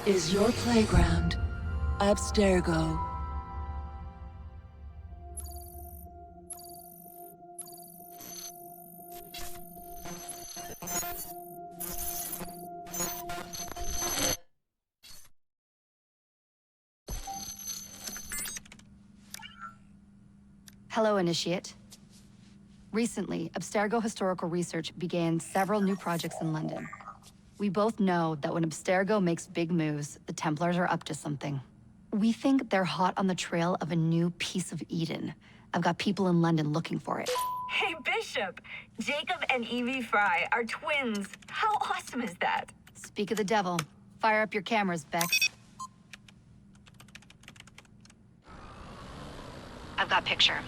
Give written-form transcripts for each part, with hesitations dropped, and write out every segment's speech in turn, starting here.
is your playground. Abstergo. Hello, Initiate. Recently, Abstergo Historical Research began several new projects in London. We both know that when Abstergo makes big moves, the Templars are up to something. We think they're hot on the trail of a new piece of Eden. I've got people in London looking for it. Hey, Bishop! Jacob and Evie Fry are twins. How awesome is that? Speak of the devil. Fire up your cameras, Bex. I've got picture.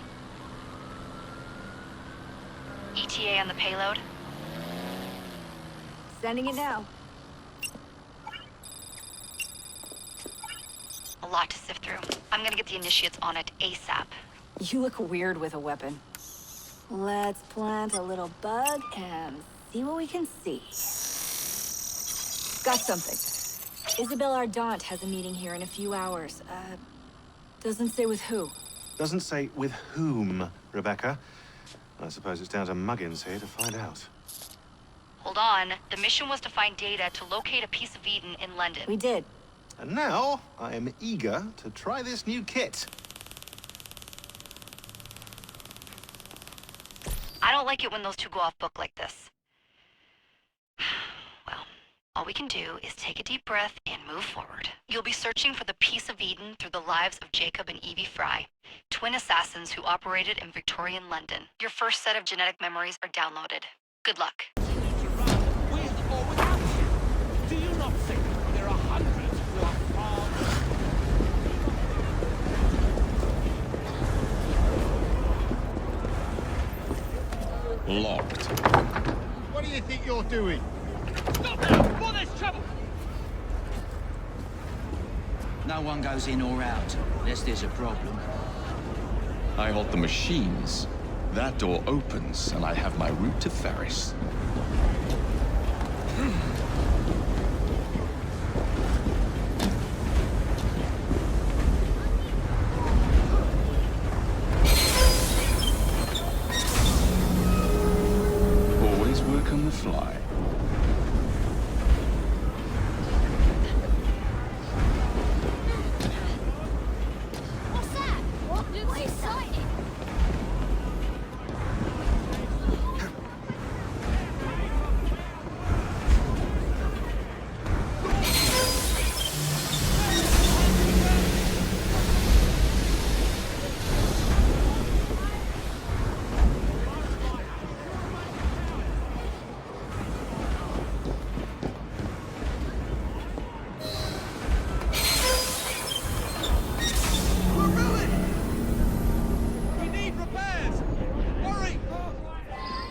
ETA on the payload? Sending it now. A lot to sift through. I'm gonna get the Initiates on it ASAP. You look weird with a weapon. Let's plant a little bug and see what we can see. Got something. Isabel Ardant has a meeting here in a few hours. Doesn't say with who. Doesn't say with whom, Rebecca. I suppose it's down to Muggins here to find out. Hold on. The mission was to find data to locate a piece of Eden in London. We did. And now, I am eager to try this new kit. I don't like it when those two go off book like this. Well, all we can do is take a deep breath and move forward. You'll be searching for the piece of Eden through the lives of Jacob and Evie Fry, twin assassins who operated in Victorian London. Your first set of genetic memories are downloaded. Good luck. With or without you? Do you not think there are hundreds who are far... Locked. What do you think you're doing? Stop now! Before there's trouble! No one goes in or out, unless there's a problem. I hold the machines. That door opens, and I have my route to Ferris. Always work on the fly. What's that? What exciting? We need repairs! Hurry!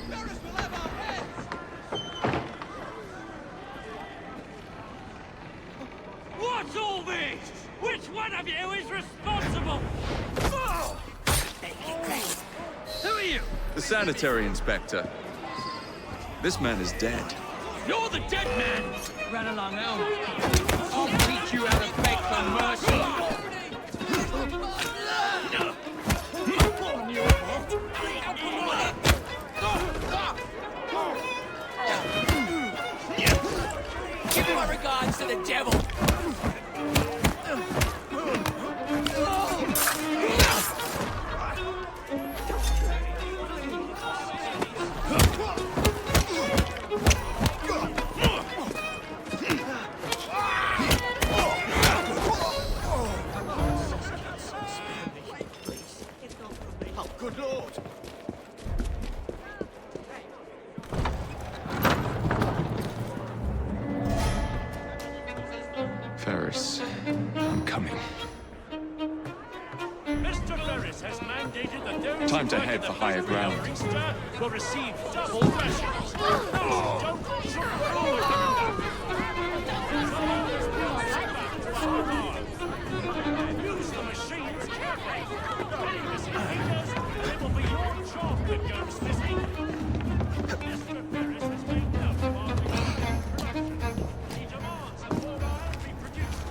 Ferris will have our heads! What's all this? Which one of you is responsible? Who are you? The sanitary inspector. This man is dead. You're the dead man! Run along home. I'll teach you how to beg for mercy. Give my regards to the devil. Oh, good Lord! Ferris, I'm coming. Mr. Ferris has mandated that those Time to who work head in the for higher factory ground. over Easter will receive double rations. Don't use the machines carefully. Any missing haters, and it will be your job that goes missing. Mr. Ferris has made note of our request. He demands that all iron be produced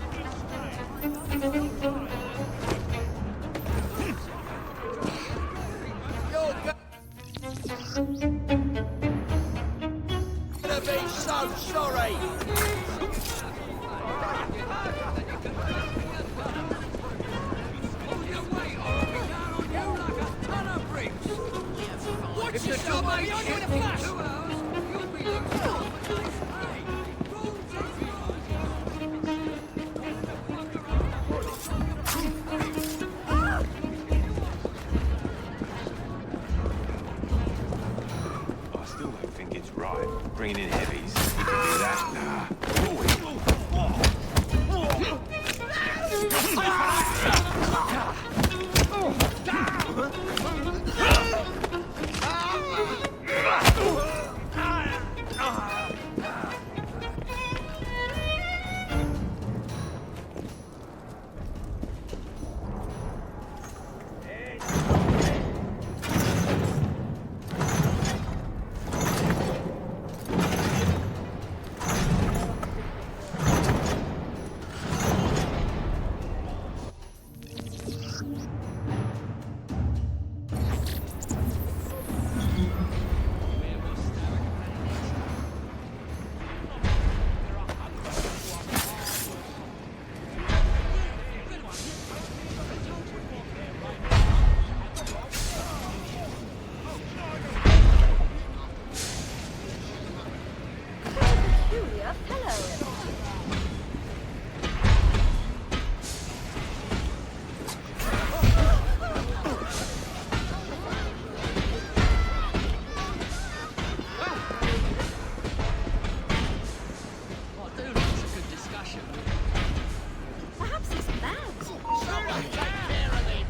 Perhaps it's bad. Someone take care of him.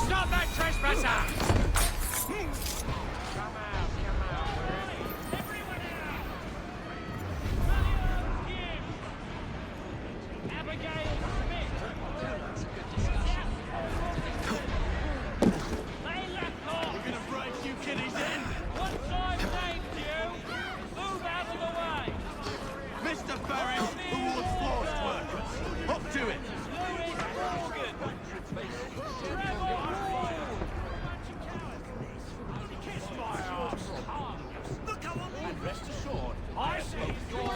Stop that trespasser! Come out, everyone out! Abigail Smith! We're gonna break you kiddies in! Once I've named you, move out of the way! Mr. Farris, who wants forced workers? Up to it. Louis Morgan! Trevor Ward! Kiss my ass! Look how I'm... And rest assured, I see your...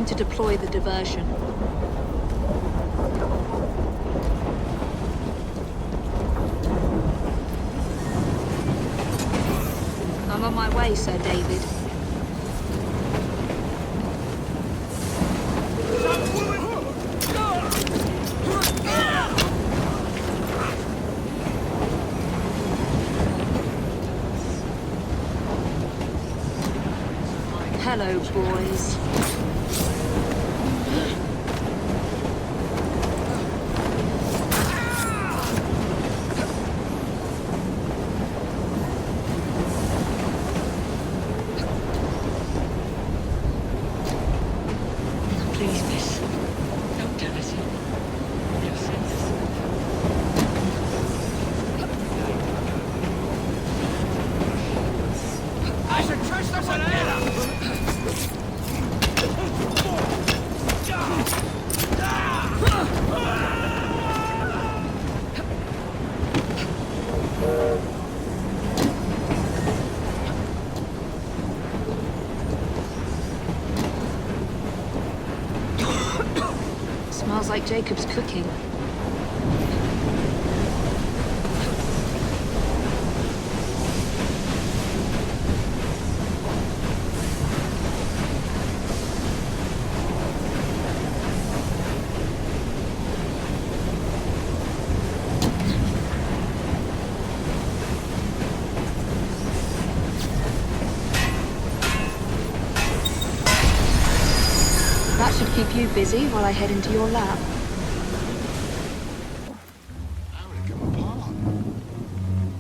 time to deploy the diversion. I'm on my way, Sir David. Hello, boys. Please, miss. Don't tell us. You'll send us. I should trust us an Smells like Jacob's cooking. That should keep you busy while I head into your lab. How would it come apart?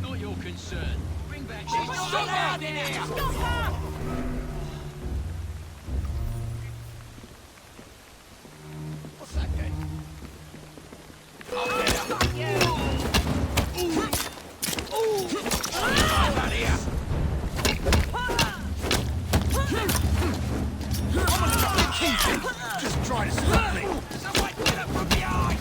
Not your concern. Bring back... She's not allowed in here! Stop her! What's that then? I'll get her. Fuck you! Out of here! Just try to stop me! Someone get up from behind!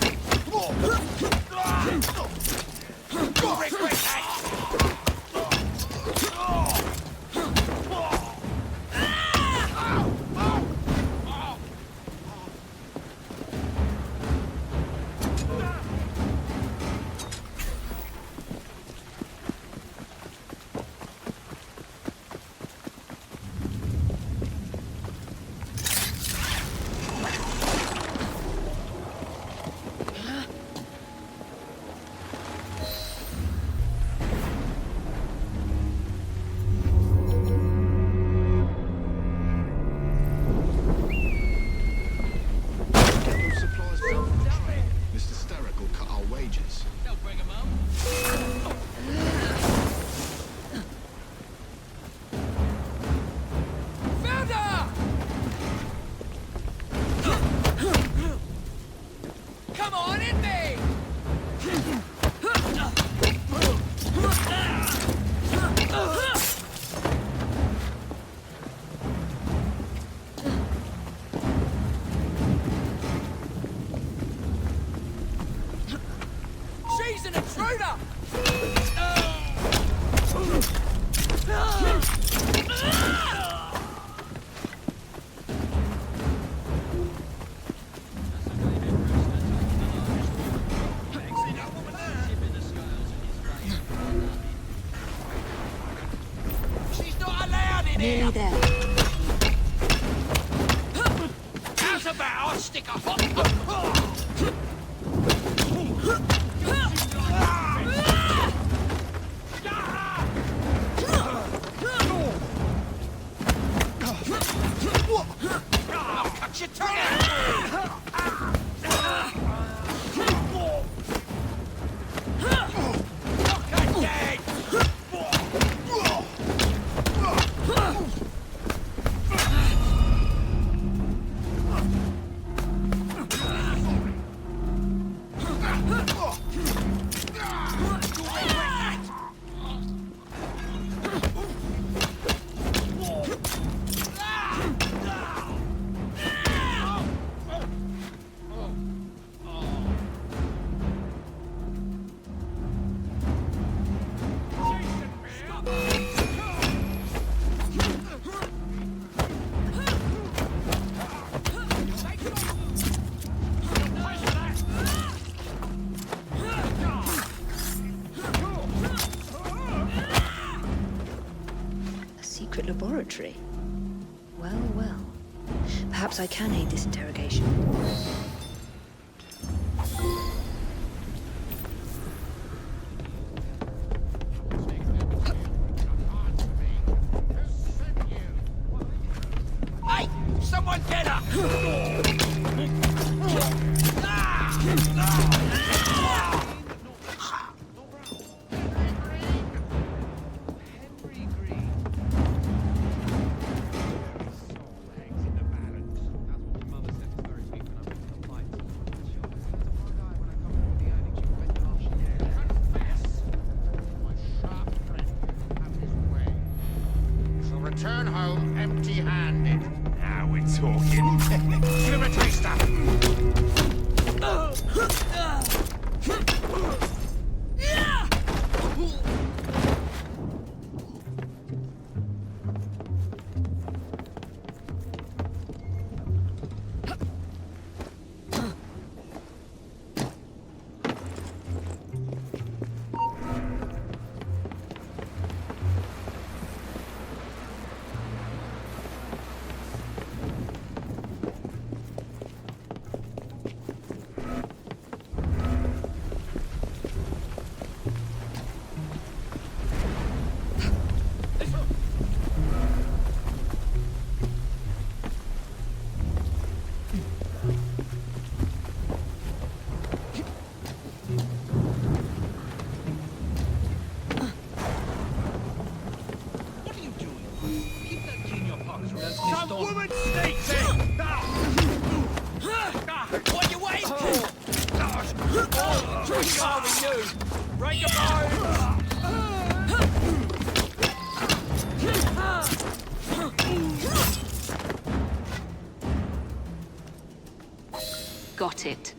She's an intruder! She's not allowed in here! Nearly there. How's about I stick a hot... Your tongue laboratory. Well, well. Perhaps I can aid this interrogation. Hey! Someone get her! Return home empty-handed. Now we're talking. Give him a taster. Some woman sneaks in! What you waiting for? How we do? Break a bone! Got it.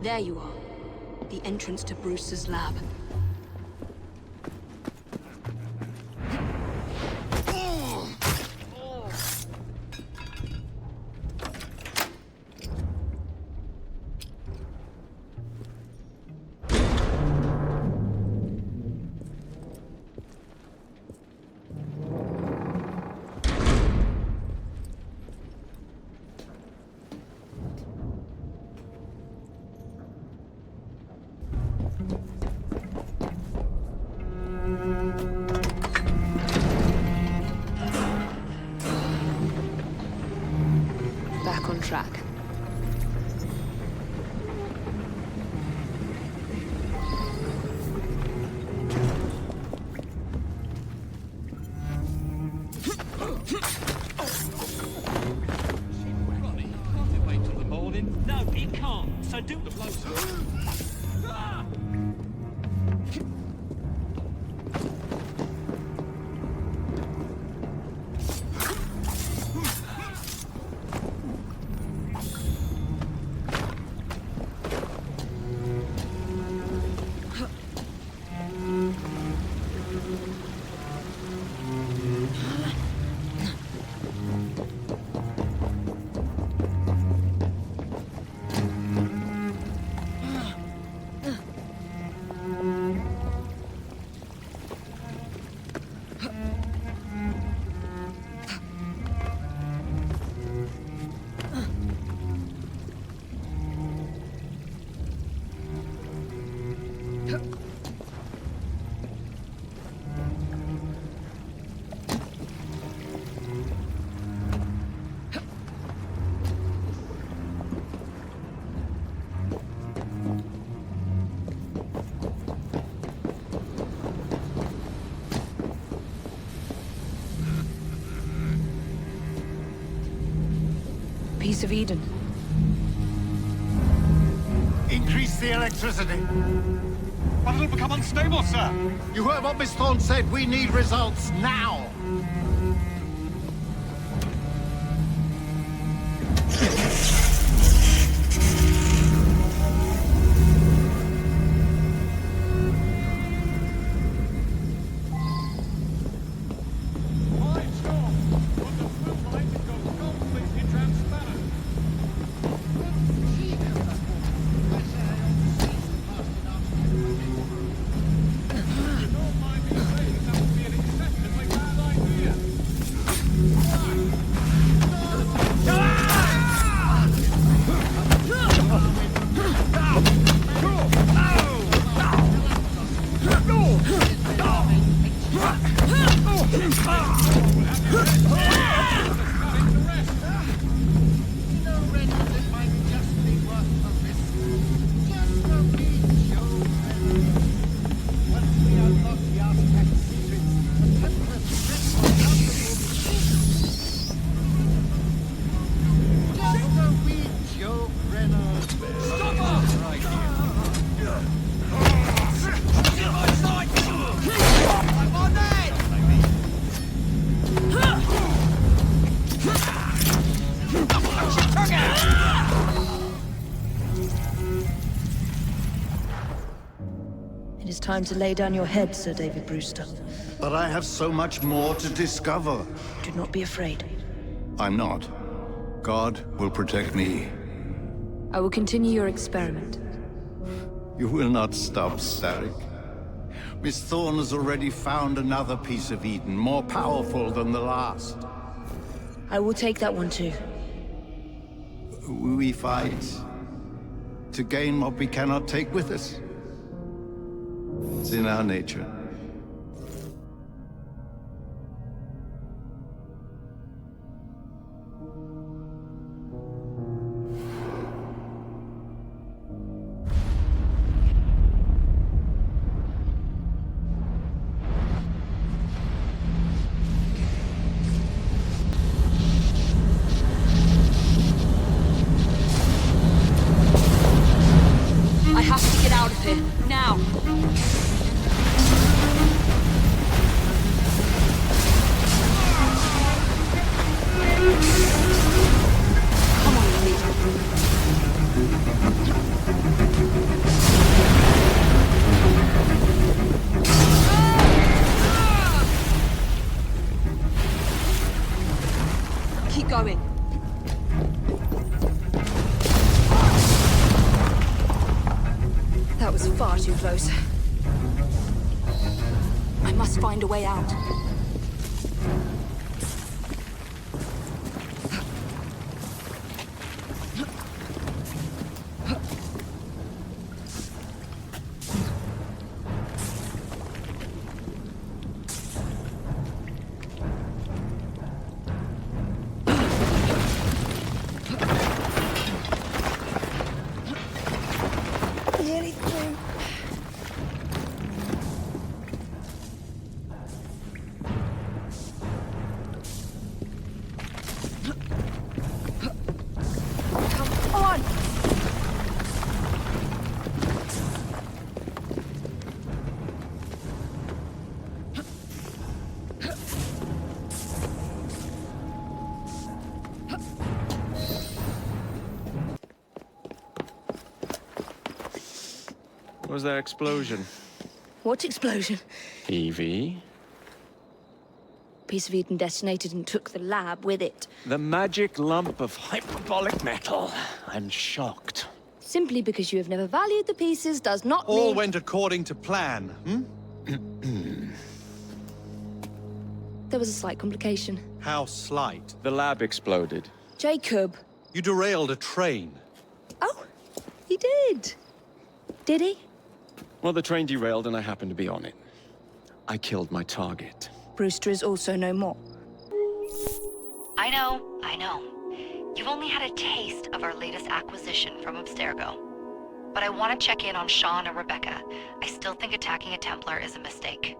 There you are. The entrance to Bruce's lab. Back on track. Ronnie, can't it wait till the morning? No, he can't. So do the blows. Piece of Eden. Increase the electricity. But it'll become unstable, sir. You heard what Miss Thorne said. We need results now. It is time to lay down your head, Sir David Brewster. But I have so much more to discover. Do not be afraid. I'm not. God will protect me. I will continue your experiment. You will not stop, Starrick. Miss Thorne has already found another piece of Eden, more powerful than the last. I will take that one too. We fight to gain what we cannot take with us. It's in our nature. I have to get out of here, now! Come on, Elite. Keep going. That was far too close. I must find a way out. Nearly through. Come on! What was that explosion? What explosion? Evie? Piece of Eden detonated and took the lab with it. The magic lump of hyperbolic metal. I'm shocked. Simply because you have never valued the pieces does not All mean... went according to plan, hmm? There was a slight complication. How slight. The lab exploded. Jacob. You derailed a train. Oh, he did. Did he? Well, the train derailed and I happened to be on it. I killed my target. Brewster is also no more. I know. You've only had a taste of our latest acquisition from Abstergo. But I want to check in on Sean and Rebecca. I still think attacking a Templar is a mistake.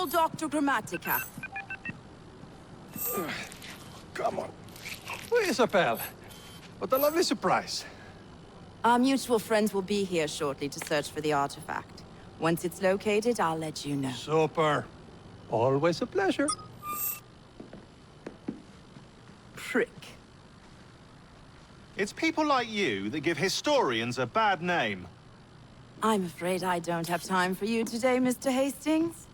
Dr. Grammatica. Come on. Isabel. What a lovely surprise. Our mutual friends will be here shortly to search for the artifact. Once it's located, I'll let you know. Super. Always a pleasure. Prick. It's people like you that give historians a bad name. I'm afraid I don't have time for you today, Mr. Hastings.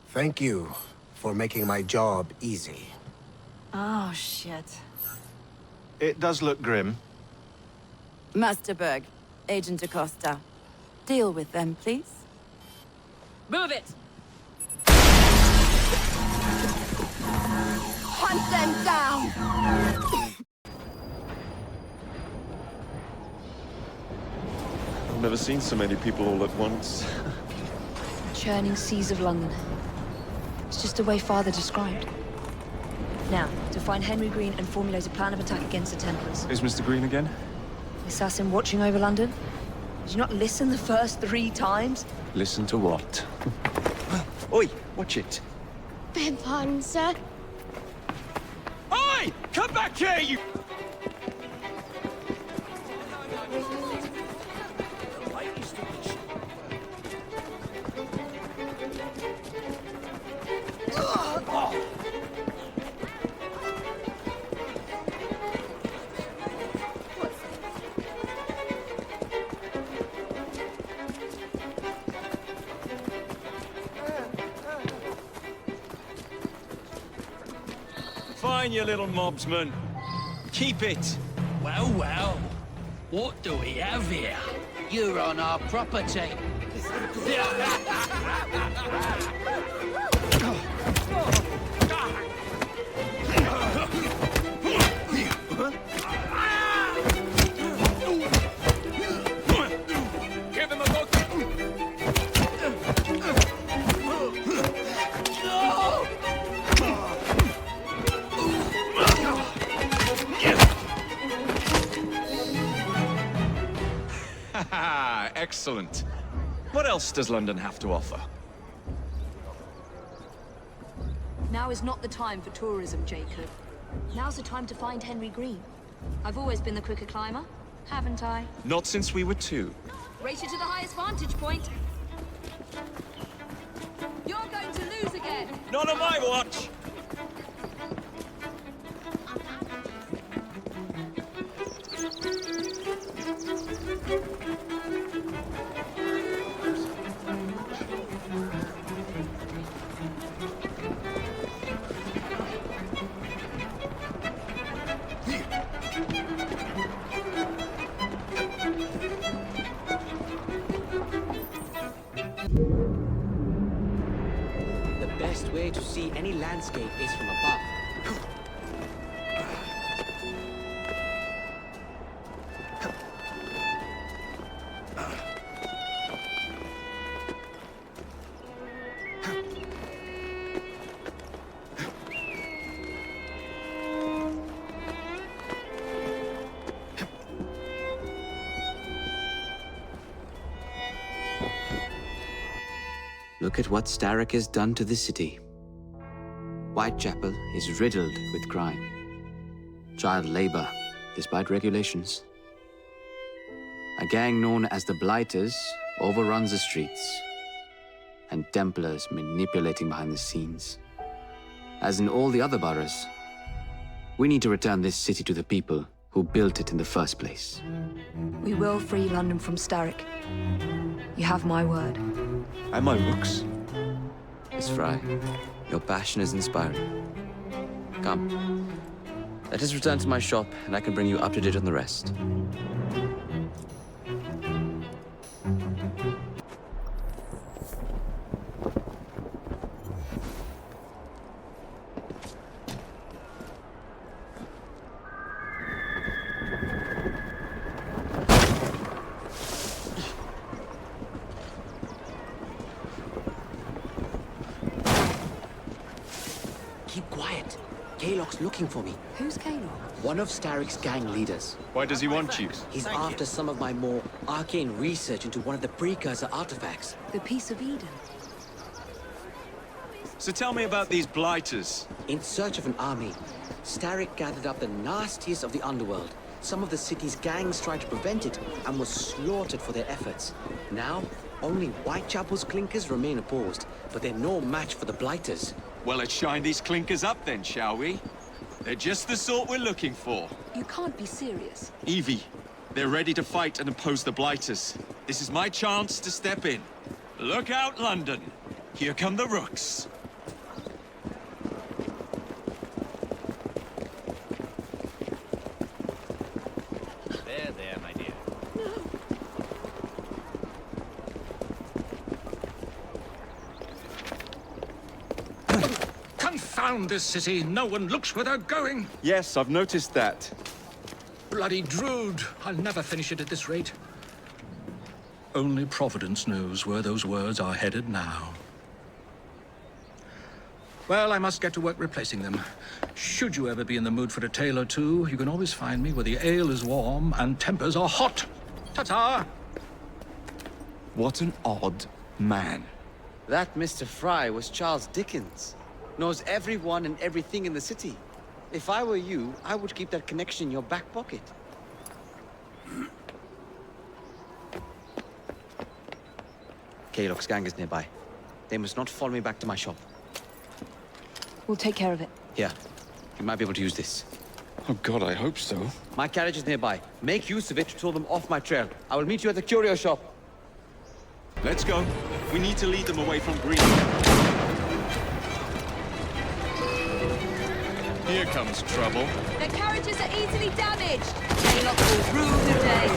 Thank you for making my job easy. Oh, shit. It does look grim. Master Berg, Agent Acosta. Deal with them, please. Move it! Hunt them down! I've never seen so many people all at once. Churning seas of London. It's just the way Father described. Now, to find Henry Green and formulate a plan of attack against the Templars. Is Mr. Green again? The assassin watching over London? Did you not listen the first 3 times? Listen to what? Oi, watch it. Beg pardon, sir. Oi! Come back here, you... Fine, you little mobsman. Keep it. Well, well. What do we have here? You're on our property. Give him a look. Excellent. What else does London have to offer? Now is not the time for tourism, Jacob. Now's the time to find Henry Green. I've always been the quicker climber, haven't I? Not since we were 2. Race you to the highest vantage point. You're going to lose again. Not on my watch! The best way to see any landscape is from above. Look at what Starrick has done to the city. Whitechapel is riddled with crime. Child labor, despite regulations. A gang known as the Blighters overruns the streets, and Templars manipulating behind the scenes. As in all the other boroughs, we need to return this city to the people who built it in the first place. We will free London from Starrick. You have my word. And my looks. Miss Fry, your passion is inspiring. Come. Let us return to my shop, and I can bring you up to date on the rest. Keep quiet. Kaylock's looking for me. Who's Kaylock? One of Starrick's gang leaders. Why does he want you? He's after some of my more arcane research into one of the precursor artifacts. The Piece of Eden. So tell me about these blighters. In search of an army, Starrick gathered up the nastiest of the underworld. Some of the city's gangs tried to prevent it and were slaughtered for their efforts. Now, only Whitechapel's clinkers remain opposed, but they're no match for the blighters. Well, let's shine these clinkers up then, shall we? They're just the sort we're looking for. You can't be serious. Evie, they're ready to fight and oppose the blighters. This is my chance to step in. Look out, London. Here come the rooks. There, my dear. Confound this city! No one looks where they're going! Yes, I've noticed that. Bloody Drood! I'll never finish it at this rate. Only Providence knows where those words are headed now. Well, I must get to work replacing them. Should you ever be in the mood for a tale or two, you can always find me where the ale is warm and tempers are hot. Ta-ta! What an odd man. That Mr. Fry was Charles Dickens. Knows everyone and everything in the city. If I were you, I would keep that connection in your back pocket. Kaylock's gang is nearby. They must not follow me back to my shop. We'll take care of it. Here, you might be able to use this. Oh God, I hope so. My carriage is nearby. Make use of it to throw them off my trail. I will meet you at the curio shop. Let's go. We need to lead them away from Green. Here comes trouble. Their carriages are easily damaged. Kaylock will rue the day.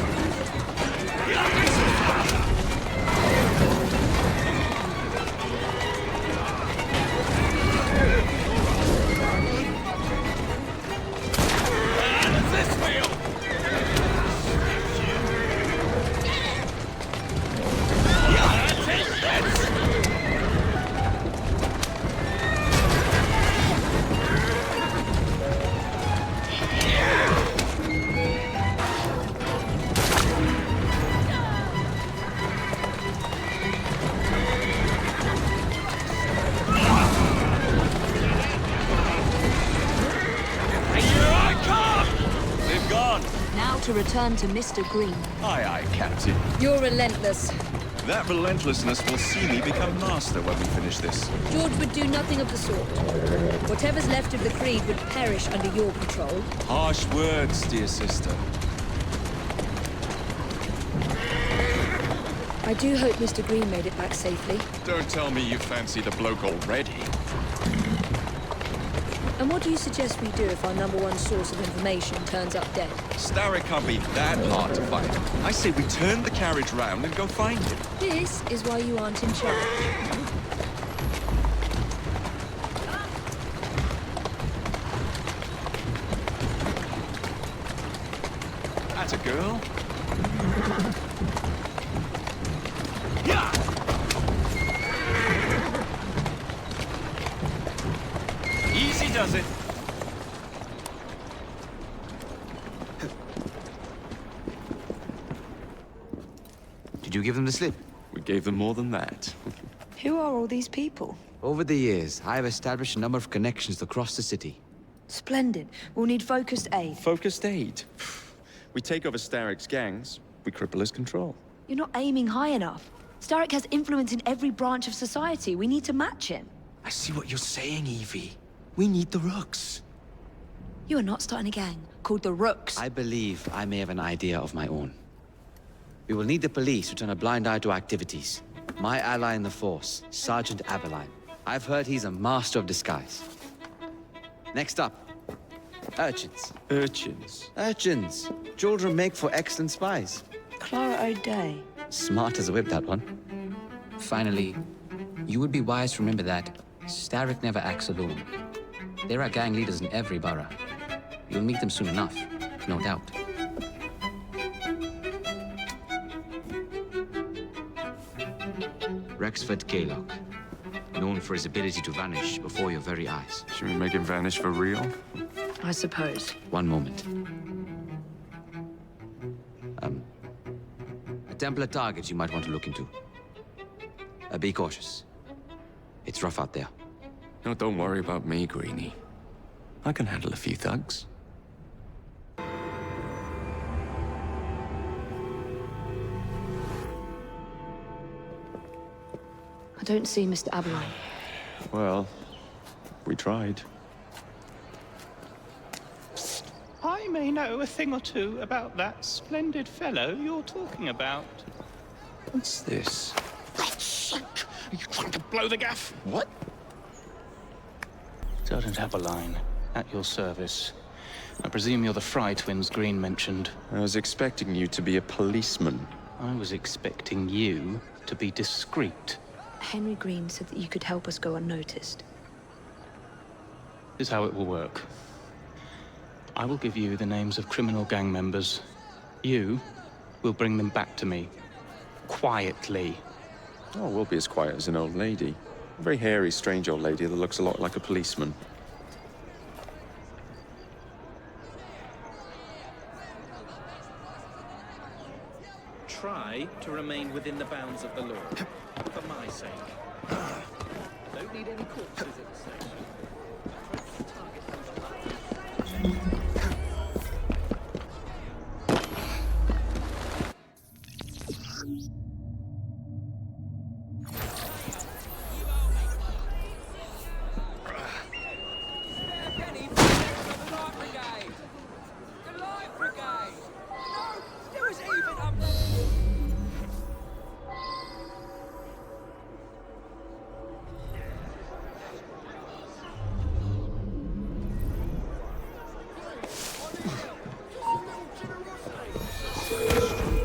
To return to Mr. Green. Aye, aye, Captain. You're relentless. That relentlessness will see me become master when we finish this. George would do nothing of the sort. Whatever's left of the Creed would perish under your control. Harsh words, dear sister. I do hope Mr. Green made it back safely. Don't tell me you fancy the bloke already. And what do you suggest we do if our #1 source of information turns up dead? Starrick can't be that hard to find. I say we turn the carriage round and go find him. This is why you aren't in charge. That's a girl. Easy does it. Did you give them the slip? We gave them more than that. Who are all these people? Over the years, I have established a number of connections across the city. Splendid. We'll need focused aid. Focused aid. We take over Starrick's gangs, we cripple his control. You're not aiming high enough. Starrick has influence in every branch of society. We need to match him. I see what you're saying, Evie. We need the Rooks. You are not starting a gang called the Rooks. I believe I may have an idea of my own. We will need the police to turn a blind eye to activities. My ally in the force, Sergeant Aberline. I've heard he's a master of disguise. Next up, urchins. Urchins? Urchins. Children make for excellent spies. Clara O'Day. Smart as a whip, that one. Finally, you would be wise to remember that Starrick never acts alone. There are gang leaders in every borough. You'll meet them soon enough, no doubt. Rexford Kaylock, known for his ability to vanish before your very eyes. Should we make him vanish for real? I suppose. One moment. A Templar target you might want to look into. Be cautious. It's rough out there. No, don't worry about me, Greenie. I can handle a few thugs. I don't see Mr. Aberline. Well, we tried. I may know a thing or two about that splendid fellow you're talking about. What's this? Are you trying to blow the gaff? What? Sergeant Aberline, at your service. I presume you're the Fry twins Green mentioned. I was expecting you to be a policeman. I was expecting you to be discreet. Henry Green said that you could help us go unnoticed. This is how it will work. I will give you the names of criminal gang members. You will bring them back to me. Quietly. Oh, we'll be as quiet as an old lady. A very hairy, strange old lady that looks a lot like a policeman. Try to remain within the bounds of the law. For my sake. Don't need any corpses at the station.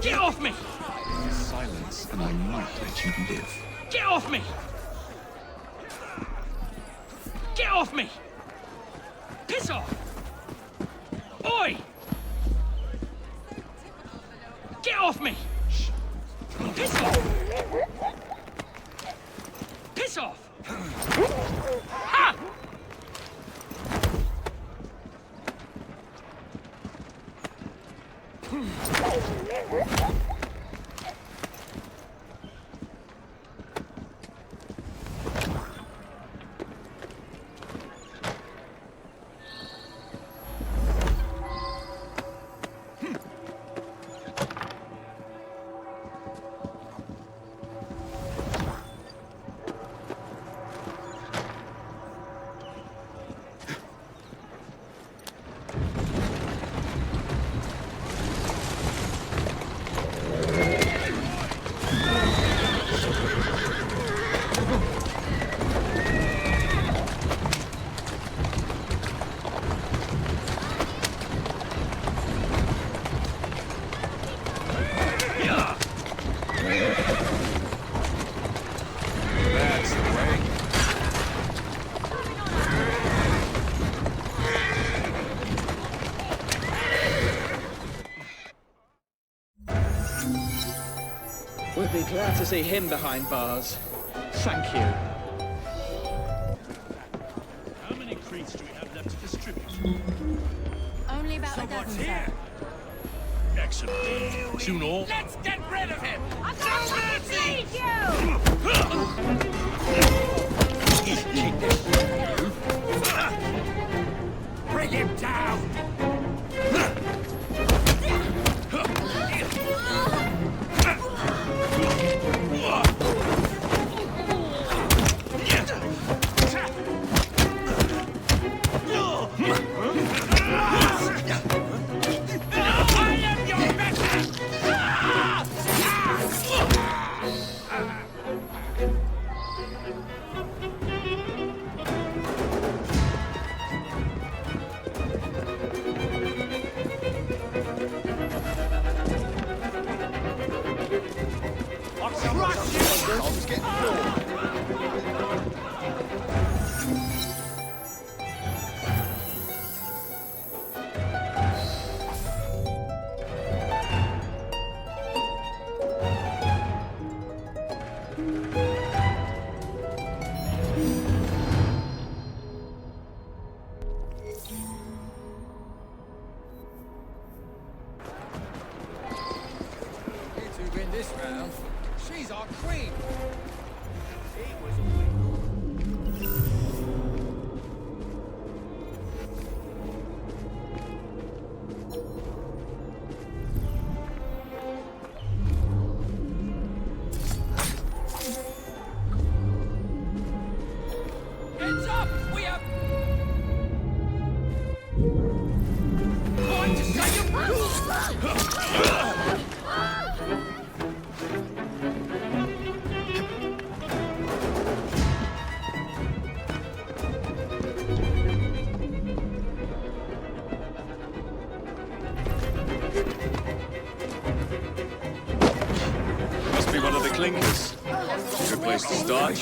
Get off me! Silence, and I might let you live. Get off me! Get off me! Piss off! Oi! Get off me! Piss off! Piss off! Ha! That's the way. We'd be glad to see him behind bars. Thank you. How many crates do we have left to distribute? Only about a Someone's dozen, here. sir. Excellent. Soon all. Let's get rid of him! I can't see you! Bring him down! This round, she's our queen. Must be one of the clinkers. Good place to start.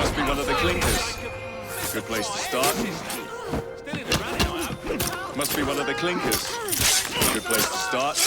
Must be one of the clinkers. Good place to start. Must be one of the clinkers. Good place to start.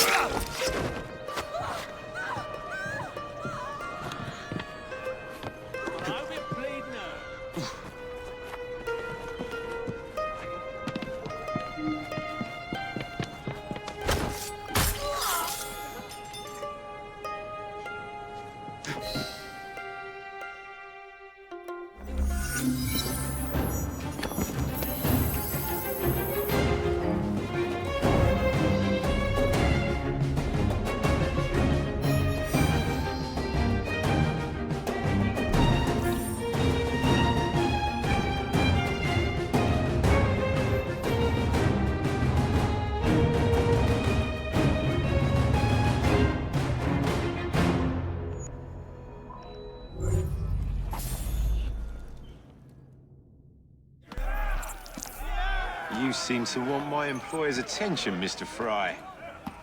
You seem to want my employer's attention, Mr. Fry.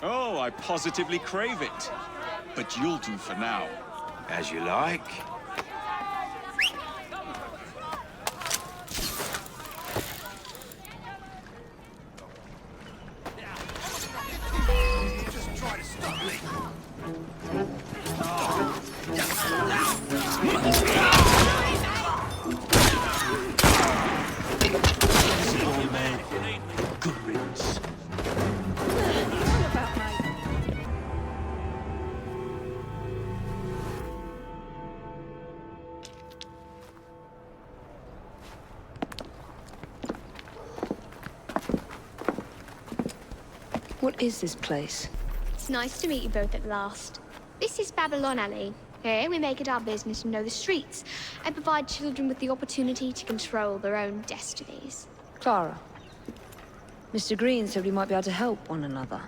Oh, I positively crave it. But you'll do for now. As you like. Just try to stop me. Good riddance. What is this place? It's nice to meet you both at last. This is Babylon Alley. Here we make it our business to know the streets and provide children with the opportunity to control their own destinies. Clara. Mr. Green said we might be able to help one another.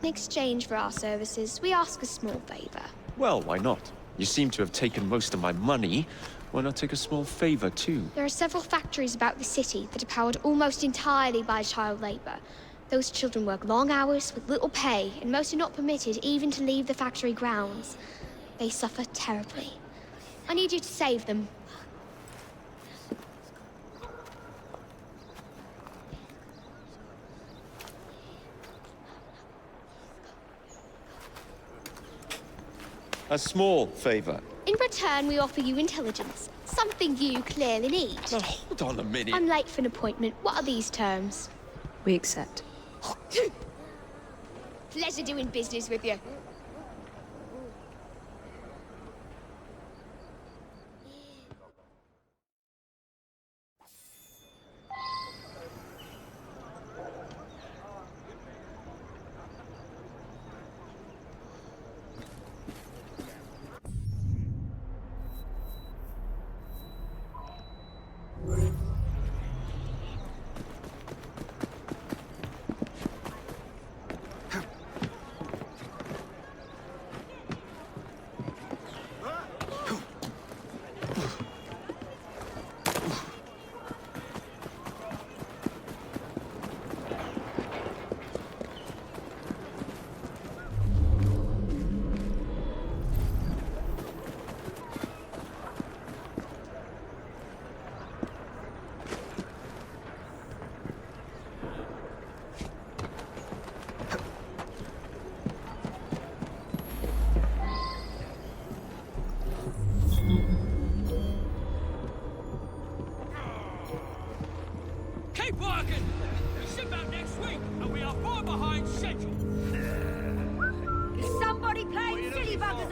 In exchange for our services, we ask a small favor. Well, why not? You seem to have taken most of my money. Why not take a small favor, too? There are several factories about the city that are powered almost entirely by child labor. Those children work long hours with little pay, and most are not permitted even to leave the factory grounds. They suffer terribly. I need you to save them. A small favor. In return, we offer you intelligence. Something you clearly need. Now, hold on a minute. I'm late for an appointment. What are these terms? We accept. Pleasure doing business with you.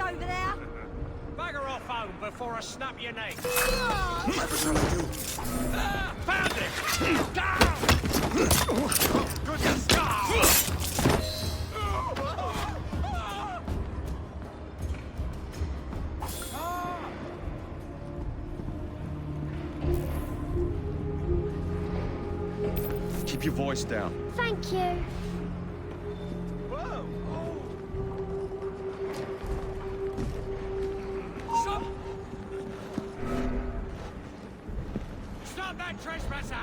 over there? Bugger off home before I snap your neck. Found it! Down! Good start! Keep your voice down. Thank you. Stop that trespasser!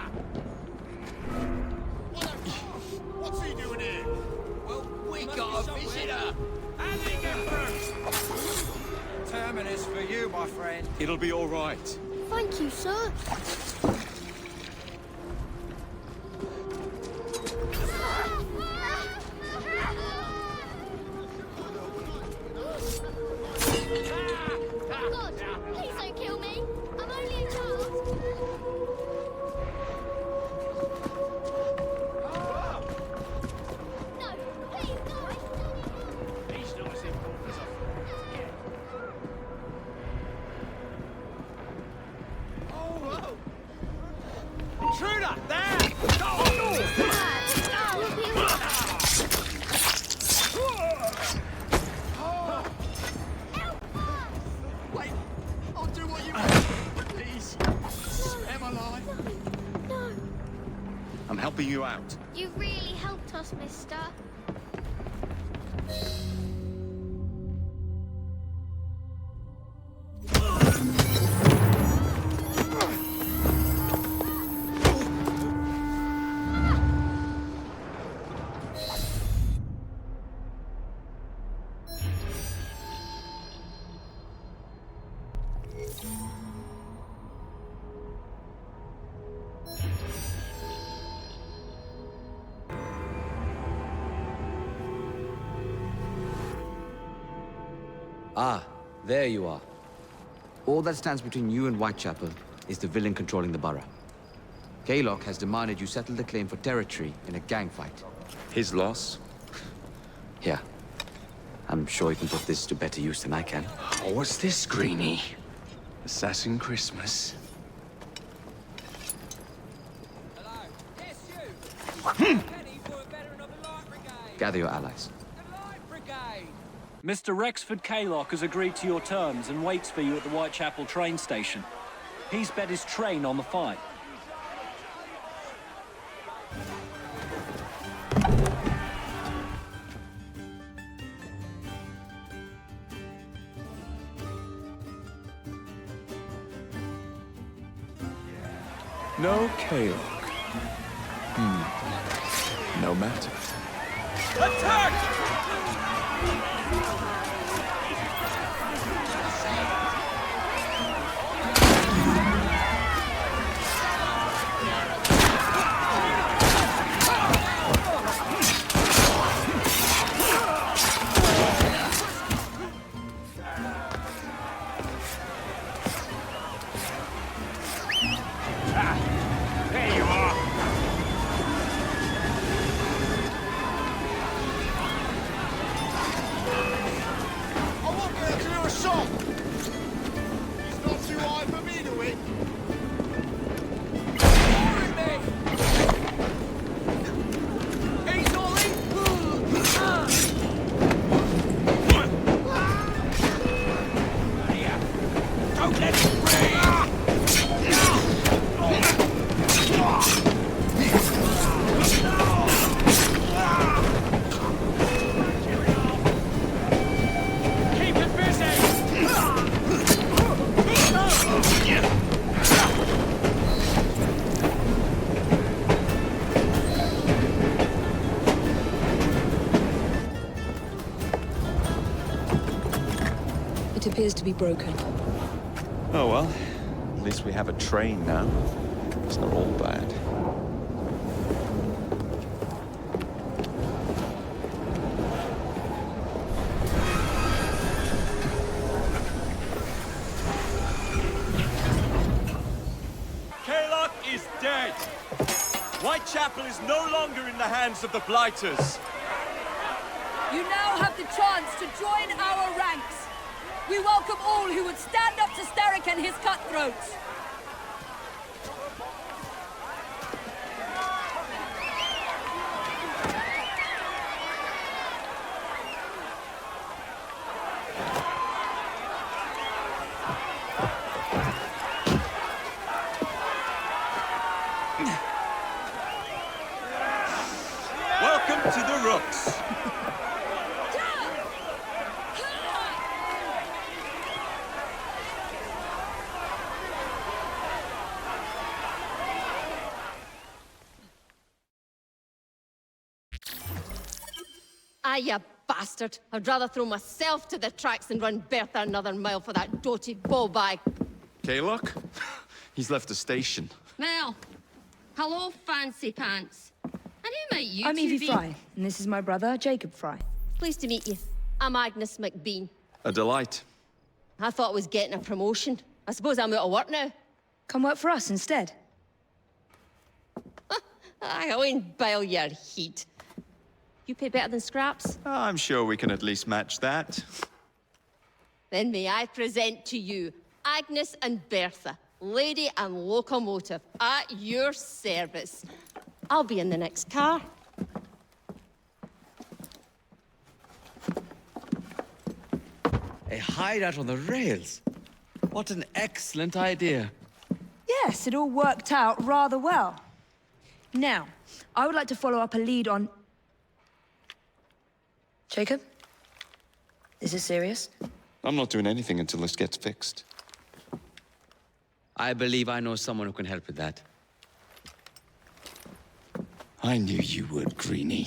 What's he doing here? Well, we got a visitor. How did he get through? Terminus for you, my friend. It'll be all right. Thank you, sir. God, please don't kill me. I'm only a child. No, please, no. He's not as important as I thought. Intruder! There! Wait, I'll do what you want. Please, spare my life. No. I'm helping you out. You really helped us, mister. Ah, there you are. All that stands between you and Whitechapel is the villain controlling the borough. Kaylock has demanded you settle the claim for territory in a gang fight. His loss? Yeah. I'm sure he can put this to better use than I can. Oh, what's this, Greenie? Assassin Christmas? Gather your allies. Mr. Rexford Kaylock has agreed to your terms and waits for you at the Whitechapel train station. He's bet his train on the fight. No Kaylock. No matter. Attack! There you are. I won't get to do a shot. It's not too high for me to win. He's all in. Don't let him breathe! Keep it busy! It appears to be broken. Oh well, at least we have a train now. It's not all bad. Kaylock is dead. Whitechapel is no longer in the hands of the Blighters. You now have the chance to join our ranks. We welcome all who would stand up to Starrick and his cutthroats. Welcome to the Rooks. Ah, you bastard. I'd rather throw myself to the tracks than run Bertha another mile for that doted ball-bag. Kaylock? He's left the station. Well, hello, fancy pants. And who might you I'm two Evie be? Fry, and this is my brother, Jacob Fry. Pleased to meet you. I'm Agnes McBean. A delight. I thought I was getting a promotion. I suppose I'm out of work now. Come work for us instead. I won't bile your heat. You pay better than scraps? I'm sure we can at least match that. Then may I present to you Agnes and Bertha, lady and locomotive, at your service. I'll be in the next car. A hideout on the rails. What an excellent idea. Yes, it all worked out rather well. Now, I would like to follow up a lead on... Jacob? Is this serious? I'm not doing anything until this gets fixed. I believe I know someone who can help with that. I knew you would, Greenie.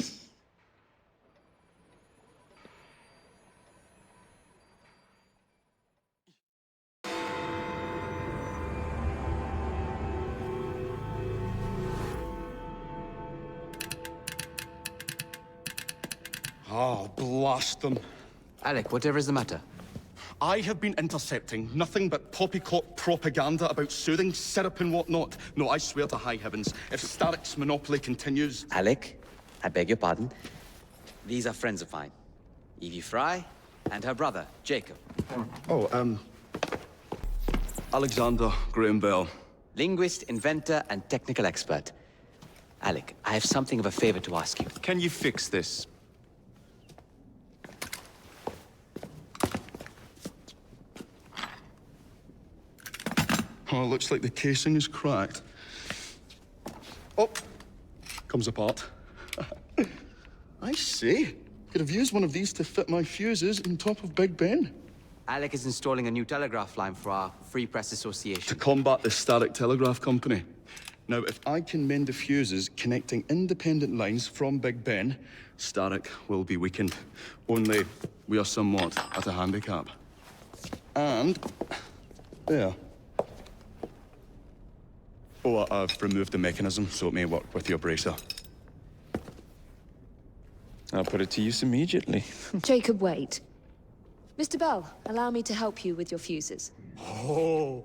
Oh, blast them. Alec, whatever is the matter? I have been intercepting nothing but poppycock propaganda about soothing syrup and whatnot. No, I swear to high heavens, if Starrick's monopoly continues... Alec, I beg your pardon. These are friends of mine. Evie Fry and her brother, Jacob. Oh, Alexander Graham Bell. Linguist, inventor, and technical expert. Alec, I have something of a favor to ask you. Can you fix this? Oh, looks like the casing is cracked. Oh, comes apart. I see. Could have used one of these to fit my fuses on top of Big Ben. Alec is installing a new telegraph line for our Free Press Association. To combat the Starrick Telegraph Company. Now, if I can mend the fuses connecting independent lines from Big Ben, Starrick will be weakened. Only we are somewhat at a handicap. And... there. Oh, I've removed the mechanism, so it may work with your bracer. I'll put it to use immediately. Jacob, wait. Mr. Bell, allow me to help you with your fuses. Oh,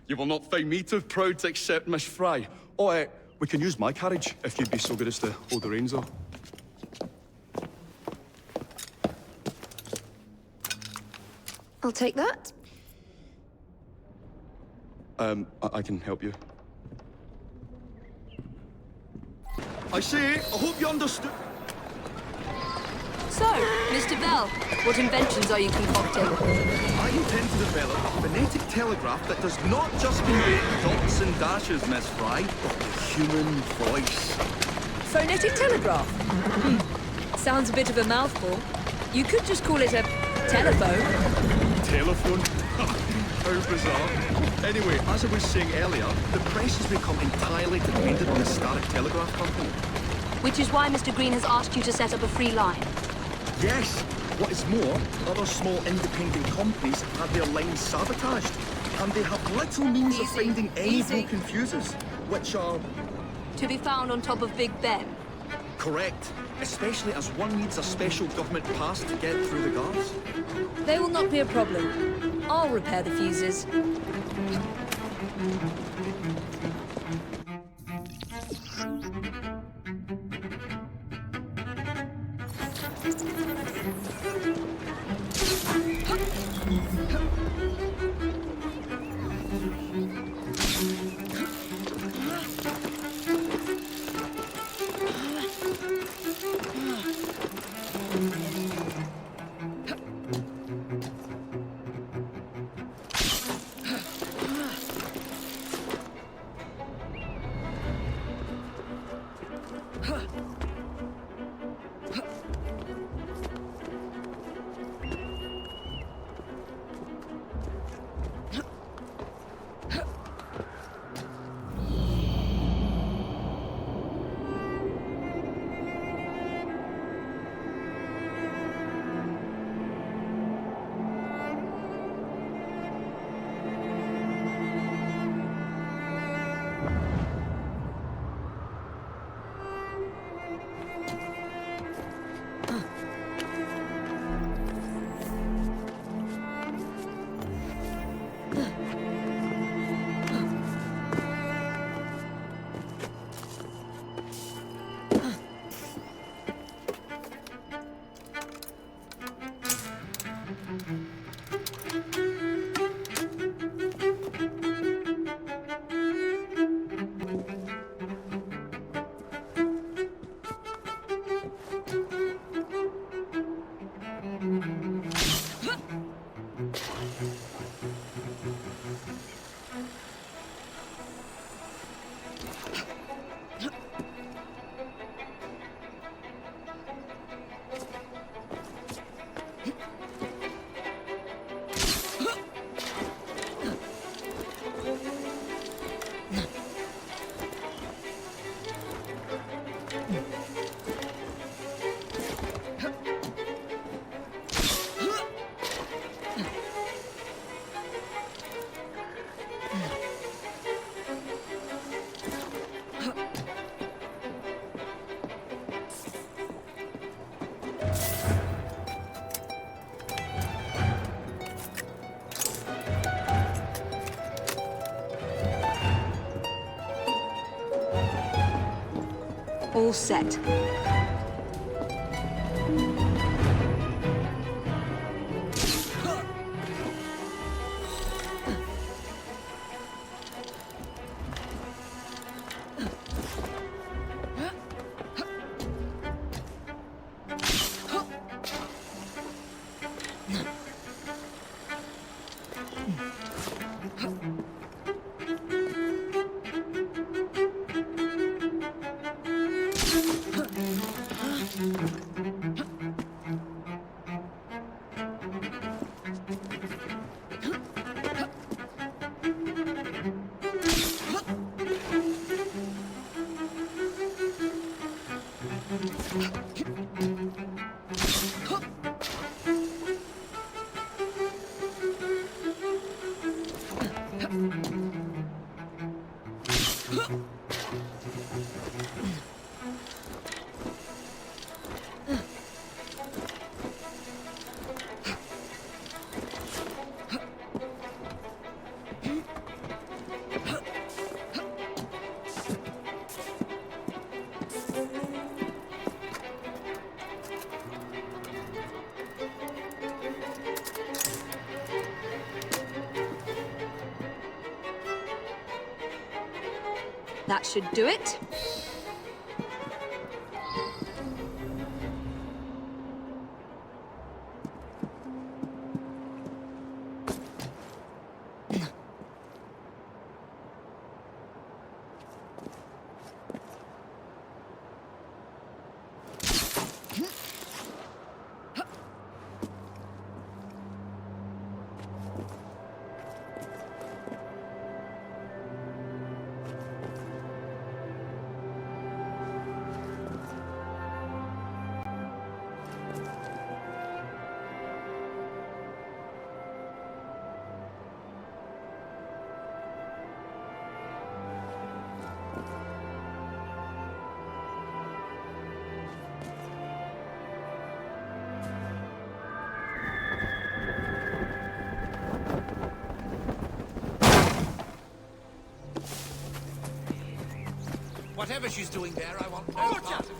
you will not find me too proud to accept Miss Fry. Oh, we can use my carriage, if you'd be so good as to hold the reins, though. I'll take that. I can help you. I say, I hope you understood. So, Mr. Bell, what inventions are you concocting? I intend to develop a phonetic telegraph that does not just convey dots and dashes, Miss Fry, but the human voice. Phonetic telegraph? Sounds a bit of a mouthful. You could just call it a telephone. Telephone? How bizarre. Anyway, as I was saying earlier, the press has become entirely dependent on the Starrick Telegraph Company. Which is why Mr. Green has asked you to set up a free line. Yes. What is more, other small independent companies have had their lines sabotaged, and they have little means of finding any broken fuses, which are... To be found on top of Big Ben. Correct. Especially as one needs a special government pass to get through the guards. They will not be a problem. I'll repair the fuses. All set. That should do it. Whatever she's doing there, I want no part of it.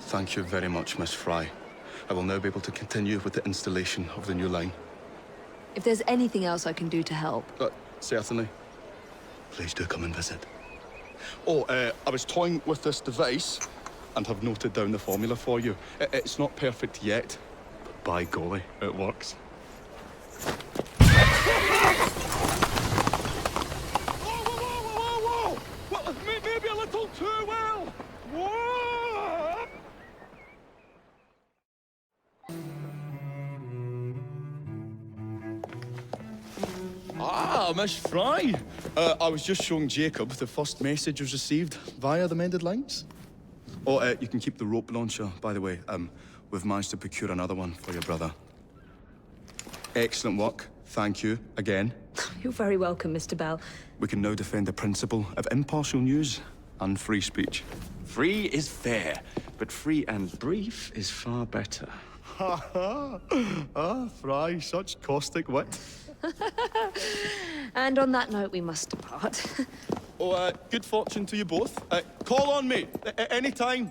Thank you very much, Miss Fry. I will now be able to continue with the installation of the new line. If there's anything else I can do to help. Certainly. Please do come and visit. Oh, I was toying with this device and have noted down the formula for you. It's not perfect yet, but by golly, it works. Whoa! Well, maybe a little too well! Whoa! Ah, Miss Fry. I was just showing Jacob the first message was received via the mended lines. Oh, you can keep the rope launcher, by the way. We've managed to procure another one for your brother. Excellent work. Thank you, again. You're very welcome, Mr. Bell. We can now defend the principle of impartial news and free speech. Free is fair, but free and brief is far better. Ha ha! Ah, Fry, such caustic wit. And on that note, we must depart. Oh, good fortune to you both. Call on me, anytime.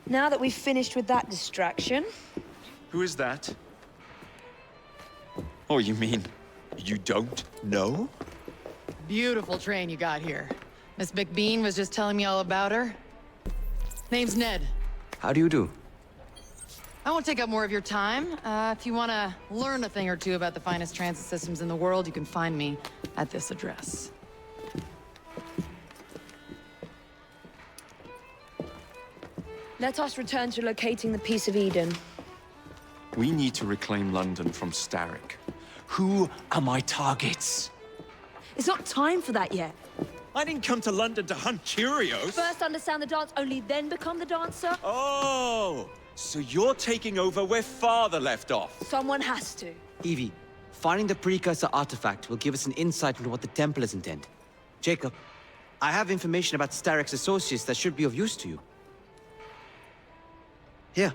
Now that we've finished with that distraction... Who is that? Oh, you mean you don't know? Beautiful train you got here. Miss McBean was just telling me all about her. Name's Ned. How do you do? I won't take up more of your time. If you want to learn a thing or two about the finest transit systems in the world, you can find me at this address. Let us return to locating the Piece of Eden. We need to reclaim London from Starrick. Who are my targets? It's not time for that yet. I didn't come to London to hunt Cheerios. First understand the dance, only then become the dancer. Oh, so you're taking over where Father left off. Someone has to. Evie, finding the precursor artifact will give us an insight into what the Templars intend. Jacob, I have information about Starrick's associates that should be of use to you. Here.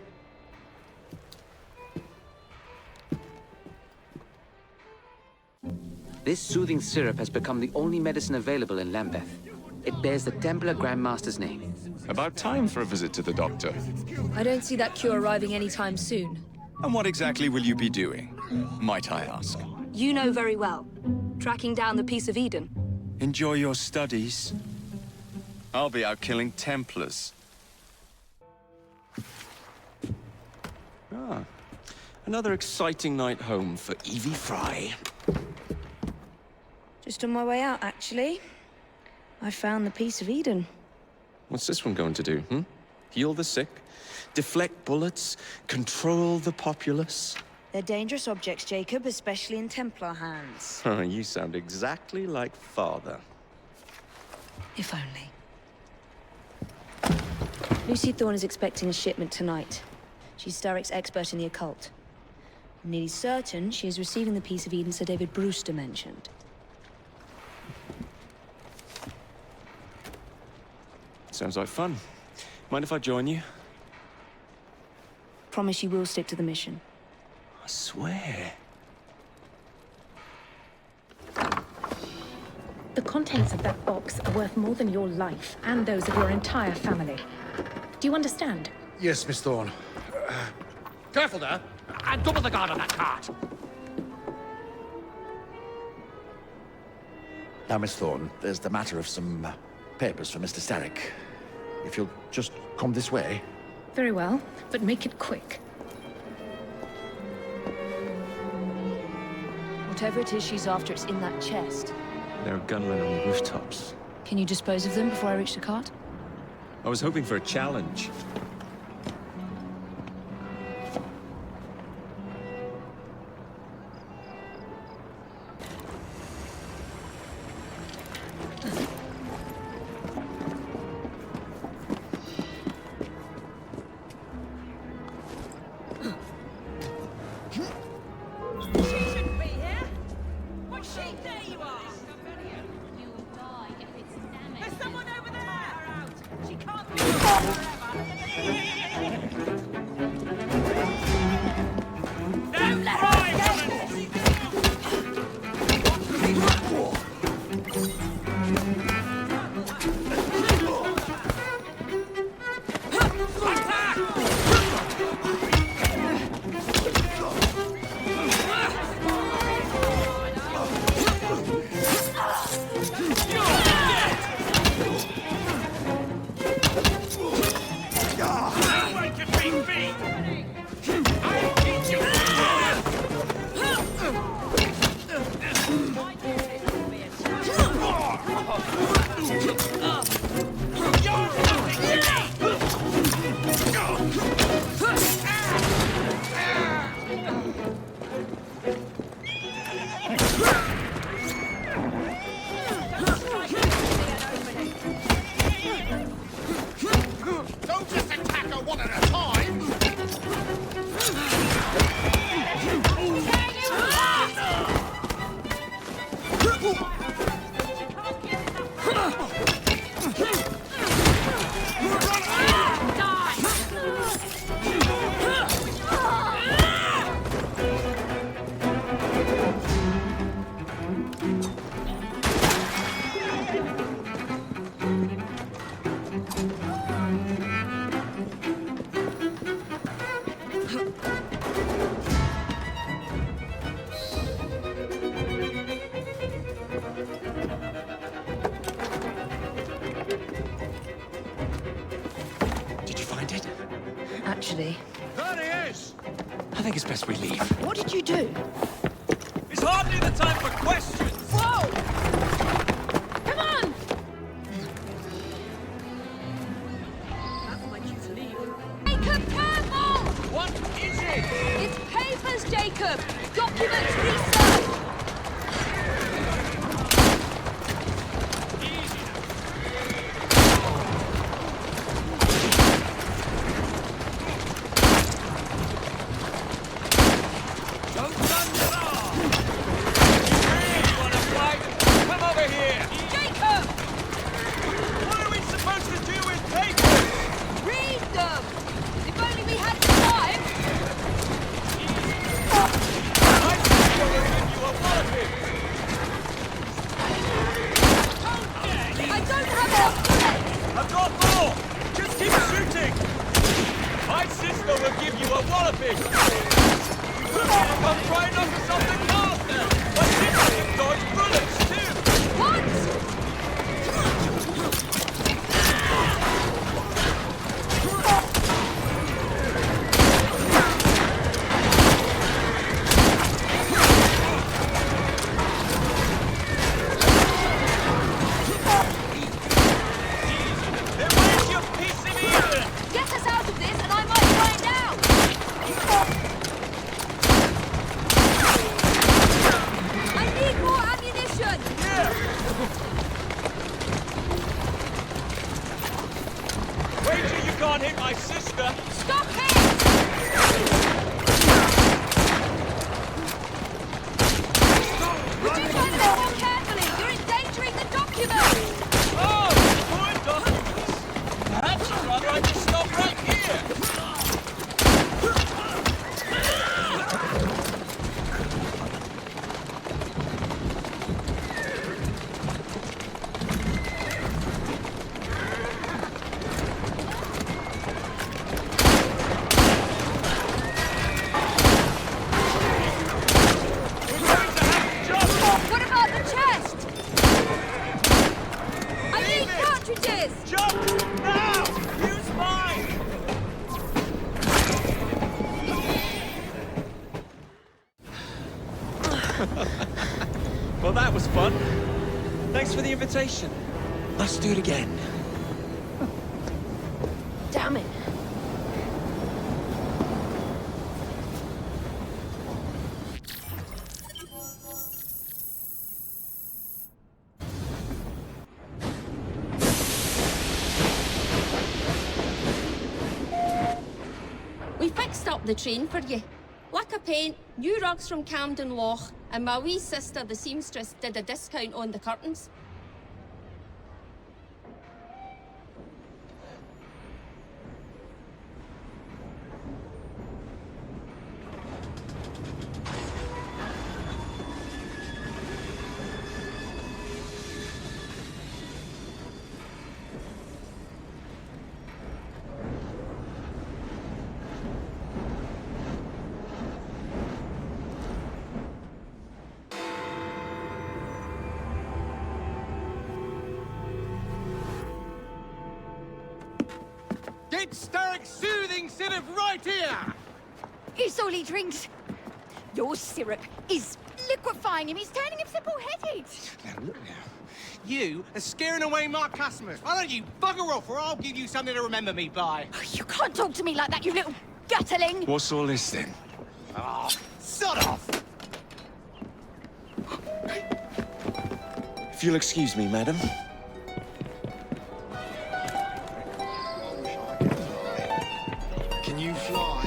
This soothing syrup has become the only medicine available in Lambeth. It bears the Templar Grandmaster's name. About time for a visit to the doctor. I don't see that cure arriving anytime soon. And what exactly will you be doing, might I ask? You know very well. Tracking down the Piece of Eden. Enjoy your studies. I'll be out killing Templars. Ah, another exciting night home for Evie Fry. Just on my way out, actually. I found the Piece of Eden. What's this one going to do, Heal the sick, deflect bullets, control the populace? They're dangerous objects, Jacob, especially in Templar hands. Oh, you sound exactly like Father. If only. Lucy Thorne is expecting a shipment tonight. She's Starrick's expert in the occult. I'm nearly certain she is receiving the Piece of Eden Sir David Brewster mentioned. Sounds like fun. Mind if I join you? Promise you will stick to the mission. I swear. The contents of that box are worth more than your life and those of your entire family. Do you understand? Yes, Miss Thorne. Careful there! And double the guard on that cart! Now, Miss Thorne, there's the matter of some papers for Mr. Starrick. If you'll just come this way. Very well, but make it quick. Whatever it is she's after, it's in that chest. There are gunmen on the rooftops. Can you dispose of them before I reach the cart? I was hoping for a challenge. Don't just attack her one at a time! Actually, There he is! I think it's best we leave. what did you do? It's hardly the time for questions! Whoa! Come on! That's my cue to leave. Jacob, careful! What is it? It's papers, Jacob! Documents research! Don't run your arm! You really want to fight? Come over here! Jacob! What are we supposed to do with papers? Read them! If only we had time! I think we're going to give you a walloping! I don't have enough bullets! I've got more! Just keep shooting! My sister will give you a walloping! Come right onto something faster! My sister can dodge bullets too! What? Then where's your piece of Eden? Get us out of this and I might find out! I need more ammunition! Wait till you can't hit my sister! Stop him! Would you try to be more carefully? You're endangering the document! Oh, poor documents! Perhaps you'd rather I just stop right here! What about the chest? I need cartridges! Jump! Now! Use mine! Well, that was fun. Thanks for the invitation. Let's do it again. Damn it. We fixed up the train for you. Lacquer paint, new rugs from Camden Loch, And my wee sister, the seamstress, did a discount on the curtains. Get Starrick's soothing syrup right here! It's all he drinks. Your syrup is liquefying him. He's turning him simple-headed. Now, look now. You are scaring away my customers. Why don't you bugger off, or I'll give you something to remember me by. You can't talk to me like that, you little gutterling. What's all this then? Oh, sod off! If you'll excuse me, madam. Can you fly?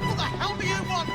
What the hell do you want?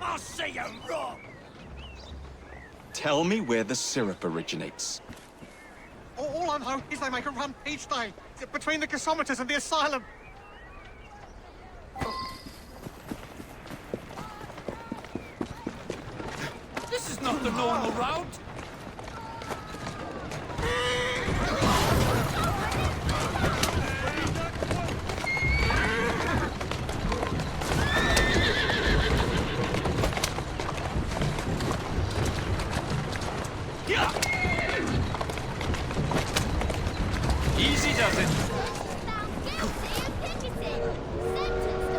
I'll say you're wrong! Tell me where the syrup originates. All I know is they make a run each day between the gasometers and the asylum. This is not the normal route. Easy does it.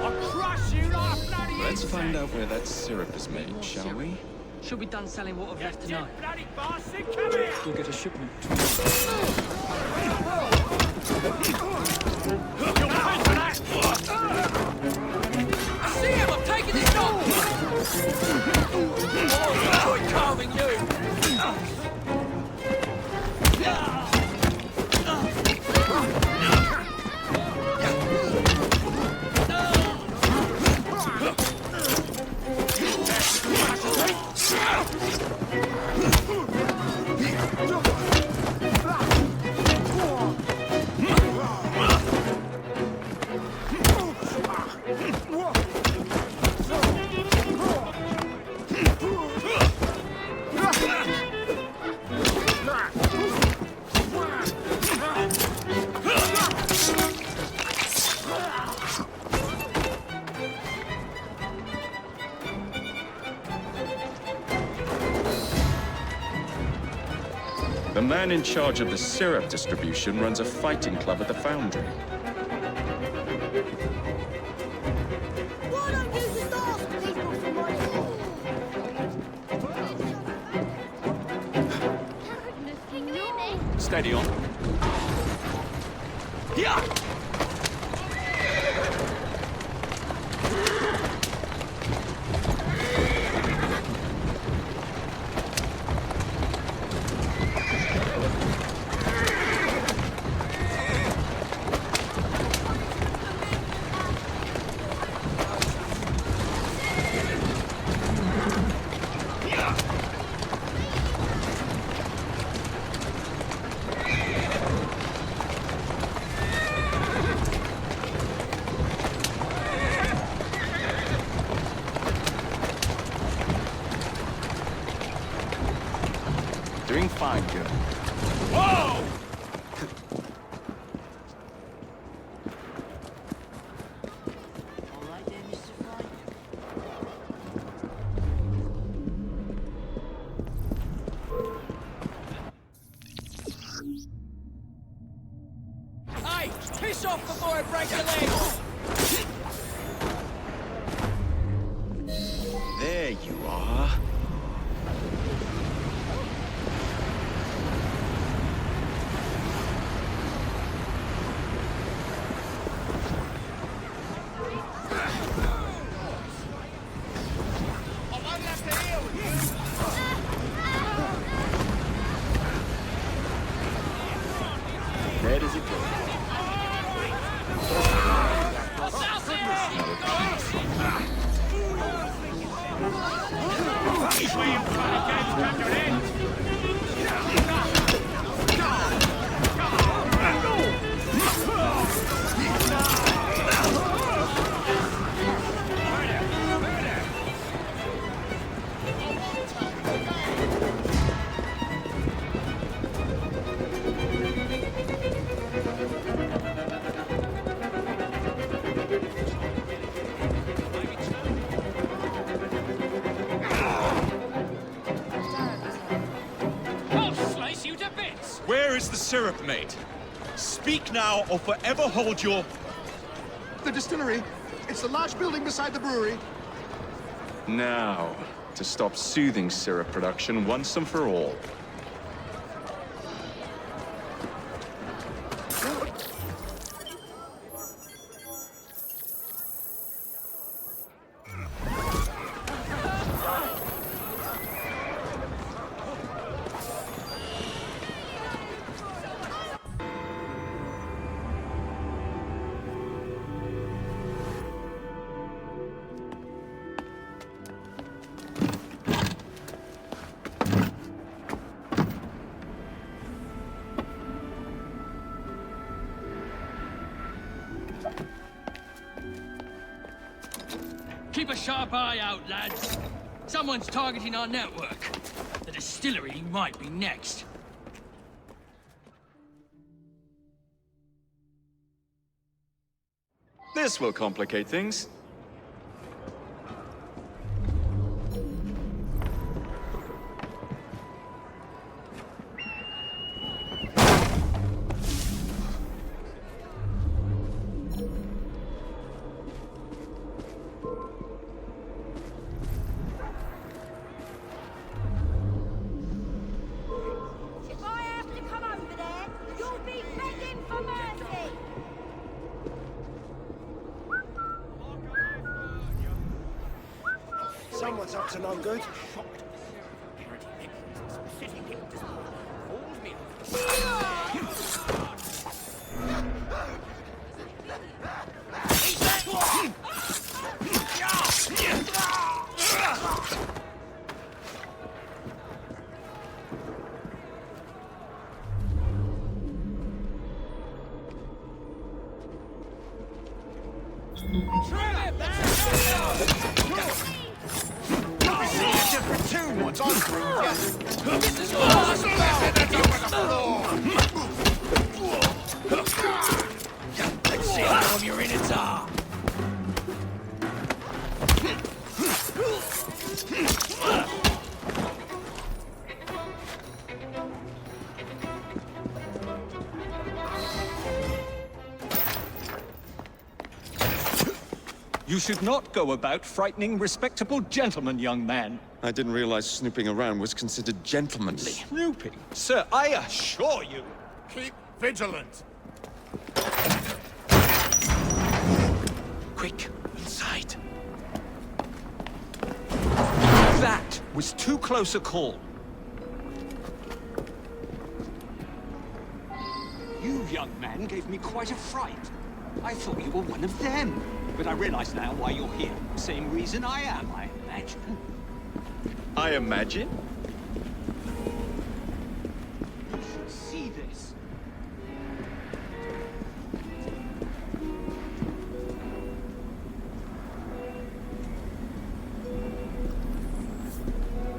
I'll crush you like a bloody Let's find out where that syrup is made, shall we? Should be done selling what I've left tonight. bloody bastard, come here! We'll get a shipment. You'll pay for that! I see him! I'm taking this dog! Oh, enjoy carving you! The man in charge of the syrup distribution runs a fighting club at the foundry. Why don't you just ask people for money? Can you hear me? Steady on. Yeah! Doing fine, girl. Whoa! off before I break your leg! There you are. Where does it go? I'll slice you to bits! Where is the syrup, mate? Speak now or forever hold your... The distillery. It's the large building beside the brewery. Now, to stop soothing syrup production once and for all. Keep a sharp eye out, lads. Someone's targeting our network. The distillery might be next. This will complicate things. If I have to come over there, you'll be begging for mercy. Someone's up to no good. Different tune once I'm through, yes. This is Let's see how warm your innards are. You should not go about frightening respectable gentlemen, young man. I didn't realize snooping around was considered gentlemanly. Snooping? Sir, I assure you. Keep vigilant. Quick, inside. That was too close a call. You, young man, gave me quite a fright. I thought you were one of them. But I realize now why you're here. Same reason I am, I imagine. I imagine? You should see this.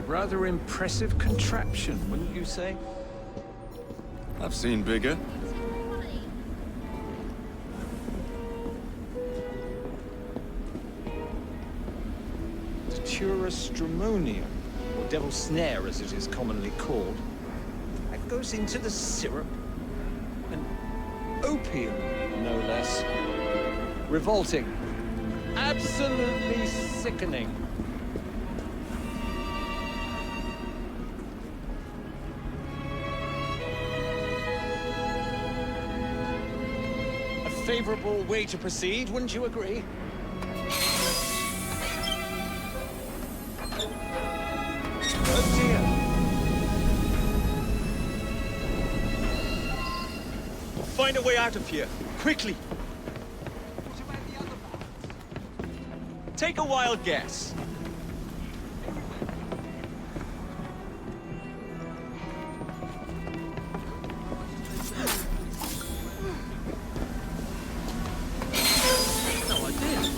Rather impressive contraption, wouldn't you say? I've seen bigger. Stramonium, or devil's snare as it is commonly called. That goes into the syrup and Opium, no less. Revolting. Absolutely sickening. A favorable way to proceed, wouldn't you agree? Oh dear. Find a way out of here, quickly. Take a wild guess. No idea.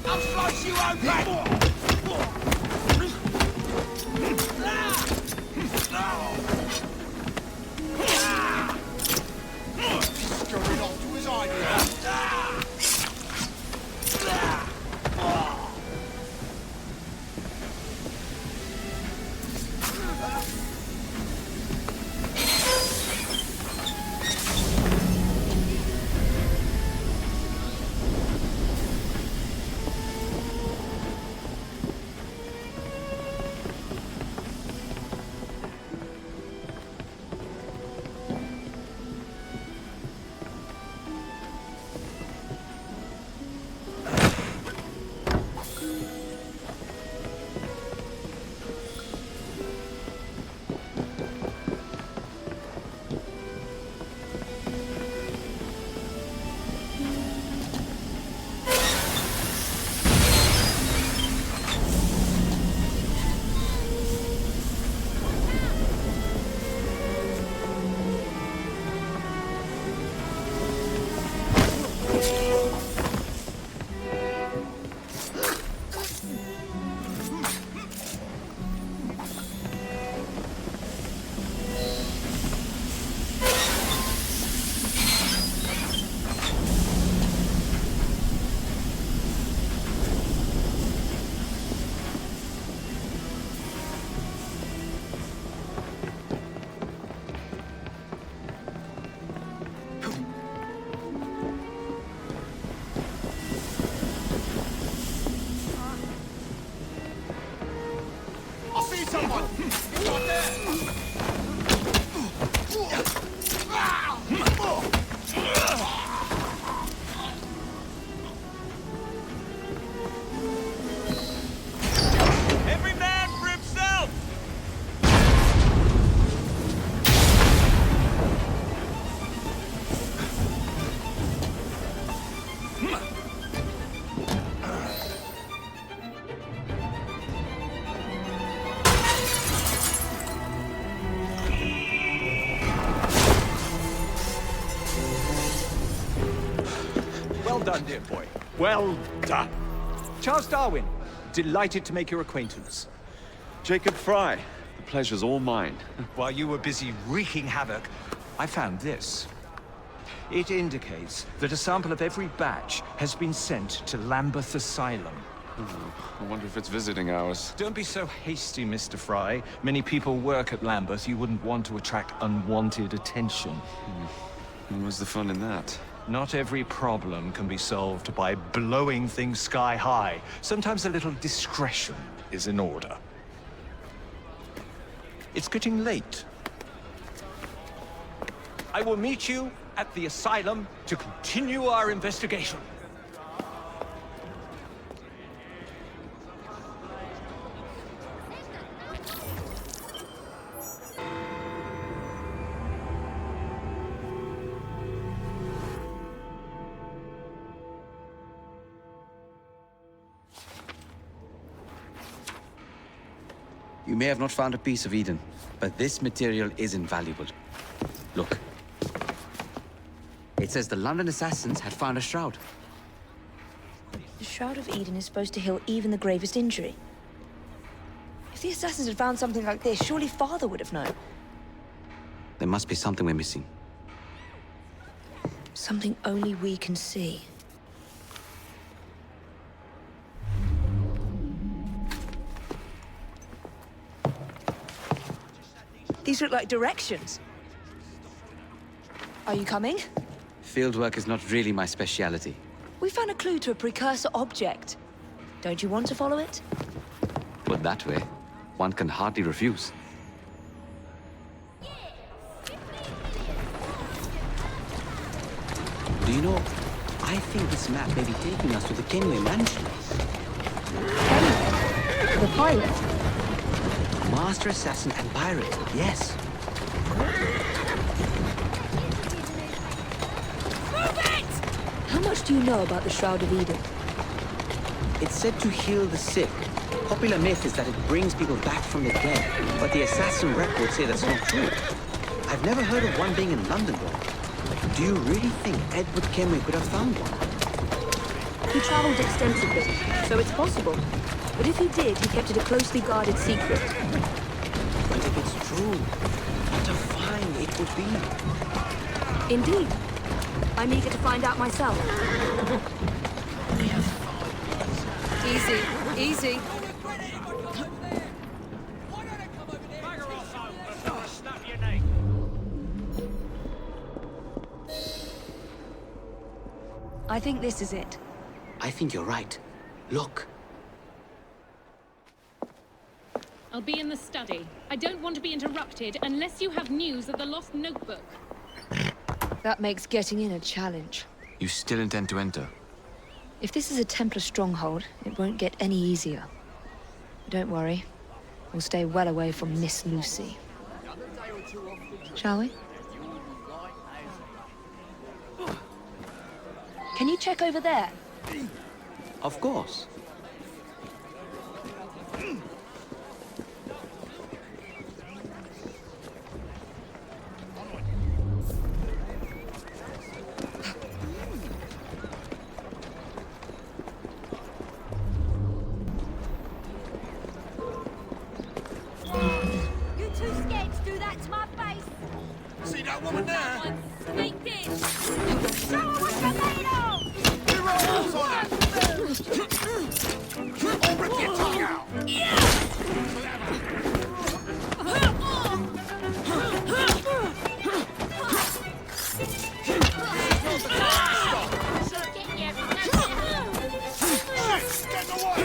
I'll slice you open! Scurried off to his hideout. I see someone! He's not there! Every man for himself! Well done, dear boy. Well done. Charles Darwin, delighted to make your acquaintance. Jacob Fry, the pleasure's all mine. While you were busy wreaking havoc, I found this. It indicates that a sample of every batch has been sent to Lambeth Asylum. Oh, I wonder if it's visiting hours. Don't be so hasty, Mr. Fry. Many people work at Lambeth. You wouldn't want to attract unwanted attention. And what's the fun in that? Not every problem can be solved by blowing things sky high. Sometimes a little discretion is in order. It's getting late. I will meet you at the asylum to continue our investigation. You may have not found a piece of Eden, but this material is invaluable. Look. It says the London assassins had found a shroud. The Shroud of Eden is supposed to heal even the gravest injury. If the assassins had found something like this, surely Father would have known. There must be something we're missing. Something only we can see. These look like directions. Are you coming? Fieldwork is not really my speciality. We found a clue to a precursor object. Don't you want to follow it? Put that way, one can hardly refuse. Do you know, I think this map may be taking us to the Kenway Mansion. The pilot? Master assassin and pirate, yes. Move it! How much do you know about the Shroud of Eden? It's said to heal the sick. Popular myth is that it brings people back from the dead, but the assassin records say that's not true. I've never heard of one being in London, though. Do you really think Edward Kenway could have found one? He traveled extensively, so it's possible. But if he did, he kept it a closely guarded secret. But if it's true, what a find it would be. Indeed. I'm eager to find out myself. Easy, easy. I think this is it. I think you're right. Look. I'll be in the study. I don't want to be interrupted unless you have news of the lost notebook. That makes getting in a challenge. You still intend to enter? If this is a Templar stronghold, it won't get any easier. Don't worry. We'll stay well away from Miss Lucy. Shall we? Can you check over there? Of course. You too scared to do that to my face? See that woman there? Sneak this! Show her what you're made of! We rolls on it! Or rip your tongue out! Get away!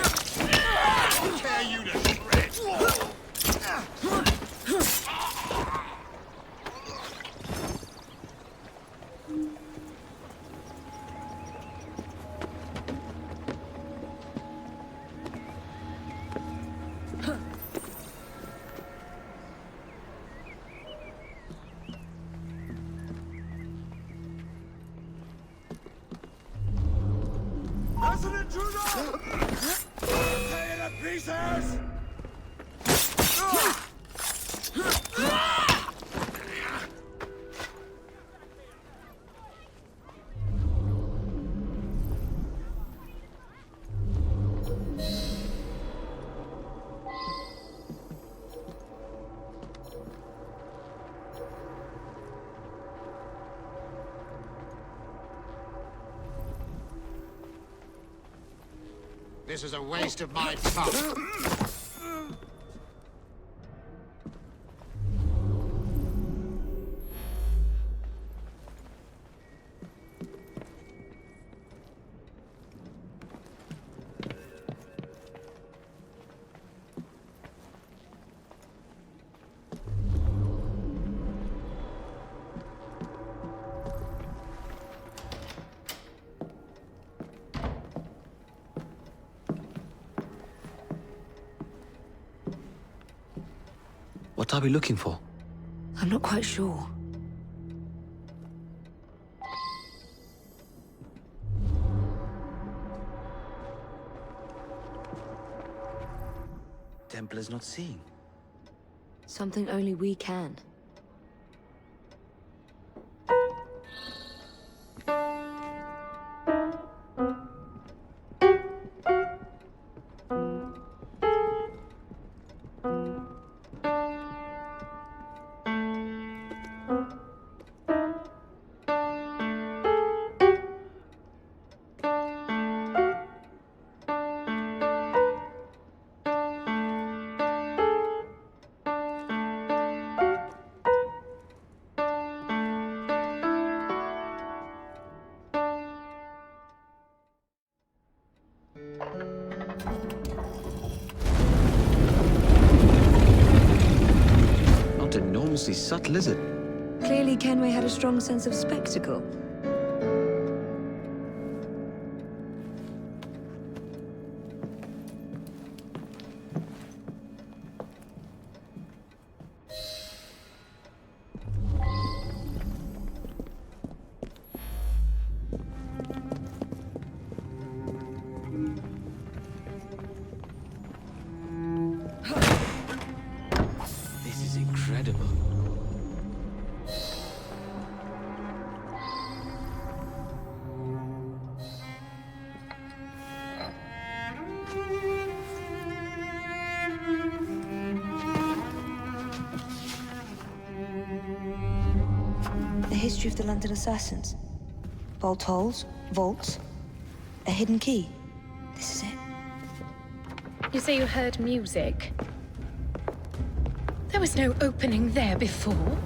I'll tear you to shreds! There's an intruder! Tear you to pieces! This is a waste of my time. What are we looking for? I'm not quite sure. Templar's not seeing. Something only we can. subtle, is it? Clearly, Kenway had a strong sense of spectacle. This is incredible. The history of the London assassins. Bolt holes, vaults, a hidden key. This is it. You say you heard music? There was no opening there before.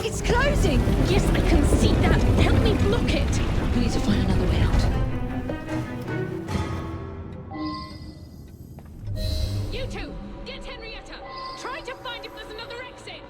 It's closing! Yes, I can see that. Help me block it. We need to find another way out. You two, get Henrietta. Try to find if there's another exit.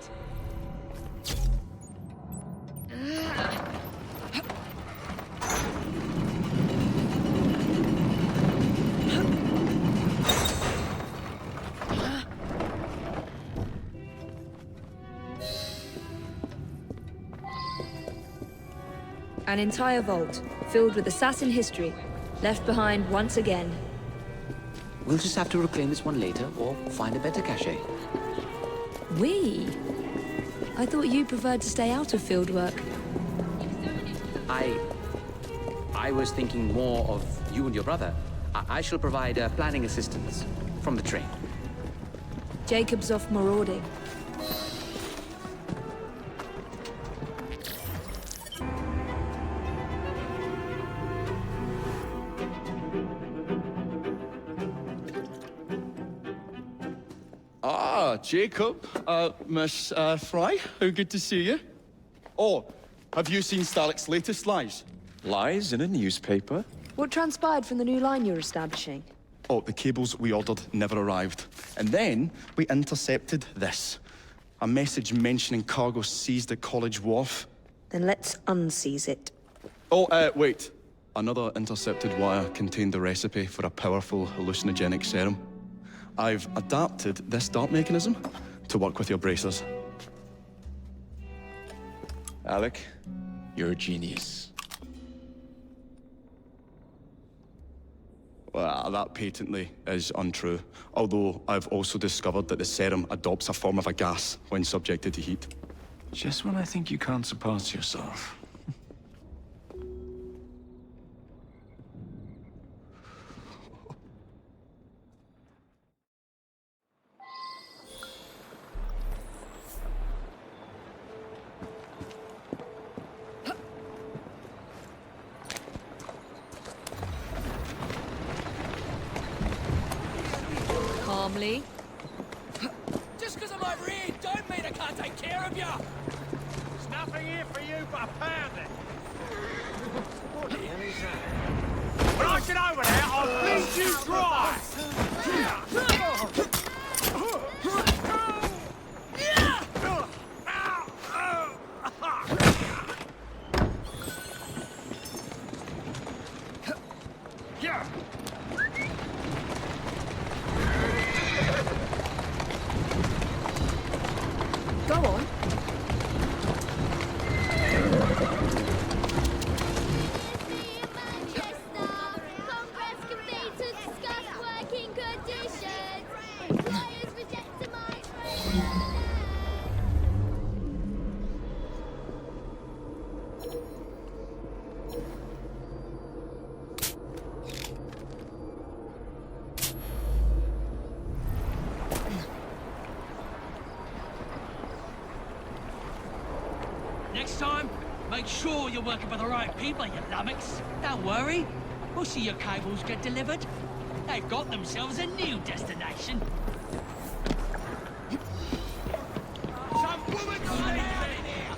An entire vault, filled with assassin history, left behind once again. We'll just have to reclaim this one later, or find a better cache. We? I thought you preferred to stay out of field work. I was thinking more of you and your brother. I shall provide planning assistance from the train. Jacob's off marauding. Ah, Jacob. Miss Fry, how good to see you. Oh, have you seen Starrick's latest lies? Lies in a newspaper? What transpired from the new line you're establishing? Oh, the cables we ordered never arrived. And then we intercepted this. A message mentioning cargo seized at College Wharf. Then let's unseize it. Oh, wait. Another intercepted wire contained the recipe for a powerful hallucinogenic serum. I've adapted this dart mechanism to work with your bracers. Alec, you're a genius. Well, that patently is untrue. Although I've also discovered that the serum adopts a form of a gas when subjected to heat. Just when I think you can't surpass yourself. Calmly. Just because I'm over here, don't mean I can't take care of you! There's nothing here for you but a pounding. What the hell is that? When I get over there, I'll bleed you dry! Go on. Congress convened to discuss working conditions. Employers rejected my Next time, make sure you're working for the right people, you lummox. Don't worry. We'll see your cables get delivered. They've got themselves a new destination. Some woman got in here!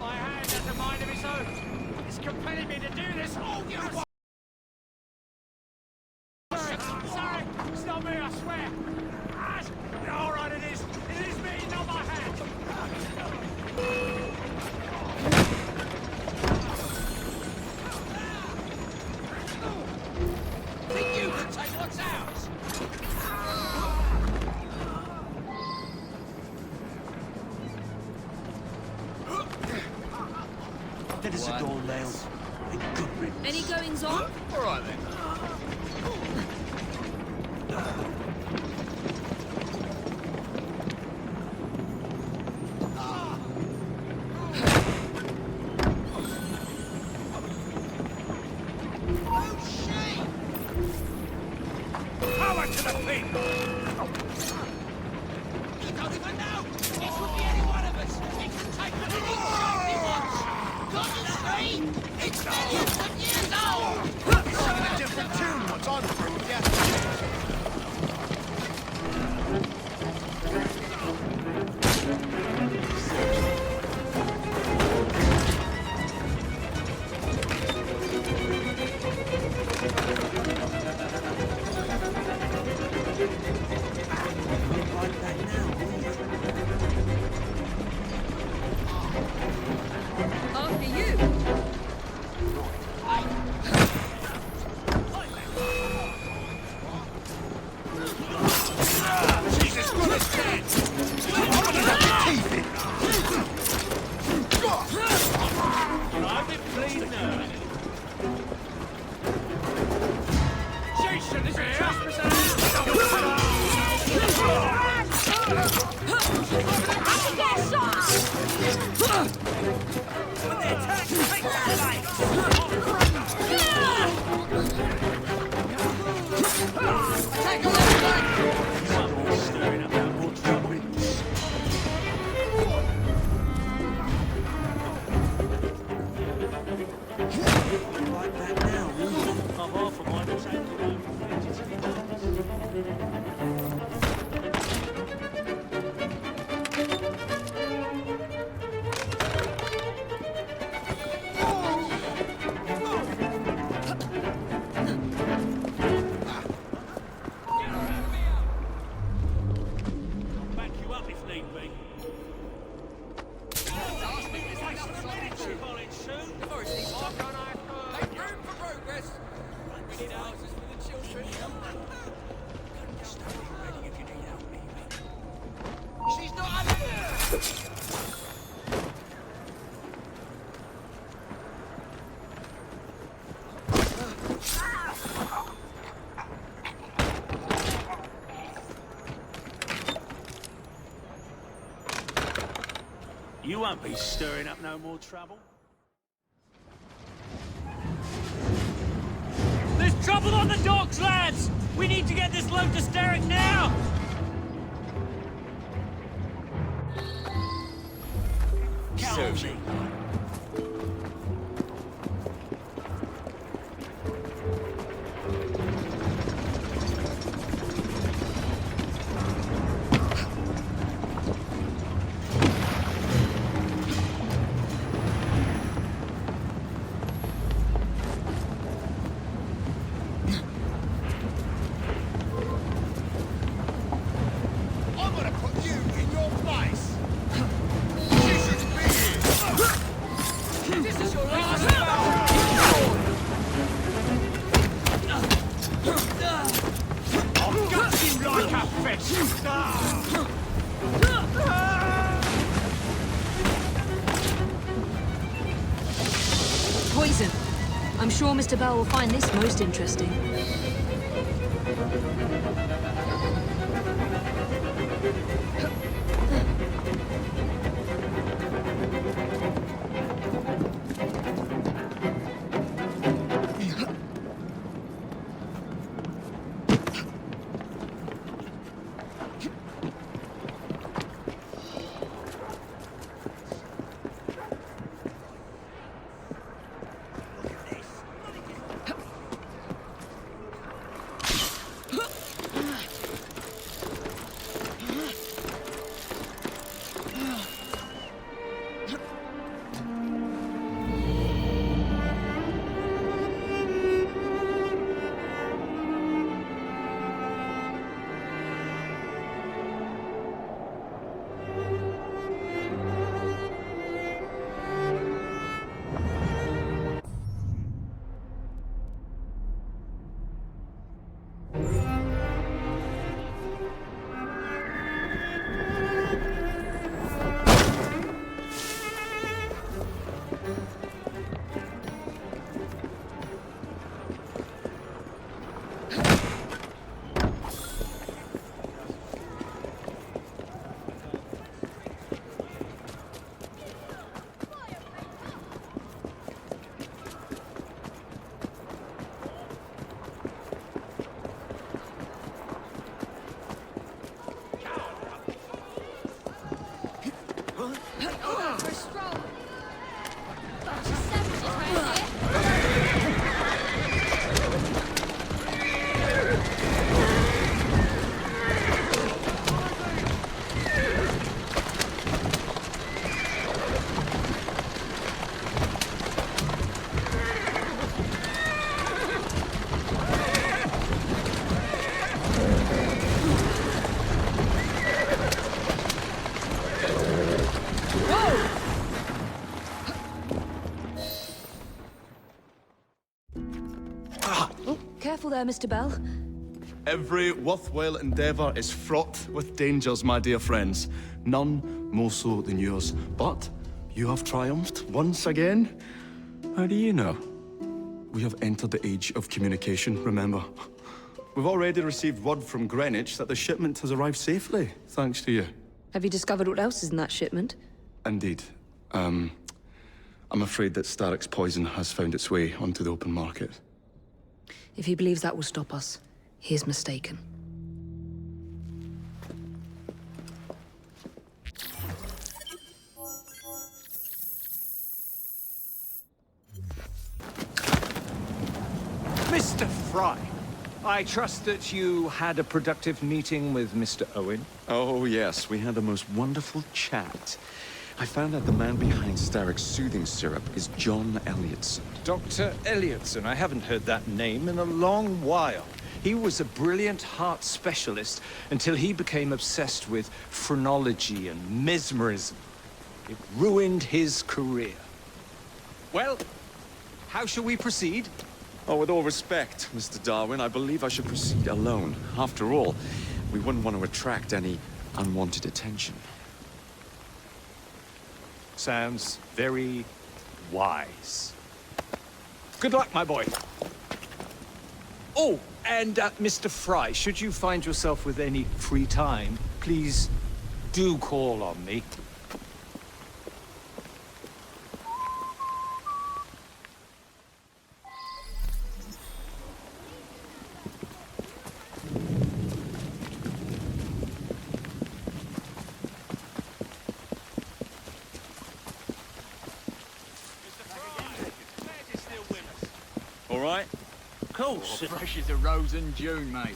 I That's a door nail. Good riddance. Any goings on? All right then. Power to the people! You don't even know! It could be any one of us! It can take the little shot he wants! Got the street? It's millions of years old! It's singing a different tune once I'm through with you. After you. Jesus Christ, dead! I'm gonna have your teeth in! I've been bleeding now. Jason, this is back you up if need be. Make room for progress! We need houses for the children. Ready if you need help, maybe. She's not alive! You won't be stirring up no more trouble. There's trouble on the docks, lads! We need to get this load to Starrick now! Serves you. I'm gonna put you in your place! You shouldn't be here! This is your last battle! I'll gut you like a fish! Poison. I'm sure Mr. Bell will find this most interesting. For a stroll. Careful there, Mr. Bell. Every worthwhile endeavour is fraught with dangers, my dear friends. None more so than yours. But you have triumphed once again. How do you know? We have entered the age of communication, remember. We've already received word from Greenwich that the shipment has arrived safely, thanks to you. Have you discovered what else is in that shipment? Indeed. I'm afraid that Starrick's poison has found its way onto the open market. If he believes that will stop us, he is mistaken. Mr. Fry, I trust that you had a productive meeting with Mr. Owen? Oh, yes. We had the most wonderful chat. I found out the man behind Starrick's soothing syrup is John Elliotson. Dr. Elliotson, I haven't heard that name in a long while. He was a brilliant heart specialist until he became obsessed with phrenology and mesmerism. It ruined his career. Well, how shall we proceed? Oh, with all respect, Mr. Darwin, I believe I should proceed alone. After all, we wouldn't want to attract any unwanted attention. Sounds very wise. Good luck, my boy. Oh, and Mr. Fry, should you find yourself with any free time, please do call on me. All right? Of course. Oh, fresh as a rose in June, mate.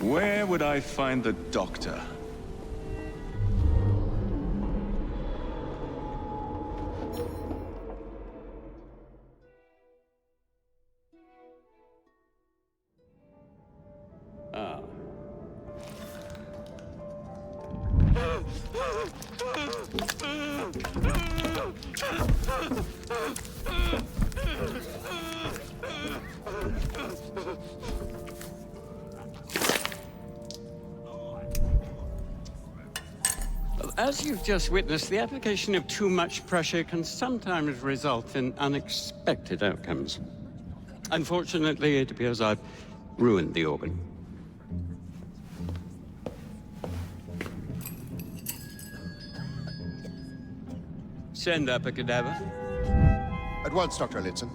Where would I find the doctor? Ah. As you've just witnessed, the application of too much pressure can sometimes result in unexpected outcomes. Unfortunately, it appears I've ruined the organ. Send up a cadaver. At once, Dr. Elliotson.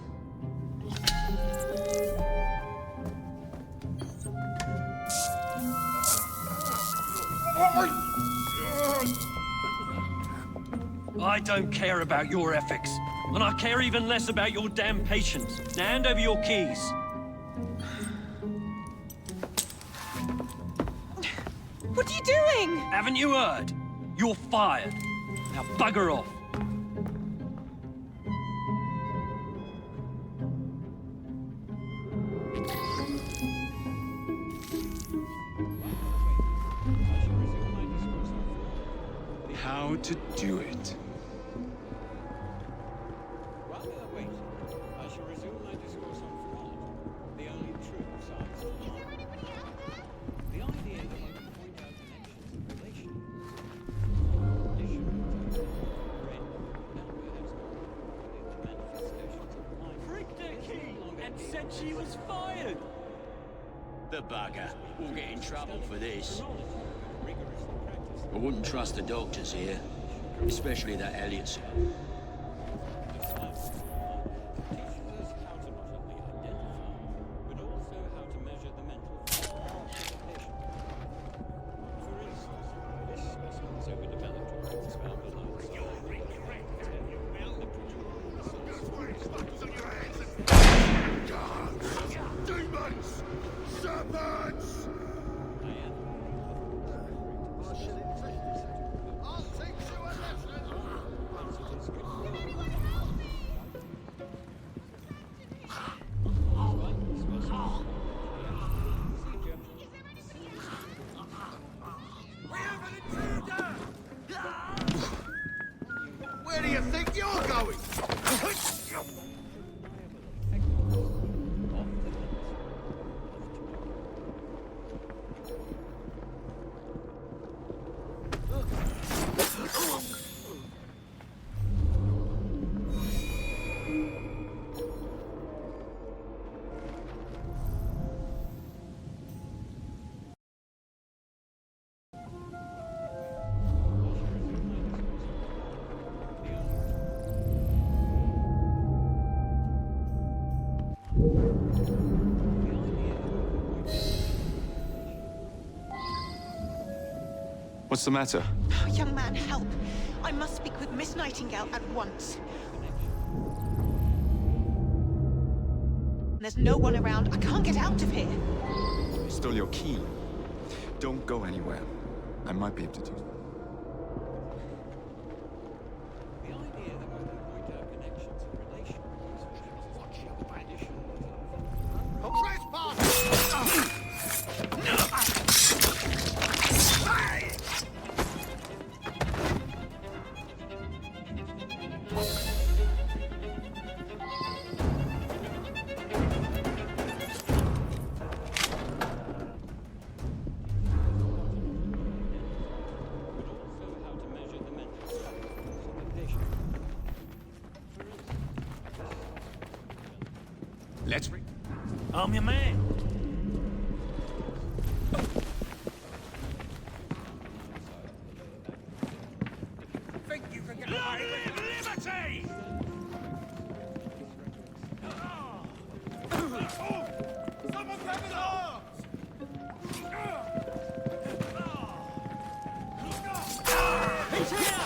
I don't care about your ethics, and I care even less about your damn patience. Now hand over your keys. What are you doing? Haven't you heard? You're fired. Now bugger off. How to do it. Rather than wait, I shall resume my discourse on phrenology, the only true science. said she was fired. The bugger. We'll get in trouble for this. I wouldn't trust the doctors here, especially that Elliot's. Demons! Serpents! I'll teach you a lesson! Can anyone help me? We have an intruder! Where do you think you're going? What's the matter? Young man, help. I must speak with Miss Nightingale at once. There's no one around. I can't get out of here. I stole your key. Don't go anywhere. I might be able to do. Let's read. I'm your man. Think you can get away with liberty! Someone grab his arms! He's here!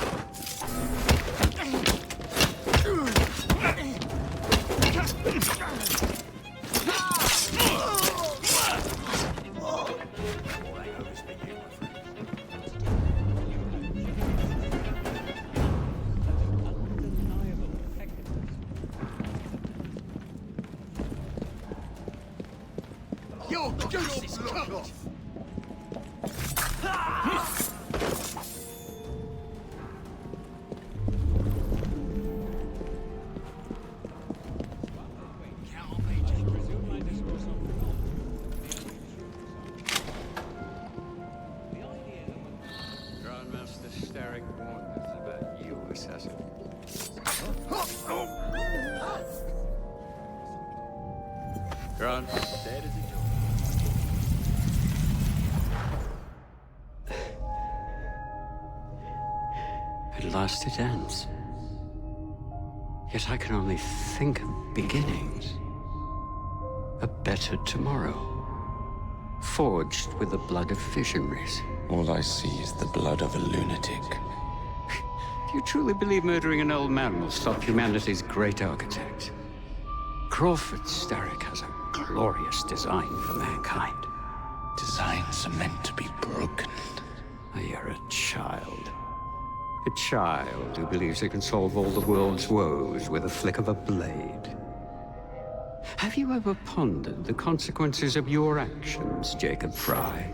You're goose cunt! Grandmaster Starrick warned us about you, assassin. Grant, dead as a joke. At last it ends. Yet I can only think of beginnings. A better tomorrow. Forged with the blood of visionaries. All I see is the blood of a lunatic. Do you truly believe murdering an old man will stop humanity's great architect? Crawford Starrick has a glorious design for mankind. Designs are meant to be broken. You're a child. A child who believes it can solve all the world's woes with a flick of a blade. Have you ever pondered the consequences of your actions, Jacob Fry?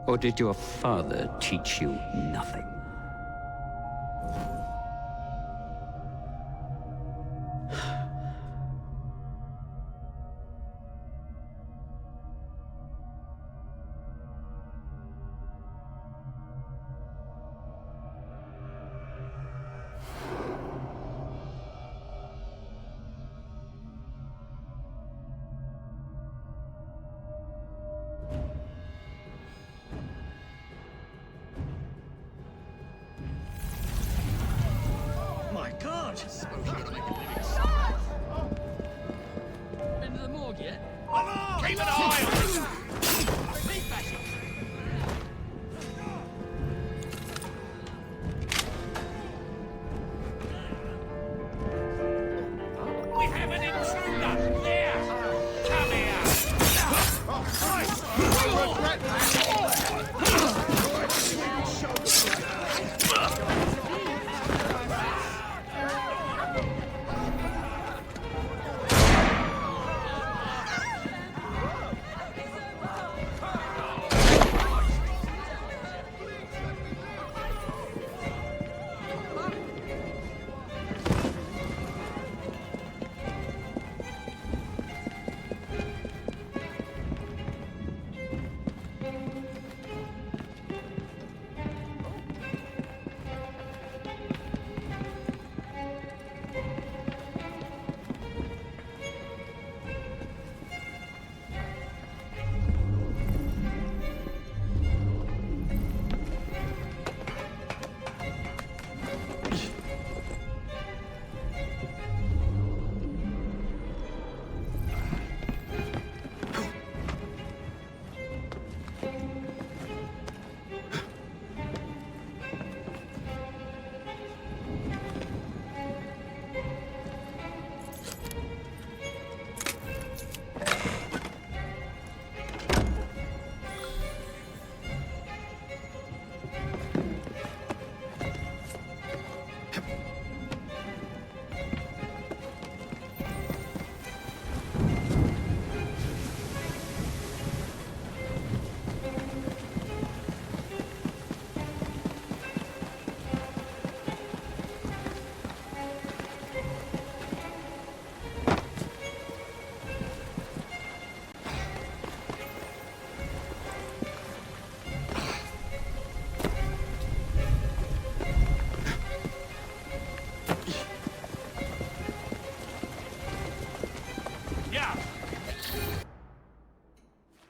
Or did your father teach you nothing?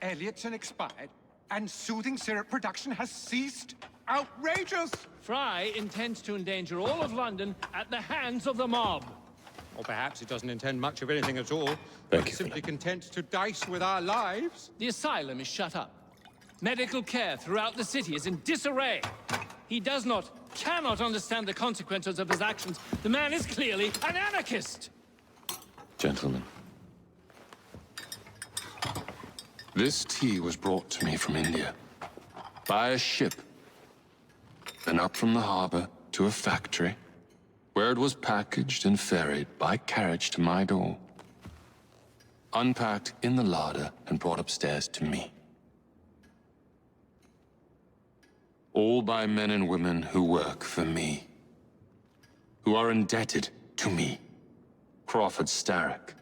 Elliotson expired, and soothing syrup production has ceased? Outrageous! Fry intends to endanger all of London at the hands of the mob. Or perhaps he doesn't intend much of anything at all. Thank you. Simply content to dice with our lives. The asylum is shut up. Medical care throughout the city is in disarray. He cannot understand the consequences of his actions. The man is clearly an anarchist! Gentlemen. This tea was brought to me from India. By a ship. Then up from the harbor to a factory, where it was packaged and ferried by carriage to my door. Unpacked in the larder and brought upstairs to me. All by men and women who work for me. Who are indebted to me, Crawford Starrick.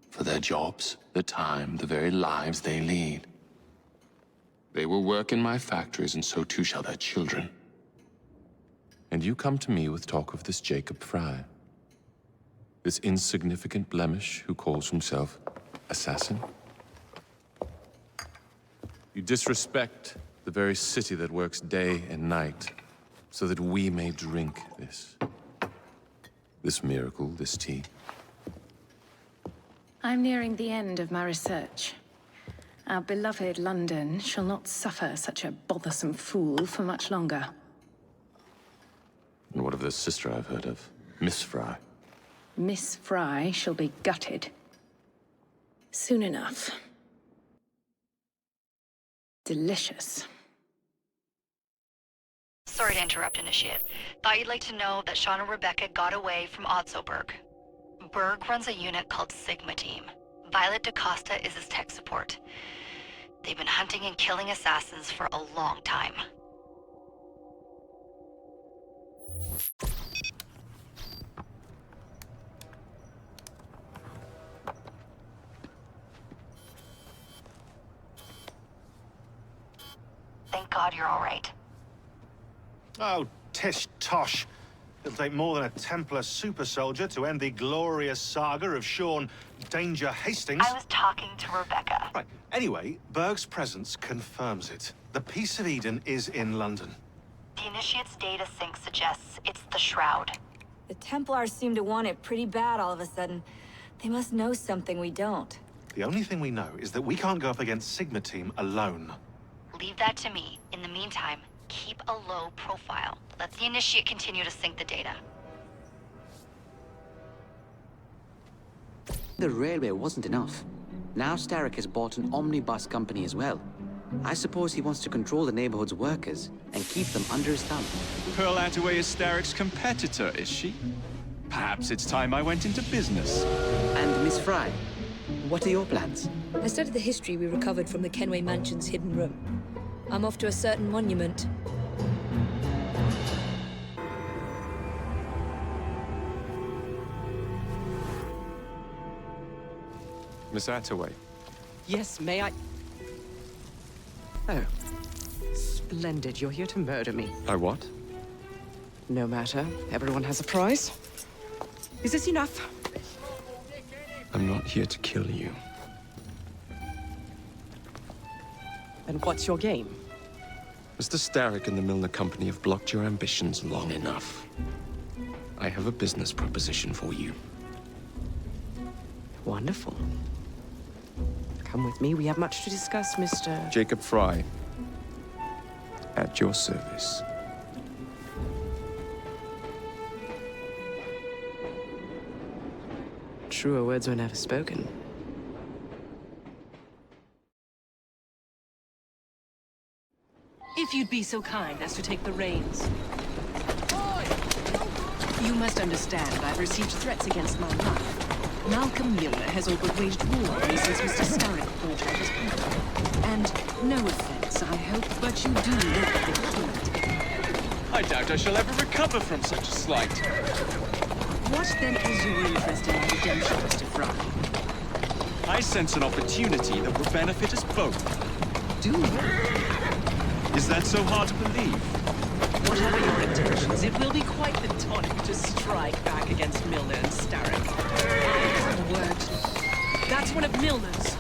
For their jobs, the time, the very lives they lead. They will work in my factories, and so too shall their children. And you come to me with talk of this Jacob Fry. This insignificant blemish who calls himself assassin? You disrespect the very city that works day and night, so that we may drink this miracle, this tea. I'm nearing the end of my research. Our beloved London shall not suffer such a bothersome fool for much longer. And what of this sister I've heard of, Miss Fry? Miss Fry shall be gutted. Soon enough. Delicious. Sorry to interrupt, Initiate. Thought you'd like to know that Sean and Rebecca got away from Otzoberg. Berg runs a unit called Sigma Team. Violet DaCosta is his tech support. They've been hunting and killing assassins for a long time. Thank God you're all right. Oh, tish tosh. It'll take more than a Templar super soldier to end the glorious saga of Sean Danger Hastings. I was talking to Rebecca. Right. Anyway, Berg's presence confirms it. The Peace of Eden is in London. The Initiate's data sync suggests it's the Shroud. The Templars seem to want it pretty bad all of a sudden. They must know something we don't. The only thing we know is that we can't go up against Sigma Team alone. Leave that to me. In the meantime, keep a low profile. Let the Initiate continue to sync the data. The railway wasn't enough. Now Starrick has bought an omnibus company as well. I suppose he wants to control the neighborhood's workers and keep them under his thumb. Pearl Attaway is Starrick's competitor, is she? Perhaps it's time I went into business. And Miss Fry, what are your plans? I studied the history we recovered from the Kenway Mansion's hidden room. I'm off to a certain monument. Miss Attaway. Yes, may I? Oh. Splendid. You're here to murder me. I what? No matter. Everyone has a price. Is this enough? I'm not here to kill you. And what's your game? Mr. Starrick and the Milner Company have blocked your ambitions long enough. I have a business proposition for you. Wonderful. Come with me. We have much to discuss, Mr. Jacob Fry. At your service. Truer words were never spoken. If you'd be so kind as to take the reins. You must understand I've received threats against my life. Malcolm Milner has all but waged war on me since Mr. Starrick brought out his people. And no offense, I hope, but you do look a bit killed. I doubt I shall ever recover from such a slight. What then is your interest in my redemption, Mr. Fry? I sense an opportunity that will benefit us both. Do you? Is that so hard to believe? Whatever your intentions, it will be quite the tonic to strike back against Milner and Starrick. Word. That's one of Milner's.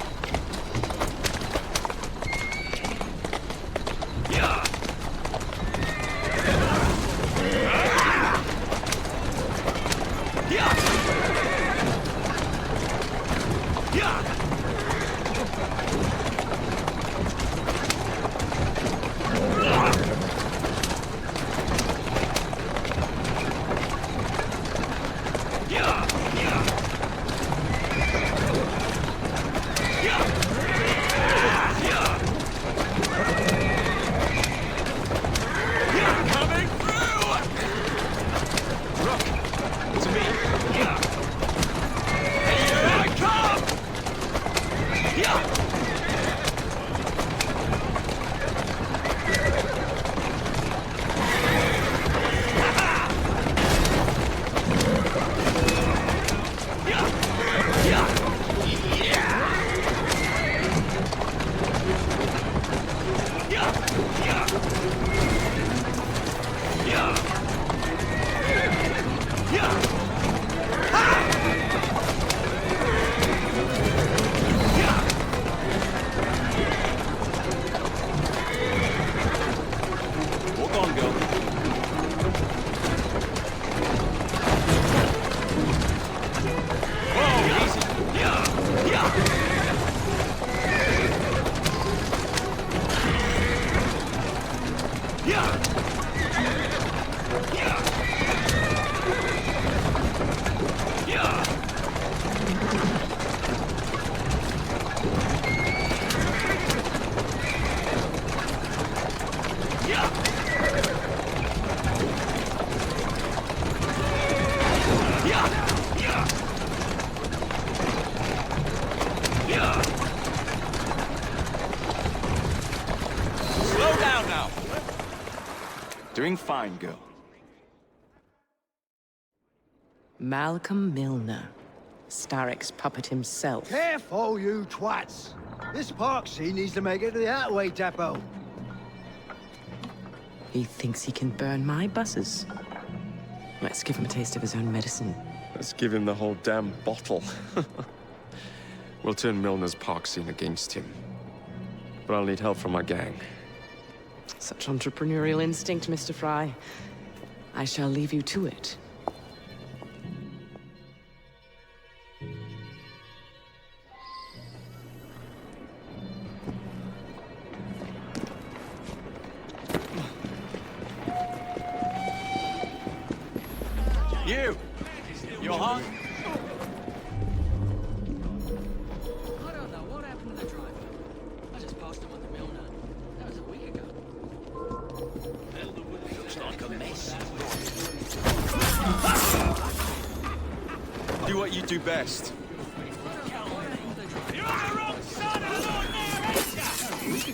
Slow down now. Doing fine, girl. Malcolm Milner. Starrick's puppet himself. Careful, you twats! This park scene needs to make it to the Attaway depot. He thinks he can burn my buses. Let's give him a taste of his own medicine. Let's give him the whole damn bottle. We'll turn Milner's park scene against him. But I'll need help from my gang. Such entrepreneurial instinct, Mr. Fry. I shall leave you to it. You're hung? I don't know what happened to the driver. I just passed him on the Milner. what you do best. You're on the wrong side of the law now, ain't ya? I'm ready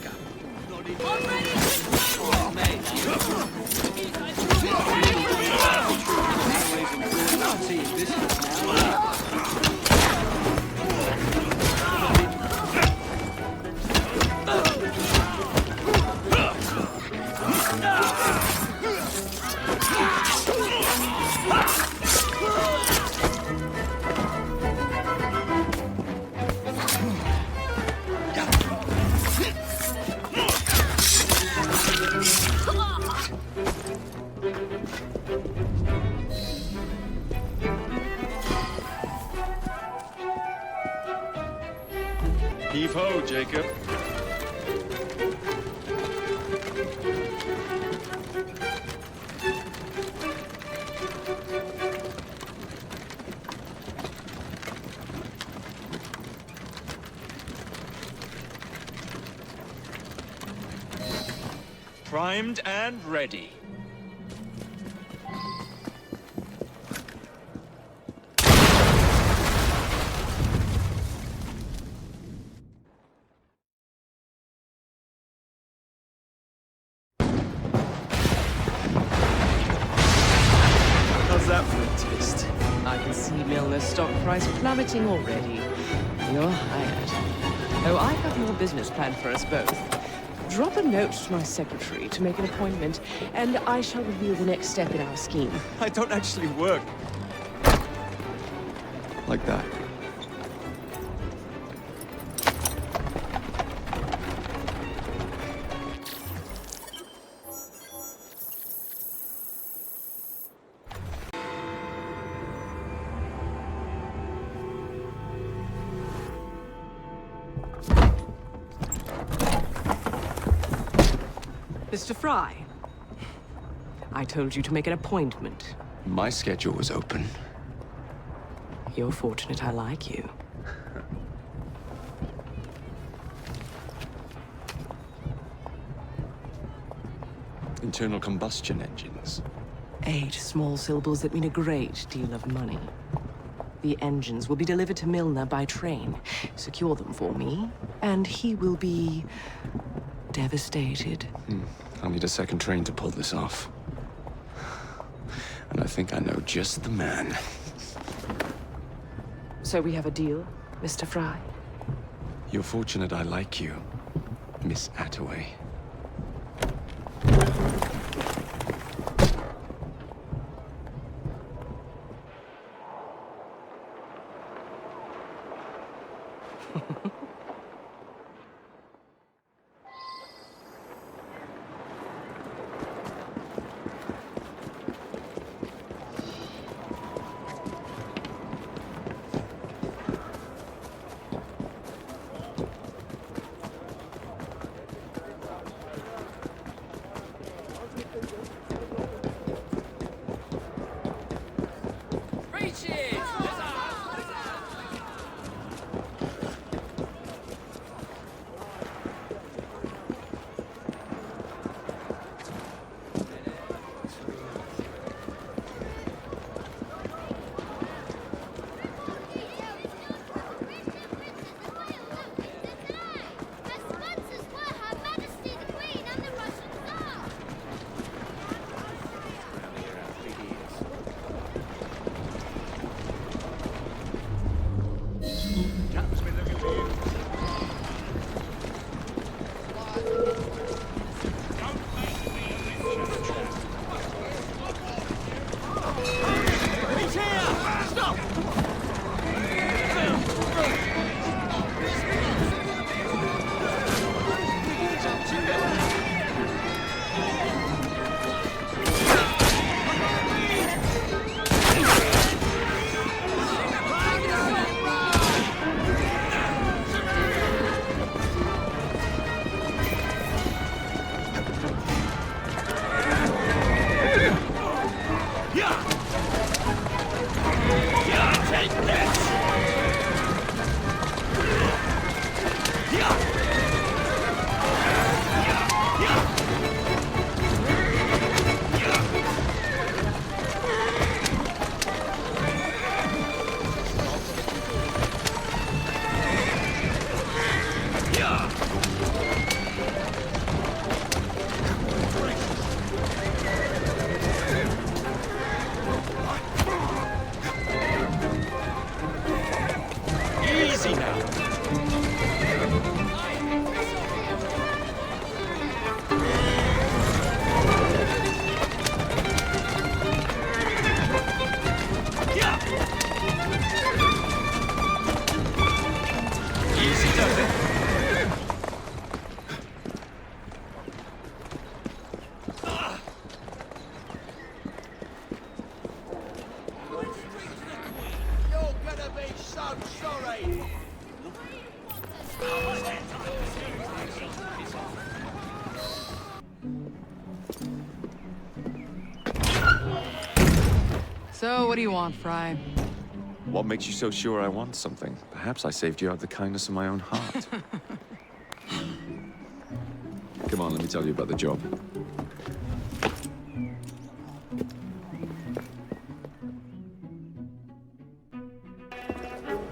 Heave ho, Jacob. Primed and ready. How's that for a taste? I can see Milner's stock price plummeting already. You're hired. Oh, I have your business plan for us both. Drop a note to my secretary to make an appointment, and I shall reveal the next step in our scheme. I don't actually work. Like that. Mr. Fry, I told you to make an appointment. My schedule was open. You're fortunate I like you. Internal combustion engines. 8 small syllables that mean a great deal of money. The engines will be delivered to Milner by train. Secure them for me, and he will be devastated. I'll need a second train to pull this off. And I think I know just the man. So we have a deal, Mr. Fry? You're fortunate I like you, Miss Attaway. So, what do you want, Fry? What makes you so sure I want something? Perhaps I saved you out of the kindness of my own heart. Come on, let me tell you about the job.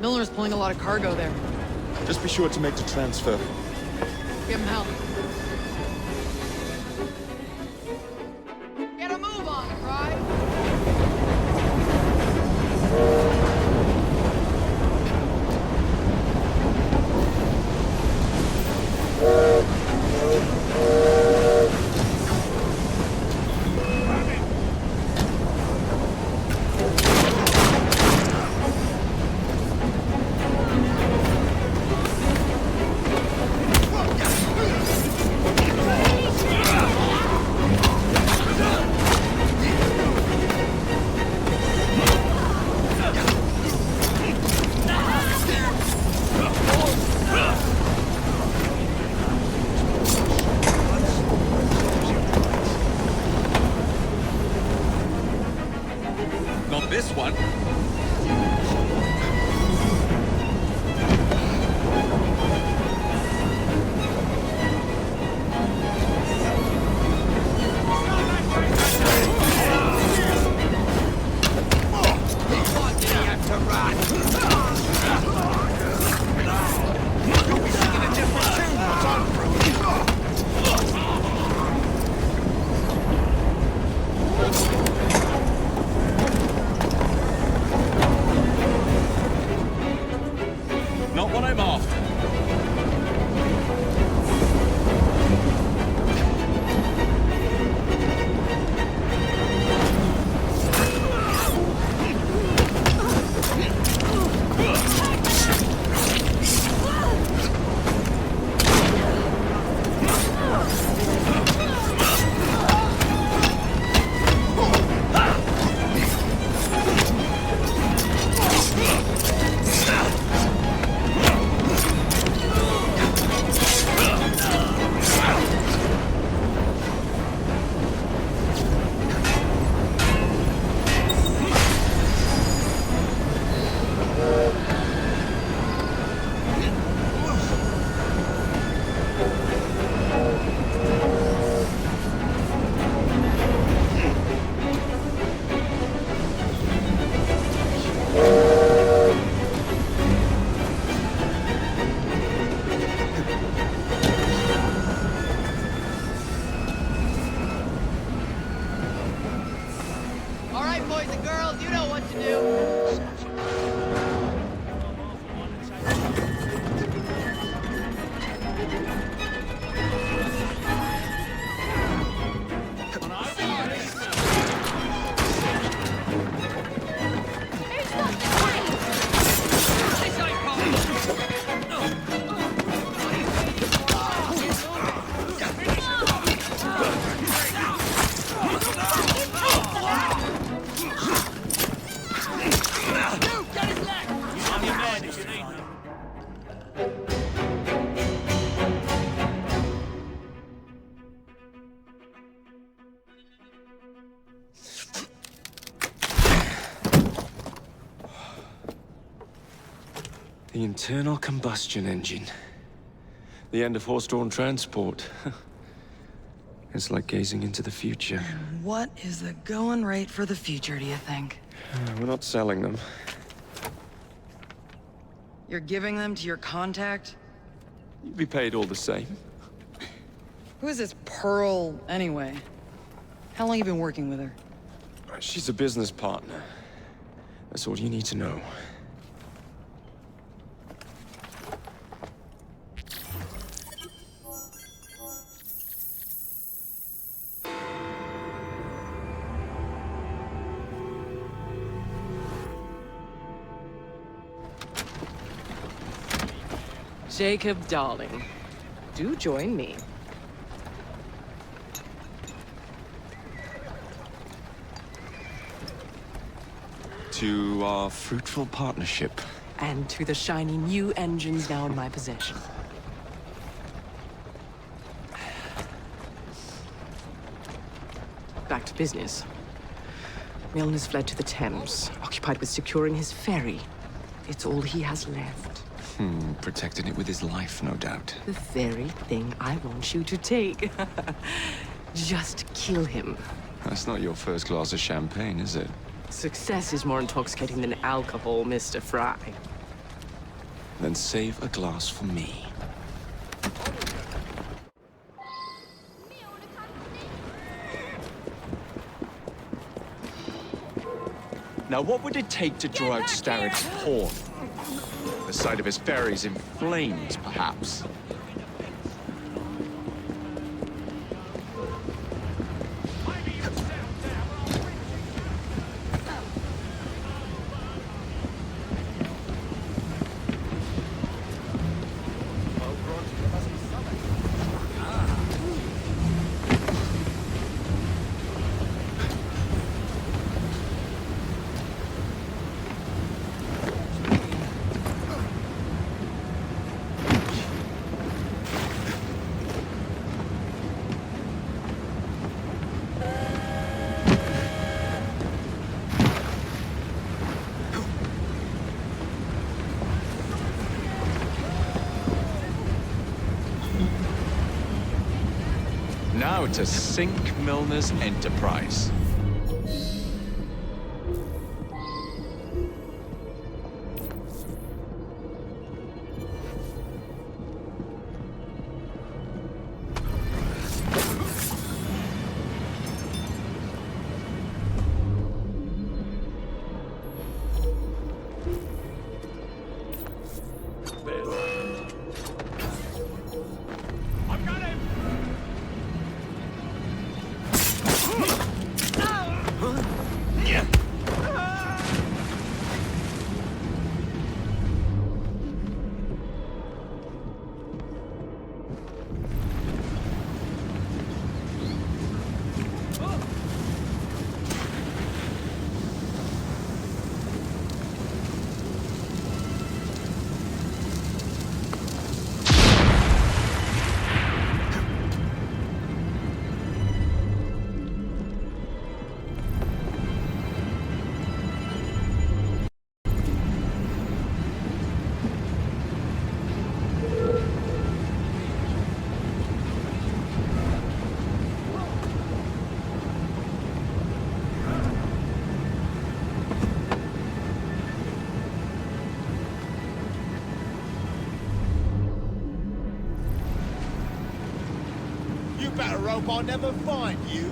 Milner's pulling a lot of cargo there. Just be sure to make the transfer. Give him hell. Get a move on, Fry! Not this one. Not what I'm after. All right, boys and girls, you know what to do. The internal combustion engine. The end of horse-drawn transport. It's like gazing into the future. What is the going rate for the future, do you think? We're not selling them. You're giving them to your contact? You'd be paid all the same. Who is this Pearl, anyway? How long you been working with her? She's a business partner. That's all you need to know. Jacob, darling, do join me. To our fruitful partnership. And to the shiny new engines now in my possession. Back to business. Milner's fled to the Thames, occupied with securing his ferry. It's all he has left. Protecting it with his life, no doubt. The very thing I want you to take. Just kill him. That's not your first glass of champagne, is it? Success is more intoxicating than alcohol, Mr. Fry. Then save a glass for me. Now, what would it take to draw out Starrick's horn? The sight of his ferries in flames, perhaps? Now to sink Milner's enterprise. Better rope I'll never find you.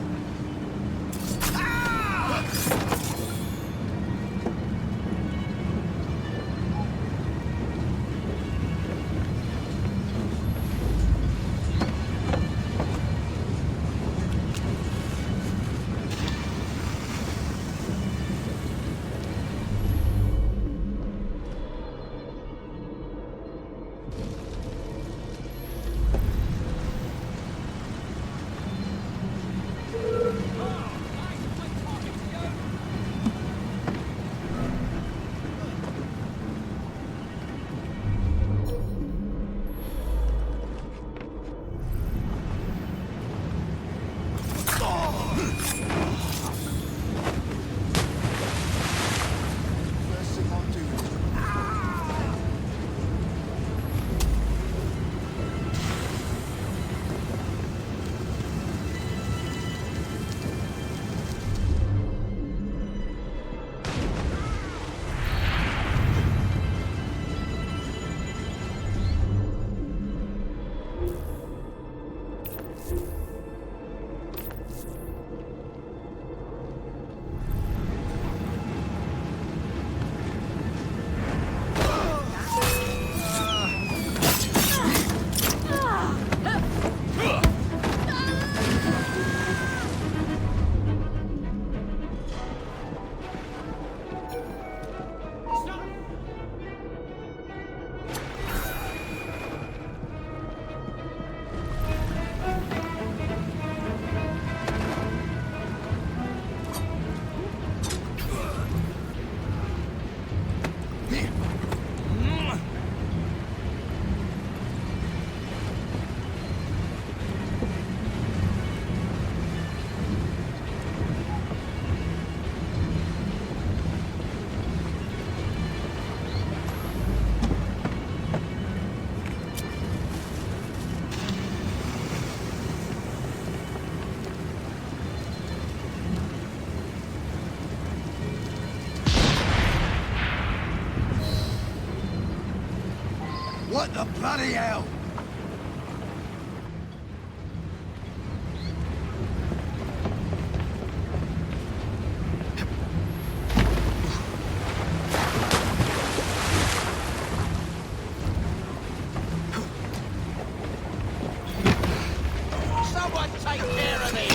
Bloody hell! Someone take care of me!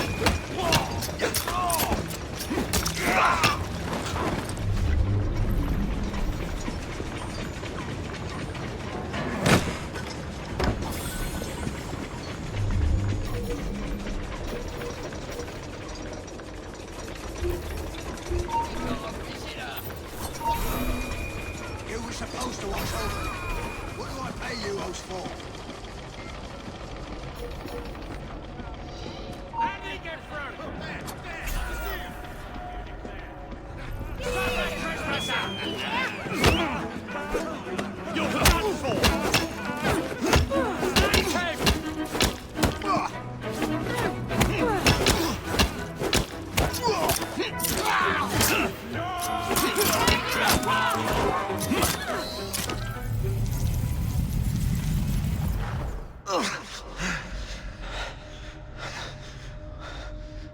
You were supposed to watch over me. What do I pay you hoes for? You're done for!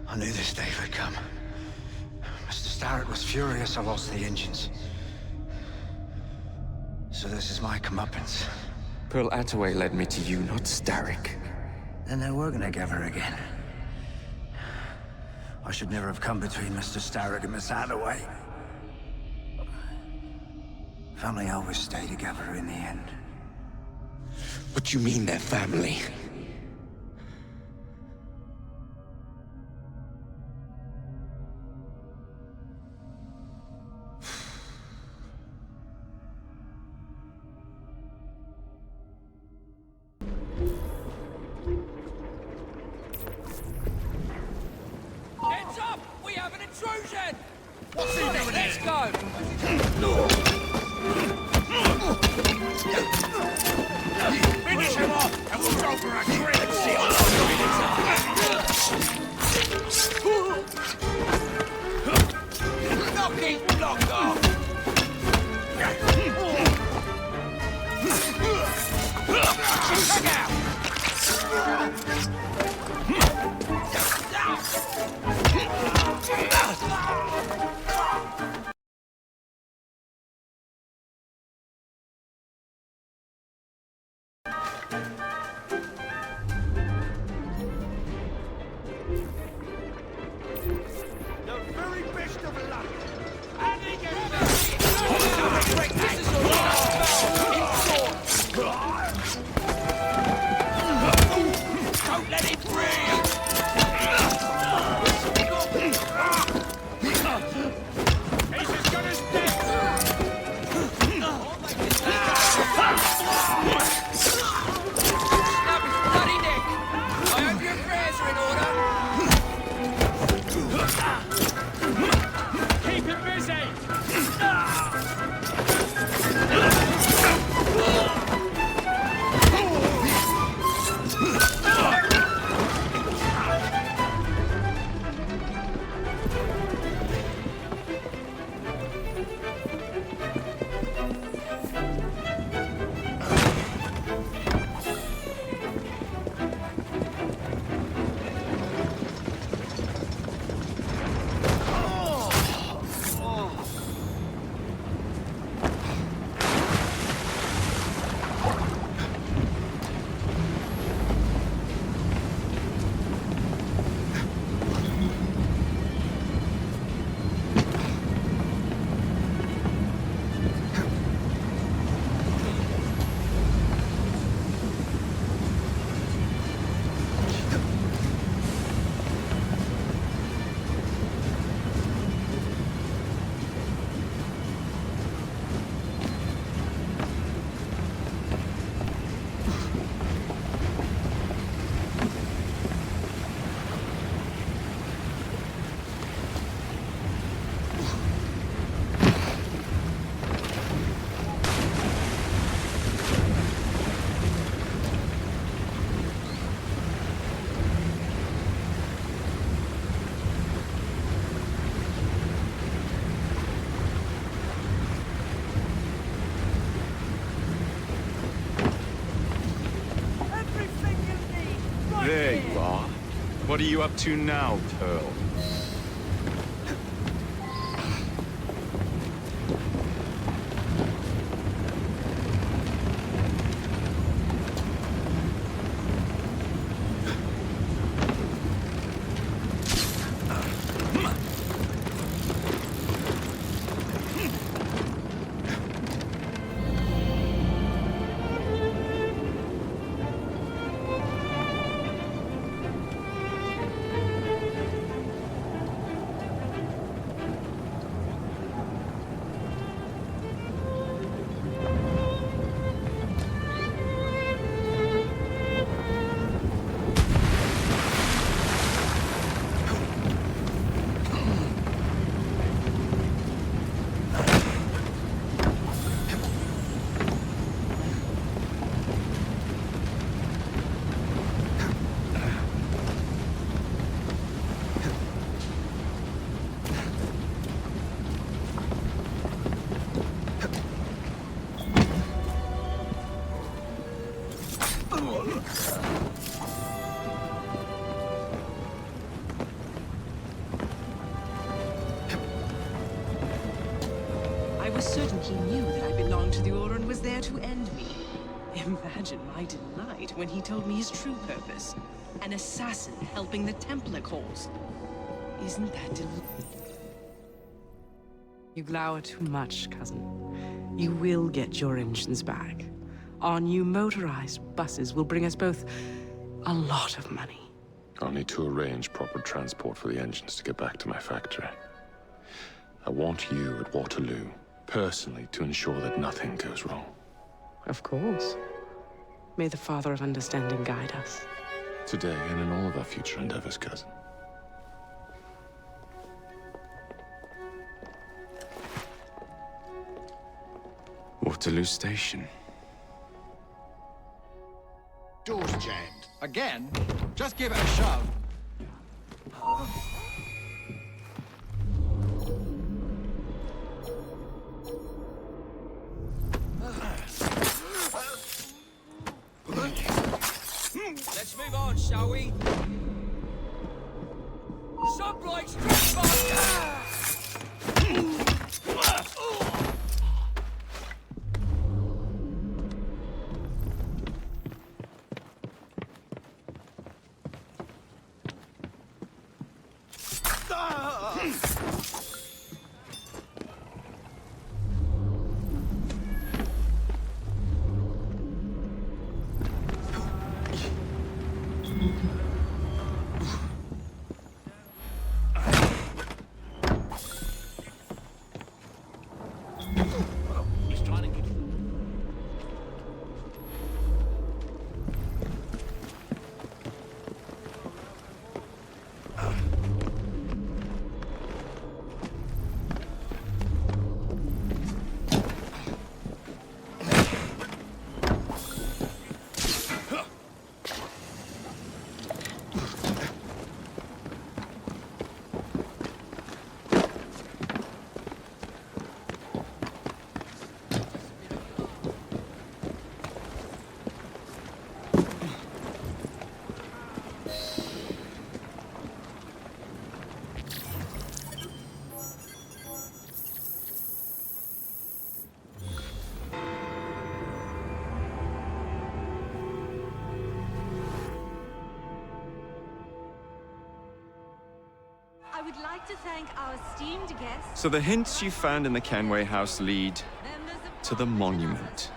I knew this day would come. Mr. Starrett was furious I lost the engines. So this is my comeuppance. Pearl Attaway led me to you, not Starrick. Then they're working together again. I should never have come between Mr. Starrett and Miss Attaway. Family always stay together in the end. What do you mean they're family? Heads up! We have an intrusion! What's he doing Let's here? go! Finish him off, and we'll go for a drink and see how long knocking block off! Check out! The very best of luck! And he gets this is your last Don't let him breathe! He's as good as dead! Snap his bloody neck! I hope your prayers are in order! Keep him busy! There you are. What are you up to now, Pearl? I was certain he knew that I belonged to the Order and was there to end me. Imagine my delight when he told me his true purpose. An assassin helping the Templar cause. Isn't that delightful? You glower too much, cousin. You will get your engines back. Our new motorized buses will bring us both a lot of money. I'll need to arrange proper transport for the engines to get back to my factory. I want you at Waterloo, personally, to ensure that nothing goes wrong. Of course. May the Father of Understanding guide us. Today and in all of our future endeavors, cousin. Waterloo Station. Door's jammed. Again? Just give it a shove. Let's move on, shall we? Some blokes just I would like to thank our esteemed guests. So the hints you found in the Kenway house lead to the monument.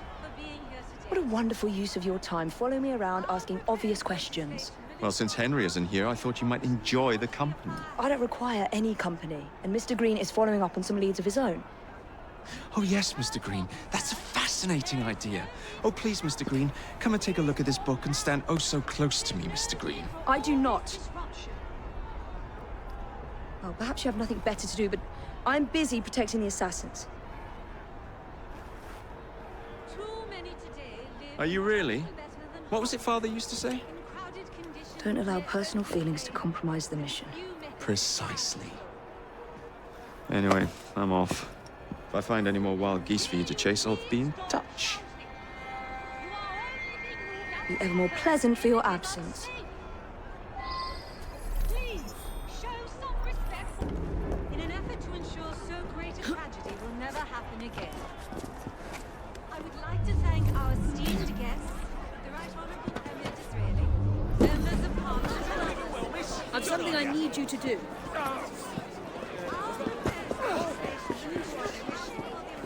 What a wonderful use of your time, following me around asking obvious questions. Well, since Henry isn't here, I thought you might enjoy the company. I don't require any company, and Mr. Green is following up on some leads of his own. Oh yes, Mr. Green. That's a fascinating idea. Oh, please, Mr. Green, come and take a look at this book and stand oh so close to me, Mr. Green. I do not. Well, perhaps you have nothing better to do, but I'm busy protecting the assassins. Are you really? What was it Father used to say? Don't allow personal feelings to compromise the mission. Precisely. Anyway, I'm off. If I find any more wild geese for you to chase, I'll be in touch. Be ever more pleasant for your absence. Syndicate. I would like to thank our esteemed guests, the Right Honourable Emir Disraeli, members of Parliament and others. I've something I need you to do.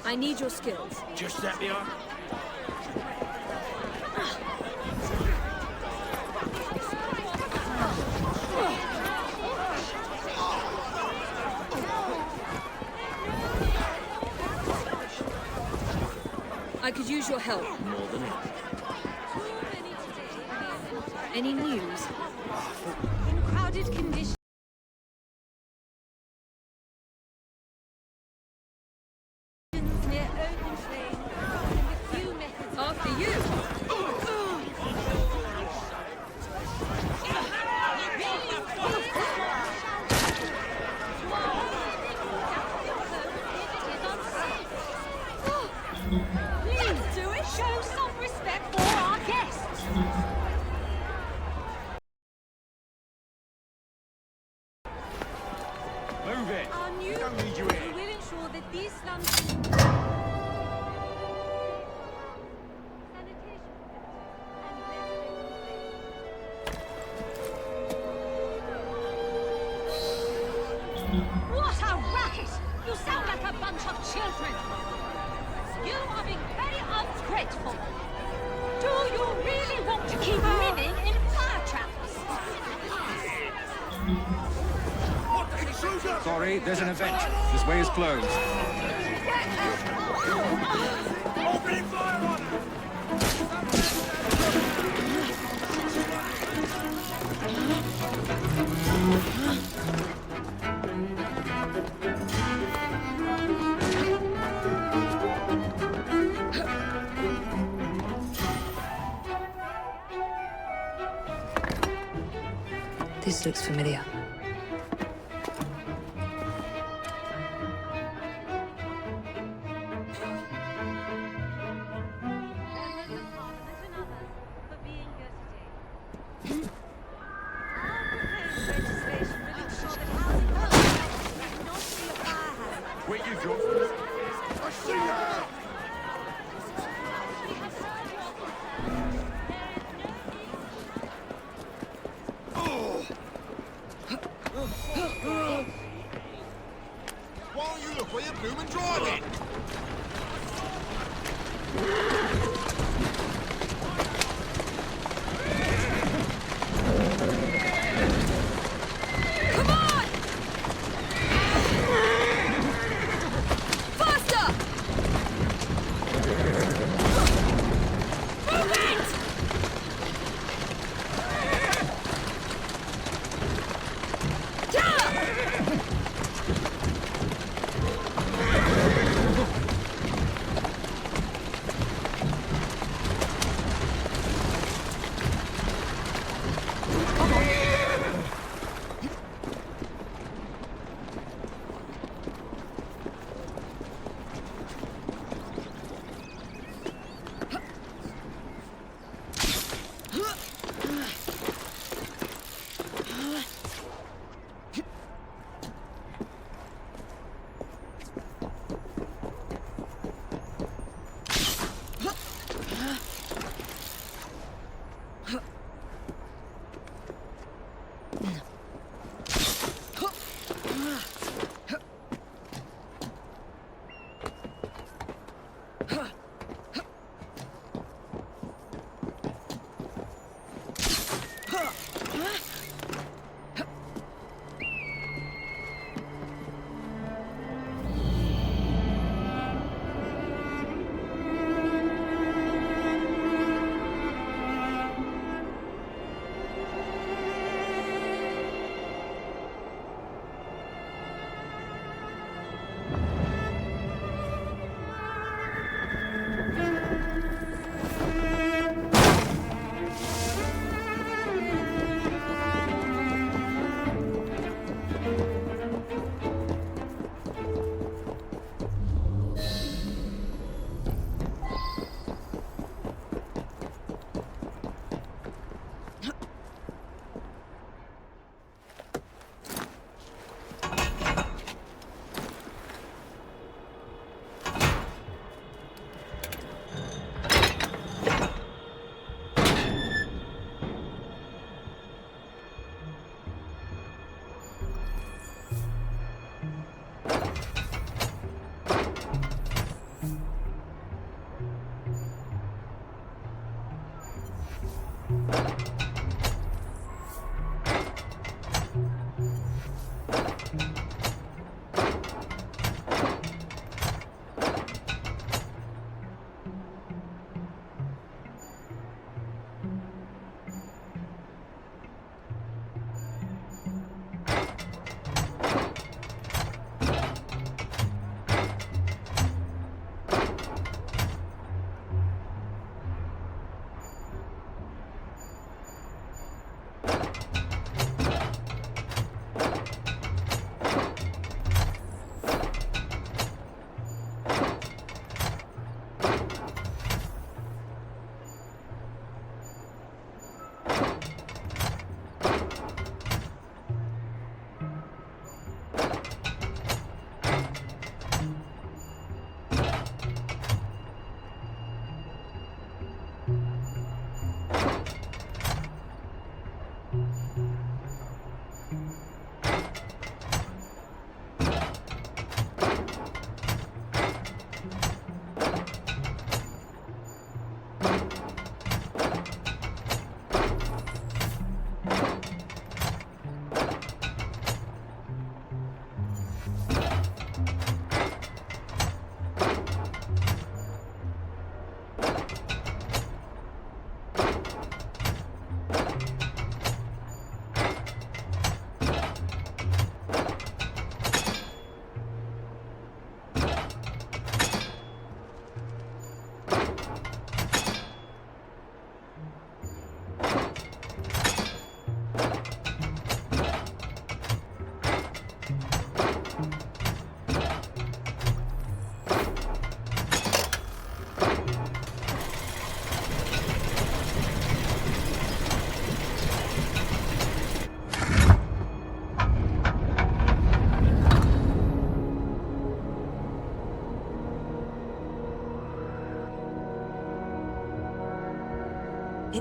I need your skills. Just that they are. I could use your help. More than ever. Any news? In crowded conditions. Near open plain, and with few methods. After you! Please do it. Show some respect for our guests. Move it. Our new Don't need you here. will ensure that these slums. What a racket! You sound like a bunch of children! You are being very ungrateful. Do you really want to keep living in fire traps? Sorry, there's an event. This way is closed. Opening fire on them! This looks familiar. Wait, you go. I see ya! Why don't you look where you're blooming driving? Come on! Faster! Move it!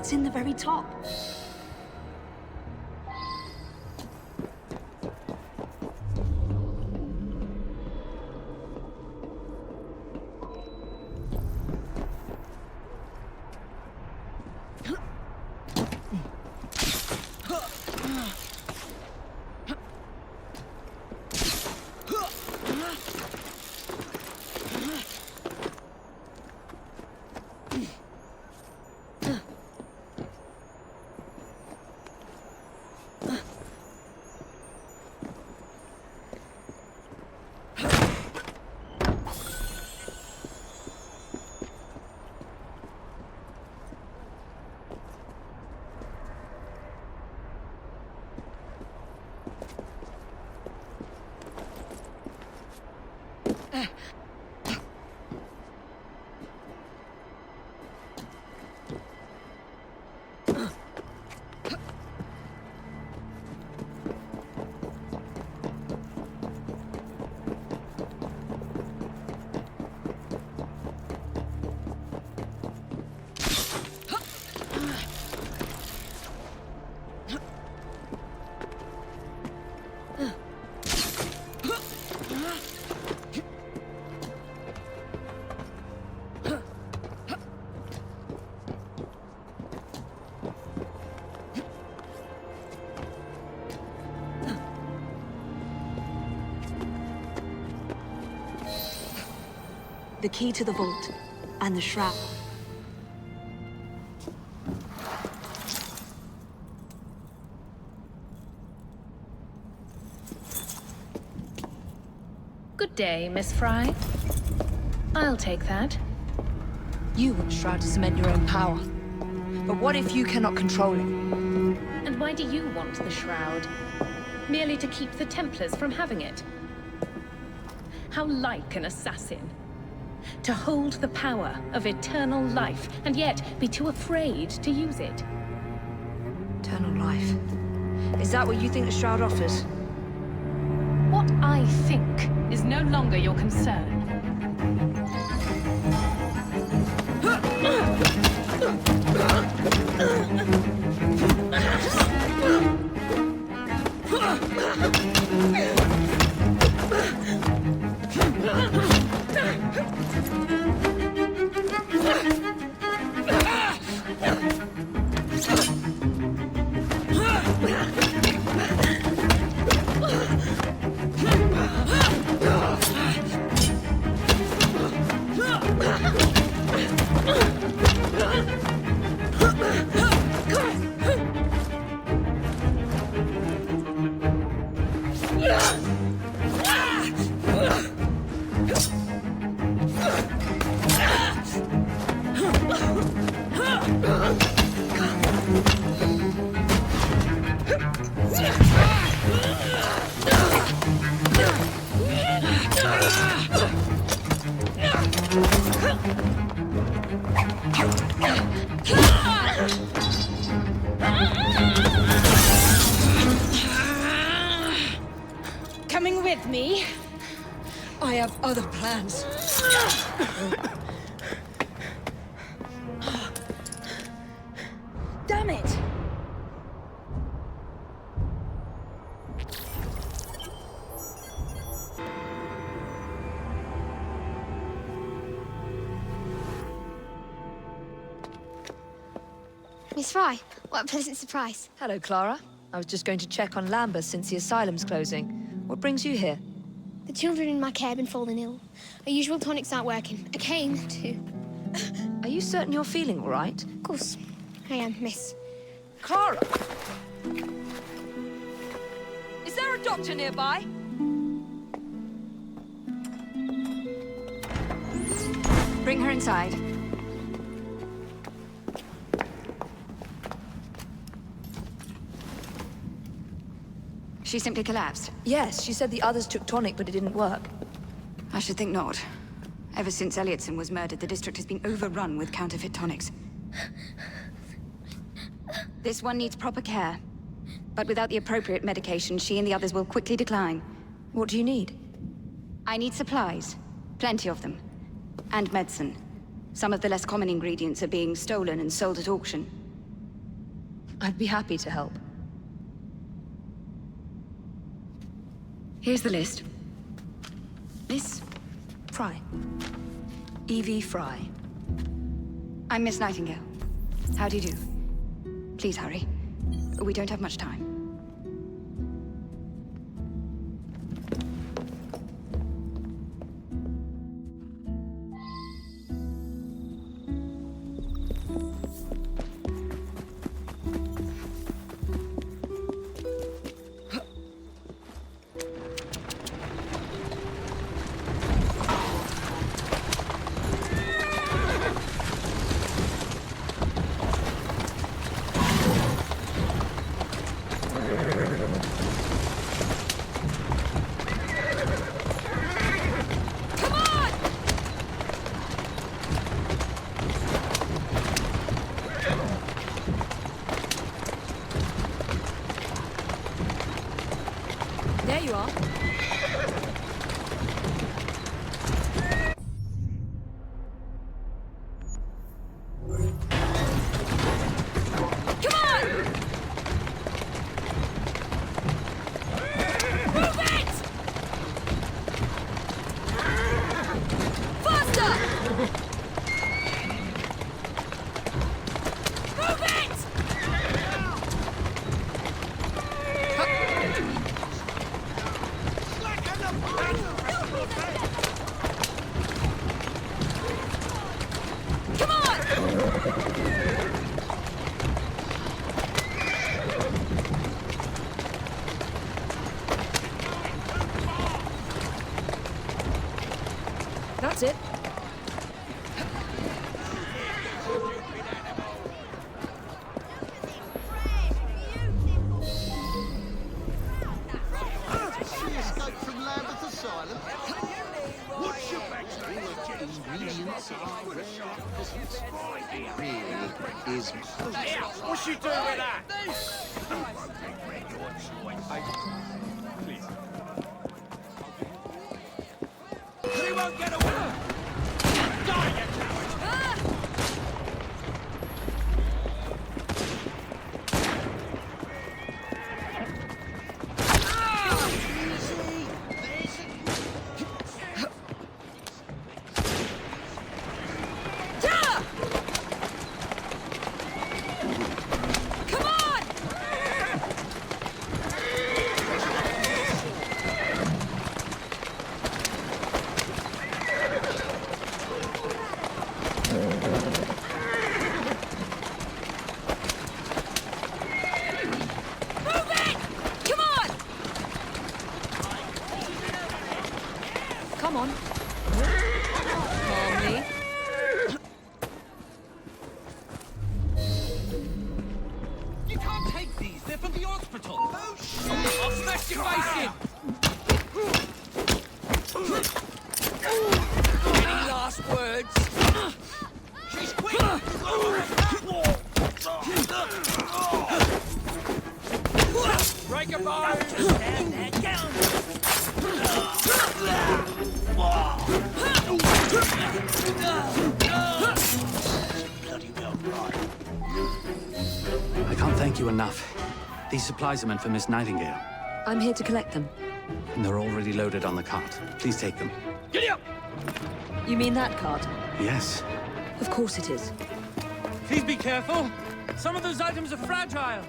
It's in the very top. The key to the vault, and the shroud. Good day, Miss Fry. I'll take that. You want Shroud to cement your own power. But what if you cannot control it? And why do you want the Shroud? Merely to keep the Templars from having it? How like an assassin. To hold the power of eternal life, and yet be too afraid to use it. Eternal life. Is that what you think the Shroud offers? What I think is no longer your concern. Coming with me? I have other plans. Damn it! Miss Fry, what a pleasant surprise. Hello, Clara. I was just going to check on Lambeth since the asylum's closing. What brings you here? The children in my care have been falling ill. Our usual tonics aren't working. I came to... Are you certain you're feeling all right? Of course, I am, miss. Clara! Is there a doctor nearby? Bring her inside. She simply collapsed. Yes, she said the others took tonic, but it didn't work. I should think not. Ever since Elliotson was murdered, the district has been overrun with counterfeit tonics. This one needs proper care. But without the appropriate medication, she and the others will quickly decline. What do you need? I need supplies. Plenty of them. And medicine. Some of the less common ingredients are being stolen and sold at auction. I'd be happy to help. Here's the list. Miss Fry. Evie Fry. I'm Miss Nightingale. How do you do? Please hurry. We don't have much time. There you are. That's it. She escaped from Lambeth Asylum. What's your backstory? Ingredients are rare. Really is. What's she doing with that? Please. She won't get away! Die, you coward! Come on. Calmly. You can't take these. They're from the hospital. Oh, shit! I'll smash your face in. Any last words? She's quick. Break a bone. Stand there down. Bloody well right. I can't thank you enough. These supplies are meant for Miss Nightingale. I'm here to collect them. And they're already loaded on the cart. Please take them. Giddy up! You mean that cart? Yes. Of course it is. Please be careful. Some of those items are fragile.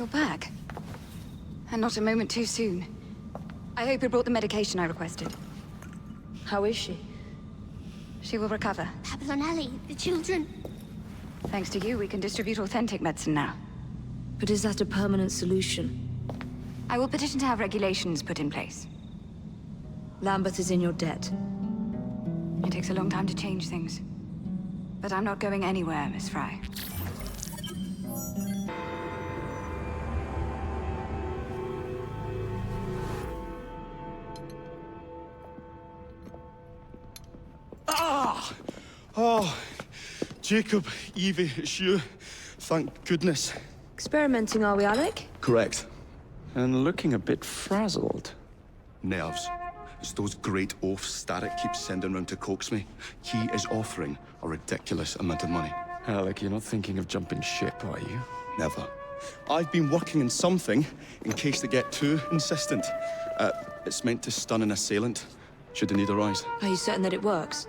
You're back. And not a moment too soon. I hope you brought the medication I requested. How is she? She will recover. Babylon Alley, the children. Thanks to you, we can distribute authentic medicine now. But is that a permanent solution? I will petition to have regulations put in place. Lambeth is in your debt. It takes a long time to change things. But I'm not going anywhere, Miss Fry. Ah! Oh, Jacob, Evie, it's you. Thank goodness. Experimenting, are we, Alec? Correct. And looking a bit frazzled. Nerves. It's those great oafs Starrick keeps sending round to coax me. He is offering a ridiculous amount of money. Alec, you're not thinking of jumping ship, are you? Never. I've been working on something in case they get too insistent. It's meant to stun an assailant, should the need arise. Are you certain that it works?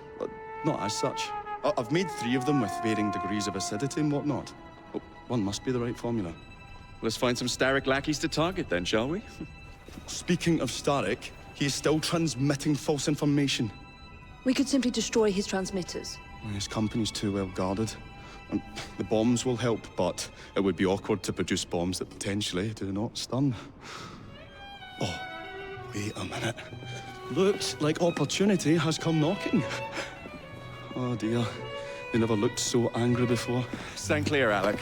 Not as such. I've made 3 of them with varying degrees of acidity and whatnot. Oh, one must be the right formula. Let's find some Starrick lackeys to target then, shall we? Speaking of Starrick, he is still transmitting false information. We could simply destroy his transmitters. His company's too well guarded. And the bombs will help, but it would be awkward to produce bombs that potentially do not stun. Oh, wait a minute. Looks like opportunity has come knocking. Oh dear, they never looked so angry before. Stand clear, Alec.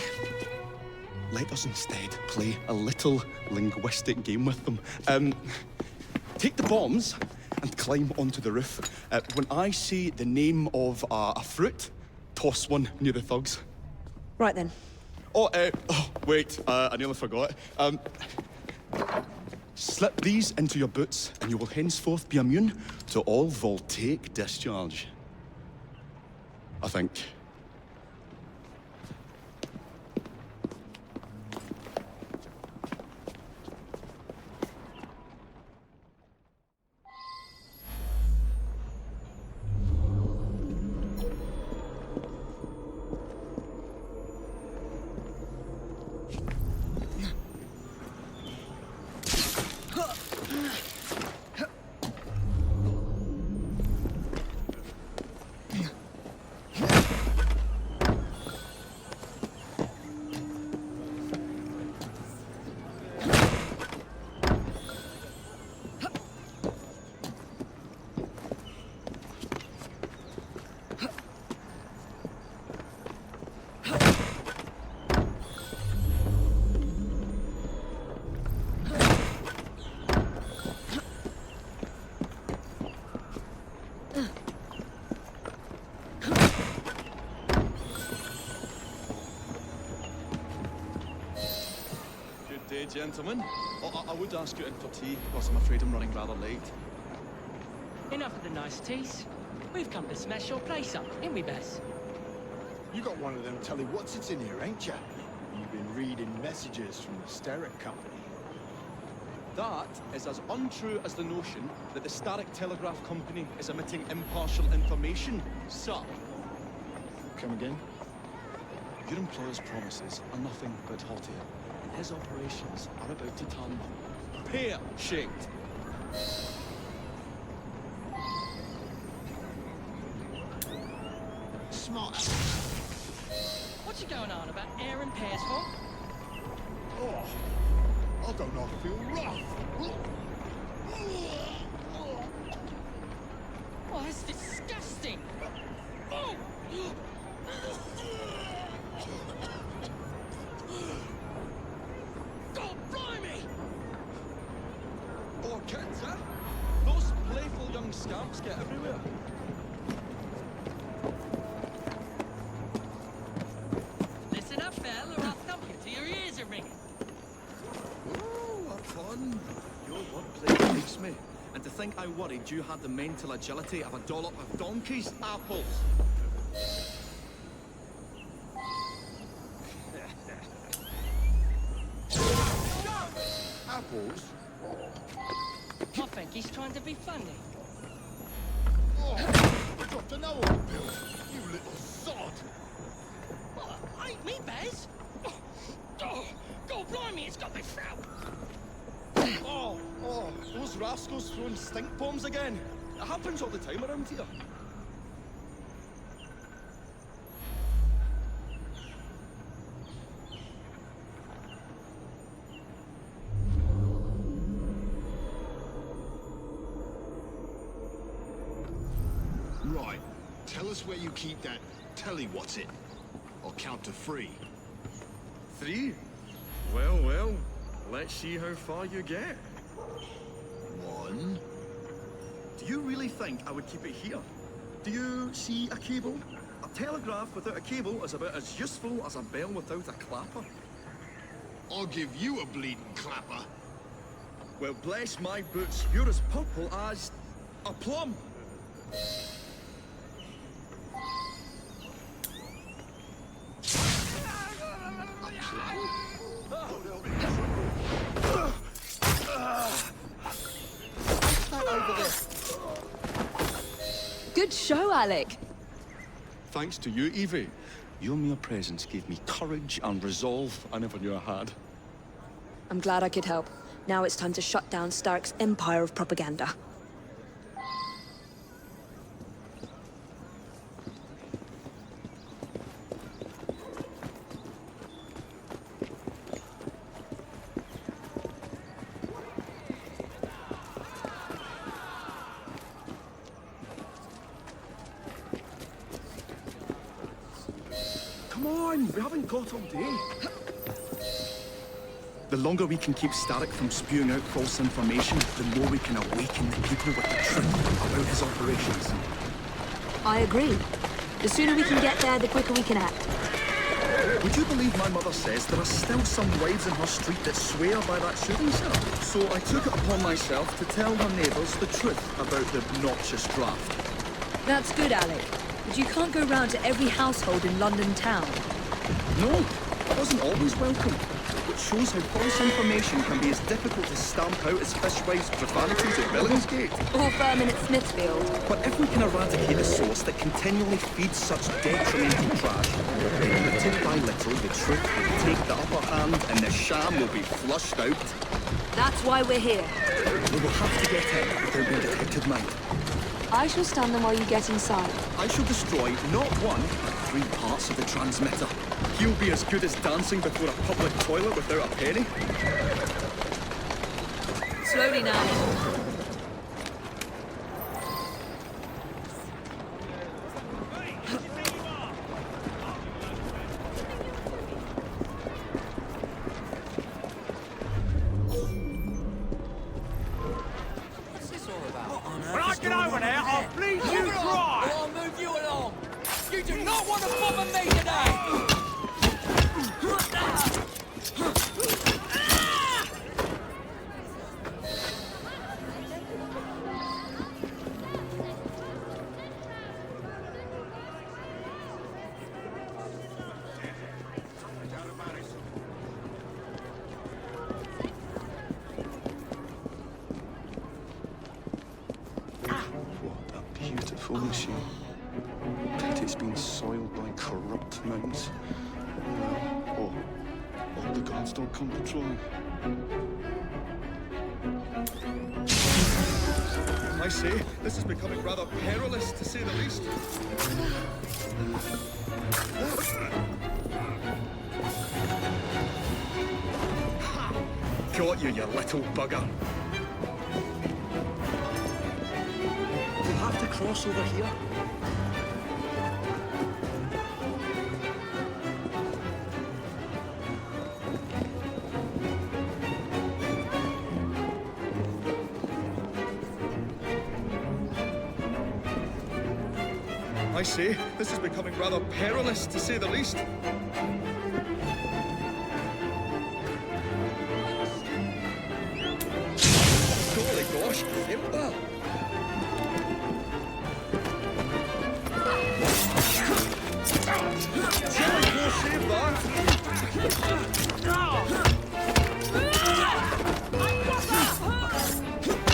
Let us instead play a little linguistic game with them. Take the bombs and climb onto the roof. When I say the name of a fruit, toss one near the thugs. Right then. Oh, wait, I nearly forgot. Slip these into your boots and you will henceforth be immune to all voltaic discharge. I think. Gentlemen, I would ask you in for tea, because I'm afraid I'm running rather late. Enough of the niceties. We've come to smash your place up, ain't we, Bess? You got one of them telly what's-its in here, ain't ya? You've been reading messages from the Starrick Company. That is as untrue as the notion that the Starrick Telegraph Company is emitting impartial information, sir. Come again? Your employer's promises are nothing but hot air. His operations are about to turn pear-shaped. Smart. What you going on about air and pears for? Oh, I don't know, I feel rough. Oh, that's disgusting! Oh! God blimey! Oh, kids, huh? Those playful young scamps get everywhere. Listen up, Belle, or I'll thump you till your ears are ringing. Oh, what fun. Your wordplay makes me. And to think I worried you had the mental agility of a dollop of donkey's apples. Apples? I think he's trying to be funny. Oh, I dropped another one, Bill. You little sod. What? Ain't me, Bez? Oh, God blimey! He's got me shroud. Oh, those rascals throwing stink bombs again. It happens all the time around here. Right. Tell us where you keep that telly-what's-it. I'll count to 3. 3? Well, let's see how far you get. 1. Do you really think I would keep it here? Do you see a cable? A telegraph without a cable is about as useful as a bell without a clapper. I'll give you a bleeding clapper. Well, bless my boots, you're as purple as a plum. Good show, Alec. Thanks to you, Evie. Your mere presence gave me courage and resolve I never knew I had. I'm glad I could help. Now it's time to shut down Starrick's empire of propaganda. Come on, we haven't got all day. The longer we can keep Starrick from spewing out false information, the more we can awaken the people with the truth about his operations. I agree. The sooner we can get there, the quicker we can act. Would you believe my mother says there are still some wives in her street that swear by that shooting star? So I took it upon myself to tell her neighbours the truth about the obnoxious draft. That's good, Alec. But you can't go round to every household in London town. No, it wasn't always welcome. Which shows how false information can be as difficult to stamp out as fishwives' profanities at Billingsgate. Or Furman at Smithfield. But if we can eradicate a source that continually feeds such detrimental trash, then little by little the truth will take the upper hand and the sham will be flushed out. That's why we're here. We will have to get in without being detected, mind. I shall stand them while you get inside. I shall destroy not 1, but 3 parts of the transmitter. He'll be as good as dancing before a public toilet without a penny. Slowly now. When I get over there, I'll bleed you dry! Or I'll move you along! You do not want to bother me today! What a beautiful machine. Pity it's been soiled by corrupt minds. Oh, all the gods don't come patrolling. I say, this is becoming rather perilous, to say the least. Got you, you little bugger. We'll have to cross over here. I say, this is becoming rather perilous, to say the least. Golly gosh, it will. Surely we'll save that.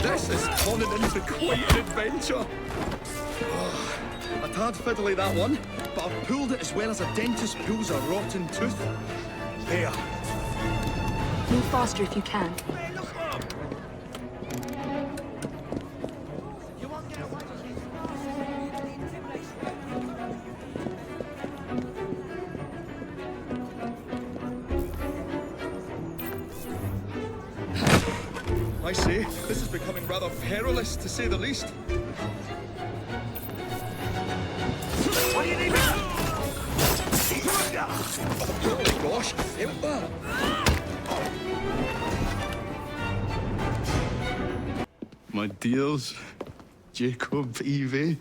This is turning into quite an adventure. A tad fiddly, that one, but I've pulled it as well as a dentist pulls a rotten tooth. There. Move faster if you can. I say, this is becoming rather perilous, to say the least. What do you need? Oh gosh, I failed that. My dears, Jacob, Evie,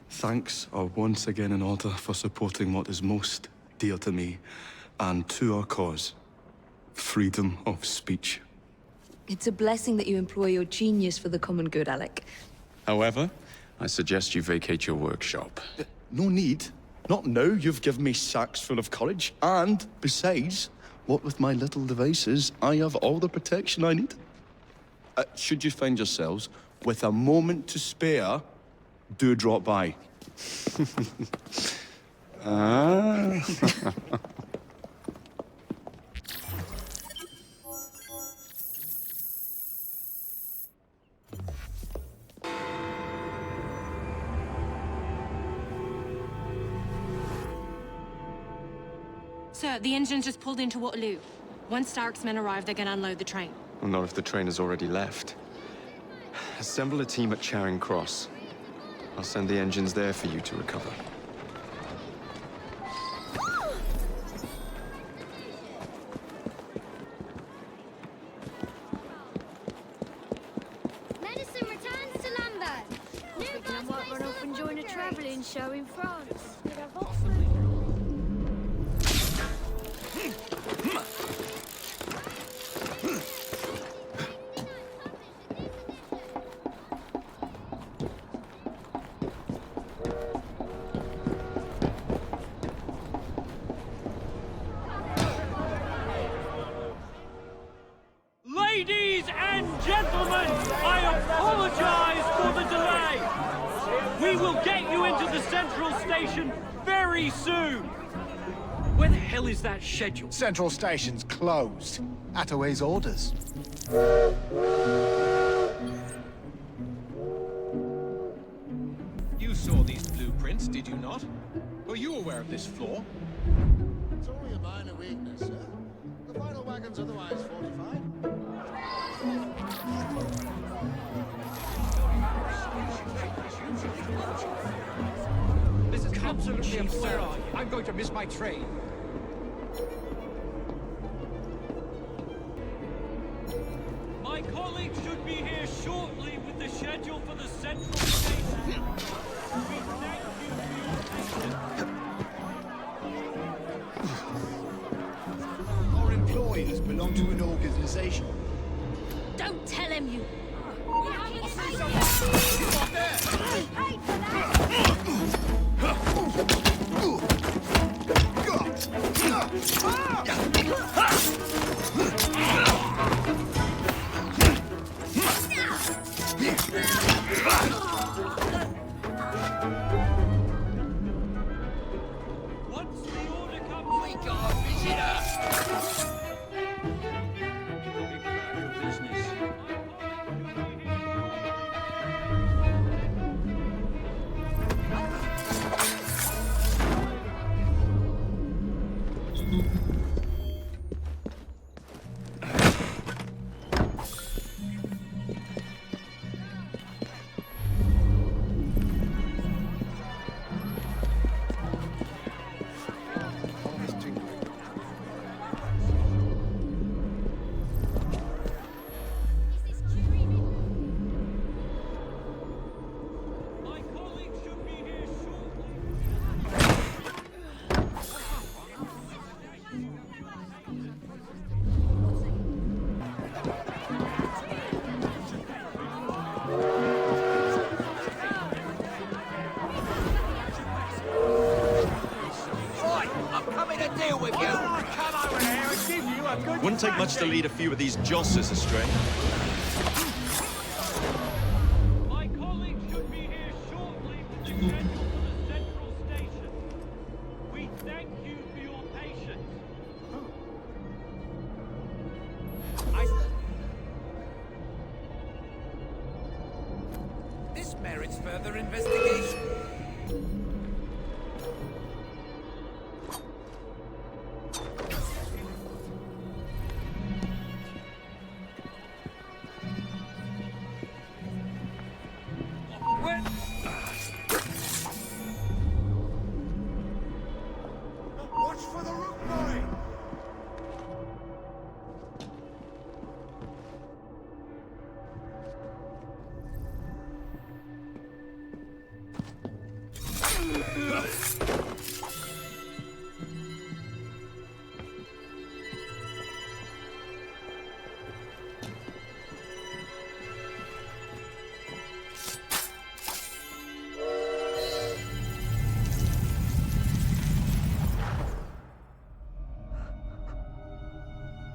thanks are once again in order for supporting what is most dear to me and to our cause, freedom of speech. It's a blessing that you employ your genius for the common good, Alec. However, I suggest you vacate your workshop. No need. Not now. You've given me sacks full of courage. And, besides, what with my little devices, I have all the protection I need. Should you find yourselves with a moment to spare, do drop by. Ah. Sir, the engine's just pulled into Waterloo. Once Starrick's men arrive, they're gonna unload the train. Well, not if the train has already left. Assemble a team at Charing Cross. I'll send the engines there for you to recover. Medicine returns to Lambert. I might run off and join a travelling show in France. Ladies and gentlemen, I apologize for the delay. We will get you into the central station very soon. Where the hell is that schedule? Central Station's closed. Attaway's orders. You saw these blueprints, did you not? Were you aware of this flaw? It's only a minor weakness, sir. The final wagon's otherwise fortified. This is absolutely absurd. I'm going to miss my train. My colleagues should be here shortly with the schedule for the central station. We thank you for your patience. Our employers belong to an organization. Don't tell him you... Once the order comes, we got a visitor. Wouldn't take much to lead a few of these jossers astray. My colleagues should be here shortly with the schedule for the central station. We thank you for your patience. further investigation. Watch for the rook boy!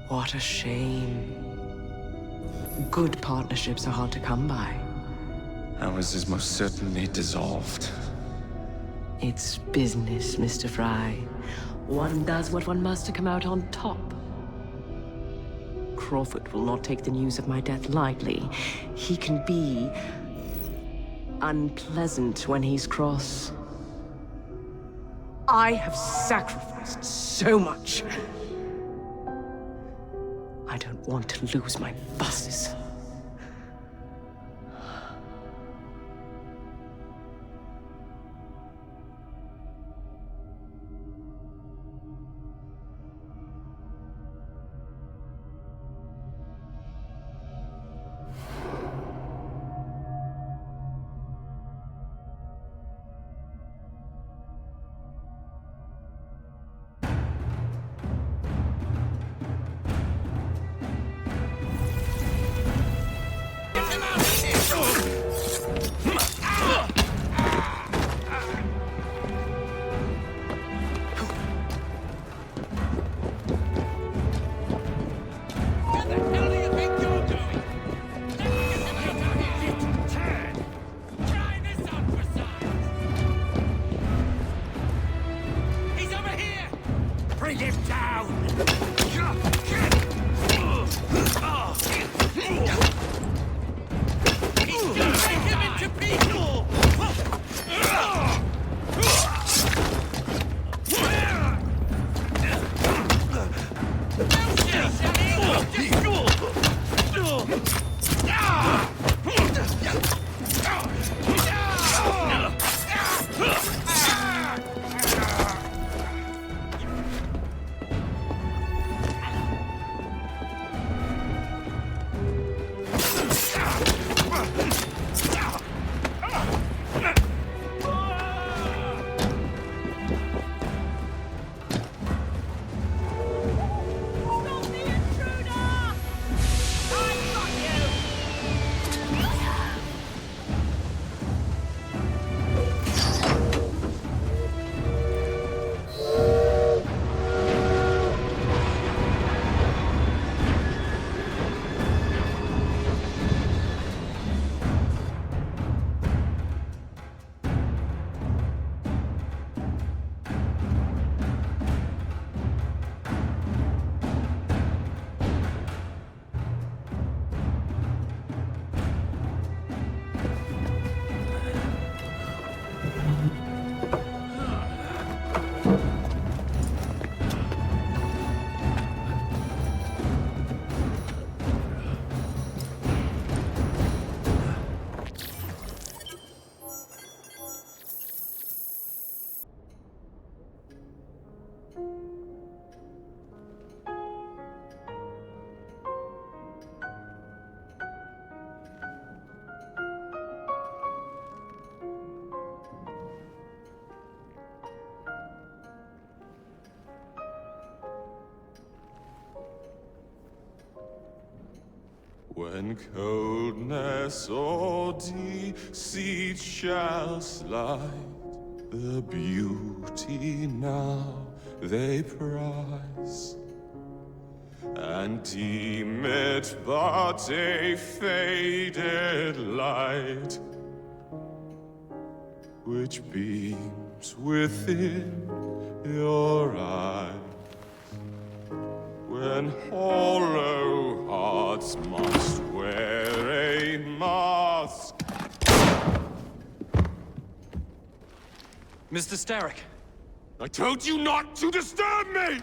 What a shame. Good partnerships are hard to come by. Ours is most certainly dissolved. It's business, Mr. Fry. One does what one must to come out on top. Crawford will not take the news of my death lightly. He can be unpleasant when he's cross. I have sacrificed so much. I don't want to lose my bosses. When coldness or deceit shall slide, the beauty now they prize, and deem it but a faded light, which beams within your eyes. When hollow hearts must wear a mask, Mr. Starrick. I told you not to disturb me!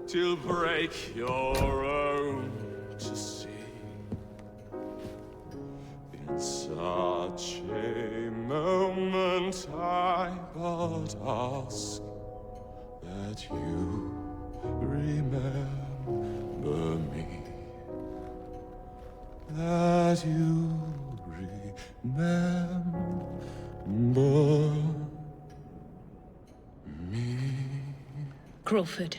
Till break your own to see. In such a moment I but ask that you remember me. That you remember me. Crawford.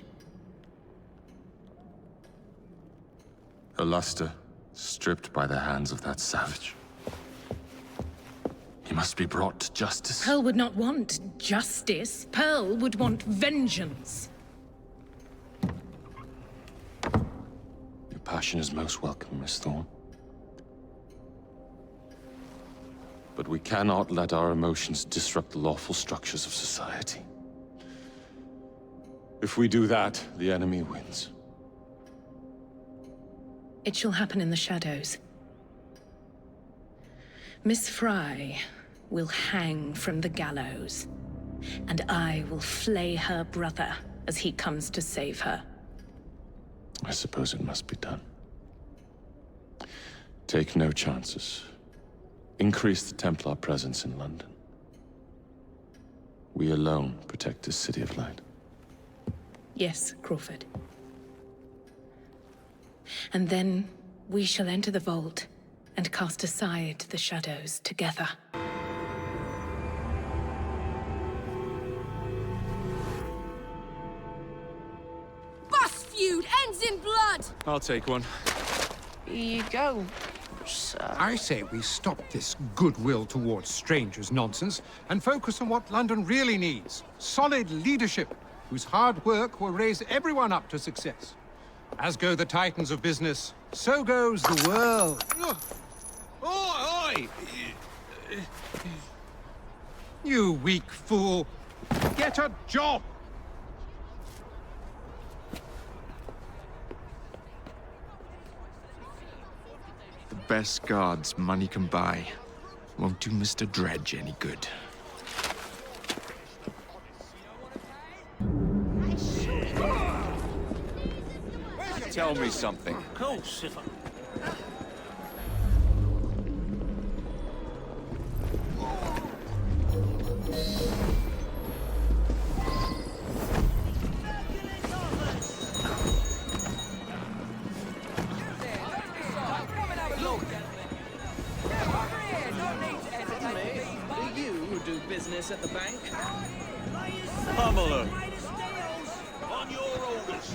Her luster stripped by the hands of that savage. He must be brought to justice. Pearl would not want justice. Pearl would want vengeance. Your passion is most welcome, Miss Thorne. But we cannot let our emotions disrupt the lawful structures of society. If we do that, the enemy wins. It shall happen in the shadows. Miss Fry will hang from the gallows, and I will flay her brother as he comes to save her. I suppose it must be done. Take no chances. Increase the Templar presence in London. We alone protect this city of light. Yes, Crawford. And then we shall enter the vault and cast aside the shadows together. Bus feud ends in blood! I'll take one. Here you go, sir. I say we stop this goodwill towards strangers nonsense and focus on what London really needs. Solid leadership, whose hard work will raise everyone up to success. As go the titans of business, so goes the world. Oi! You weak fool! Get a job! The best guards money can buy won't do Mr. Dredge any good. Tell me something. Of course, if I... Do you do business at the bank? Pummel her. On your orders.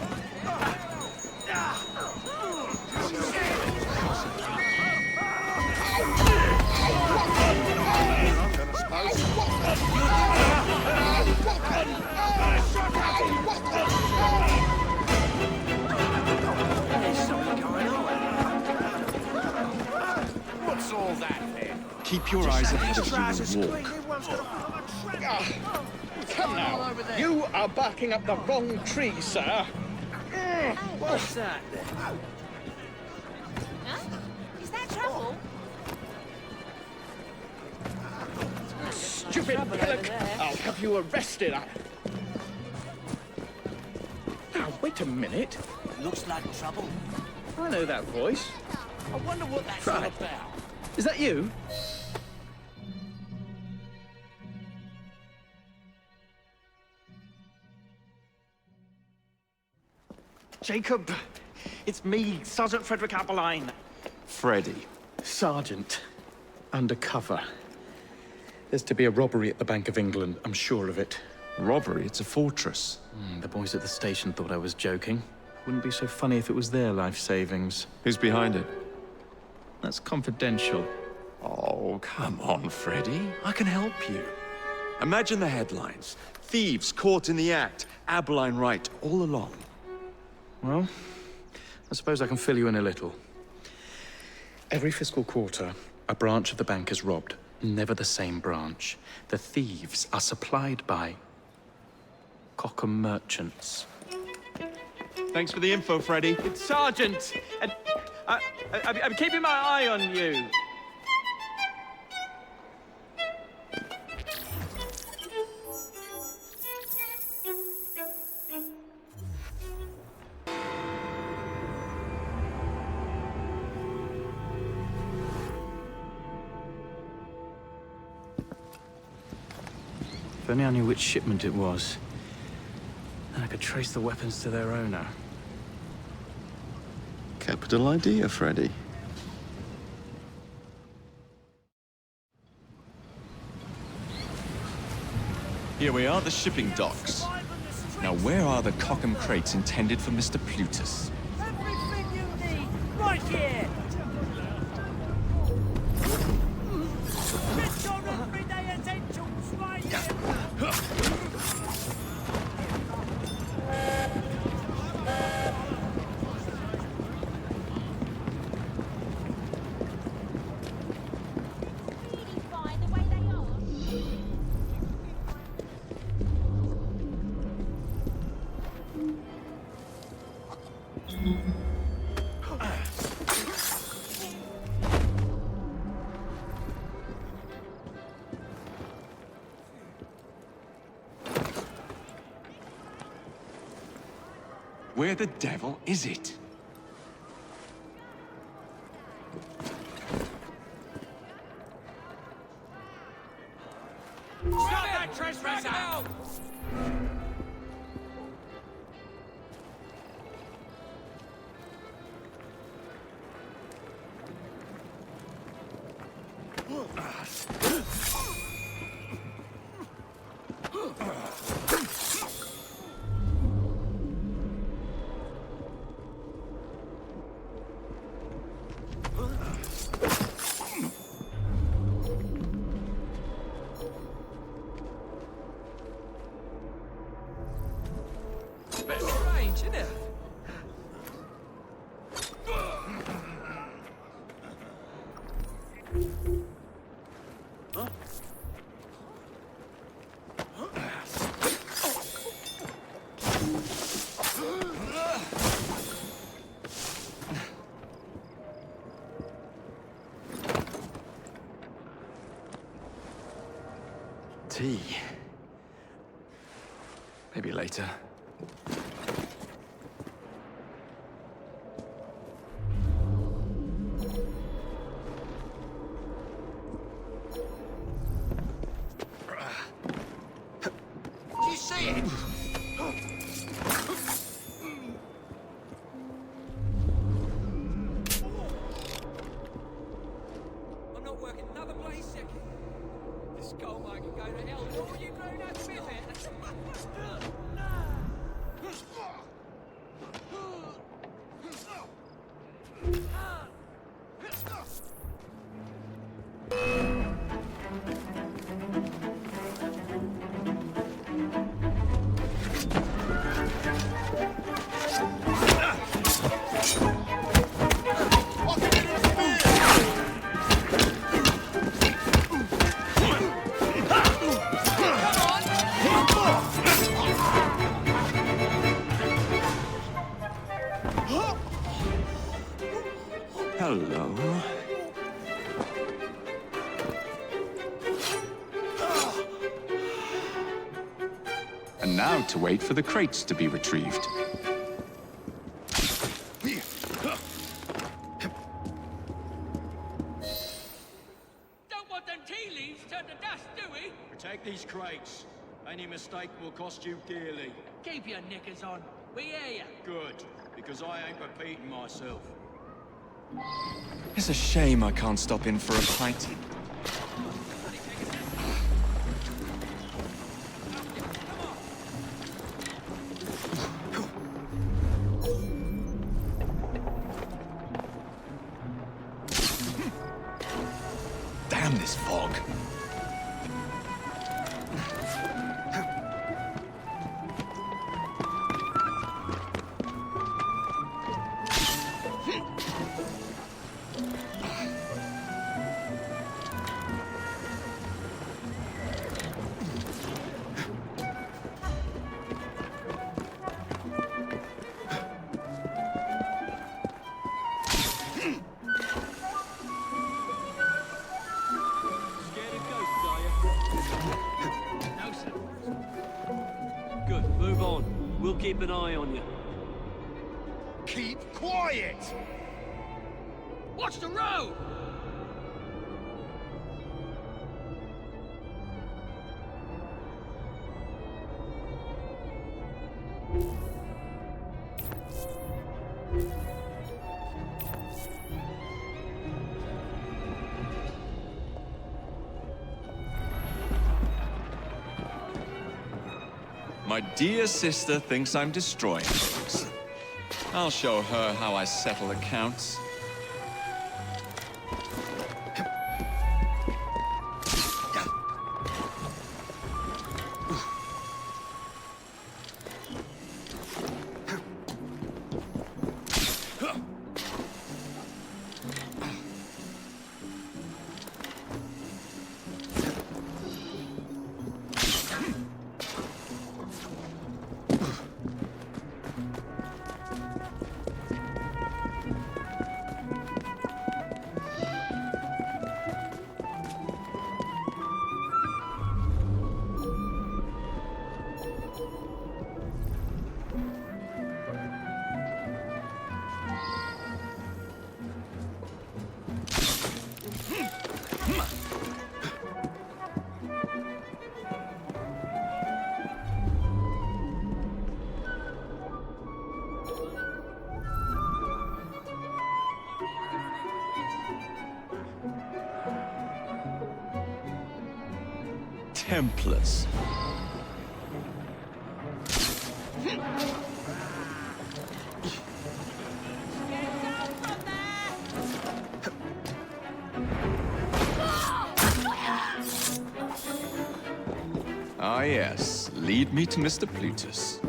What's all that then? Keep your eyes ahead of you and walk. Come now. You are barking up the wrong tree, sir. What's that then? Huh? Is that trouble? Stupid pillock! I'll have you arrested. Now, wait a minute. Looks like trouble. I know that voice. I wonder what that's Right. all about. Is that you? Jacob, it's me, Sergeant Frederick Aberline. Freddy. Sergeant, undercover. There's to be a robbery at the Bank of England, I'm sure of it. Robbery? It's a fortress. The boys at the station thought I was joking. Wouldn't be so funny if it was their life savings. Who's behind it? That's confidential. Oh, come on, Freddy. I can help you. Imagine the headlines. Thieves caught in the act. Aberline right all along. Well, I suppose I can fill you in a little. Every fiscal quarter, a branch of the bank is robbed. Never the same branch. The thieves are supplied by Cockham merchants. Thanks for the info, Freddy. Sergeant! I'm keeping my eye on you. If only I knew which shipment it was, then I could trace the weapons to their owner. Capital idea, Freddy. Here we are at the shipping docks. Now, where are the Cockham crates intended for Mr. Plutus? Everything you need, right here! Get your everyday essentials right here! Where the devil is it? Stop that trespasser! Strange, isn't it? Tea. Maybe later. Do you see it? I'm not working another bloody second. This gold mine can go to hell. All you grown ups with it. Hello. And now to wait for the crates to be retrieved. Don't want them tea leaves turned to dust, do we? Protect these crates. Any mistake will cost you dearly. Keep your knickers on. We hear ya. Good, because I ain't repeating myself. It's a shame I can't stop in for a pint. Damn this fog. will keep an eye on you. Keep quiet! Watch the road! My dear sister thinks I'm destroying things. I'll show her how I settle accounts. Templars. Ah, yes. Lead me to Mr. Plutus.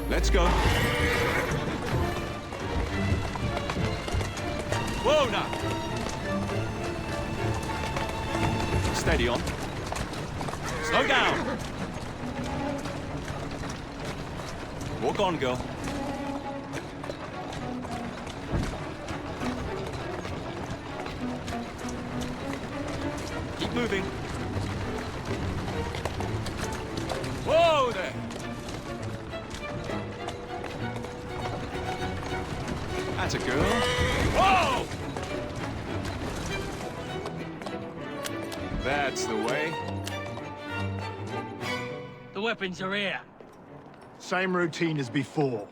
Let's go. Whoa, now. Steady on. Slow down. Walk on, girl. Keep moving. Whoa there. That's a girl. Whoa! That's the way. The weapons are here. Same routine as before.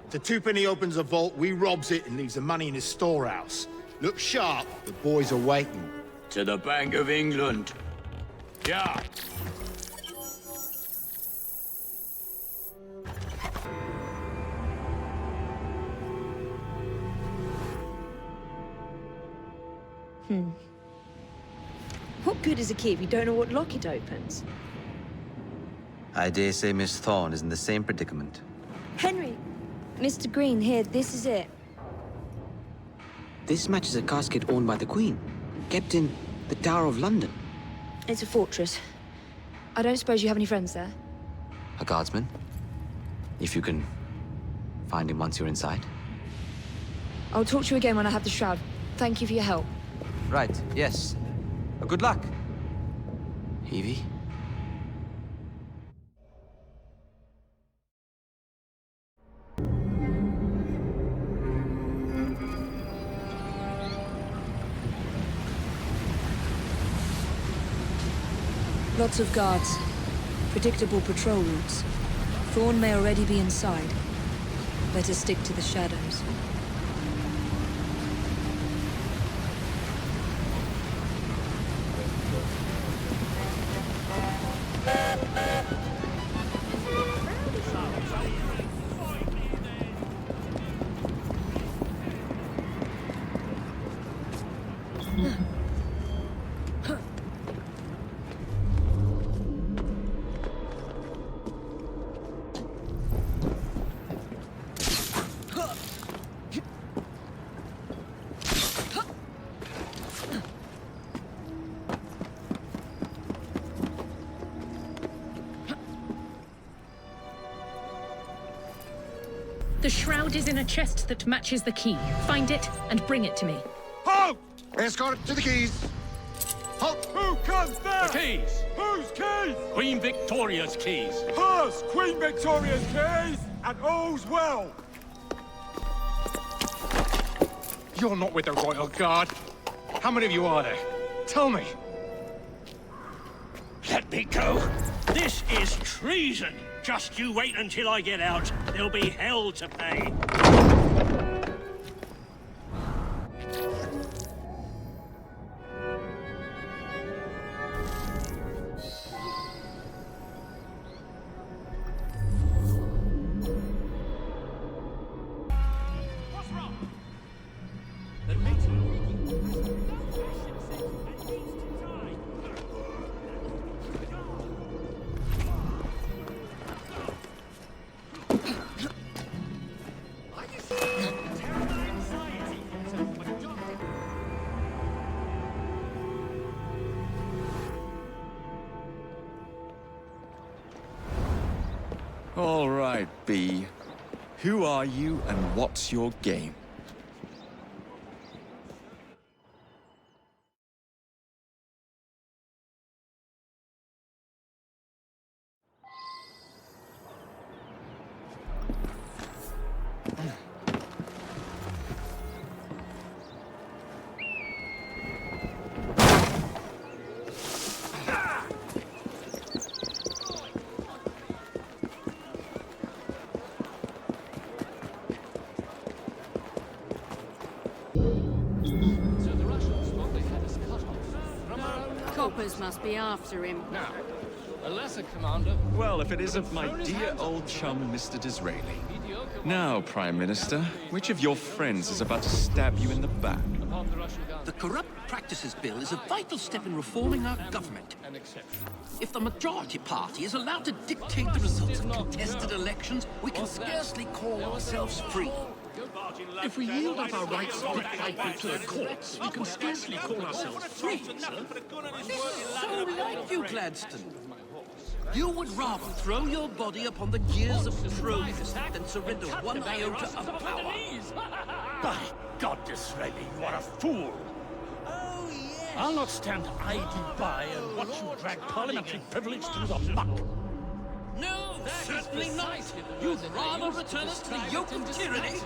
The twopenny opens a vault, we robs it and leaves the money in his storehouse. Look sharp, the boys are waiting. To the Bank of England. Yeah. What good is a key if you don't know what lock it opens? I dare say Miss Thorne is in the same predicament. Henry! Mr. Green, here, this is it. This matches a casket owned by the Queen, kept in the Tower of London. It's a fortress. I don't suppose you have any friends there? A guardsman? If you can find him once you're inside. I'll talk to you again when I have the shroud. Thank you for your help. Right, yes. Good luck. Evie? Lots of guards. Predictable patrol routes. Thorn may already be inside. Better stick to the shadows. The shroud is in a chest that matches the key. Find it and bring it to me. Halt! Escort to the keys. Halt! Who comes there? The keys! Whose keys? Queen Victoria's keys. Hers! Queen Victoria's keys! And all's well! You're not with the Royal Guard. How many of you are there? Tell me. Let me go. This is treason. Just you wait until I get out. There'll be hell to pay. All right, B. Who are you and what's your game? Coppers must be after him. Now, a lesser commander... Well, if it isn't my dear old chum, Mr. Disraeli. Now, Prime Minister, which of your friends is about to stab you in the back? The Corrupt Practices Bill is a vital step in reforming our government. If the majority party is allowed to dictate the results of contested elections, we can scarcely call ourselves free. If we yield up our rights bit by bit to the courts, we can scarcely call ourselves free, sir. This is so like you, Gladstone. You would rather throw your body upon the gears of Provis than surrender one iota of power. By God, Disraeli, you are a fool! Oh, yes. I'll not stand idly by and watch you drag parliamentary privilege through the muck. No, certainly not. You'd rather return us to the yoke of tyranny?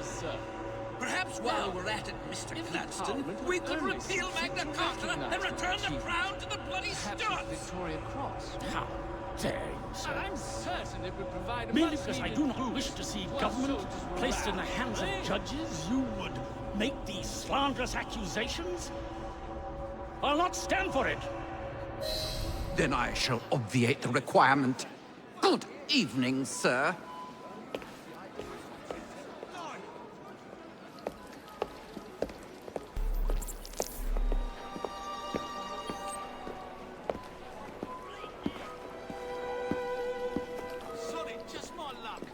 Perhaps while we're at it, Mr. Gladstone, we could repeal Magna Carta and return the crown to the bloody Stuarts! How dare you, sir? I'm certain it would provide a Merely because I do not wish to see government placed in the hands of judges, you would make these slanderous accusations? I'll not stand for it. Then I shall obviate the requirement. Good evening, sir.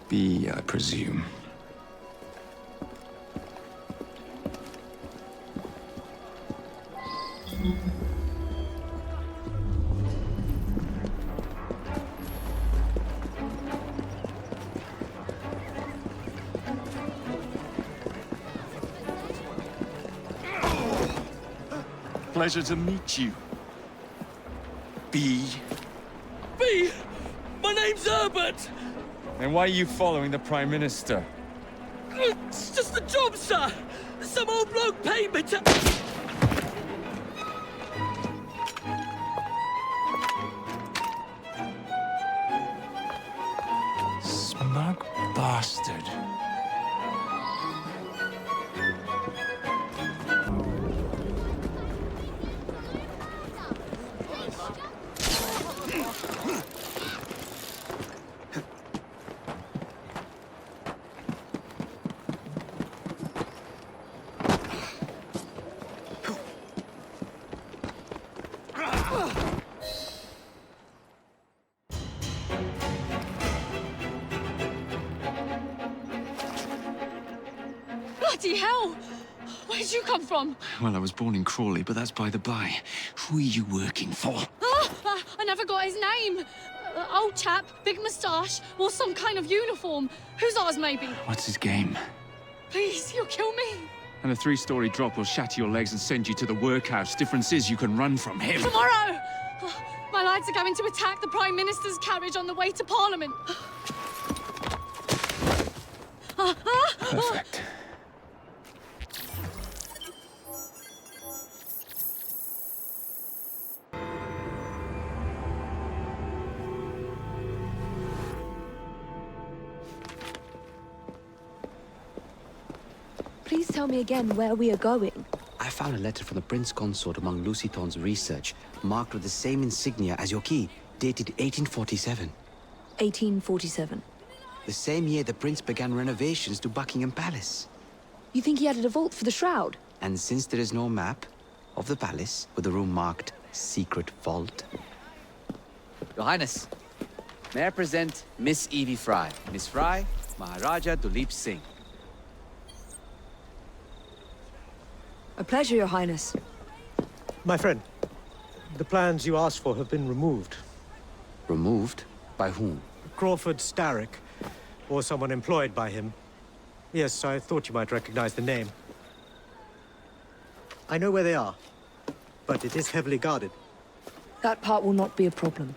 B, I presume. Pleasure to meet you. B. B! My name's Herbert! And why are you following the Prime Minister? It's just the job, sir! Some old bloke paid me to... Bloody hell! Where'd you come from? Well, I was born in Crawley, but that's by the by. Who are you working for? I never got his name. Old chap, big moustache, wore some kind of uniform. Who's ours, maybe? What's his game? Please, you'll kill me. And a 3-story drop will shatter your legs and send you to the workhouse. Difference is you can run from him. Tomorrow! My lads are going to attack the Prime Minister's carriage on the way to Parliament. Perfect. Please tell me again where we are going. I found a letter from the Prince Consort among Lucy Thorne's research, marked with the same insignia as your key, dated 1847. 1847. The same year the Prince began renovations to Buckingham Palace. You think he added a vault for the shroud? And since there is no map of the palace with the room marked Secret Vault... Your Highness, may I present Miss Evie Fry. Miss Fry, Maharaja Duleep Singh. A pleasure, Your Highness. My friend, the plans you asked for have been removed. Removed? By whom? Crawford Starrick, or someone employed by him. Yes, I thought you might recognize the name. I know where they are, but it is heavily guarded. That part will not be a problem.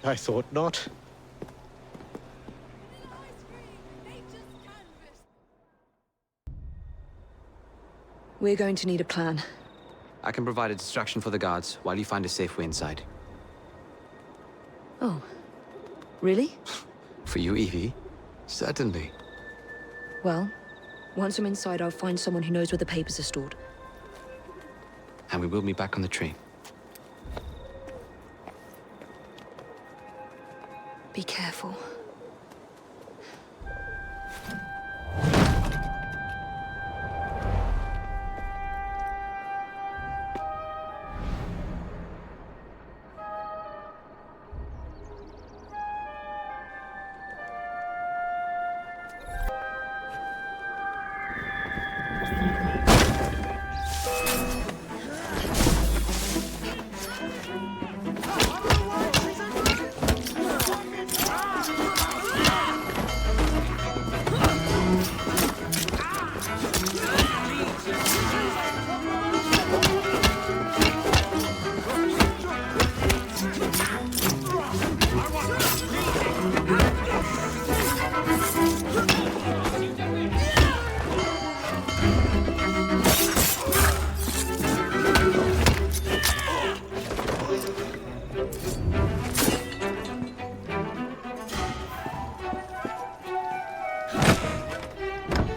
I thought not. We're going to need a plan. I can provide a distraction for the guards while you find a safe way inside. Oh. Really? For you, Evie? Certainly. Well, once I'm inside, I'll find someone who knows where the papers are stored. And we will meet back on the train. Be careful.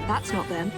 That's not them.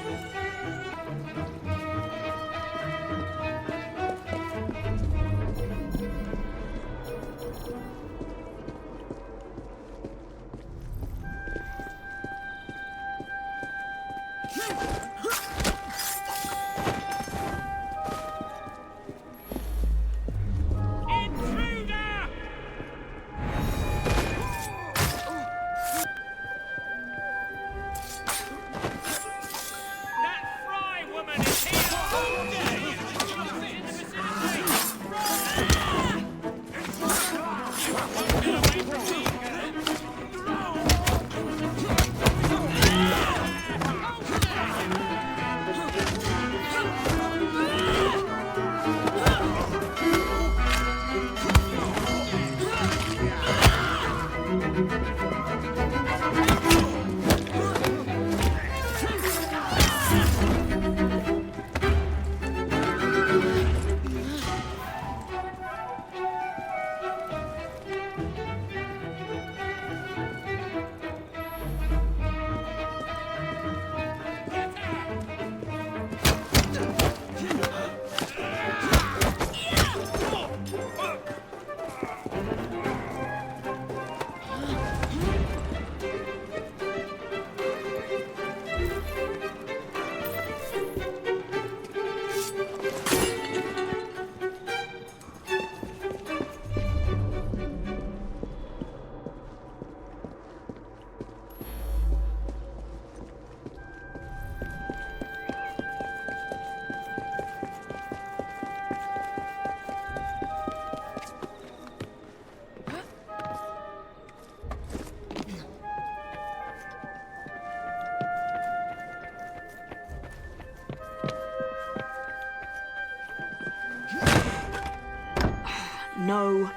No.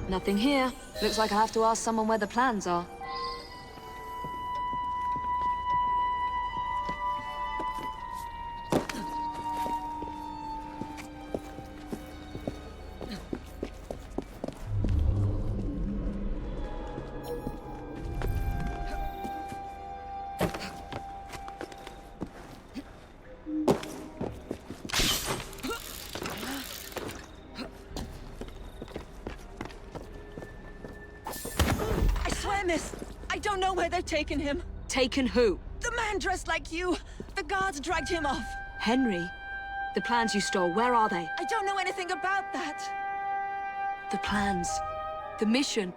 Nothing here. Looks like I have to ask someone where the plans are. Miss, I don't know where they've taken him. Taken who? The man dressed like you. The guards dragged him off. Henry? The plans you stole, where are they? I don't know anything about that. The plans. The mission.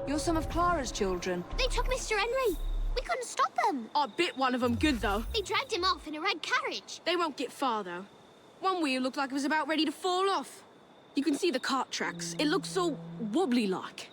You're some of Clara's children. They took Mr. Henry. We couldn't stop them. I bit one of them good, though. They dragged him off in a red carriage. They won't get far, though. One wheel looked like it was about ready to fall off. You can see the cart tracks. It looks so wobbly-like.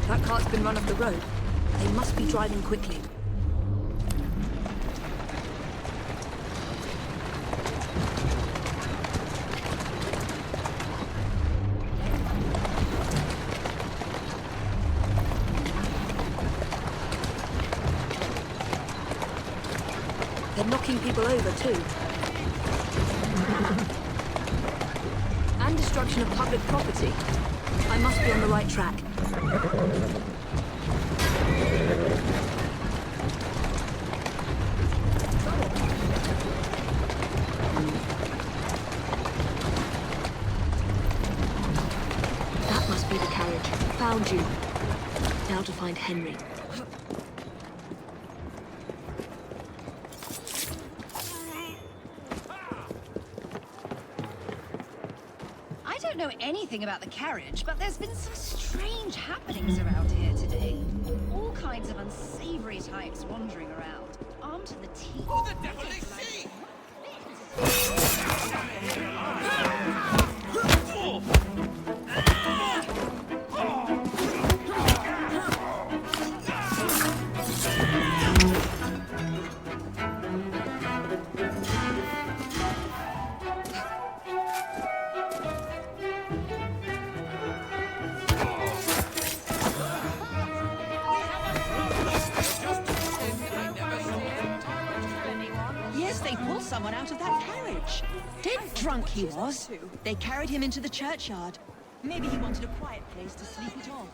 That cart's been run off the road. They must be driving quickly. They're knocking people over, too. And destruction of public property. I must be on the right track. That must be the carriage. Found you. Now to find Henry. I don't know anything about the carriage, but there's been some strange happenings around here today. All kinds of unsavory types wandering around, armed to the teeth. Who the devil is she? guess they pulled someone out of that carriage. Dead drunk he was. They carried him into the churchyard. Maybe he wanted a quiet place to sleep it off.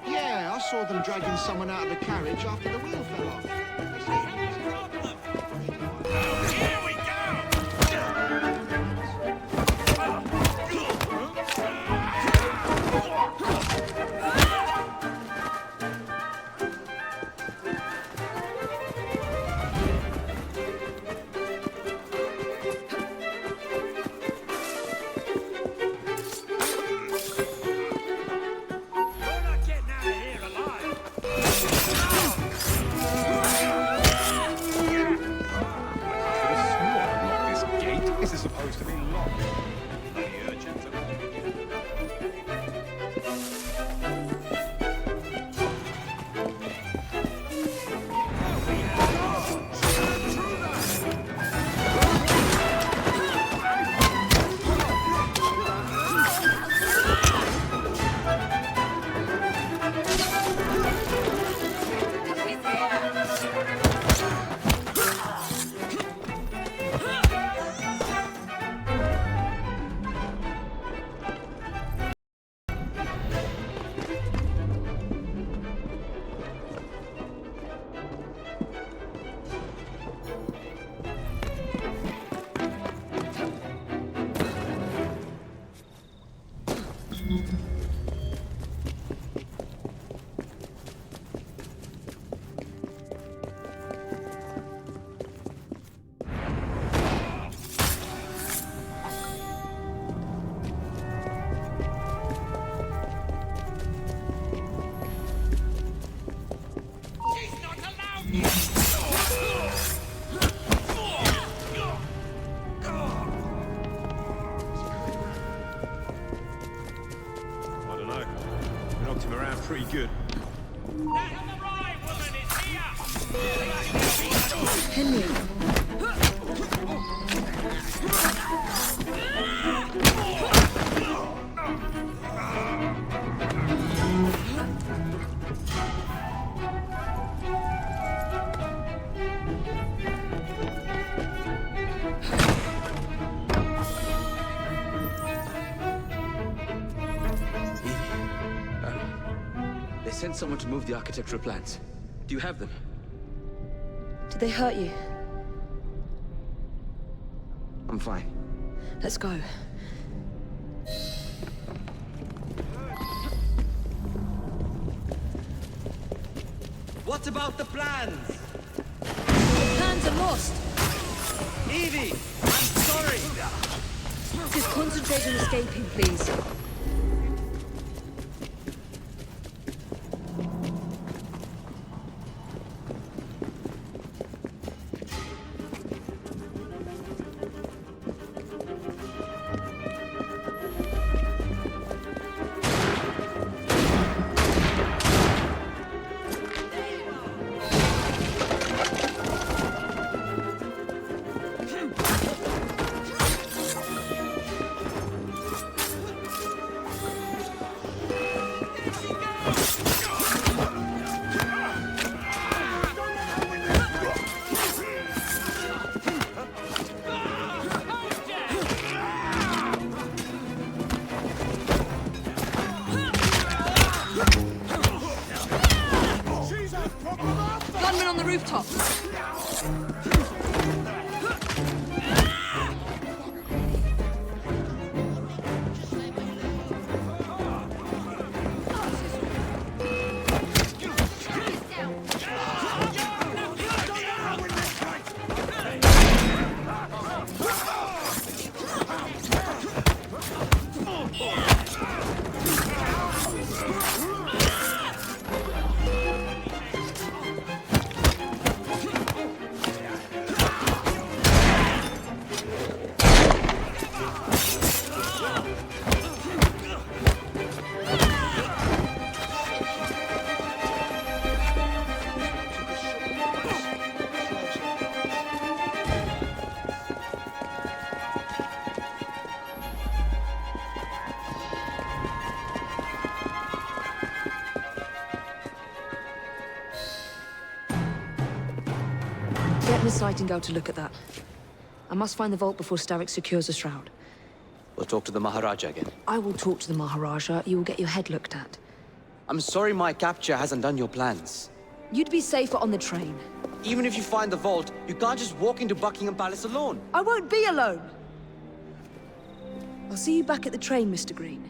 Yeah, I saw them dragging someone out of the carriage after the wheel fell off. Here we Supposed to be locked. Pretty good. Henry. They sent someone to move the architectural plans. Do you have them? Did they hurt you? I'm fine. Let's go. What about the plans? The plans are lost. Evie, I'm sorry. Just concentrate on escaping, please. Gunmen on the rooftop. Miss Nightingale to look at that. I must find the vault before Starrick secures the shroud. We'll talk to the Maharaja again. I will talk to the Maharaja. You will get your head looked at. I'm sorry my capture hasn't done your plans. You'd be safer on the train. Even if you find the vault, you can't just walk into Buckingham Palace alone. I won't be alone! I'll see you back at the train, Mr. Green.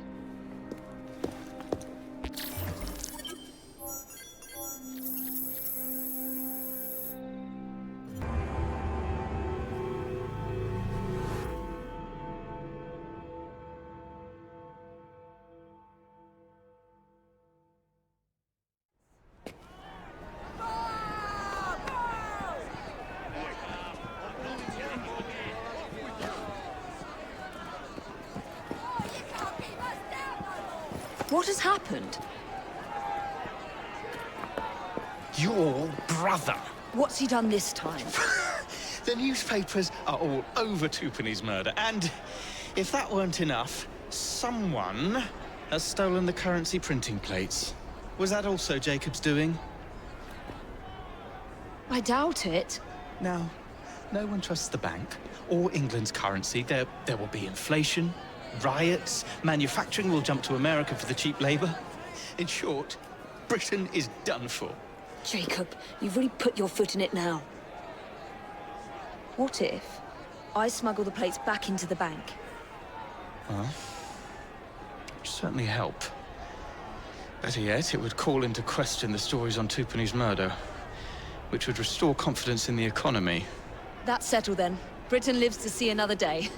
What has happened? Your brother. What's he done this time? The newspapers are all over Twopenny's murder, and if that weren't enough, someone has stolen the currency printing plates. Was that also Jacob's doing? I doubt it. Now, no one trusts the bank or England's currency. There will be inflation, riots, manufacturing will jump to America for the cheap labor. In short, Britain is done for. Jacob, you've really put your foot in it now. What if I smuggle the plates back into the bank? Well, it would certainly help. Better yet, it would call into question the stories on Twopenny's murder, which would restore confidence in the economy. That's settled then. Britain lives to see another day.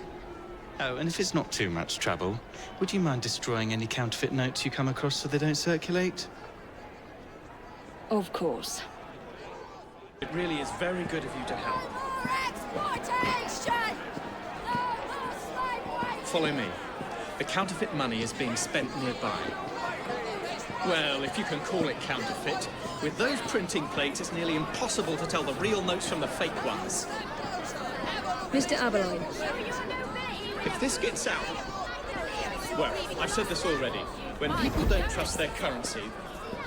Oh, and if it's not too much trouble, would you mind destroying any counterfeit notes you come across so they don't circulate? Of course. It really is very good of you to help. Follow me. The counterfeit money is being spent nearby. Well, if you can call it counterfeit, with those printing plates, it's nearly impossible to tell the real notes from the fake ones. Mr. Aberline. If this gets out... Well, I've said this already. When people don't trust their currency,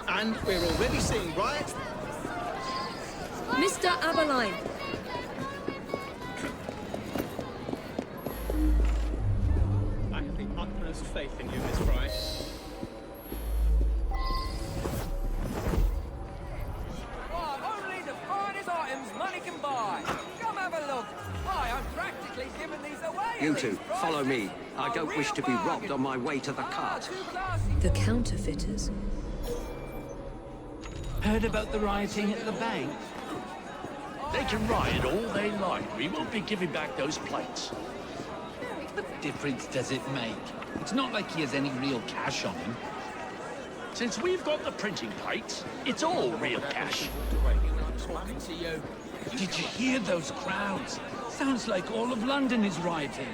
and we're already seeing riots... Mr. Aberline. I have the utmost faith in you, Miss Fry. Only the finest items money can buy. Come have a look. Why, I'm practically giving these away. You two, follow me. I don't wish to be robbed on my way to the cart. The counterfeiters. Heard about the rioting at the bank? They can riot all they like. We won't be giving back those plates. What difference does it make? It's not like he has any real cash on him. Since we've got the printing plates, it's all real cash. Did you hear those crowds? Sounds like all of London is rioting.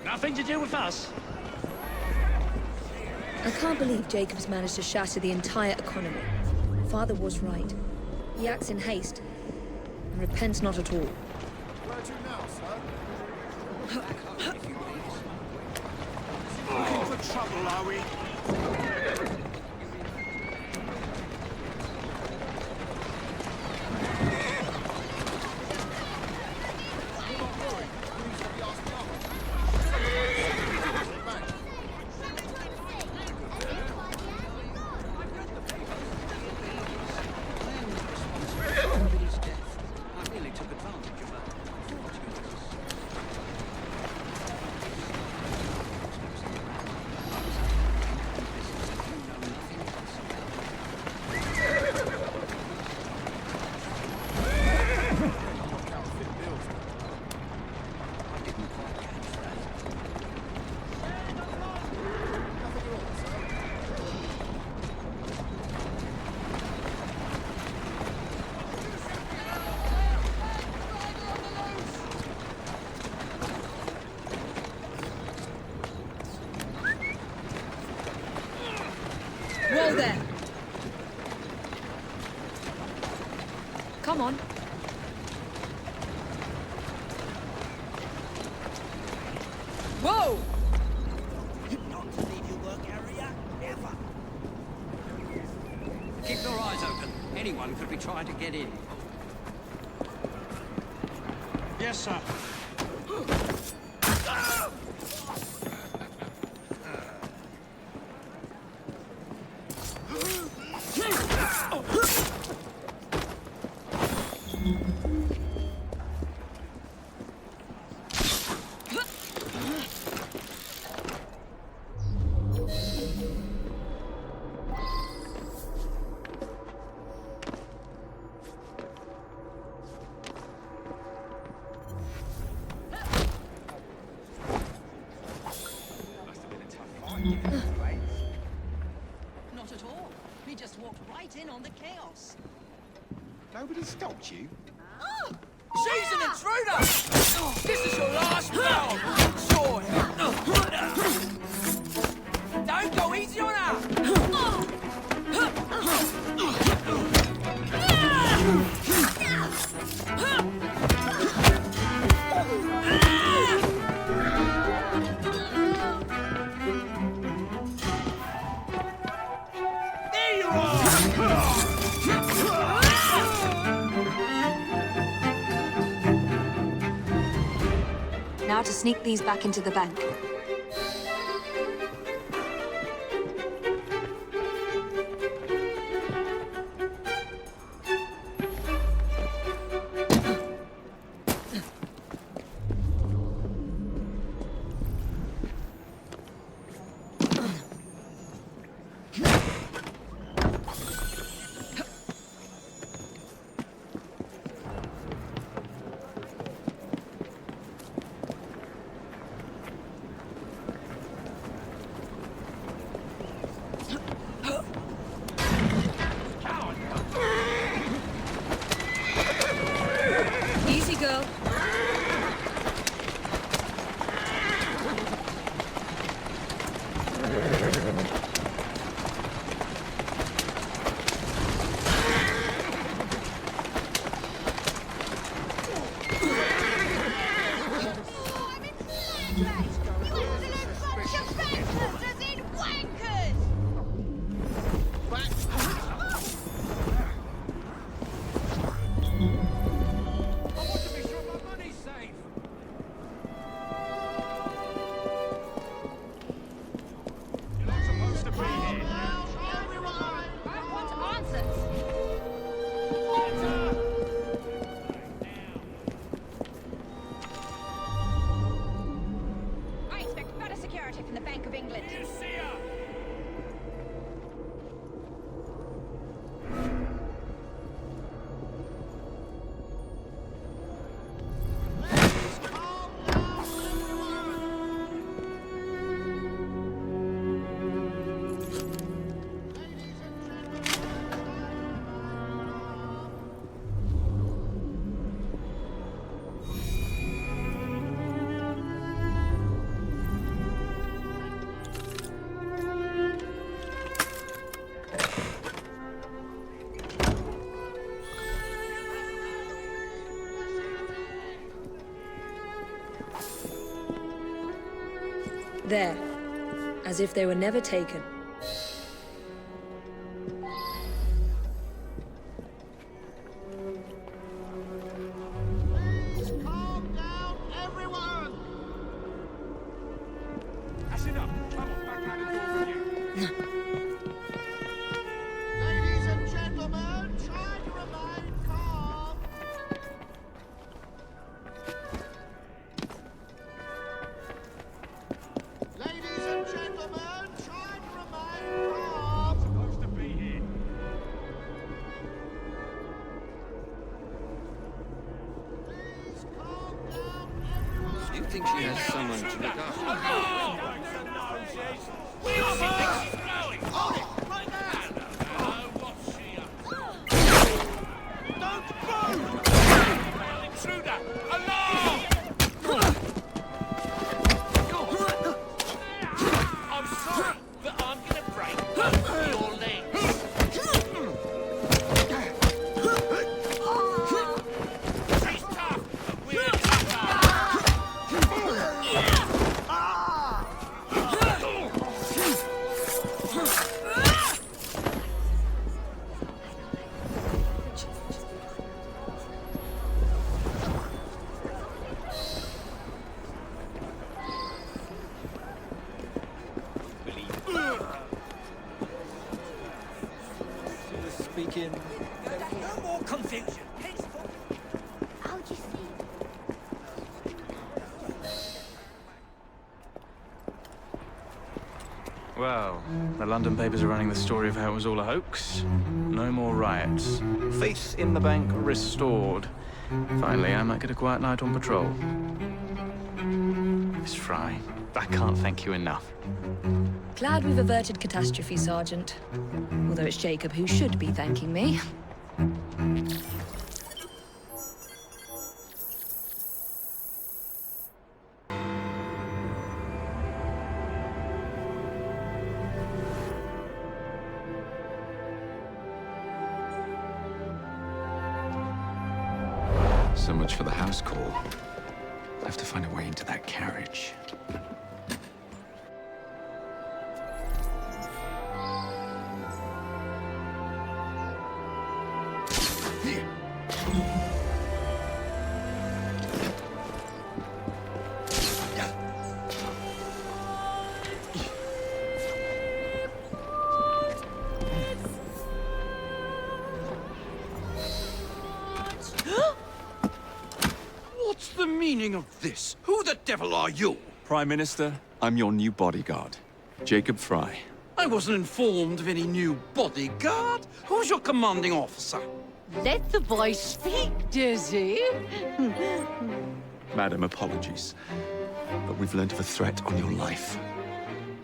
Nothing to do with us. I can't believe Jacob's managed to shatter the entire economy. Father was right. He acts in haste, and repents not at all. Where to now, sir? Looking for trouble, are we? Whoa there! Come on. Whoa! Not to leave your work area, ever. Keep your eyes open. Anyone could be trying to get in. Yes, sir. Not at all. We just walked right in on the chaos. Nobody stopped you? She's an intruder! This is your last round! Sure. Don't go easy on her! There you are! Now to sneak these back into the bank. Easy, girl. I expect better security from the Bank of England. There, as if they were never taken. Calm down, everyone! That's enough. Come on, back out the door with you. Ladies and gentlemen, try to remain calm. Ladies and gentlemen, try to remain calm. Supposed to be here. Please calm down, everyone. You think she has someone to look after? Where does she think she's going? Hold it! Right now! What's she up to? Don't move! Intruder! Alarm! I'm sorry, but I'm gonna break your legs. She's tough, but we're tougher. confusion. No more confusion. How'd you see? Well, the London papers are running the story of how it was all a hoax. No more riots. Faith in the bank restored. Finally, I might get a quiet night on patrol. Miss Fry, I can't thank you enough. Glad we've averted catastrophe, Sergeant. Although it's Jacob who should be thanking me. So much for the house call. I'll have to find a way into that carriage. What's the meaning of this? Who the devil are you? Prime Minister, I'm your new bodyguard, Jacob Fry. I wasn't informed of any new bodyguard. Who's your commanding officer? Let the boy speak, Dizzy. Madam, apologies. But we've learned of a threat on your life.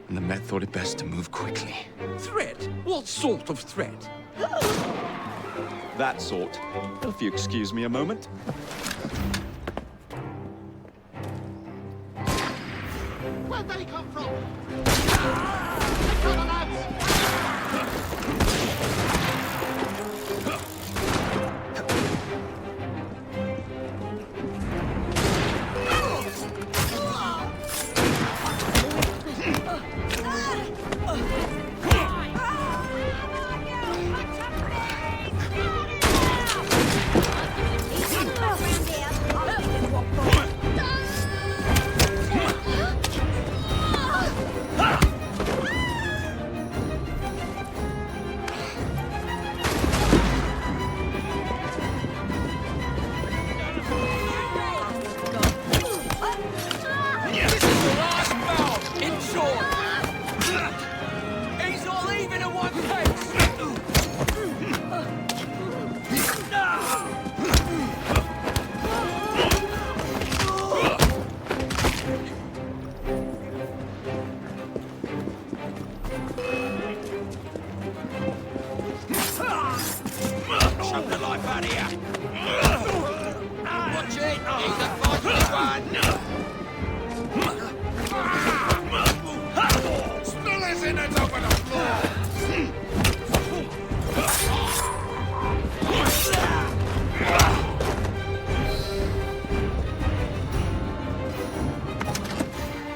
And the Met thought it best to move quickly. Threat? What sort of threat? That sort. If you excuse me a moment. Where'd they come from? Come on, lads! Choke the life out of you! Watch it! He's a fighting one! Spill his innards over the floor!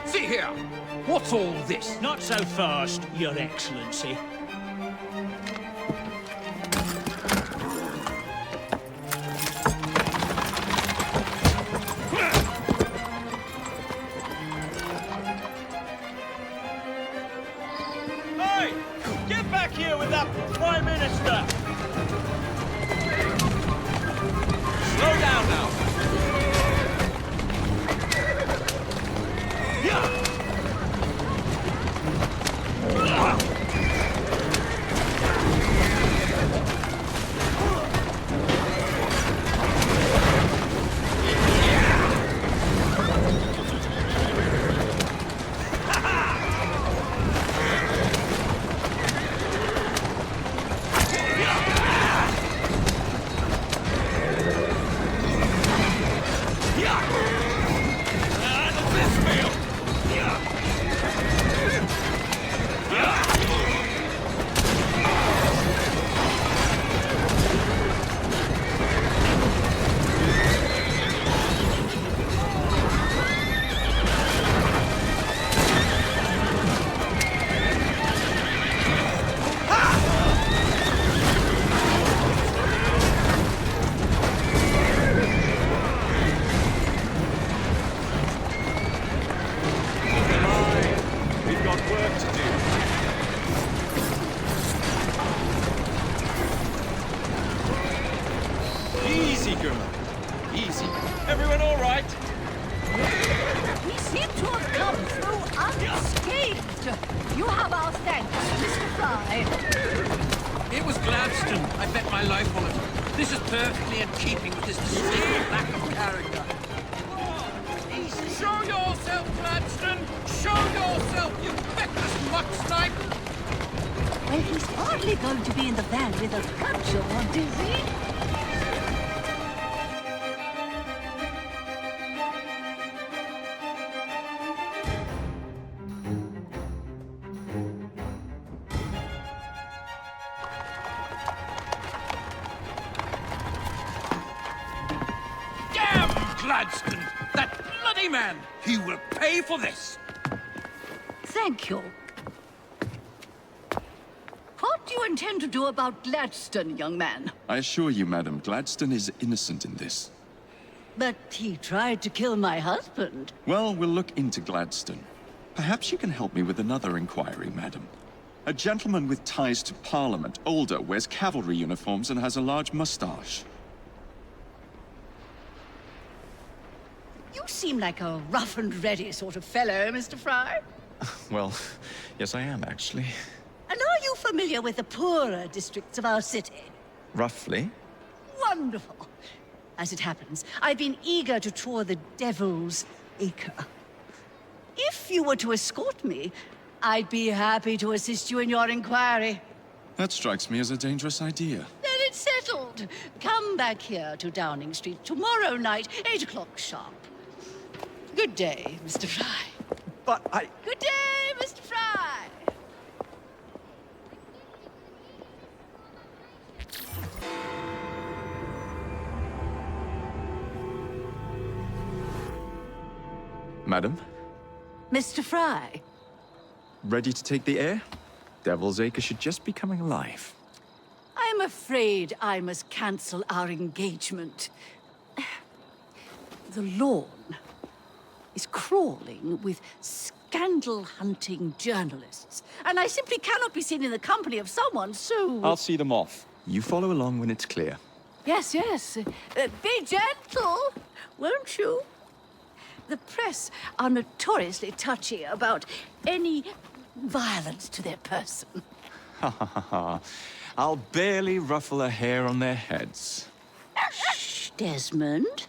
See here! What's all this? Not so fast, Your Excellency. Hey! Get back here with that Prime Minister! Slow down now! my life on it. This is perfectly in keeping with his distinct lack of character. Show yourself, Gladstone! Show yourself, you feckless muck snipe! Well, he's hardly going to be in the van with a cudgel, is he? Gladstone! That bloody man! He will pay for this! Thank you. What do you intend to do about Gladstone, young man? I assure you, madam, Gladstone is innocent in this. But he tried to kill my husband. Well, we'll look into Gladstone. Perhaps you can help me with another inquiry, madam. A gentleman with ties to Parliament, older, wears cavalry uniforms and has a large mustache. You seem like a rough and ready sort of fellow, Mr. Fry. Well, yes I am, actually. And are you familiar with the poorer districts of our city? Roughly. Wonderful. As it happens, I've been eager to tour the Devil's Acre. If you were to escort me, I'd be happy to assist you in your inquiry. That strikes me as a dangerous idea. Then it's settled. Come back here to Downing Street tomorrow night, 8 o'clock sharp. Good day, Mr. Fry. But I... Good day, Mr. Fry! Madam? Mr. Fry? Ready to take the air? Devil's Acre should just be coming alive. I'm afraid I must cancel our engagement. The lawn is crawling with scandal-hunting journalists, and I simply cannot be seen in the company of someone so... I'll see them off. You follow along when it's clear. Yes, yes. Be gentle, won't you? The press are notoriously touchy about any violence to their person. Ha ha ha ha. I'll barely ruffle a hair on their heads. Shh, Desmond.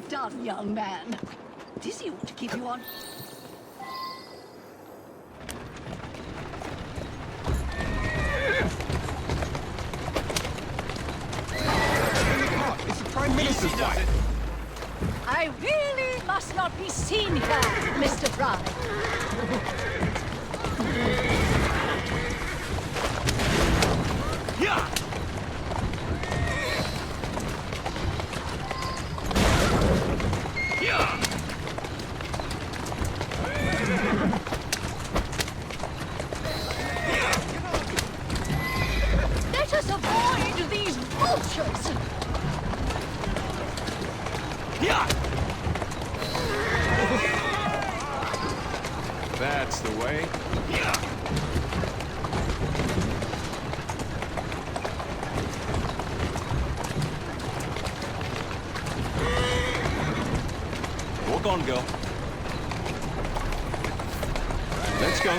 Done, young man. Dizzy ought to keep you on. It's the Prime Minister's wife. I really must not be seen here, Mr. Fry. Yeah! Let us avoid these vultures. That's the way. Walk on, girl. Let's go.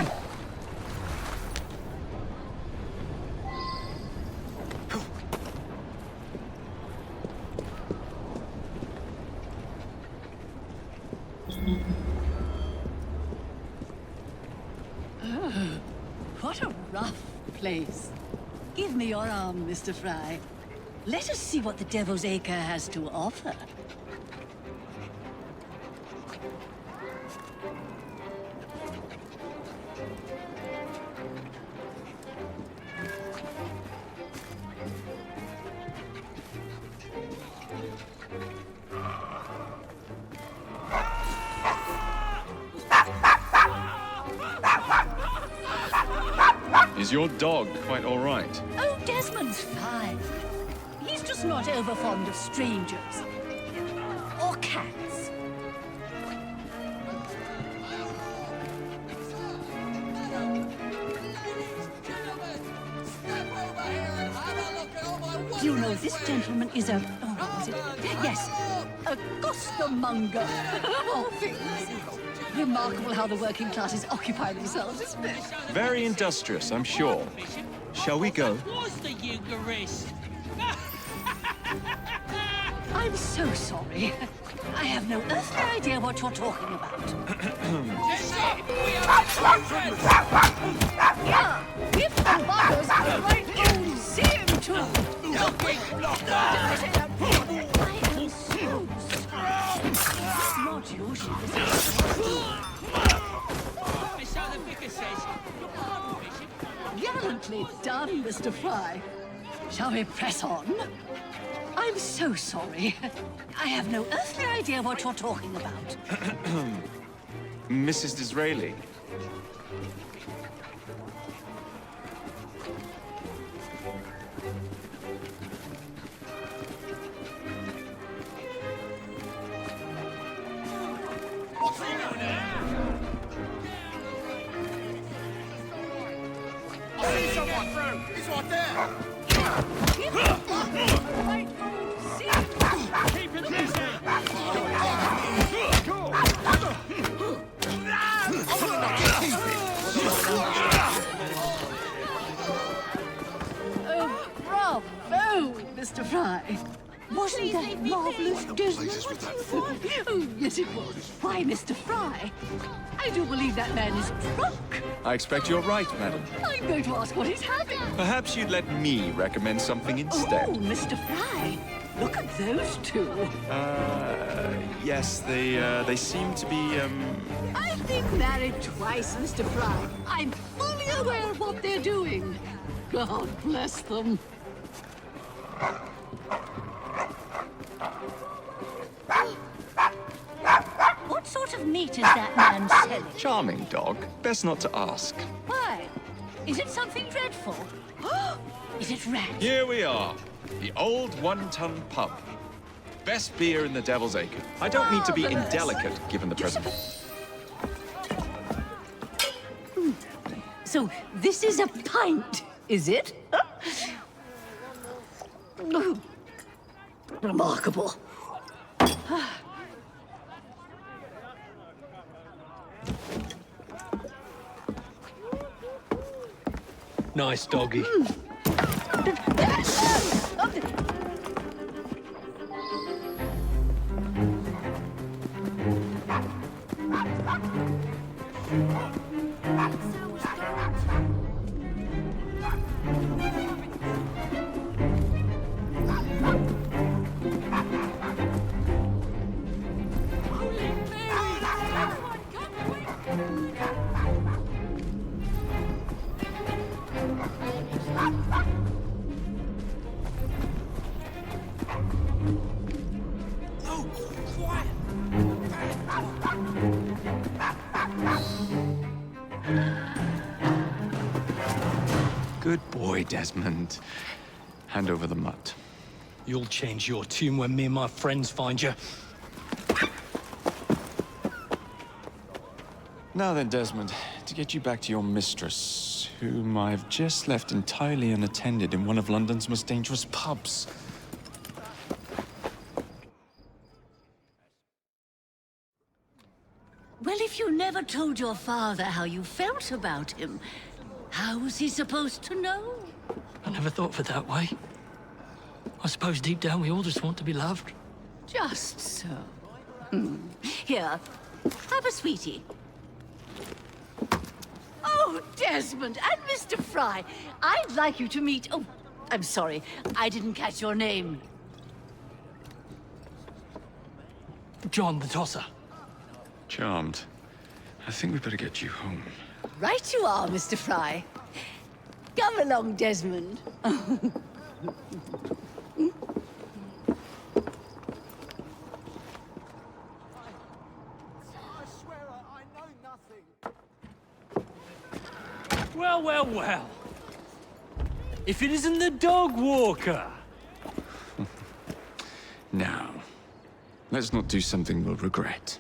What a rough place. Give me your arm, Mr. Fry. Let us see what the Devil's Acre has to offer. Is your dog quite all right? Oh, Desmond's fine. He's just not over fond of strangers. Or cats. Do you know, this gentleman is a... Oh, what was it? Yes, a costermonger. Of all things. Remarkable how the working classes occupy themselves, isn't it? Very industrious, I'm sure. Shall we go? Was the Eucharist? I'm so sorry. I have no earthly idea what you're talking about. Yeah, if the buggers are right, you'll see him too. I am so sorry. It's not usual. So the vicar says, pardon, Bishop. Gallantly done, Mr. Fry. Shall we press on? I'm so sorry. I have no earthly idea what you're talking about. Mrs. Disraeli. I see someone through. He's right there. Keep it busy. Oh, bravo, Mr. Fry. Wasn't that marvelous, Desmond? Oh, yes, it was. Why, Mr. Fry, I do believe that man is drunk. I expect you're right, madam. I'm going to ask what he's having. Perhaps you'd let me recommend something instead. Oh, Mr. Fry, look at those two. Yes, they seem to be, I've been married twice, Mr. Fry. I'm fully aware of what they're doing. God bless them. What sort of meat is that man selling? charming dog. Best not to ask. Why? Is it something dreadful? Is it rats? Here we are. The old one-ton pub. Best beer in the Devil's Acre. I don't mean to be Marvelous. indelicate, given the present... So, this is a pint, is it? Remarkable. Nice doggy. Good boy, Desmond. Hand over the mutt. You'll change your tune when me and my friends find you. Now then, Desmond, to get you back to your mistress, whom I've just left entirely unattended in one of London's most dangerous pubs. Well, if you never told your father how you felt about him, how was he supposed to know? I never thought of it that way. I suppose deep down we all just want to be loved. Just so. Here, have a sweetie. Oh, Desmond and Mr. Fry, I'd like you to meet... Oh, I'm sorry, I didn't catch your name. John the Tosser. Charmed. I think we better get you home. Right you are, Mr. Fry. Come along, Desmond. Well, well, well. If it isn't the dog walker! Now, let's not do something we'll regret.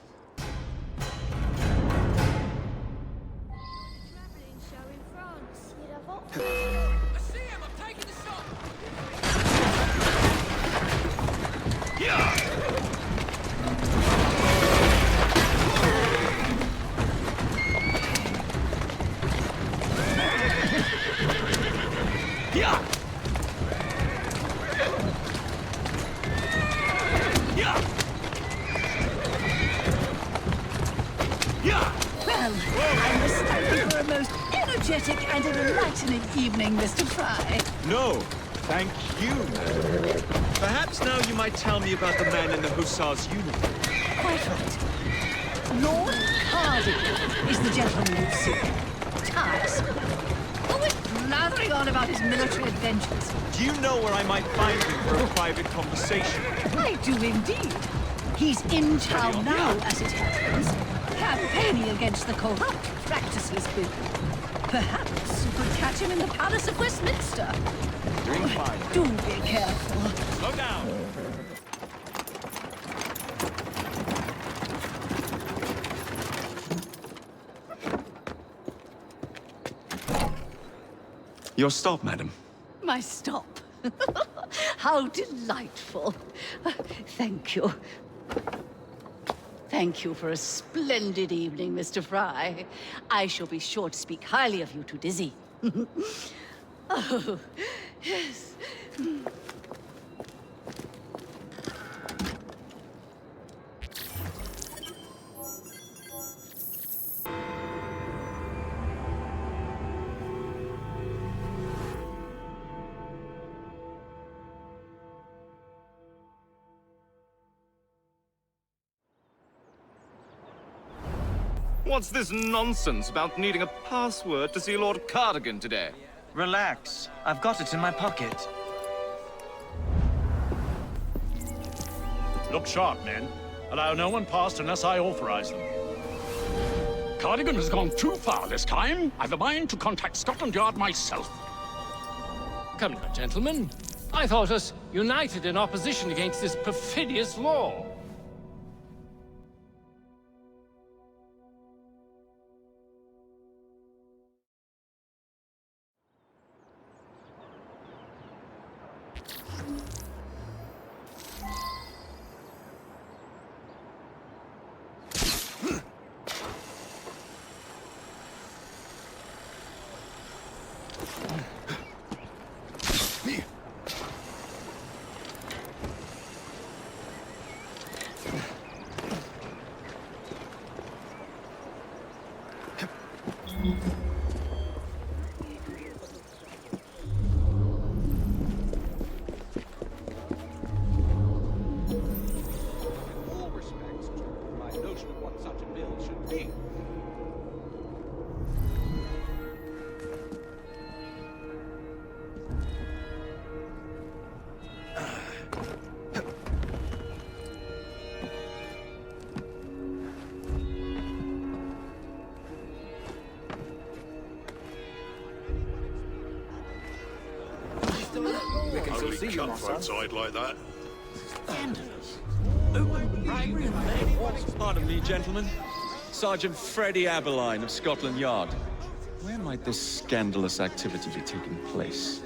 Well, I must thank you for a most energetic and an enlightening evening, Mr. Fry. No, thank you. Perhaps now you might tell me about the man in the hussar's uniform. Quite right. Lord Cardigan is the gentleman you seek. Tiresome. Always blathering on about his military adventures. Do you know where I might find him for a private conversation? I do indeed. He's in town now, as it happens, campaigning against the Corrupt Practices Bill. Perhaps you could catch him in the Palace of Westminster. Doing fine. Do be careful. Slow down. Your stop, madam. My stop. How delightful. Thank you. Thank you for a splendid evening, Mr. Fry. I shall be sure to speak highly of you to Dizzy. Oh, yes. What's this nonsense about needing a password to see Lord Cardigan today? Relax. I've got it in my pocket. Look sharp, men. Allow no one past unless I authorize them. Cardigan has gone too far this time. I've a mind to contact Scotland Yard myself. Come now, gentlemen. I thought us united in opposition against this perfidious law. Only comforts I'd like that. Pardon me, gentlemen. Sergeant Freddie Aberline of Scotland Yard. Where might this scandalous activity be taking place?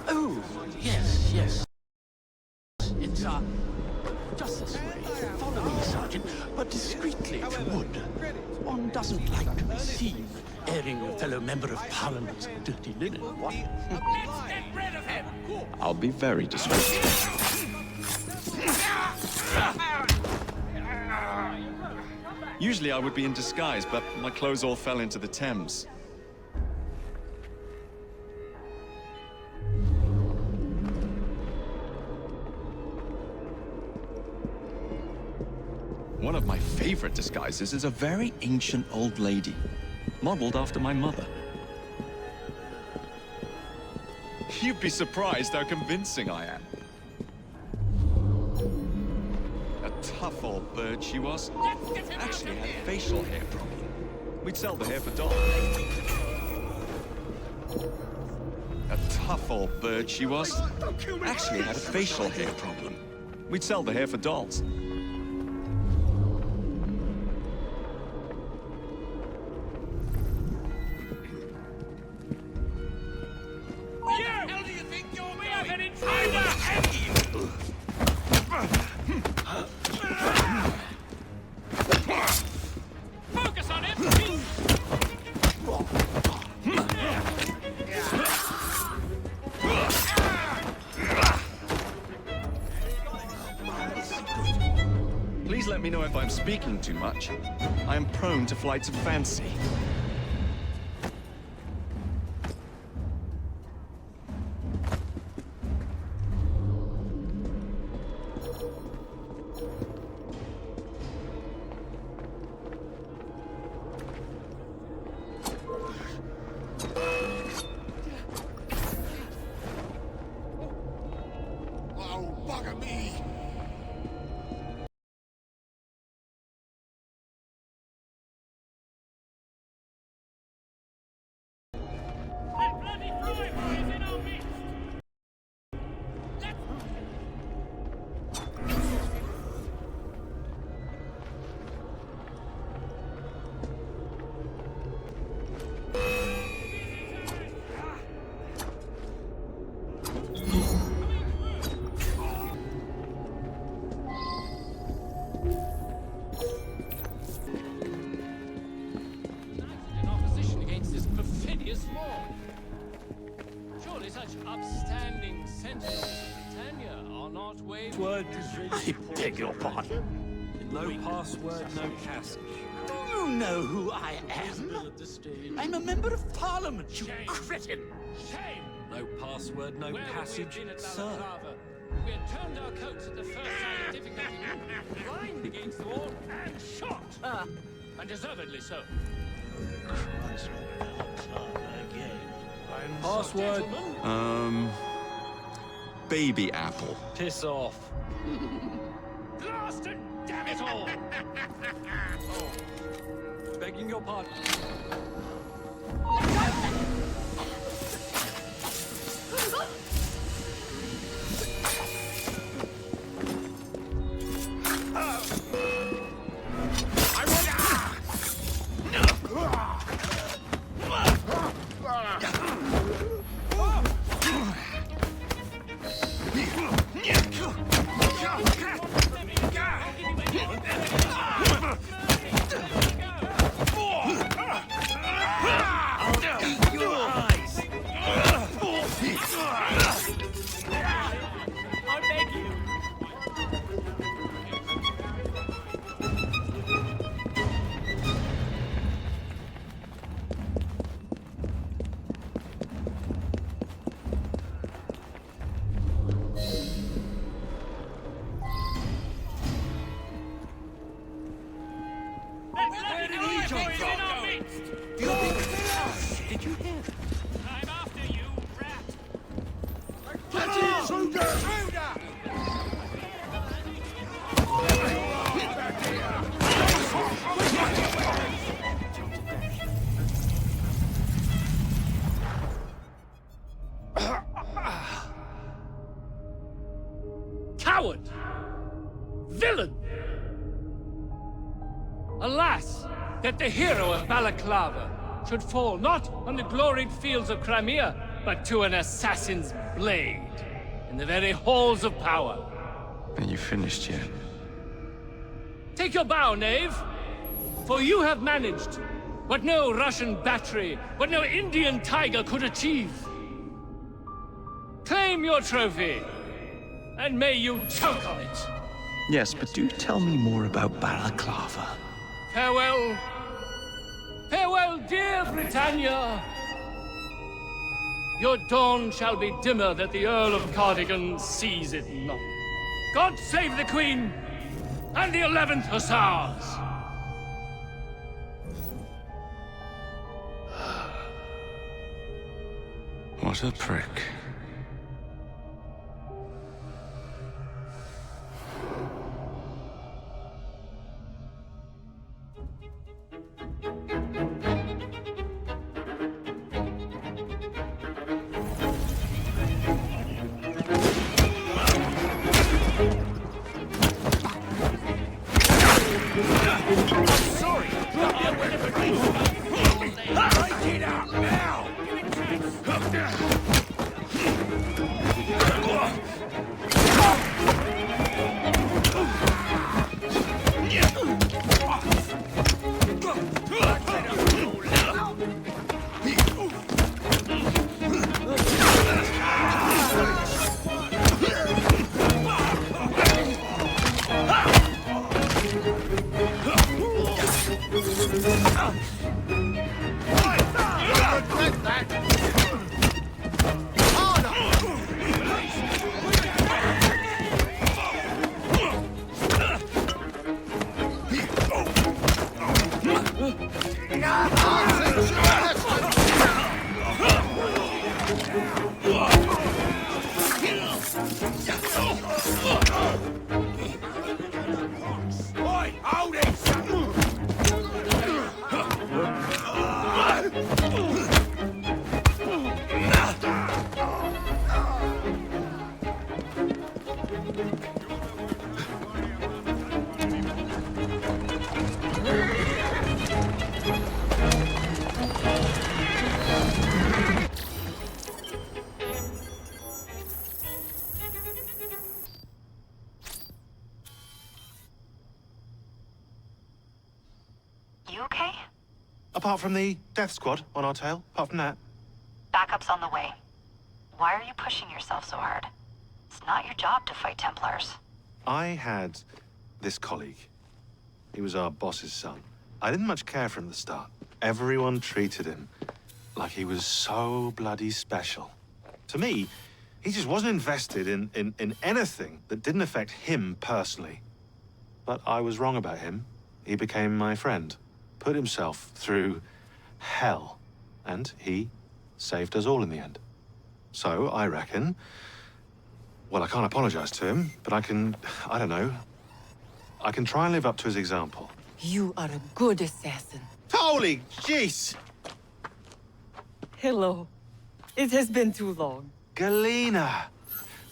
Oh, yes, yes. It's, just this way. Follow me, Sergeant, but discreetly, if you would. One doesn't like to be seen airing a fellow member of Parliament's dirty linen, what? Let's get rid of him! I'll be very discreet. Usually I would be in disguise, but my clothes all fell into the Thames. One of my favorite disguises is a very ancient old lady, modeled after my mother. You'd be surprised how convincing I am. A tough old bird she was. Actually had facial hair problem. We'd sell the hair for dollars. tough old bird she was. Actually had a facial hair problem. We'd sell the hair for dolls. Where the hell do you think you're going? We have an intruder! Focus on him! Please let me know if I'm speaking too much. I am prone to flights of fancy. Oh, bugger me! That bloody driver is in our midst! In opposition against this perfidious law. Surely such upstanding sentinels of Britannia are not waived. Word I beg your pardon. No password, no passage. Do you know who I am? I'm a member of Parliament, you cretin! Shame! No password, no Where would we have passage, been at sir. Balaclava? We had turned our coats at the first sign of difficulty, climbed against the wall, and shot! And deservedly so. Password. Baby apple. Piss off. Blast and damn it all! Begging your pardon. I beg you! Where did he come from? Did you hear? I'm after you, rat! Get in, Intruder! Coward! Villain! Alas, that the hero of Balaclava should fall not on the gloried fields of Crimea, but to an assassin's blade in the very halls of power. Are you finished yet? Take your bow, knave, for you have managed what no Russian battery, what no Indian tiger could achieve. Claim your trophy, and may you choke on it. Yes, but do tell me more about Balaclava. Farewell. Farewell, dear Britannia. Your dawn shall be dimmer that the Earl of Cardigan sees it not. God save the Queen and the 11th Hussars. What a prick. okay? Apart from the death squad on our tail, apart from that. Backup's on the way. Why are you pushing yourself so hard? It's not your job to fight Templars. I had this colleague. He was our boss's son. I didn't much care for him at the start. Everyone treated him like he was so bloody special. To me, he just wasn't invested in anything that didn't affect him personally. But I was wrong about him. He became my friend, put himself through hell, and he saved us all in the end. So I reckon, well, I can't apologize to him, but I can try and live up to his example. You are a good assassin. Holy jeez! Hello. It has been too long. Galena!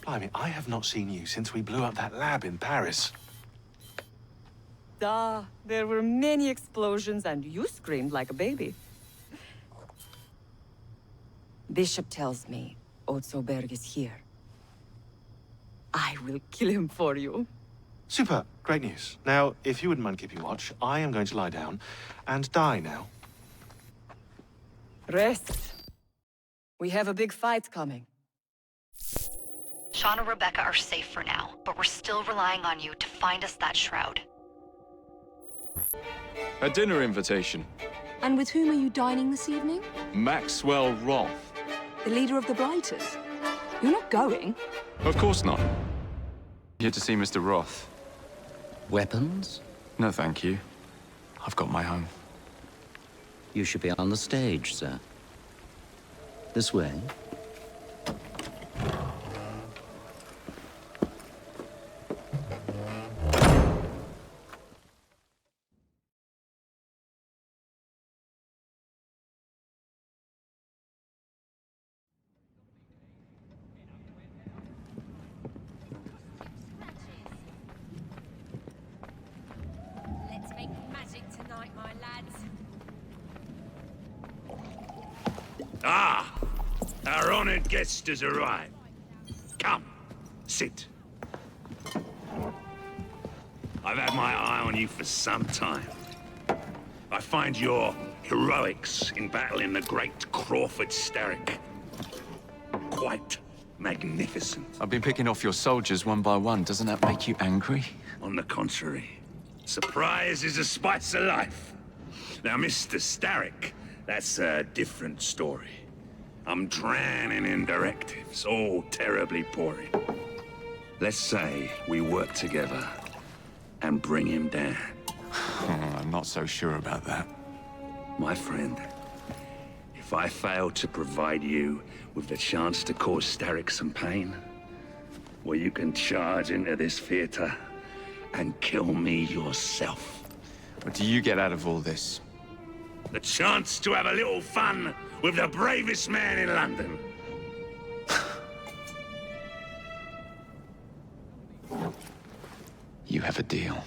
Blimey, I have not seen you since we blew up that lab in Paris. There were many explosions and you screamed like a baby. Bishop tells me Otsoberg is here. I will kill him for you. Super, great news. Now, if you wouldn't mind keeping watch, I am going to lie down and die now. Rest. We have a big fight coming. Sean and Rebecca are safe for now, but we're still relying on you to find us that shroud. A dinner invitation. And with whom are you dining this evening? Maxwell Roth. The leader of the Blighters. You're not going? Of course not. Here to see Mr. Roth. Weapons? No, thank you. I've got my own. You should be on the stage, sir. This way. Let's make magic tonight, my lads. Ah! Our honored guest has arrived. Come, sit. I've had my eye on you for some time. I find your heroics in battling the great Crawford Starrick quite magnificent. I've been picking off your soldiers one by one. Doesn't that make you angry? On the contrary, surprise is a spice of life. Now, Mr. Starrick, that's a different story. I'm drowning in directives, all terribly boring. Let's say we work together and bring him down. I'm not so sure about that. My friend, if I fail to provide you with the chance to cause Starrick some pain, well, you can charge into this theater and kill me yourself. What do you get out of all this? The chance to have a little fun with the bravest man in London. You have a deal.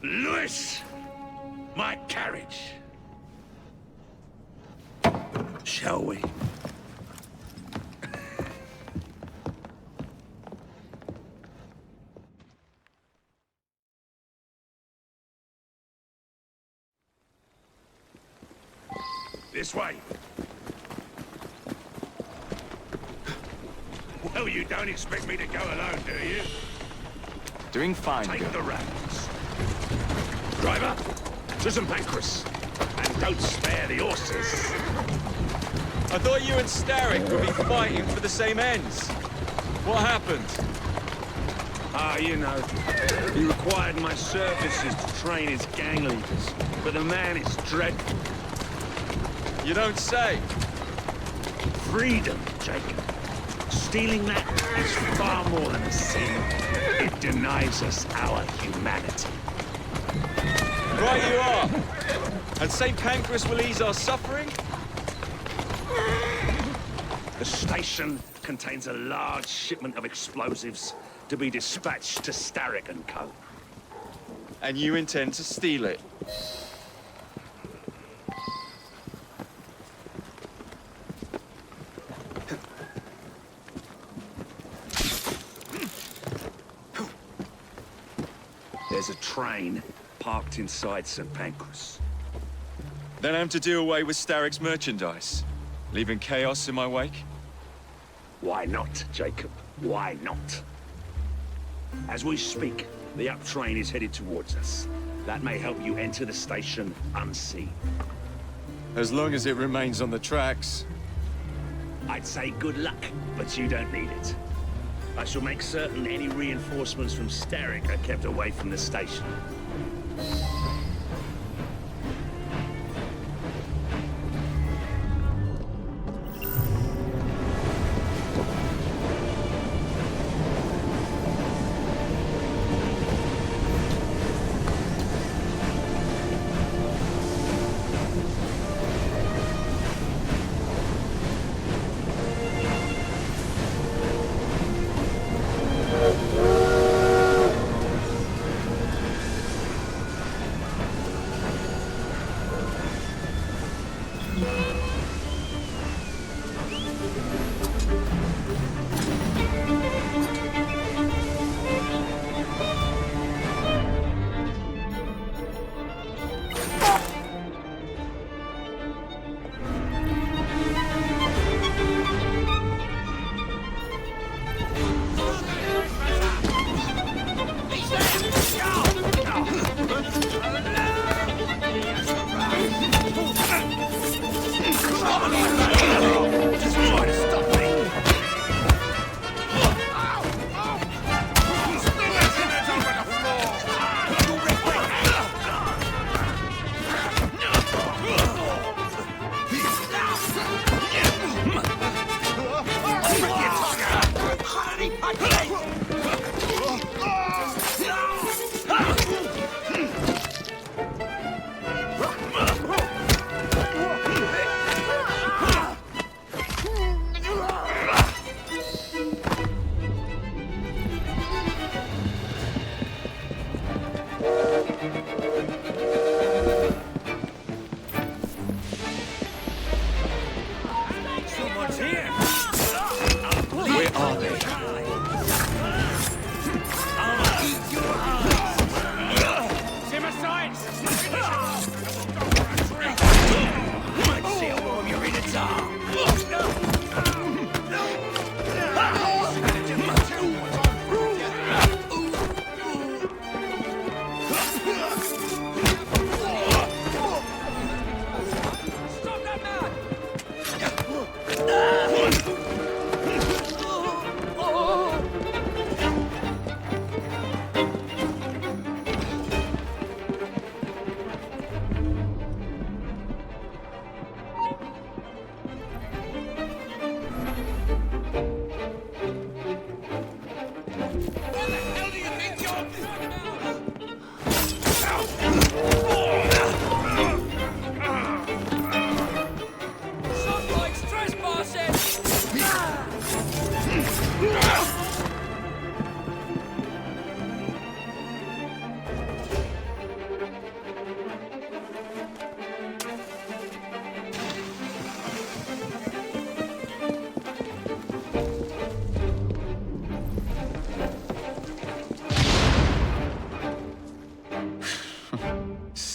Lewis! My carriage. Shall we? This way. Well, you don't expect me to go alone, do you? Doing fine. Take the reins. Driver, to St. Pancras. And don't spare the horses. I thought you and Starrick would be fighting for the same ends. What happened? Ah, you know, he required my services to train his gang leaders, but the man is dreadful. You don't say. Freedom, Jacob. Stealing that is far more than a sin. It denies us our humanity. Right you are. And St. Pancras will ease our suffering? The station contains a large shipment of explosives to be dispatched to Starrick and Co. And you intend to steal it? There's a train parked inside St. Pancras. Then I'm to do away with Starrick's merchandise, leaving chaos in my wake? Why not, Jacob? Why not? As we speak, the up train is headed towards us. That may help you enter the station unseen. As long as it remains on the tracks. I'd say good luck, but you don't need it. I shall make certain any reinforcements from Starrick are kept away from the station.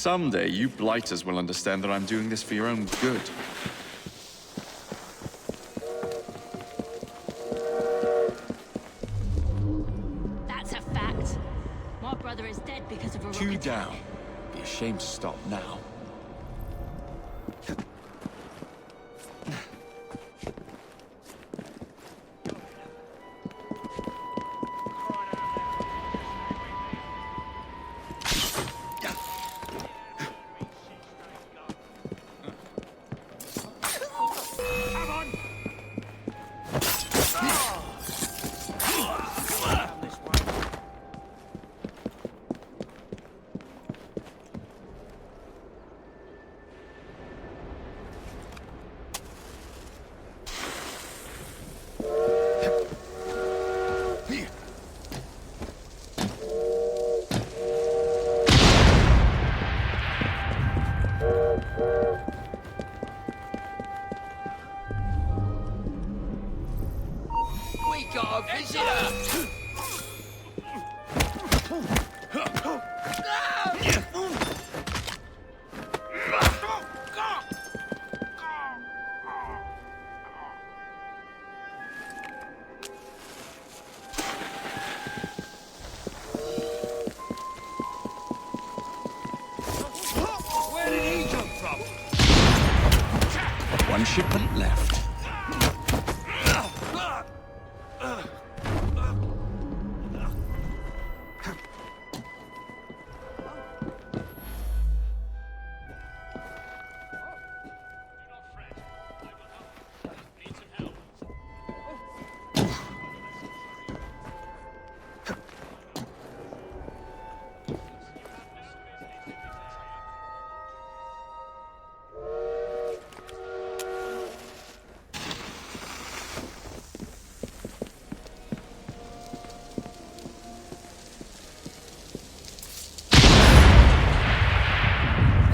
Someday, you blighters will understand that I'm doing this for your own good. That's a fact. My brother is dead because of a Two rocket down. Be ashamed to stop now. We got a visitor! One shipment left.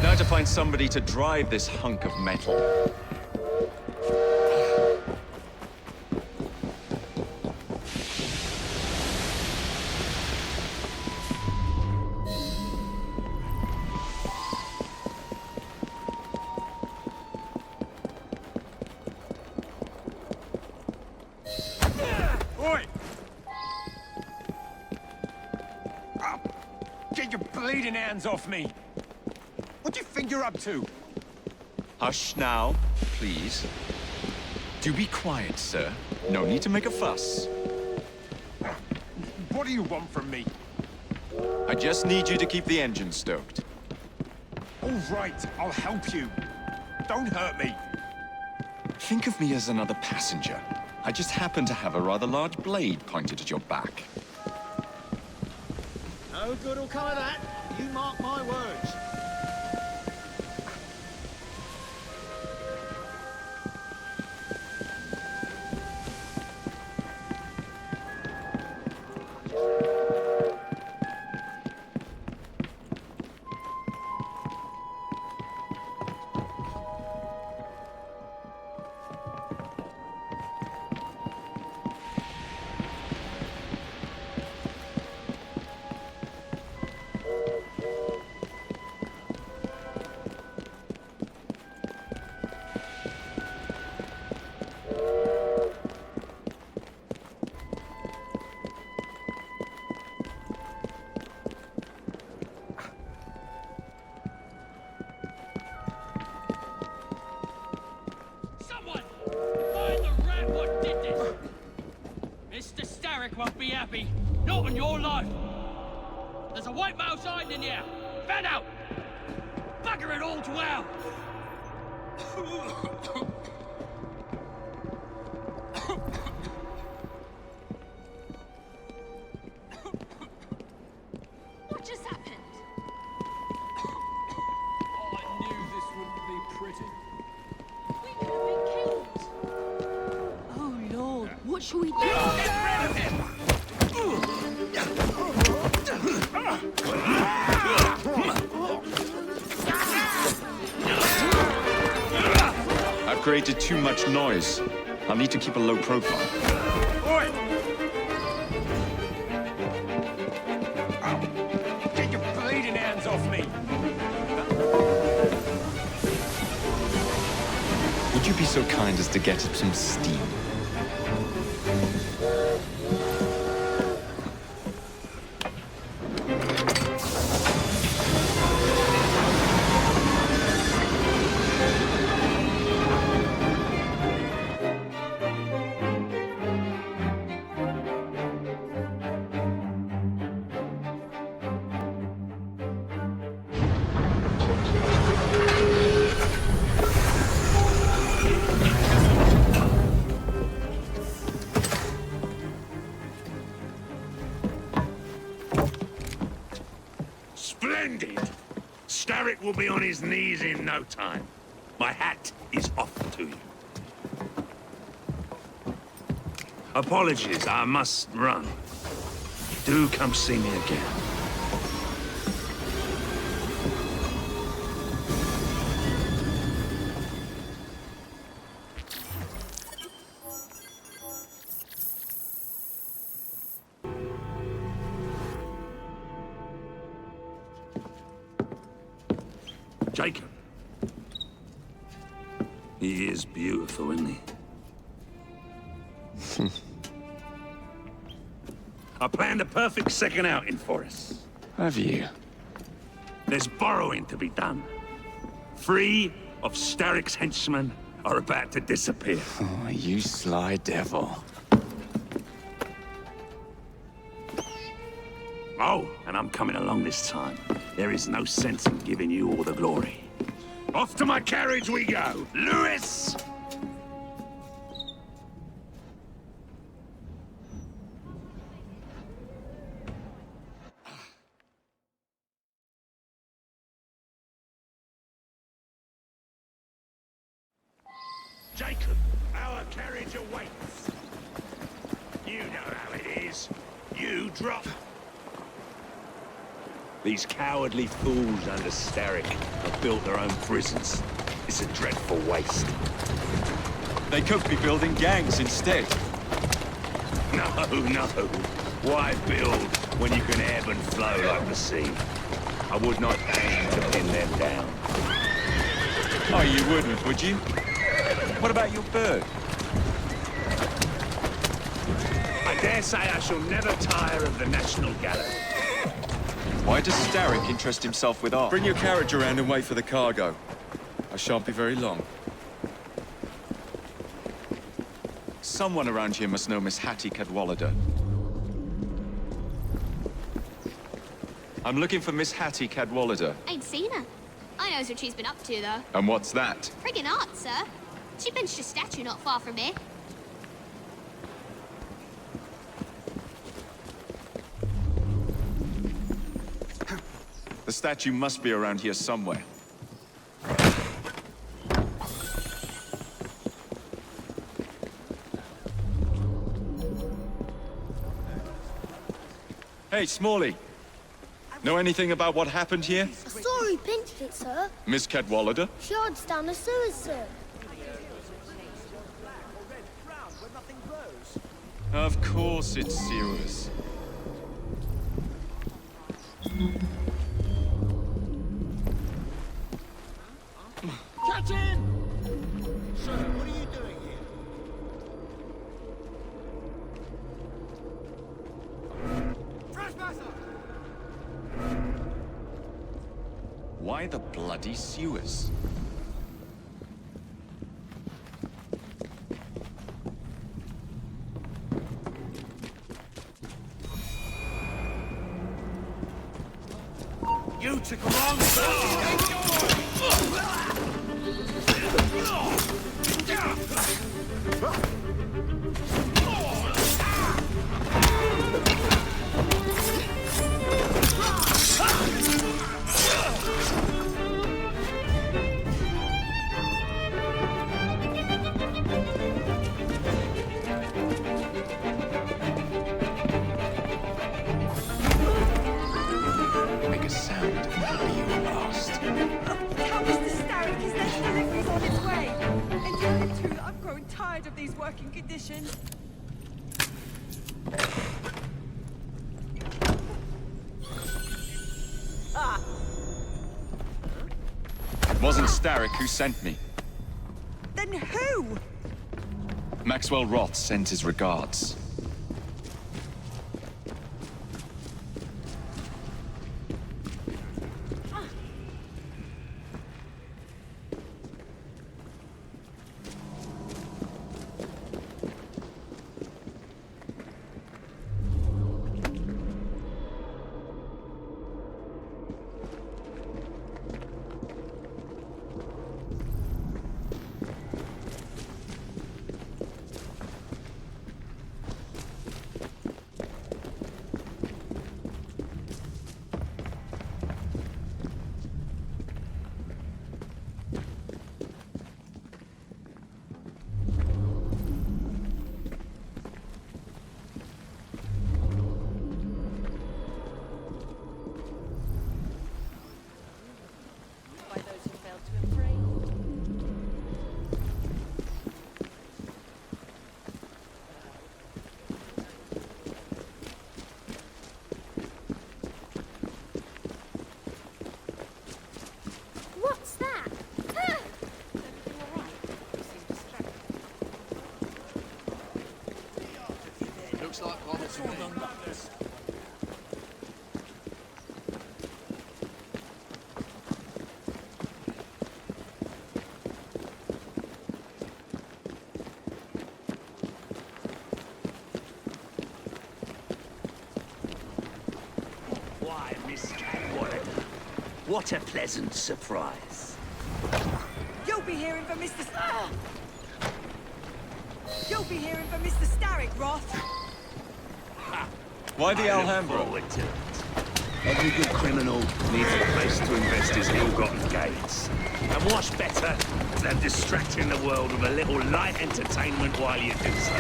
Now to find somebody to drive this hunk of metal. Oi! Get your bleeding hands off me! What do you think you're up to? Hush now, please. Do be quiet, sir. No need to make a fuss. What do you want from me? I just need you to keep the engine stoked. All right, I'll help you. Don't hurt me. Think of me as another passenger. I just happen to have a rather large blade pointed at your back. No good will come of that. You mark my words. Someone! Find the rat what did this! Mr. Starrick won't be happy. Not on your life! There's a white mouse hiding in here! Fan out! Bugger it all to hell! What just happened? I knew this wouldn't be pretty. We could have been killed. Oh, Lord. What shall we do? Get rid of him! I've created too much noise. I'll need to keep a low profile. Oi! Get your bleeding hands off me! Would you be so kind as to get up some steam? Splendid! Starrick will be on his knees in no time. My hat is off to you. Apologies, I must run. Do come see me again. Jacob. He is beautiful, isn't he? I planned a perfect second outing for us. Have you? There's borrowing to be done. 3 of Starrick's henchmen are about to disappear. Oh, you sly devil. Oh, and I'm coming along this time. There is no sense in giving you all the glory. Off to my carriage we go! Lewis! Jacob, our carriage awaits. You know how it is. You drop. These cowardly fools under Starrick have built their own prisons. It's a dreadful waste. They could be building gangs instead. No. Why build when you can ebb and flow like the sea? I would not aim to pin them down. Oh, you wouldn't, would you? What about your bird? I dare say I shall never tire of the National Gallery. Why does Starrick interest himself with art? Bring your carriage around and wait for the cargo. I shan't be very long. Someone around here must know Miss Hattie Cadwallader. I'm looking for Miss Hattie Cadwallader. Ain't seen her. I knows what she's been up to, though. And what's that? Friggin' art, sir. She benched a statue not far from here. The statue must be around here somewhere. Hey, Smalley. Know anything about what happened here? I saw who pinched it, sir. Miss Cadwallader? She hides down the sewers, sir. Of course it's sewers. Catch in! Sir, what are you doing here? Trespasser! Why the bloody sewers? You took a wrong turn! Make a sound. You lost. Tell Mr. Starrick his next delivery's on its way. And tell him too that I'm growing tired of these working conditions. It wasn't Starrick who sent me. Then who? Maxwell Roth sent his regards. What's that? Looks like one to me. What a pleasant surprise. You'll be hearing from Mr. You'll be hearing from Mr. Starrick, Roth. Why the I look Alhambra? forward to it. Every good criminal needs a place to invest his ill-gotten gains. And what's better than distracting the world with a little light entertainment while you do so?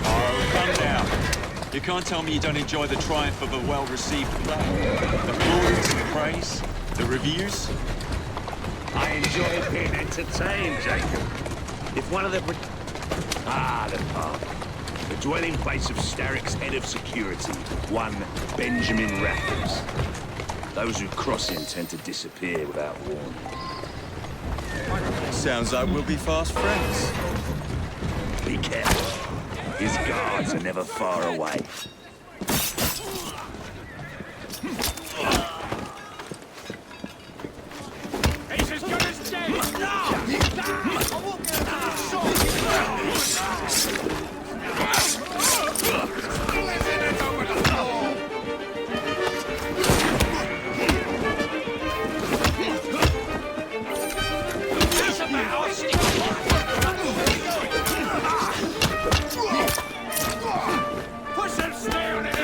Oh, come now. You can't tell me you don't enjoy the triumph of a well-received play. The plaudits, the praise, the reviews. I enjoy being entertained, Jacob. If one of the... the park. The dwelling place of Starrick's head of security, one Benjamin Raffles. Those who cross him tend to disappear without warning. Sounds like we'll be fast friends. Be careful. His guards are never far away. He's as good as dead! Push and stay on it!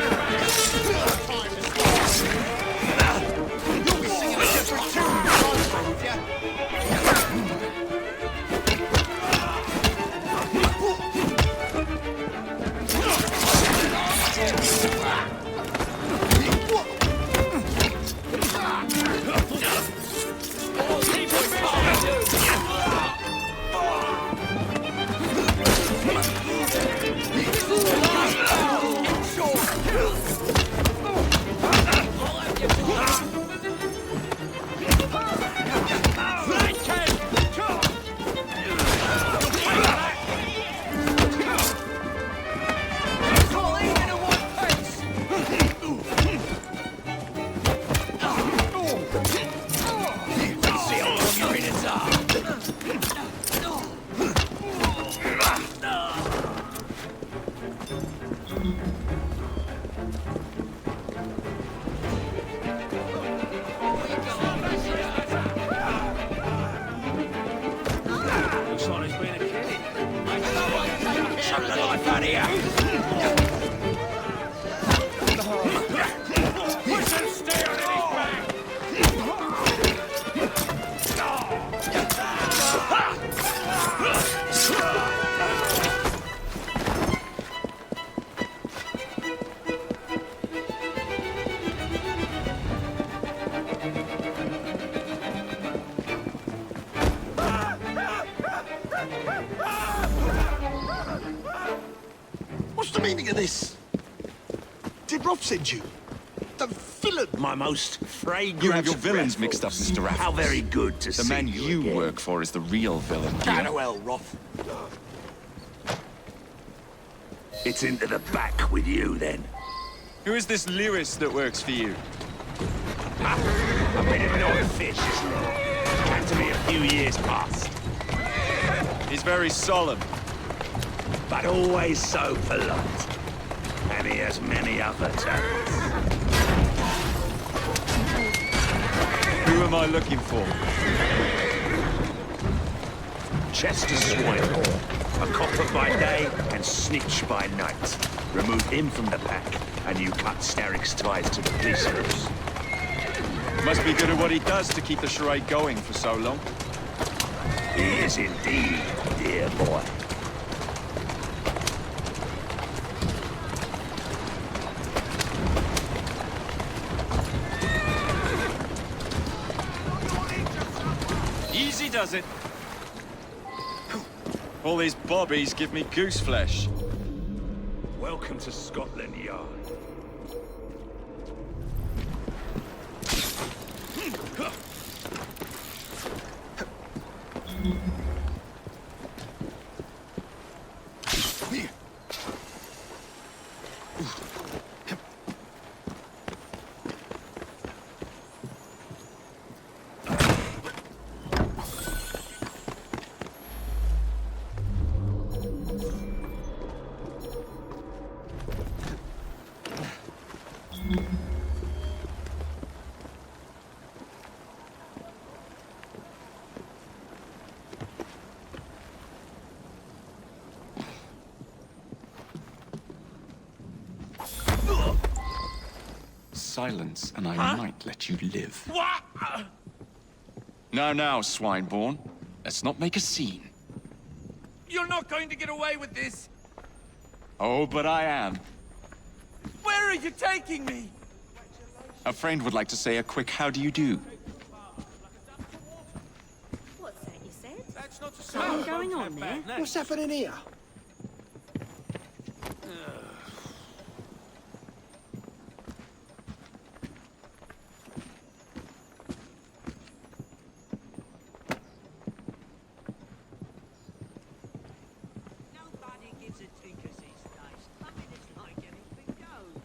You'll be singing a different tune with you. Looks like there's been a killing. Chuck the life out of here! Push and stay on it, he's back! What's the meaning of this? Did Roth send you? The villain! My most fragrant... You have your villains mixed up, Mr. Raffles. How very good to The see man you you again. work for is the real villain here. Farewell, Roth. It's into the back with you, then. Who is this Lewis that works for you? A bit of an odd fish, isn't it? Came to me a few years past. He's very solemn. But always so polite. And he has many other talents. Who am I looking for? Chester Swinehorn. A copper by day and snitch by night. Remove him from the pack, and you cut Starrick's ties to the police force. Must be good at what he does to keep the charade going for so long. He is indeed, dear boy. Easy does it. All these bobbies give me goose flesh. Welcome to Scotland Yard. silence, and I might let you live. What? Now, Swineborn. Let's not make a scene. You're not going to get away with this. Oh, but I am. Where are you taking me? A friend would like to say a quick how do you do. What's that you said? That's not Something going on there? What's happening here? Nobody gives a tinker's these days. I mean, it's like anything goes.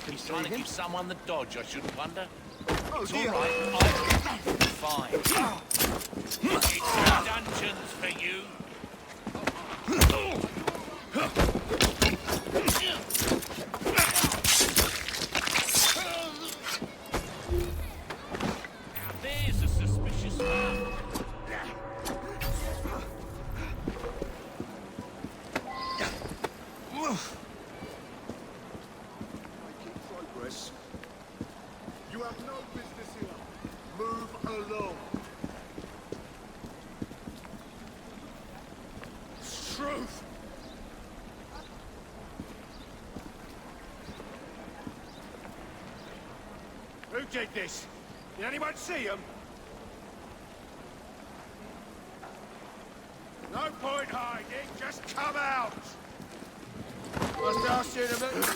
He's trying to give someone the dodge, I shouldn't wonder. Oh, It's dear. all right. Fine. It's the dungeons for you. There's a suspicious man. Progress. You have no business here. Move along. It's truth. Who did this? Did anyone see him? No point hiding, just come out! Must ask you to move.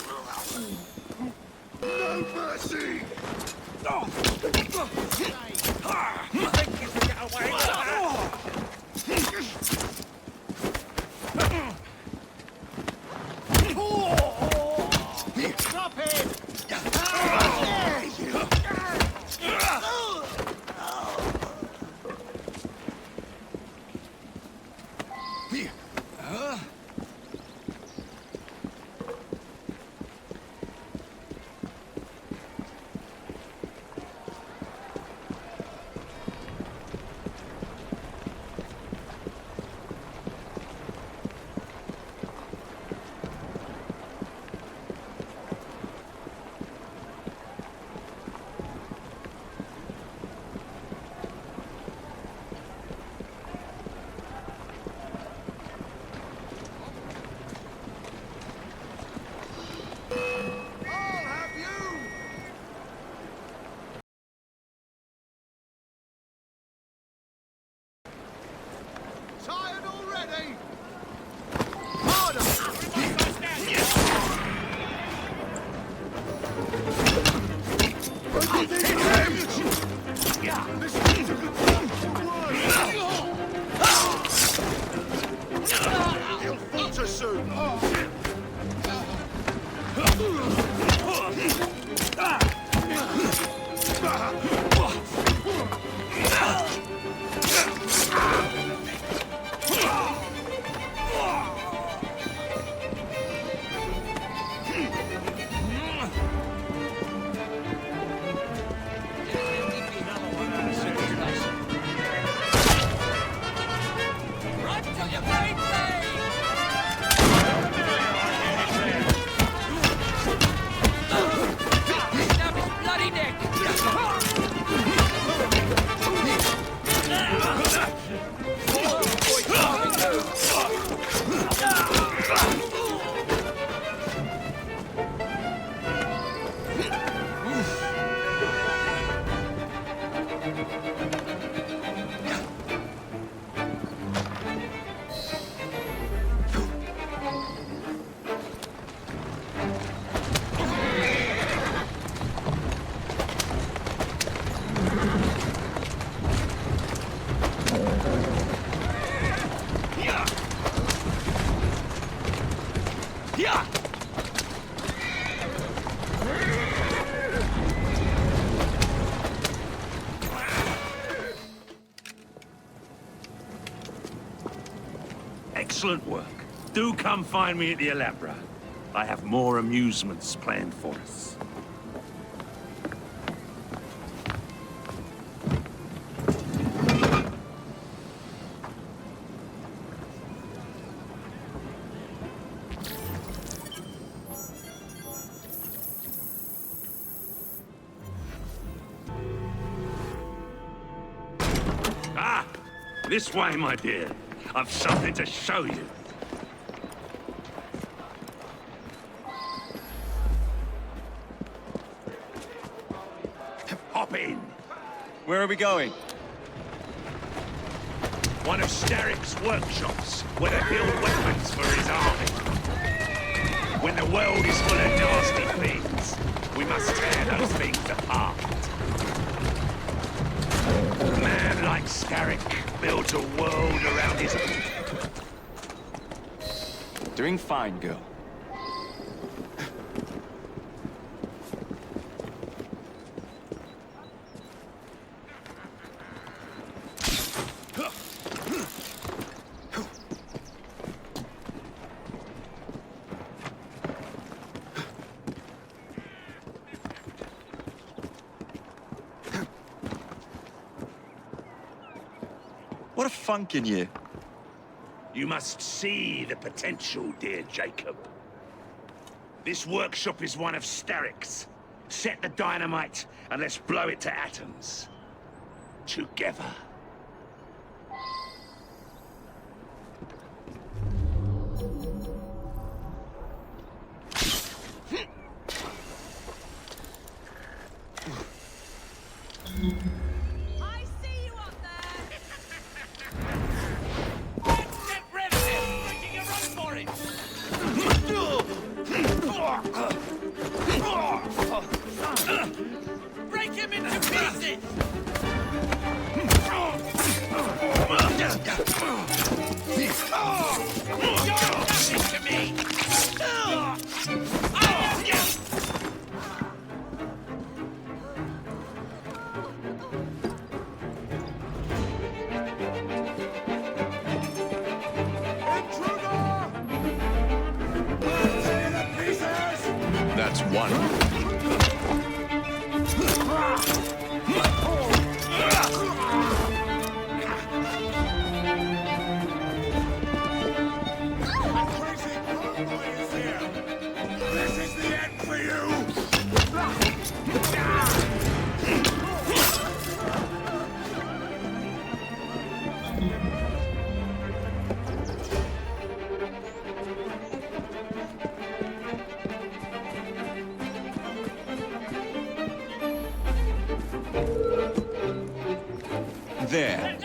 No mercy! Think you can get away with that? Stop him! Tired already? He'll falter soon. Excellent work. Do come find me at the Alhambra. I have more amusements planned for us. Ah! This way, my dear. I've something to show you. Hop in. Where are we going? One of Starrick's workshops, where they build weapons for his army. When the world is full of nasty things, we must tear those things apart. A man like Starrick builds a world around his own. Doing fine, girl. What a funk in you. You must see the potential, dear Jacob. This workshop is one of Starrick's. Set the dynamite and let's blow it to atoms. Together. I see you up there! Get rid of him! Making a run for it! Break him into pieces! You're nothing to me! I love you! That's one. This is the end for you! There.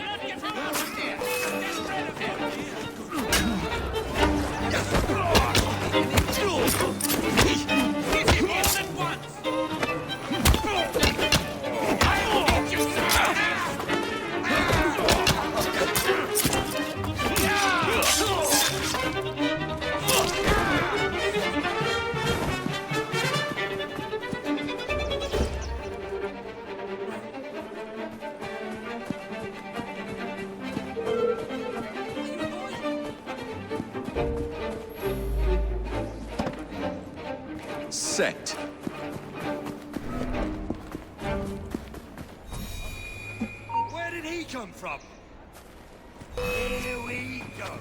Set. Where did he come from? Here we go.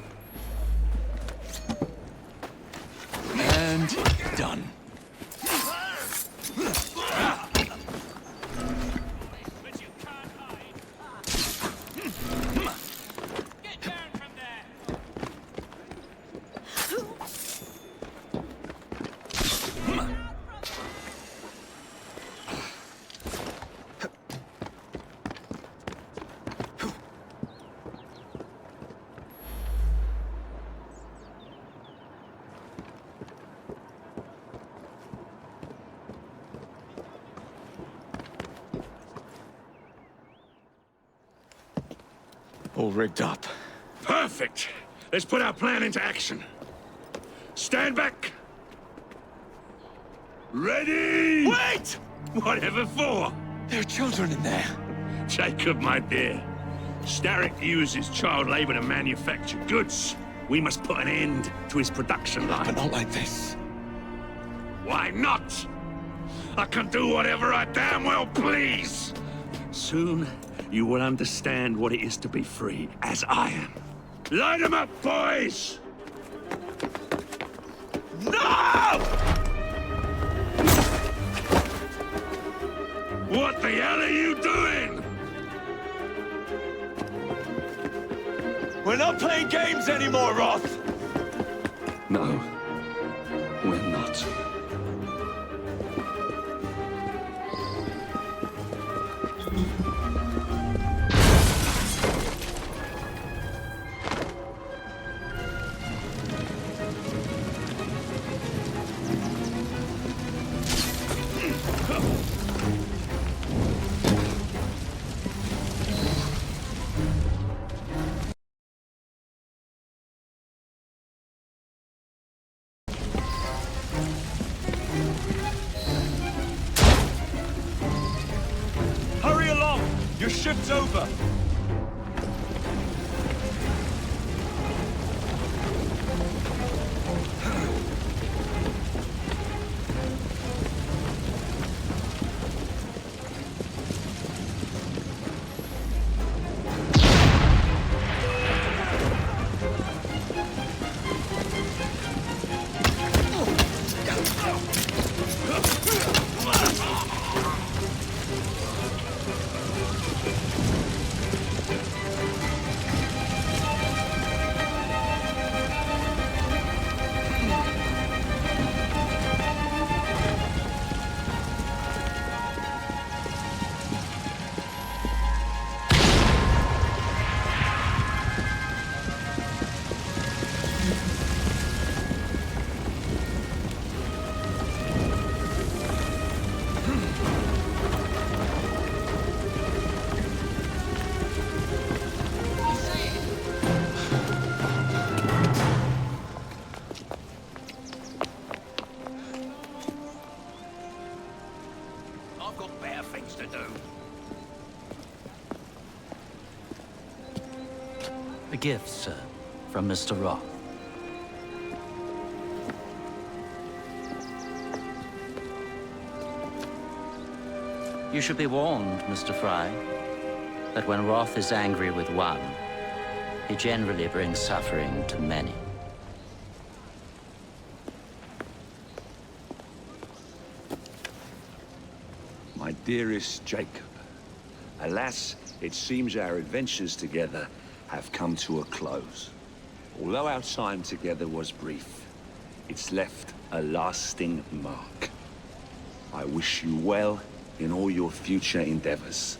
And done. All rigged up. Perfect. Let's put our plan into action. Stand back. Ready? Wait! Whatever for? There are children in there. Jacob, my dear. Starrick uses child labor to manufacture goods. We must put an end to his production line. But not like this. Why not? I can do whatever I damn well please. Soon, you will understand what it is to be free, as I am. Light 'em up, boys! No! What the hell are you doing? We're not playing games anymore, Roth! No, we're not. Hurry along! Your shift's over! I've got better things to do. A gift, sir, from Mr. Roth. You should be warned, Mr. Fry, that when Roth is angry with one, he generally brings suffering to many. My dearest Jacob, alas, it seems our adventures together have come to a close. Although our time together was brief, it's left a lasting mark. I wish you well in all your future endeavors.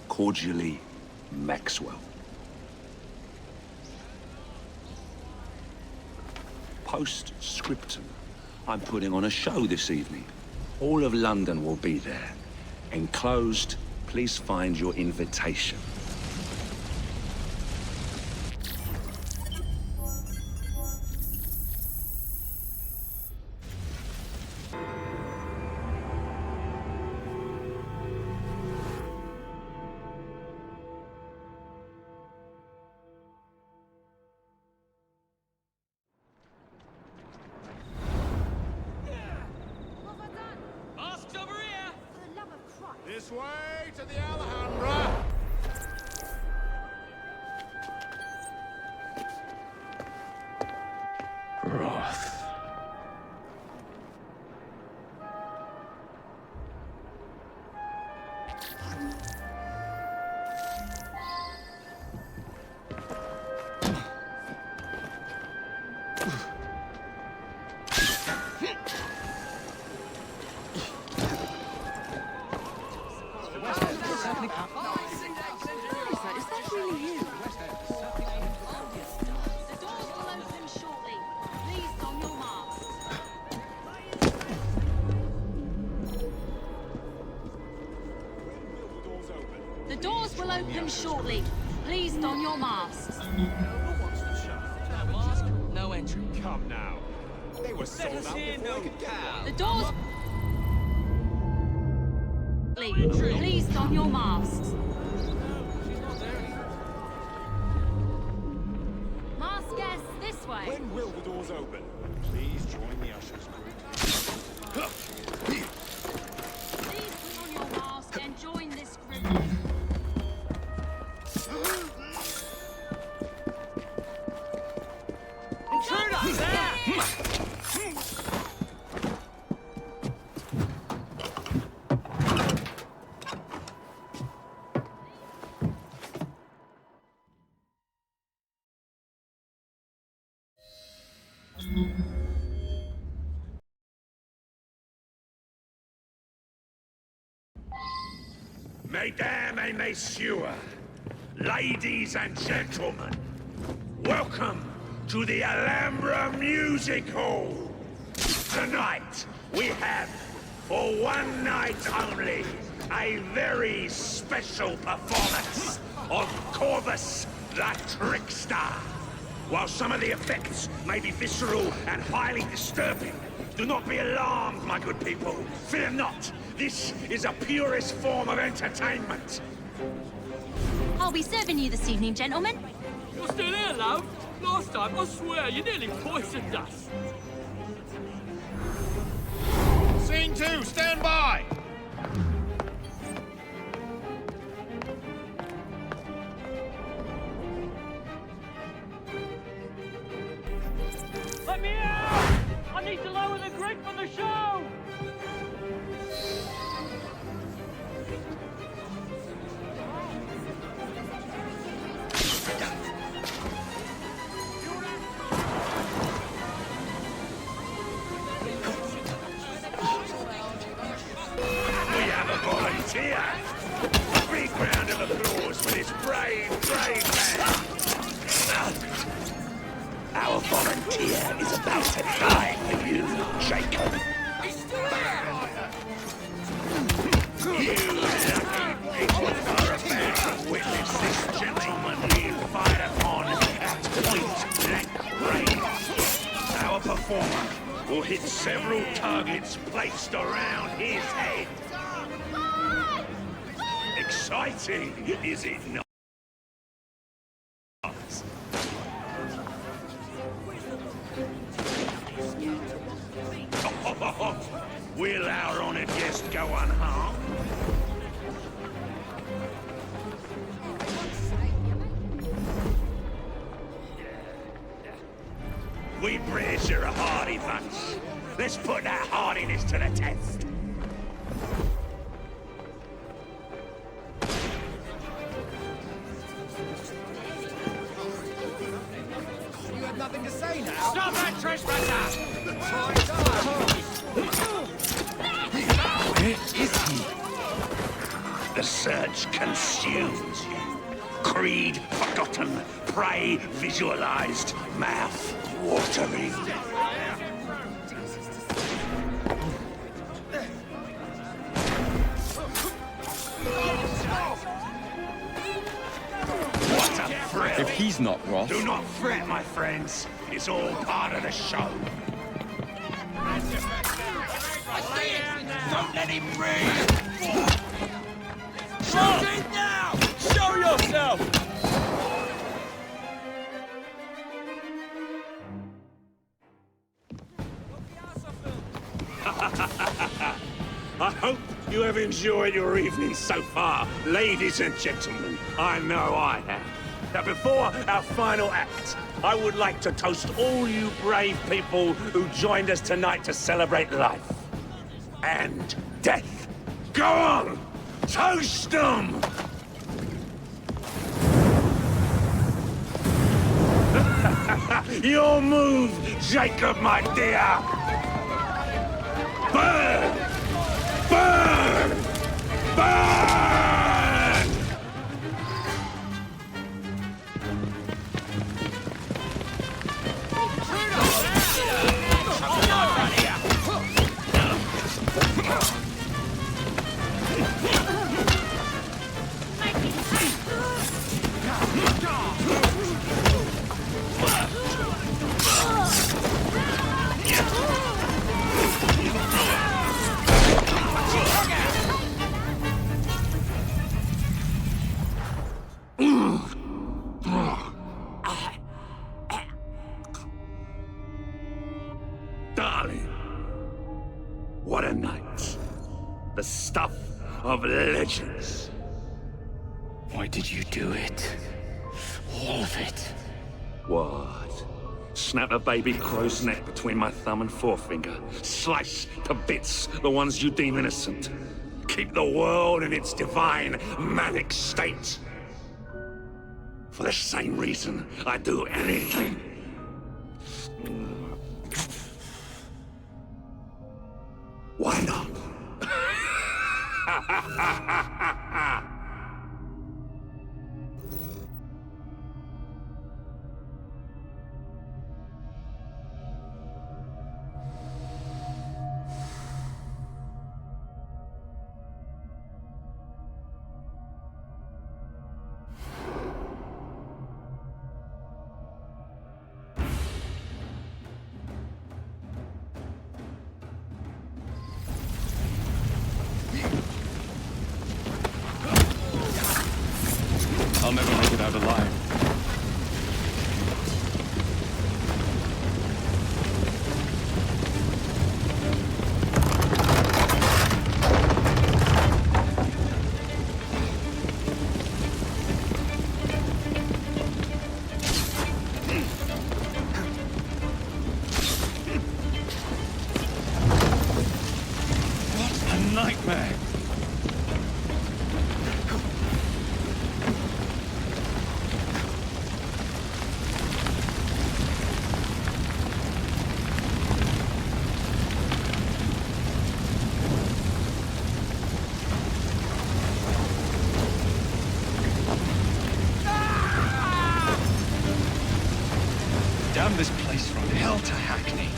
Cordially, Maxwell. Post-scriptum. I'm putting on a show this evening. All of London will be there. Enclosed, please find your invitation. Masks over here! For the love of Christ. This way to the Alhambra! Roth. Is that really you? The doors will open shortly. Please don your masks. The doors will open shortly. Please don your masks. No entry. Come now. They were sold out before I could get one. The doors... Please don your masks. Mask guests this way. way. When will the doors open? Please join the ushers group. Please put on your mask and join this group. Intruder! There! Mesdames et messieurs, ladies and gentlemen, welcome to the Alhambra Music Hall. Tonight, we have, for one night only, a very special performance of Corvus the Trickster. While some of the effects may be visceral and highly disturbing, do not be alarmed, my good people. Fear not. This is a purest form of entertainment. I'll be serving you this evening, gentlemen. You're still here, love? Last time, I swear, you nearly poisoned us. Scene 2, stand by! Let me out! I need to lower the grid for the show! We have a volunteer. A big round of applause for this brave, brave man. Our volunteer is about to die for you, Jacob. You lucky people are about to witness this gentleman being fired upon at point blank range. Our performer will hit several targets placed around his head. Exciting, is it not? Will our honored guest go unharmed? We British are a hardy bunch. Let's put that hardiness to the test. You have nothing to say now? Stop that trespasser! Where is he? The search consumes you. Creed forgotten, prey visualized, mouth watering. What a thrill! If he's not Roth... Do not fret, my friends. It's all part of the show. Don't let him breathe! Shoot it now! Show yourself! I hope you have enjoyed your evening so far, ladies and gentlemen. I know I have. Now, before our final act, I would like to toast all you brave people who joined us tonight to celebrate life and death. Go on! Toast them! Your move, Jacob, my dear! Burn! Burn! Burn! Sully. What a night. The stuff of legends. Why did you do it? All of it. What? Snap a baby crow's neck between my thumb and forefinger. Slice to bits the ones you deem innocent. Keep the world in its divine, manic state. For the same reason, I do anything. Why not? I'll never make it out alive. What a nightmare! Damn this place from hell to Hackney.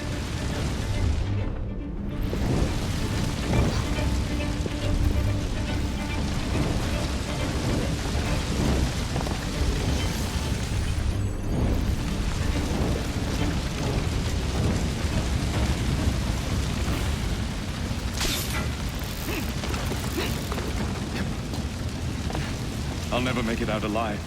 I'll never make it out alive.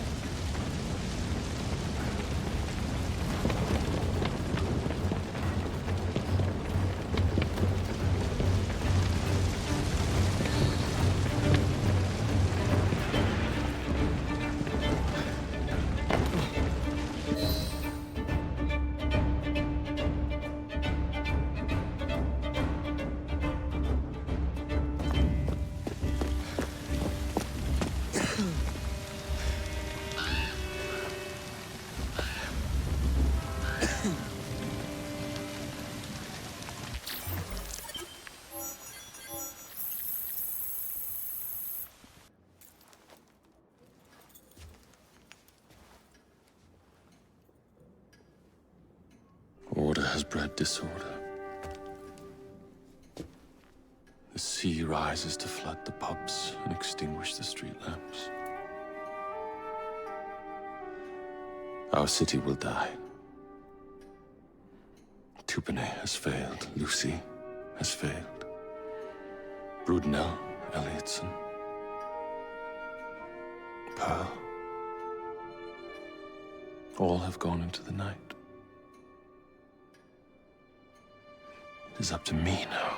Order has bred disorder. The sea rises to flood the pubs and extinguish the street lamps. Our city will die. Tupene has failed. Lucy has failed. Brudenell, Elliotson, Pearl. All have gone into the night. It is up to me now.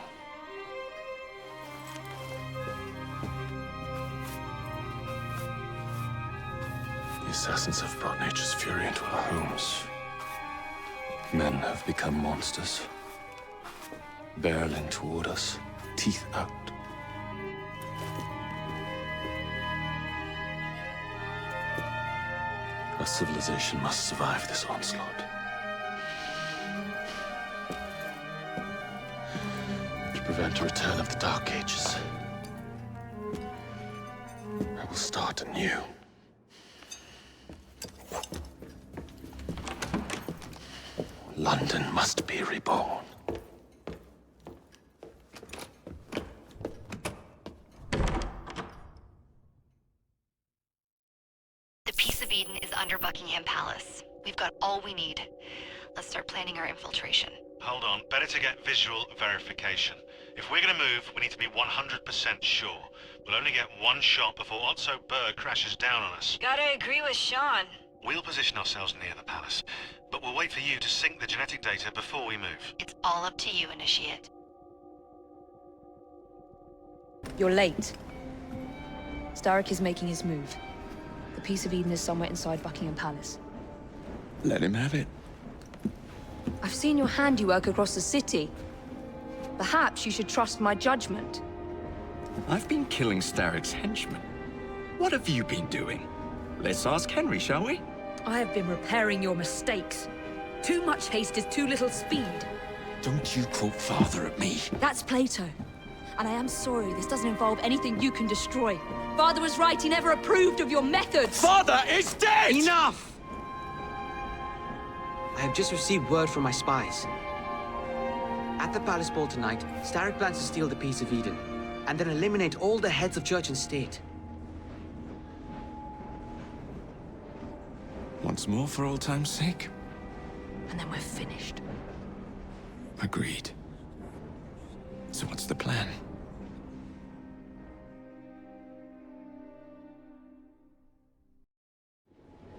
The assassins have brought nature's fury into our homes. Men have become monsters, barreling toward us, teeth out. Our civilization must survive this onslaught. To prevent a return of the Dark Ages, I will start anew. London must be reborn. The Peace of Eden is under Buckingham Palace. We've got all we need. Let's start planning our infiltration. Hold on, better to get visual verification. If we're gonna move, we need to be 100% sure. We'll only get one shot before Otso Berg crashes down on us. Gotta agree with Sean. We'll position ourselves near the palace, but we'll wait for you to sync the genetic data before we move. It's all up to you, Initiate. You're late. Starrick is making his move. The Piece of Eden is somewhere inside Buckingham Palace. Let him have it. I've seen your handiwork across the city. Perhaps you should trust my judgment. I've been killing Starrick's henchmen. What have you been doing? Let's ask Henry, shall we? I have been repairing your mistakes. Too much haste is too little speed. Don't you quote Father at me. That's Plato. And I am sorry this doesn't involve anything you can destroy. Father was right, he never approved of your methods. Father is dead! Enough! I have just received word from my spies. At the palace ball tonight, Starrick plans to steal the Piece of Eden, and then eliminate all the heads of church and state. Once more for old time's sake? And then we're finished. Agreed. So what's the plan?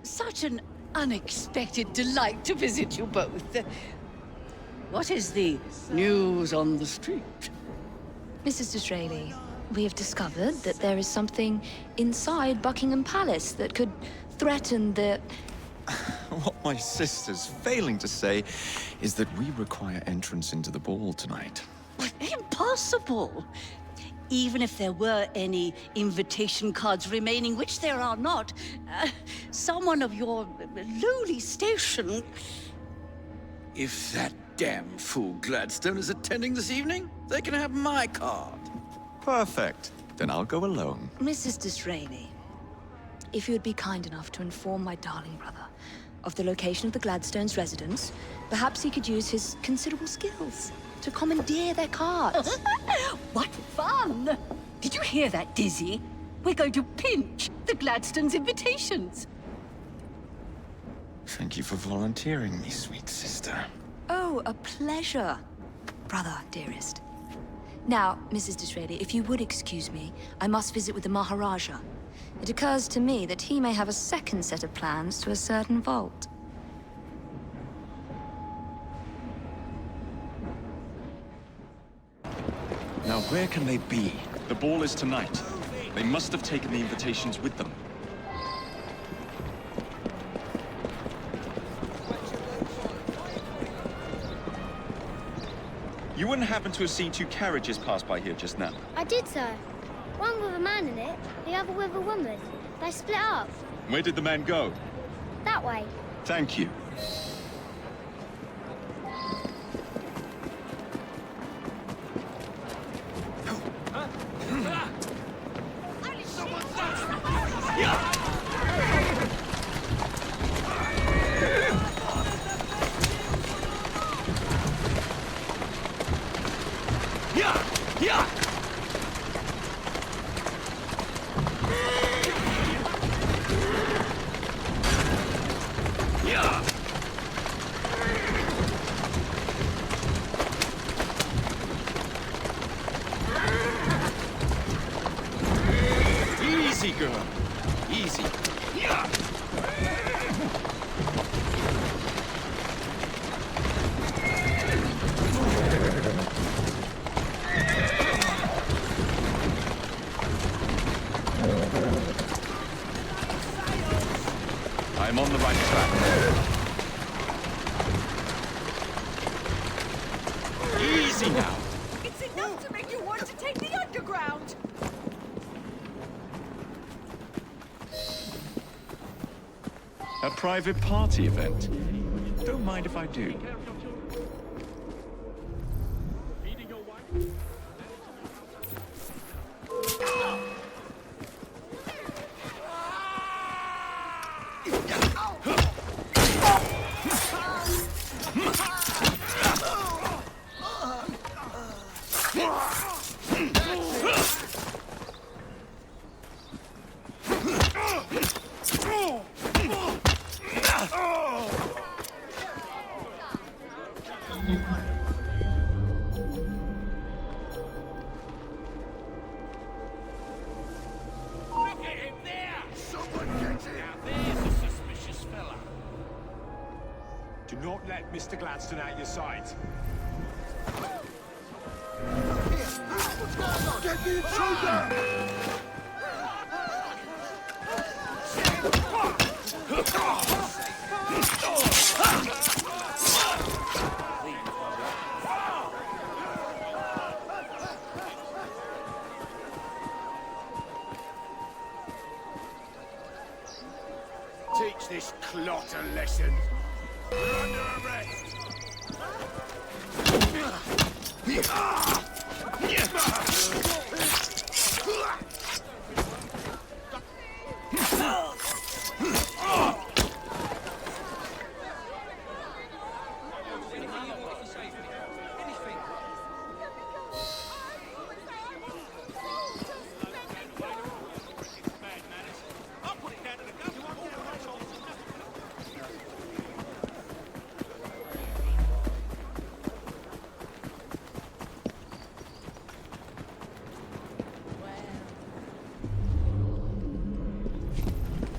Such an unexpected delight to visit you both. What is the news on the street? Mrs. Disraeli, we have discovered that there is something inside Buckingham Palace that could threaten the... What my sister's failing to say is that we require entrance into the ball tonight. Impossible! Even if there were any invitation cards remaining, which there are not, someone of your lowly station... If that damn fool Gladstone is attending this evening, they can have my card. Perfect. Then I'll go alone. Mrs. Disraeli, if you would be kind enough to inform my darling brother of the location of the Gladstones' residence, perhaps he could use his considerable skills to commandeer their cards. What fun! Did you hear that, Dizzy? We're going to pinch the Gladstones' invitations. Thank you for volunteering me, sweet sister. Oh, a pleasure, brother, dearest. Now, Mrs. Disraeli, if you would excuse me, I must visit with the Maharaja. It occurs to me that he may have a second set of plans to a certain vault. Now, where can they be? The ball is tonight. They must have taken the invitations with them. You wouldn't happen to have seen two carriages pass by here just now? I did, sir. One with a man in it, the other with a woman. They split up. Where did the man go? That way. Thank you. Easy, girl. Easy. I'm on the right track. Easy now. It's enough to make you want to take the underground. A private party event. Don't mind if I do. Do not let Mr. Gladstone out your sight. What's going on? Get the intruder! Teach this clot a lesson. We're under arrest.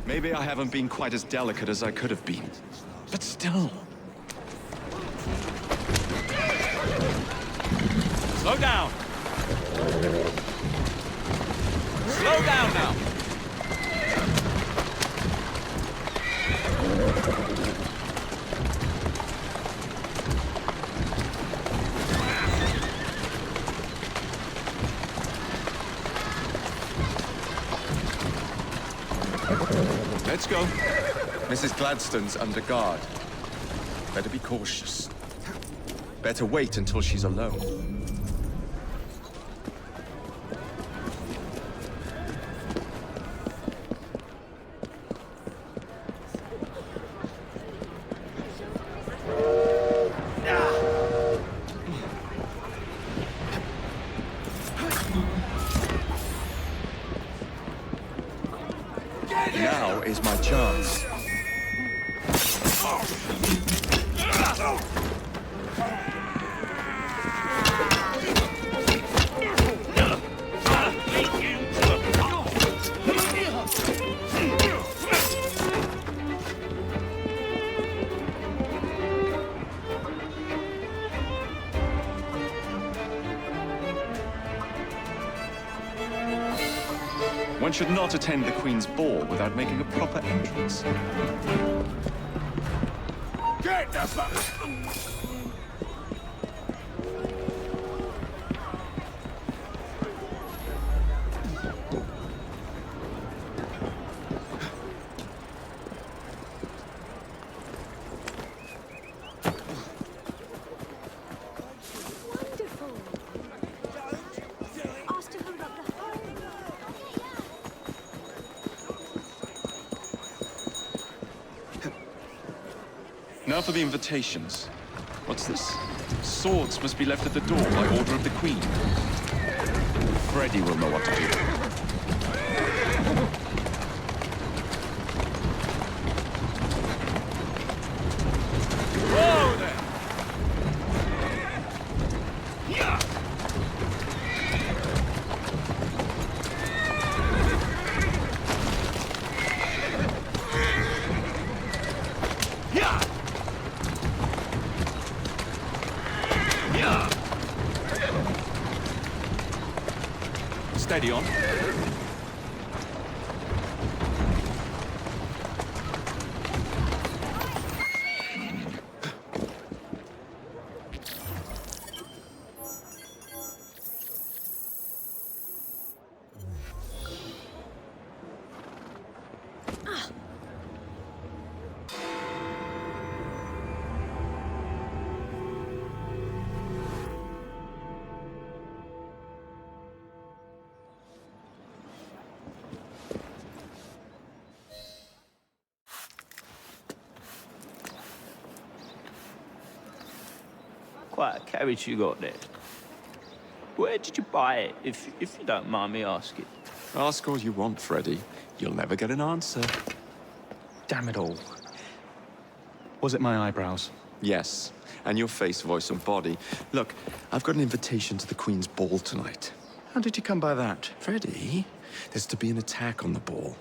Maybe I haven't been quite as delicate as I could have been. But still. Slow down! Slow down now! Let's go. Mrs. Gladstone's under guard. Better be cautious. Better wait until she's alone. Now is my chance. One should not attend the Queen's ball without making a proper entrance. Get the fuck! Now for the invitations. What's this? Swords must be left at the door by order of the Queen. Freddy will know what to do. Whoa there! Steady on. Quite a carriage you got there. Where did you buy it, if you don't mind me asking? Ask all you want, Freddy. You'll never get an answer. Damn it all. Was it my eyebrows? Yes, and your face, voice, and body. Look, I've got an invitation to the Queen's ball tonight. How did you come by that? Freddy, there's to be an attack on the ball.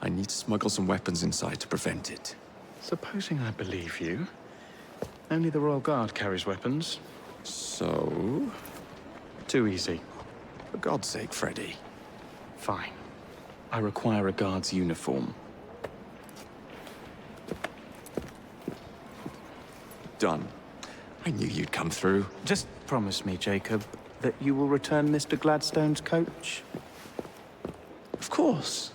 I need to smuggle some weapons inside to prevent it. Supposing I believe you, Only the Royal Guard carries weapons. So? Too easy. For God's sake, Freddy. Fine. I require a guard's uniform. Done. I knew you'd come through. Just promise me, Jacob, that you will return Mr. Gladstone's coach. Of course.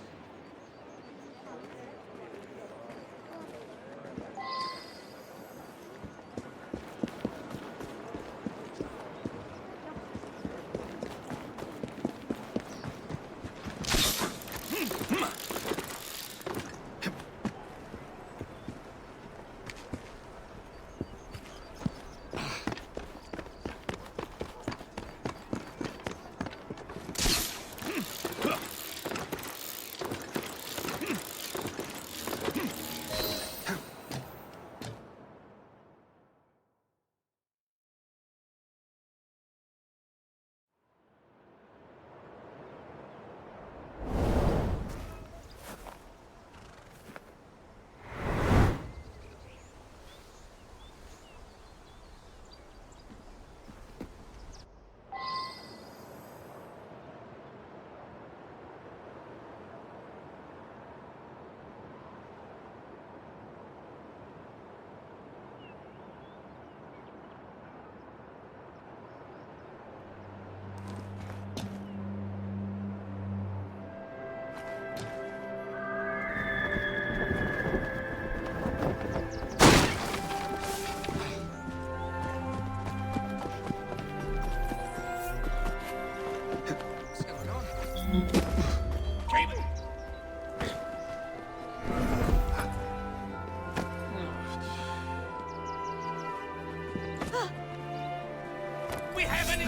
We haven't.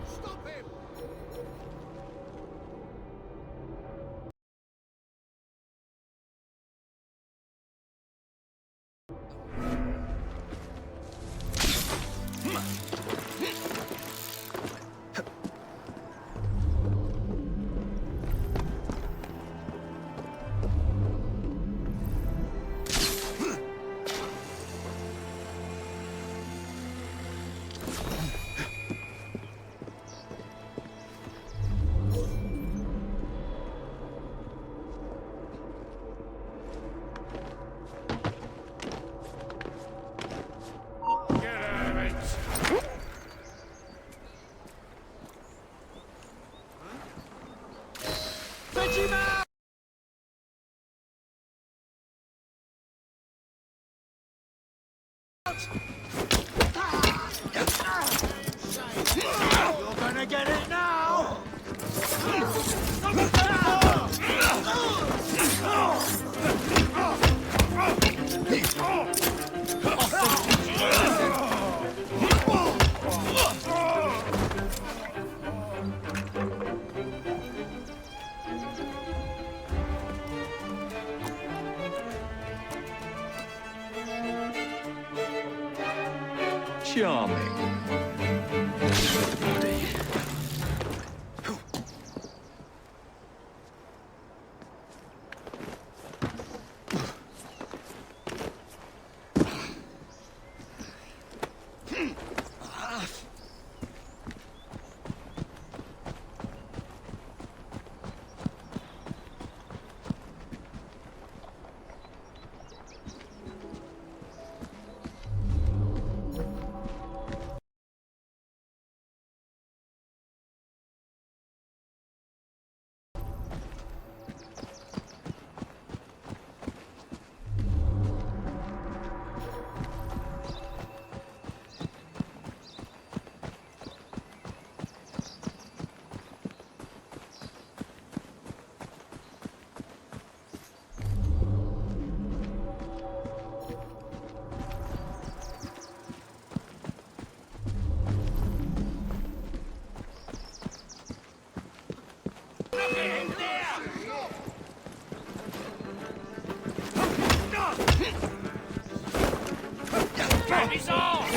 Stop him! You're gonna get it now! Charming. He's off!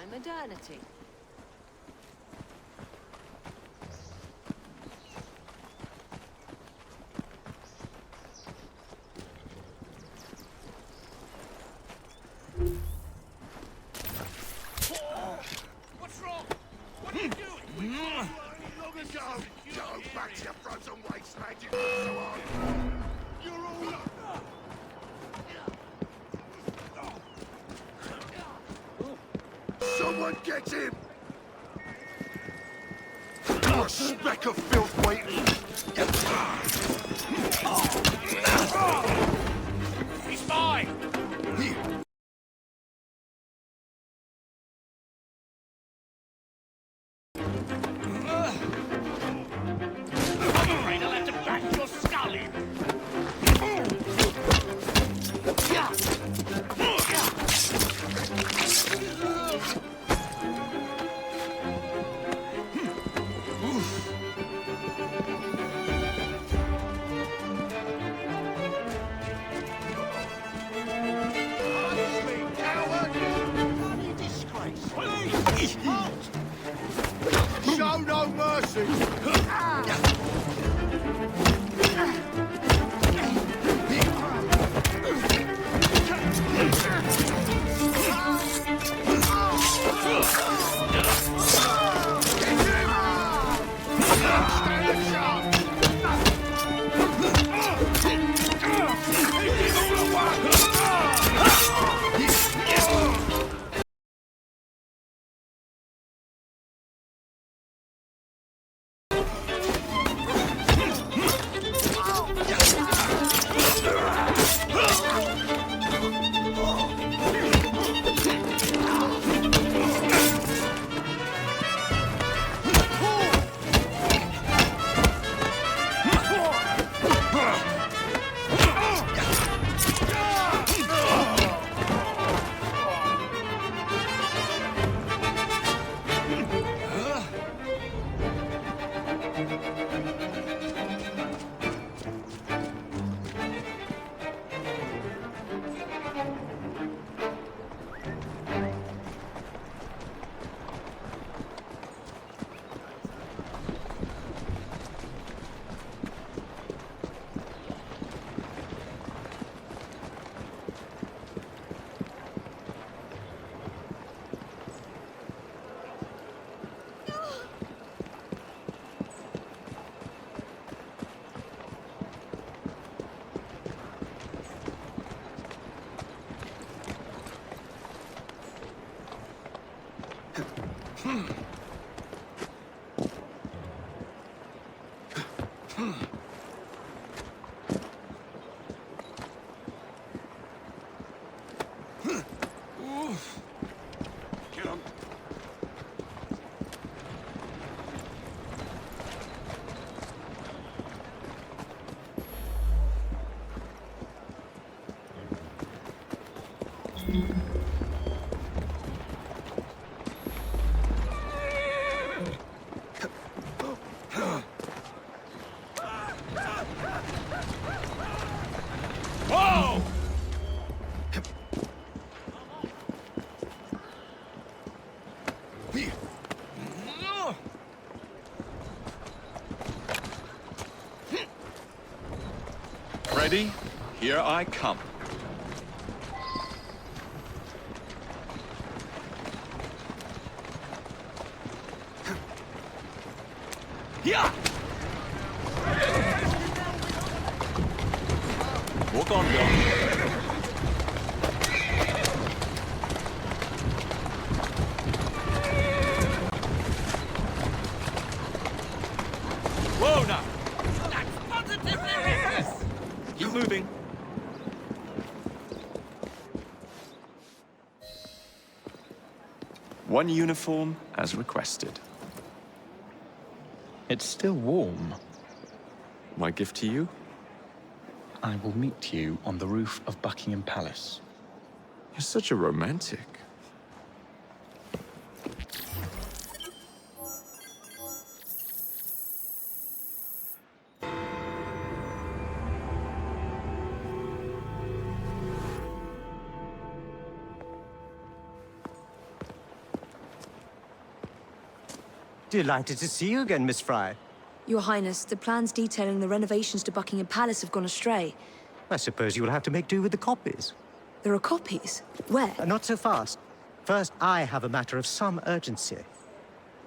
by modernity. What's wrong? What are you doing? Go back to your frozen wasteland, you look so hard. You're all up. Someone get him! A speck of filth waiting! He's mine! I'm afraid I'll have to bash your skull in! Show no mercy! Get him! Whoa! Ready? Here I come. Yeah! Walk on, Bill. Whoa, now! That's positively reckless! Keep moving. One uniform as requested. It's still warm. My gift to you? I will meet you on the roof of Buckingham Palace. You're such a romantic. Delighted to see you again, Miss Fry. Your Highness, the plans detailing the renovations to Buckingham Palace have gone astray. I suppose you will have to make do with the copies. There are copies? Where? Not so fast. First, I have a matter of some urgency.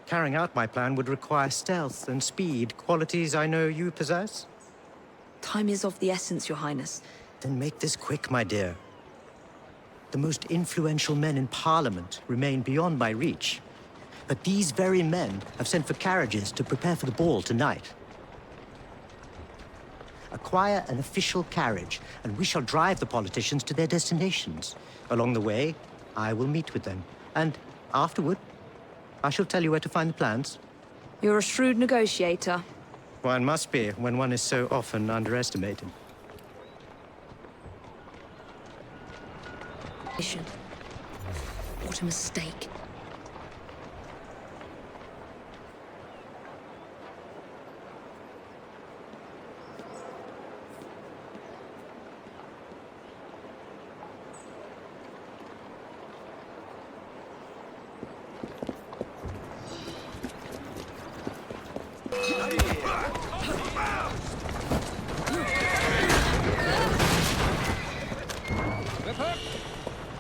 Carrying out my plan would require stealth and speed, qualities I know you possess. Time is of the essence, Your Highness. Then make this quick, my dear. The most influential men in Parliament remain beyond my reach. But these very men have sent for carriages to prepare for the ball tonight. Acquire an official carriage, and we shall drive the politicians to their destinations. Along the way, I will meet with them. And afterward, I shall tell you where to find the plans. You're a shrewd negotiator. One must be when one is so often underestimated. What a mistake.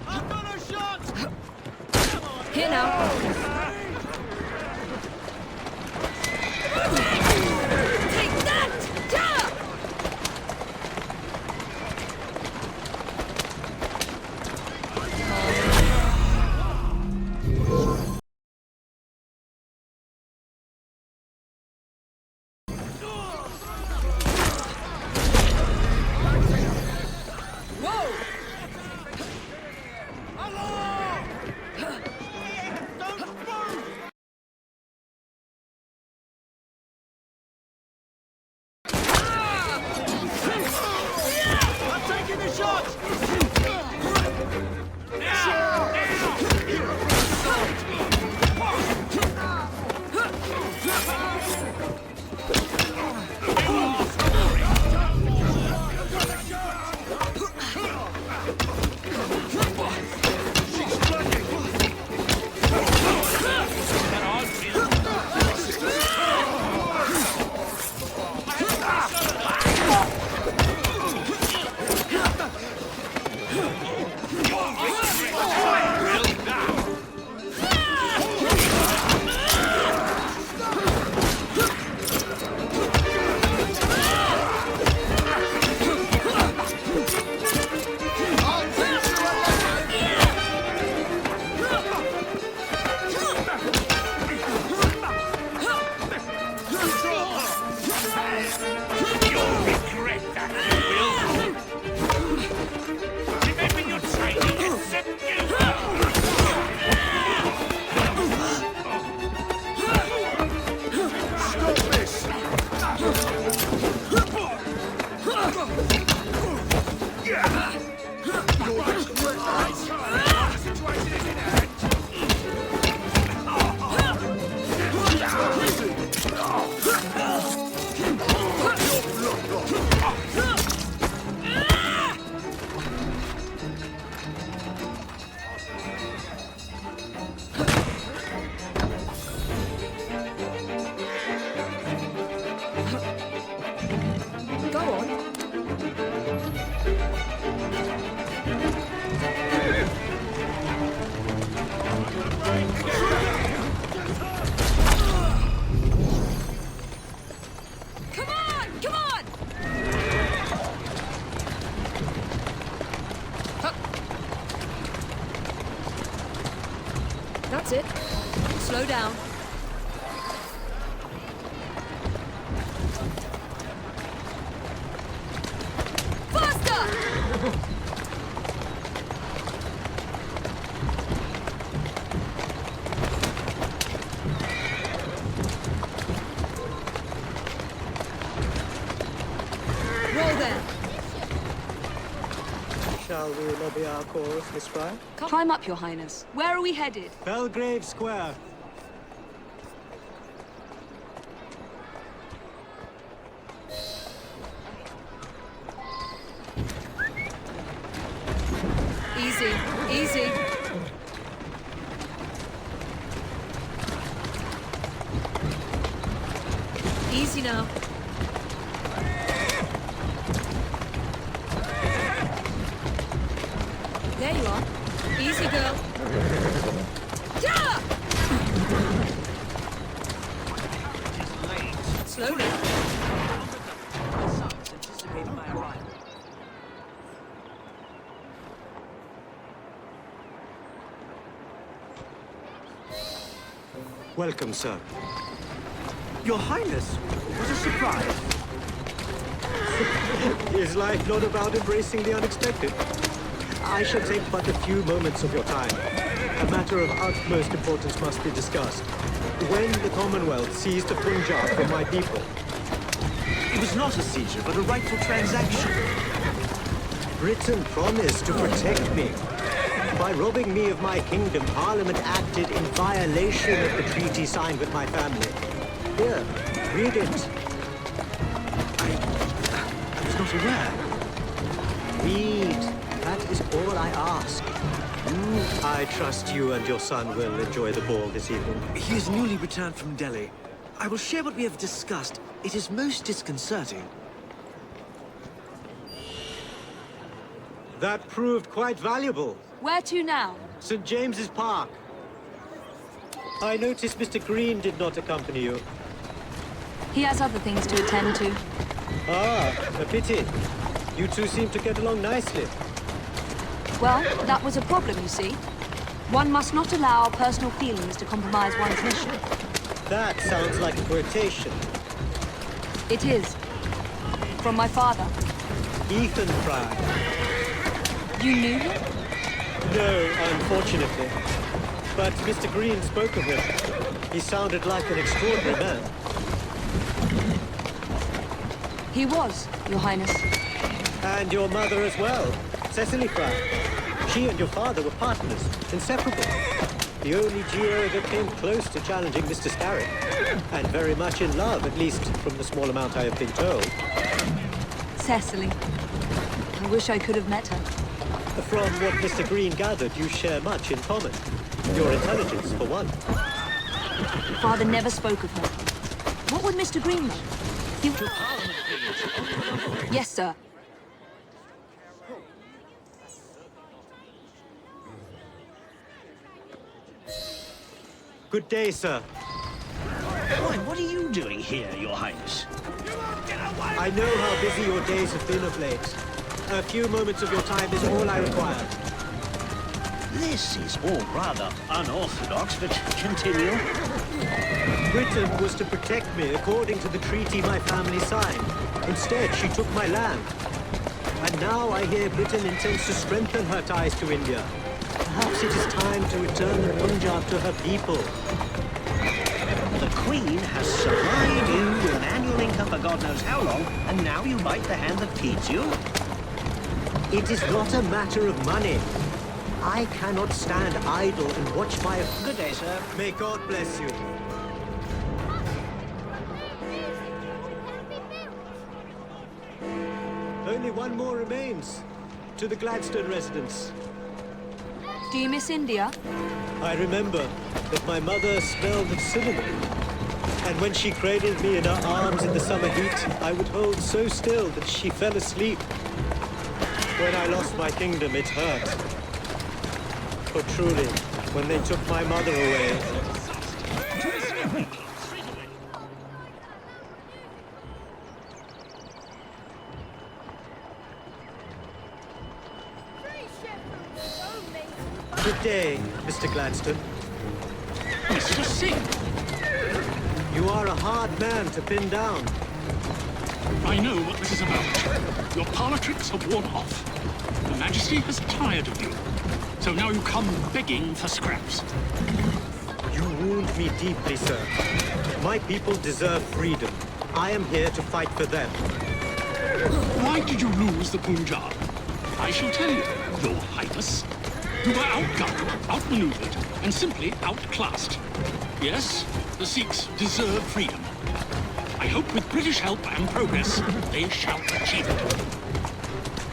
I've got a shot! Here now. Take that! That's it. Slow down. Shall we lobby our chorus, Miss Fry? Climb up, Your Highness. Where are we headed? Belgrave Square. Easy, easy. Welcome, sir. Your Highness, what a surprise. Is life not about embracing the unexpected? I shall take but a few moments of your time. A matter of utmost importance must be discussed. When the Commonwealth seized the Punjab from my people, It was not a seizure, but a rightful transaction. Britain promised to protect me. By robbing me of my kingdom, Parliament acted in violation of the treaty signed with my family. Here, read it. I was not aware. Read. That is all I ask. I trust you and your son will enjoy the ball this evening. He is newly returned from Delhi. I will share what we have discussed. It is most disconcerting. That proved quite valuable. Where to now? St. James's Park. I noticed Mr. Green did not accompany you. He has other things to attend to. Ah, a pity. You two seem to get along nicely. Well, that was a problem, you see. One must not allow personal feelings to compromise one's mission. That sounds like a quotation. It is. From my father. Ethan Fry. You knew him? No, unfortunately. But Mr. Green spoke of him. He sounded like an extraordinary man. He was, Your Highness. And your mother as well, Cecily Fry. She and your father were partners, inseparable. The only duo that came close to challenging Mr. Starrick. And very much in love, at least from the small amount I have been told. Cecily. I wish I could have met her. From what Mr. Green gathered, you share much in common. Your intelligence, for one. Father never spoke of her. What would Mr. Green know? He... Yes, sir. Good day, sir. Why, what are you doing here, Your Highness? I know how busy your days have been of late. A few moments of your time is all I require. This is all rather unorthodox, but continue. Britain was to protect me according to the treaty my family signed. Instead, she took my land. And now I hear Britain intends to strengthen her ties to India. Perhaps it is time to return the Punjab to her people. The Queen has supplied you with an annual income for God knows how long, and now you bite the hand that feeds you? It is not a matter of money. I cannot stand idle and watch my... Good day, sir. May God bless you. Only one more remains. To the Gladstone residence. Do you miss India? I remember that my mother smelled of cinnamon. And when she cradled me in her arms in the summer heat, I would hold so still that she fell asleep. When I lost my kingdom, it hurt. For truly, when they took my mother away... Good day, Mr. Gladstone. Mr. Singh! You are a hard man to pin down. I know what this is about. Your parlor tricks have worn off. Her Majesty has tired of you. So now you come begging for scraps. You wound me deeply, sir. My people deserve freedom. I am here to fight for them. Why did you lose the Punjab? I shall tell you, Your Highness. You were outgunned, outmaneuvered, and simply outclassed. Yes, the Sikhs deserve freedom. I hope with British help and progress, they shall achieve it.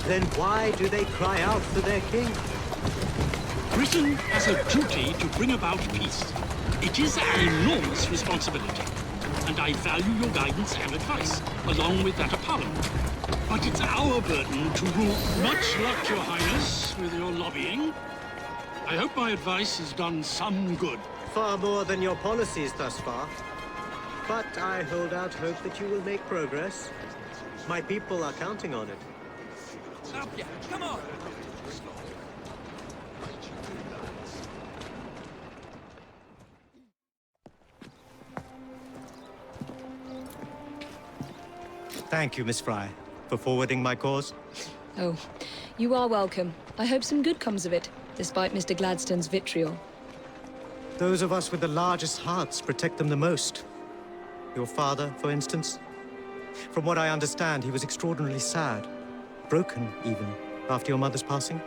Then why do they cry out for their king? Britain has a duty to bring about peace. It is an enormous responsibility, and I value your guidance and advice, along with that of Parliament. But it's our burden to rule. Much luck, Your Highness, with your lobbying. I hope my advice has done some good. Far more than your policies thus far. But I hold out hope that you will make progress. My people are counting on it. Up, yeah. Come on! Thank you, Miss Fry, for forwarding my cause. Oh, you are welcome. I hope some good comes of it, despite Mr. Gladstone's vitriol. Those of us with the largest hearts protect them the most. Your father, for instance. From what I understand, he was extraordinarily sad. Broken, even, after your mother's passing.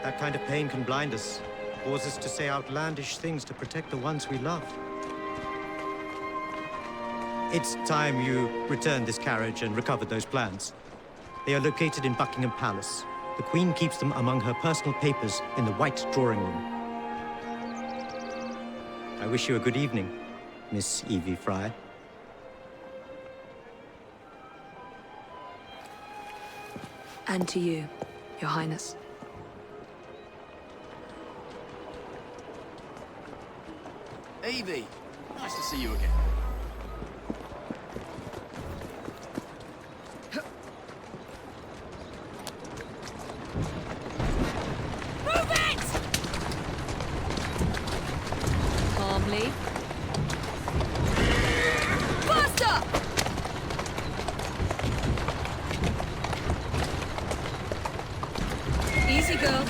That kind of pain can blind us, cause us to say outlandish things to protect the ones we love. It's time you returned this carriage and recovered those plans. They are located in Buckingham Palace. The Queen keeps them among her personal papers in the White Drawing Room. I wish you a good evening, Miss Evie Fry. And to you, Your Highness. Evie, nice to see you again. Move it! Calmly. Faster! Easy, girl.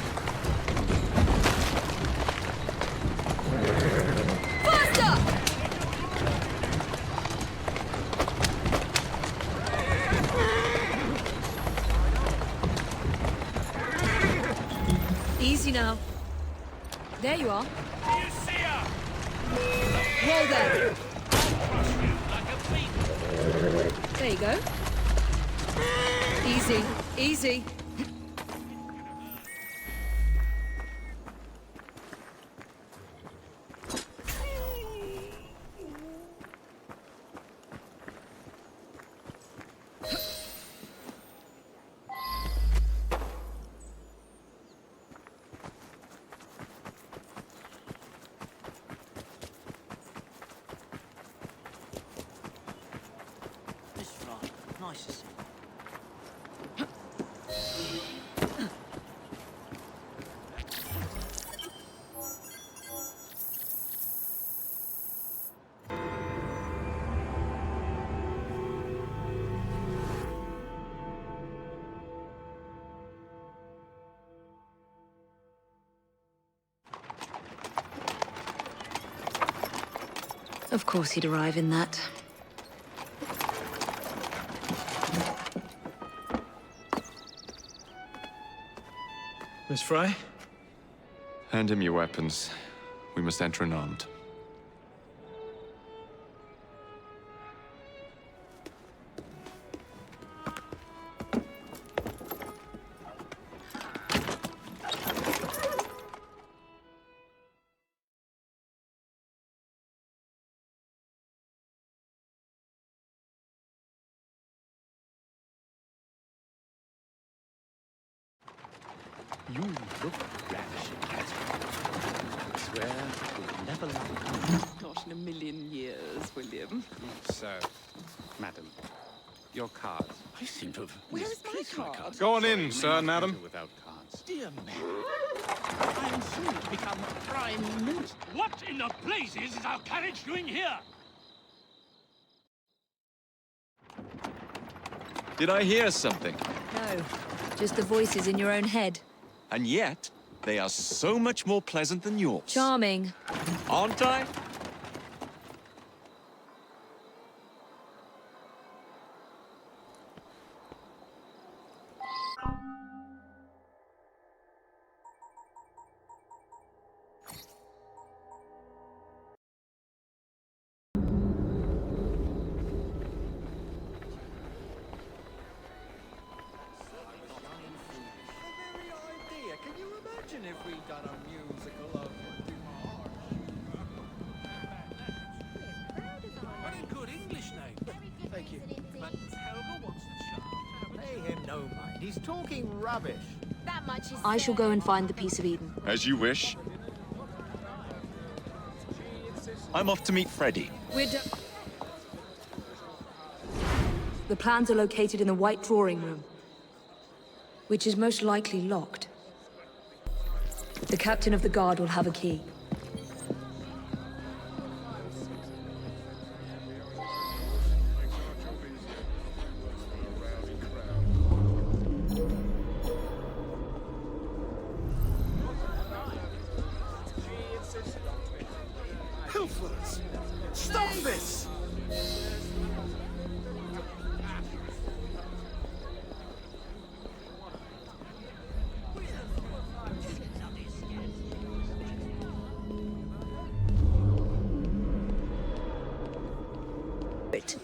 Faster! Easy now. There you are. Do you see her? Roll there. Like a beetle. There you go. Easy. Easy. Miss Fry, nice to see you. Of course he'd arrive in that. Miss Fry? Hand him your weapons. We must enter unarmed. You look ravishing, Catherine. I swear we'll never love. Not in a million years, William. So, madam, your card. I seem to have Where's my misplaced my card? cards. Go on Sorry, in, you may sir, not madam. enter without cards. Dear man, I am soon to become Prime Minister. What in the blazes is our carriage doing here? Did I hear something? No, just the voices in your own head. And yet, they are so much more pleasant than yours. Charming. Aren't I? Can you imagine if we'd done a musical of What a good English name. Thank you. But Helga wants the child. Pay him no mind. He's talking rubbish. That much is I shall go and find the Piece of Eden. As you wish. I'm off to meet Freddy. The plans are located in the White Drawing Room, which is most likely locked. The captain of the guard will have a key.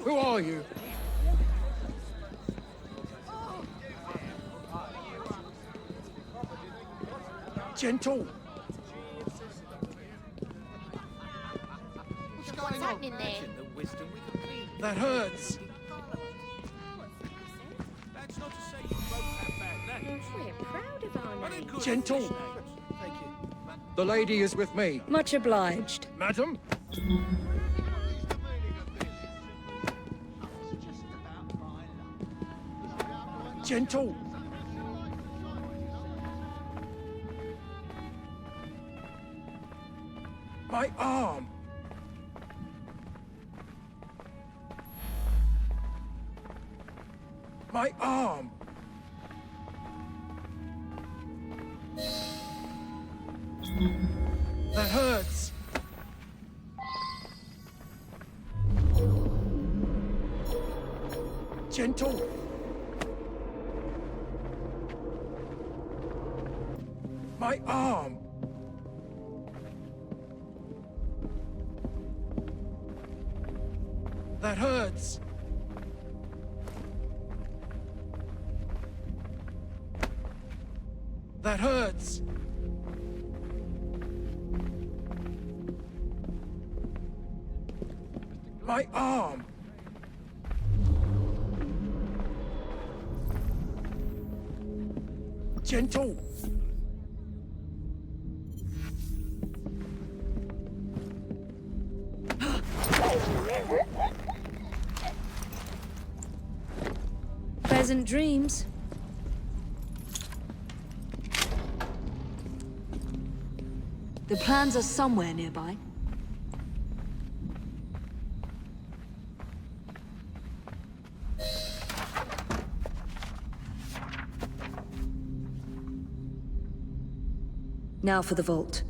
Who are you? Gentle. What's happening there? That hurts. That's not to say you both have bad names. We're proud of our name. Gentle. The lady is with me. Much obliged. Madam? Gentle. My arm. My arm. That hurts. Gentle. My arm. That hurts. That hurts. My arm. Gentle. Pleasant dreams. The plans are somewhere nearby. Now for the vault.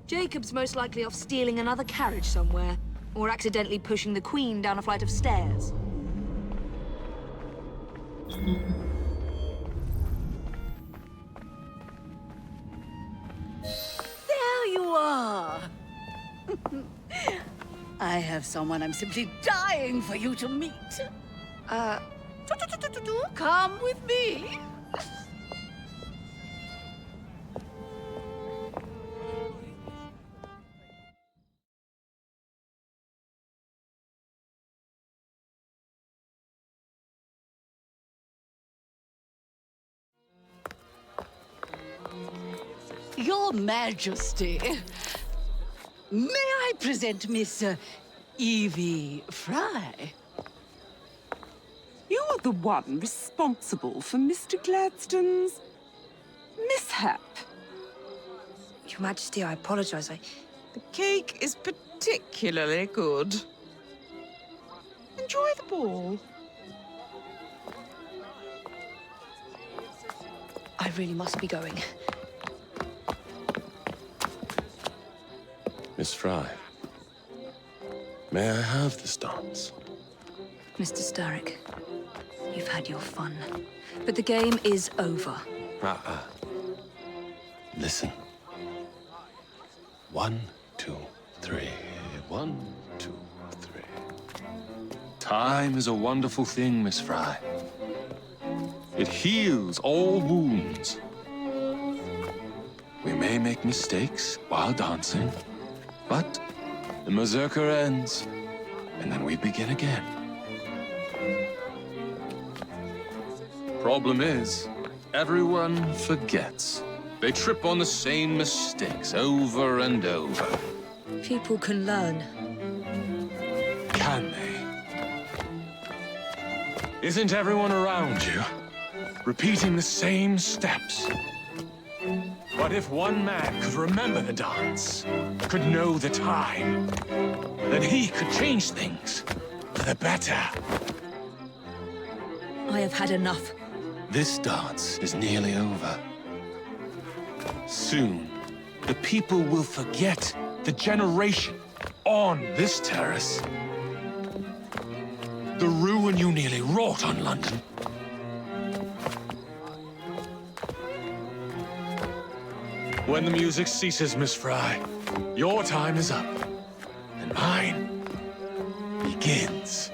Jacob's most likely off stealing another carriage somewhere, or accidentally pushing the Queen down a flight of stairs. There you are! I have someone I'm simply dying for you to meet. Come with me. Your Majesty, may I present Miss Evie Fry? You're the one responsible for Mr. Gladstone's mishap. Your Majesty, I apologize. The cake is particularly good. Enjoy the ball. I really must be going. Miss Fry, may I have this dance? Mr. Starrick, you've had your fun. But the game is over. Listen. 1, 2, 3. 1, 2, 3. Time is a wonderful thing, Miss Fry. It heals all wounds. We may make mistakes while dancing, but the mazurka ends, and then we begin again. Problem is, everyone forgets. They trip on the same mistakes over and over. People can learn. Can they? Isn't everyone around you repeating the same steps? But if one man could remember the dance, could know the time, then he could change things for the better. I have had enough. This dance is nearly over. Soon, the people will forget the generation on this terrace. The ruin you nearly wrought on London. When the music ceases, Miss Fry, your time is up, and mine begins.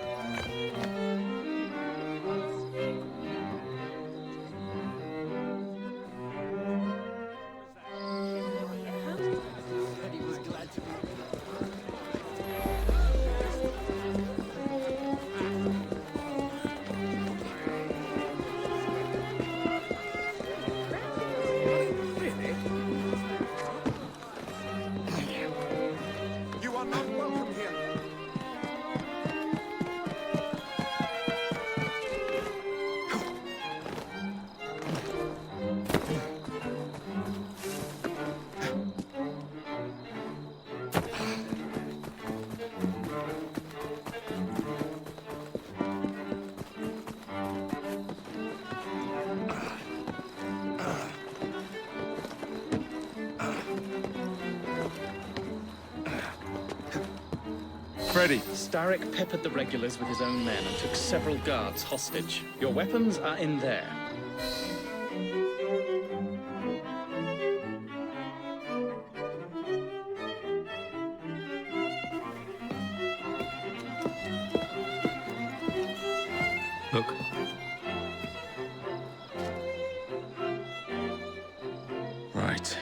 You are not welcome here. Freddy. Starrick peppered the regulars with his own men and took several guards hostage. Your weapons are in there. Look. Right.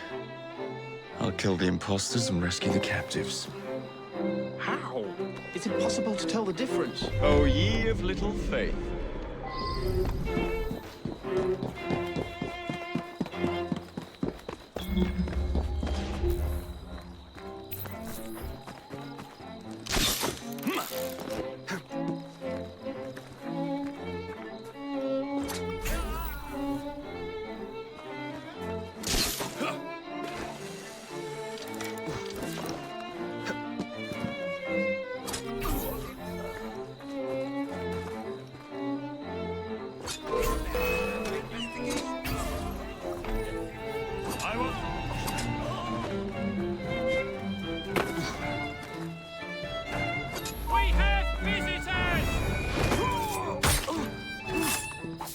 I'll kill the imposters and rescue the captives. How? Is it possible to tell the difference? O ye of little faith.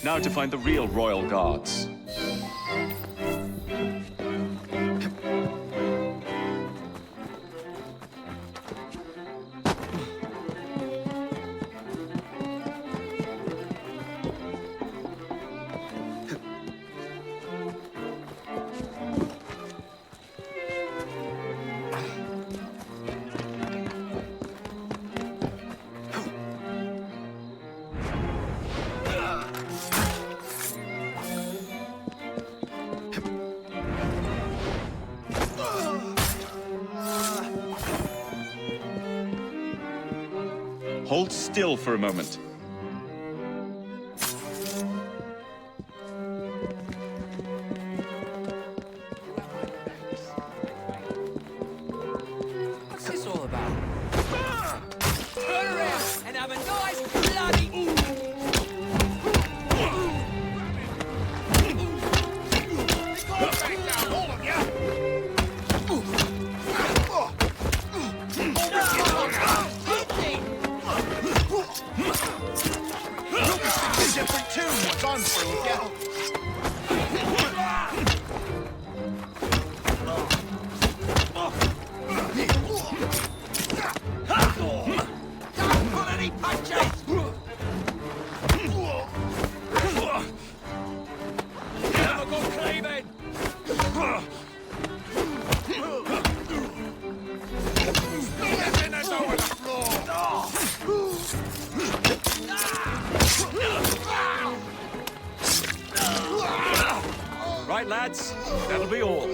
Now to find the real royal guards. Hold still for a moment. What's this all about? Turn around and have a nice bloody... Different tune, what's on for you, yeah? Don't pull any punches! Never go craving! lads. That'll be all.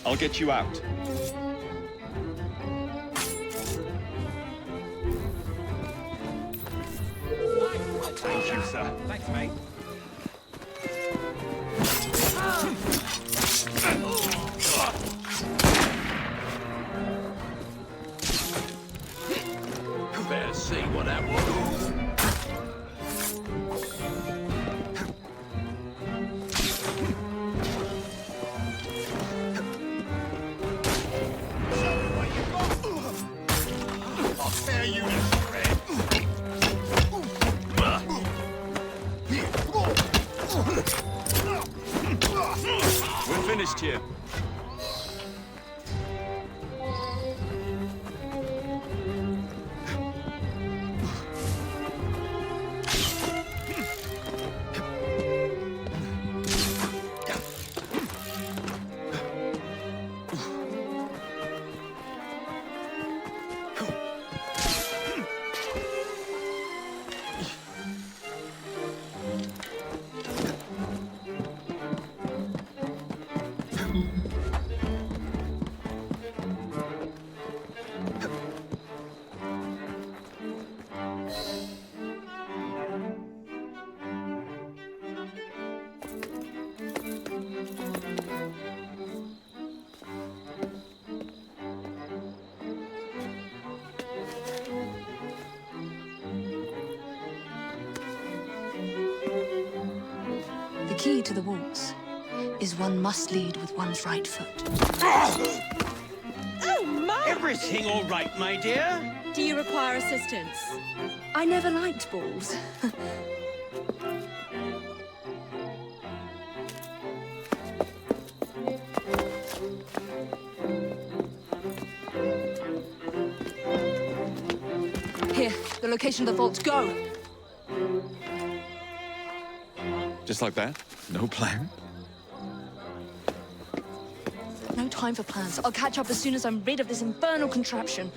I'll get you out. Thank you, sir. Thanks, mate. Better see what that was. I'll tear you to shreds. We're finished here. The key to the walls is one must lead with one's right foot. Oh, my! Everything all right, my dear? Do you require assistance? I never liked balls. Here, the location of the vault. Go! Just like that? No plan? No time for plans. I'll catch up as soon as I'm rid of this infernal contraption.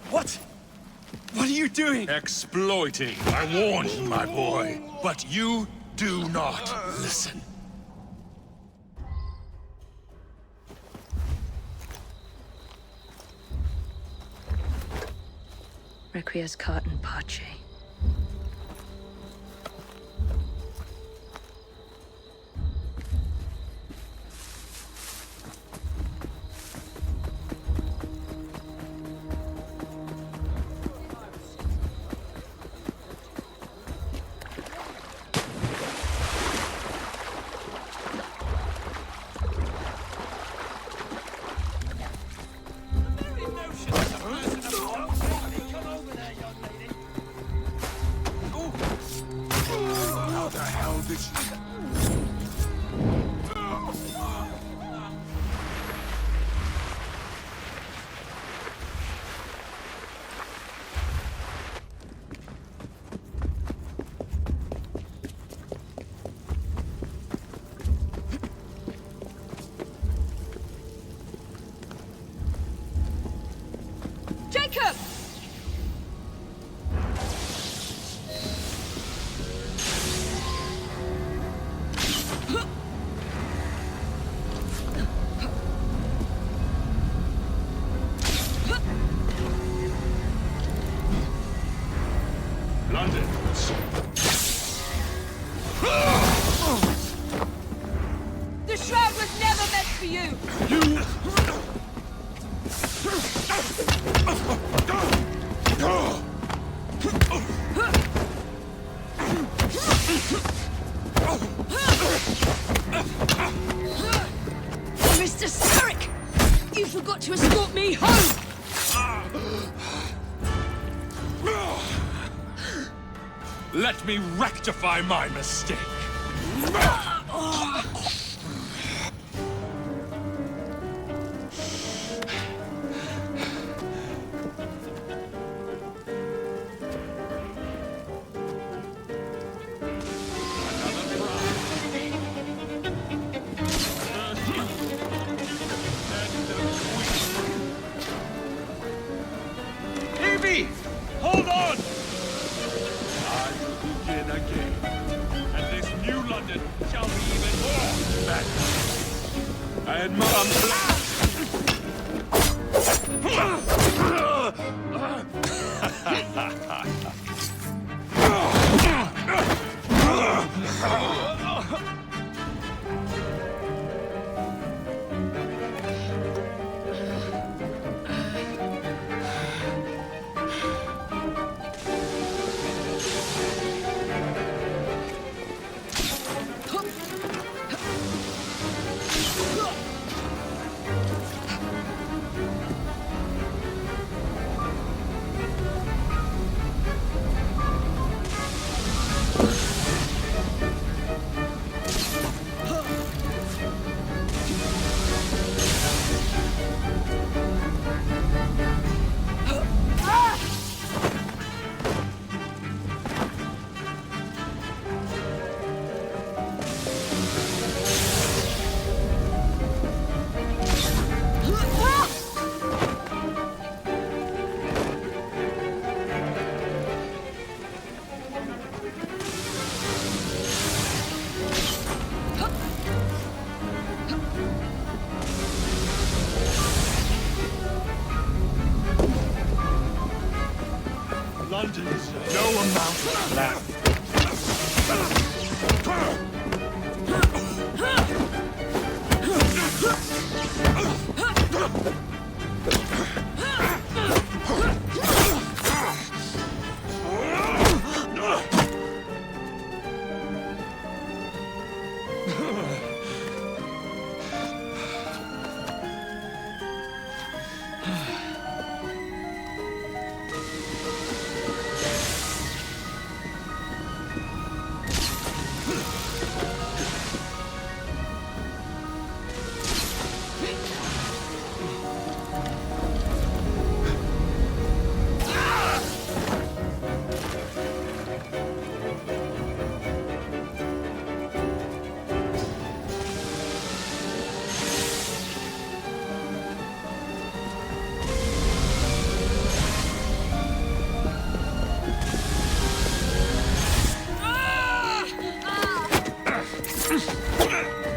What? What are you doing? Exploiting. I warned you, my boy. But you do not listen. Requiescat in pace. Jacob! London. The shroud was never meant for you! Mr. Starrick! You forgot to escort me home! Let me rectify my mistake. Evie! Hold on! I will begin again, and this new London shall be even more magnificent and London's no amount of land.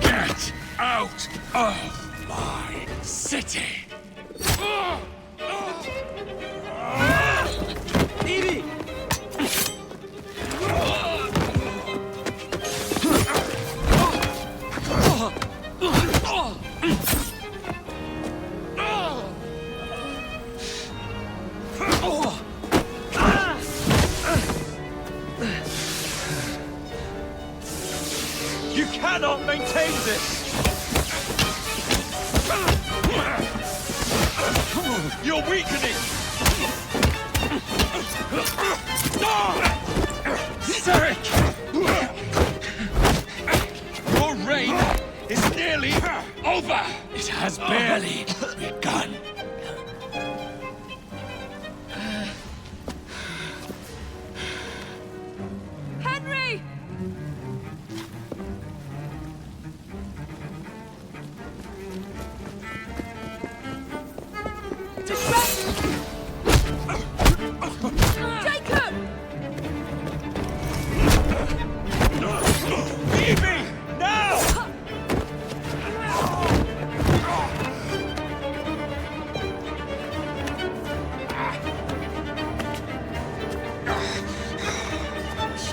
Get out of my city! Evie! You cannot maintain this! You're weakening! Syndicate! Your reign is nearly over! It has barely begun. Henry!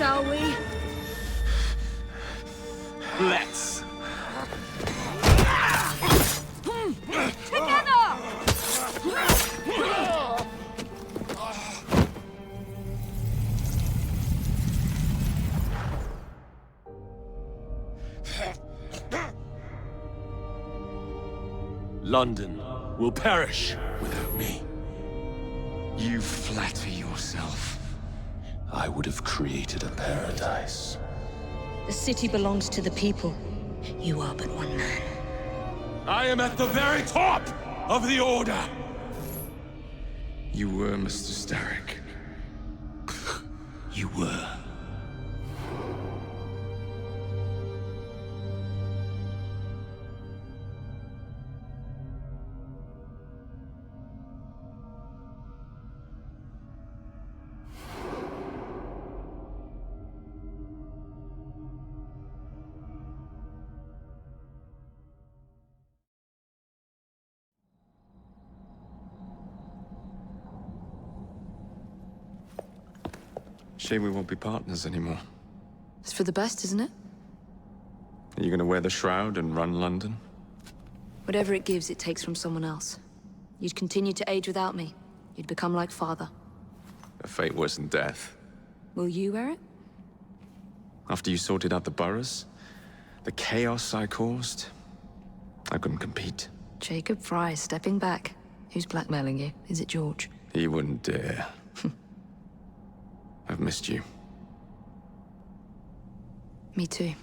shall we? Let's. Together! London will perish without me. You flatter yourself. I would have created a paradise. The city belongs to the people. You are but one man. I am at the very top of the Order! You were Mr. Starrick. You were. Shame we won't be partners anymore. It's for the best, isn't it? Are you gonna wear the shroud and run London? Whatever it gives, it takes from someone else. You'd continue to age without me. You'd become like father. A fate worse than death. Will you wear it? After you sorted out the boroughs, the chaos I caused, I couldn't compete. Jacob Fry stepping back. Who's blackmailing you? Is it George? He wouldn't dare. I've missed you. Me too.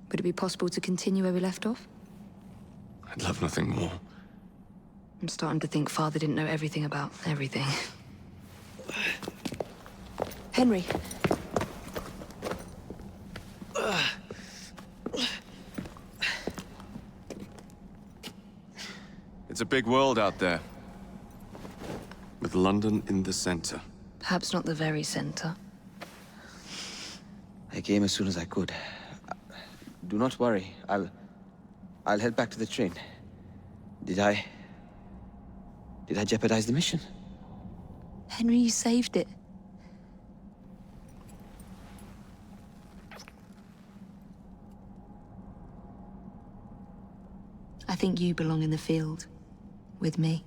Would it be possible to continue where we left off? I'd love nothing more. I'm starting to think Father didn't know everything about everything. Henry. It's a big world out there. With London in the center. Perhaps not the very center. I came as soon as I could. Do not worry. I'll head back to the train. Did I jeopardize the mission? Henry, you saved it. I think you belong in the field. With me.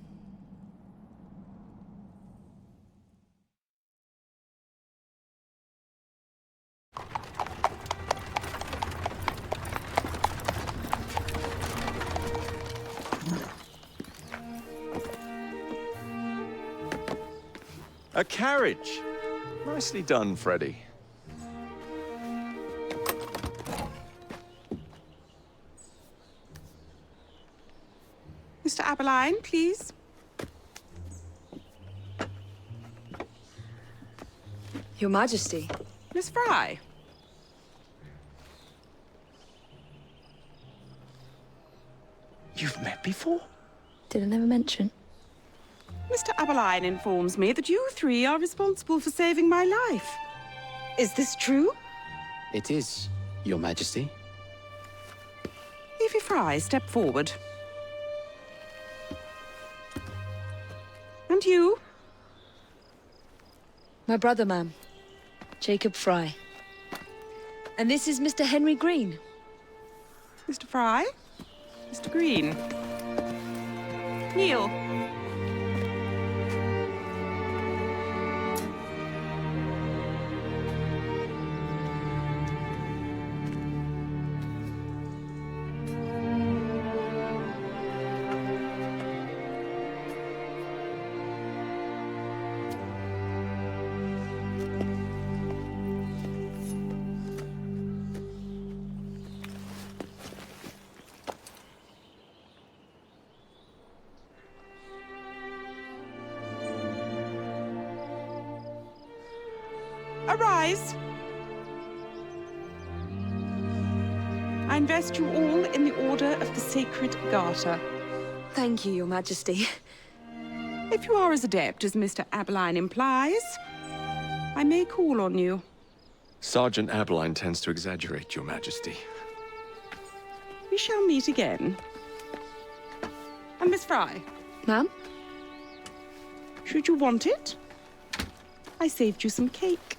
A carriage! Nicely done, Freddy. Mr. Aberline, please. Your Majesty. Miss Fry. You've met before? Did I never mention? Mr. Aberline informs me that you three are responsible for saving my life. Is this true? It is, Your Majesty. Evie Fry, step forward. And you? My brother, ma'am. Jacob Fry. And this is Mr. Henry Green. Mr. Fry? Mr. Green. Kneel. Arise! I invest you all in the Order of the Sacred Garter. Thank you, Your Majesty. If you are as adept as Mr. Aberline implies, I may call on you. Sergeant Aberline tends to exaggerate, Your Majesty. We shall meet again. And Miss Fry? Ma'am? Should you want it, I saved you some cake.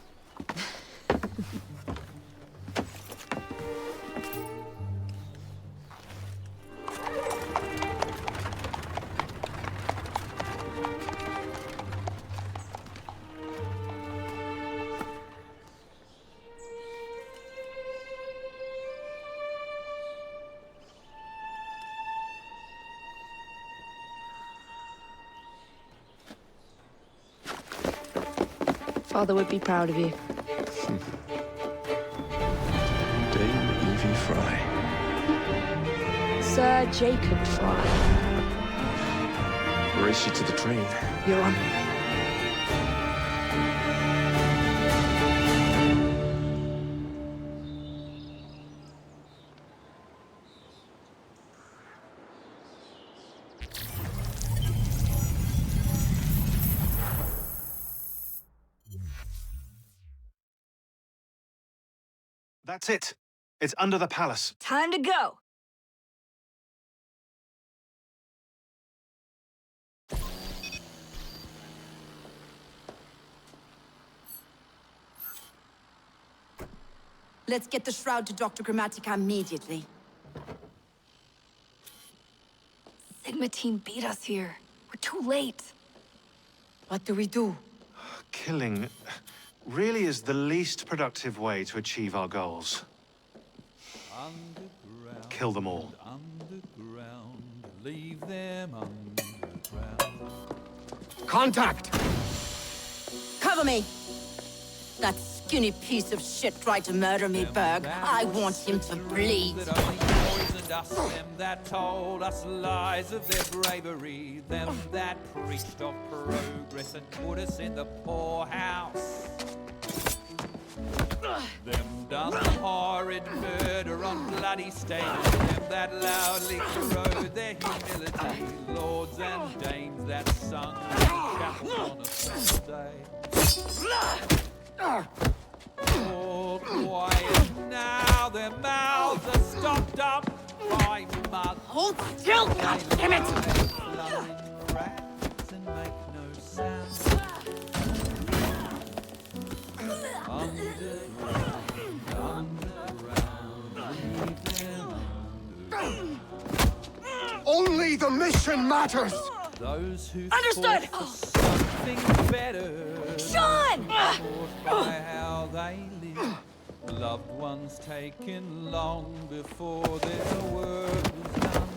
Father would be proud of you. Dame Evie Fry. Sir Jacob Fry. Race you to the train. You're on. That's it. It's under the palace. Time to go. Let's get the shroud to Dr. Grammatica immediately. Sigma team beat us here. We're too late. What do we do? Killing really is the least productive way to achieve our goals. Kill them all. Leave them underground. Contact! Cover me! That skinny piece of shit tried to murder me, Berg. I want him to bleed. That only poisoned us, them that told us lies of their bravery, them that preached of progress and put us in the poorhouse. Them done the horrid murder on bloody stages, them that loudly corrode their humility, lords and dames that sung in the chapel on a Sunday. All quiet now, their mouths are stopped up by mud. Hold still, goddammit! Rats and make no sound. Only the mission matters! Those who Understood! fought for something better. Sean! By how they live. Loved ones taken long before their work was done.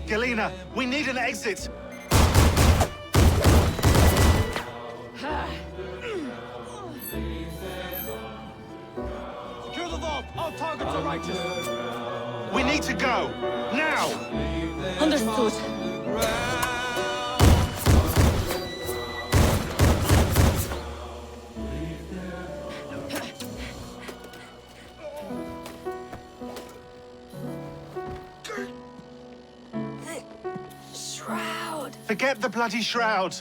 Galena, we need an exit! Secure the vault! All targets are righteous! We need to go! Now! Understood. Shroud. Forget the bloody shroud!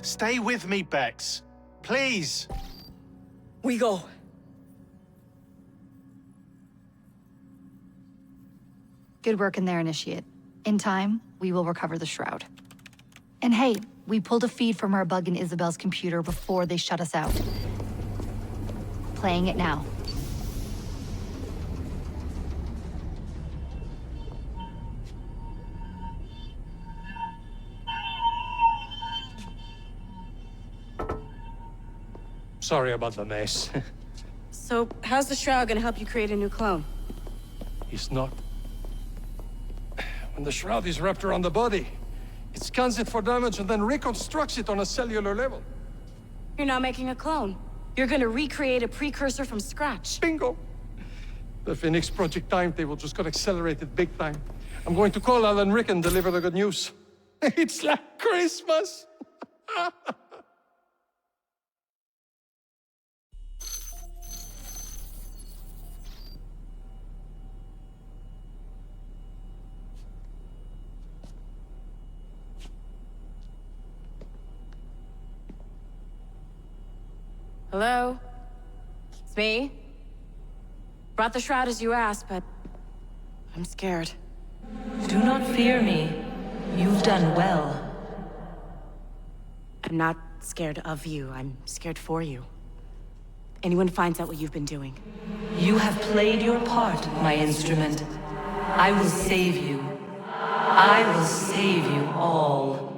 Stay with me, Bex. Please! We go. Good work in there, Initiate. In time, we will recover the shroud. And hey, we pulled a feed from our bug in Isabel's computer before they shut us out. Playing it now. Sorry about the mess. So, how's the shroud gonna help you create a new clone? It's not. When the shroud is wrapped around the body, it scans it for damage and then reconstructs it on a cellular level. You're not making a clone. You're gonna recreate a precursor from scratch. Bingo! The Phoenix Project timetable just got accelerated big time. I'm going to call Alan Rick and deliver the good news. It's like Christmas! Hello? It's me. Brought the shroud as you asked, but I'm scared. Do not fear me. You've done well. I'm not scared of you. I'm scared for you. Anyone finds out what you've been doing. You have played your part, my instrument. I will save you. I will save you all.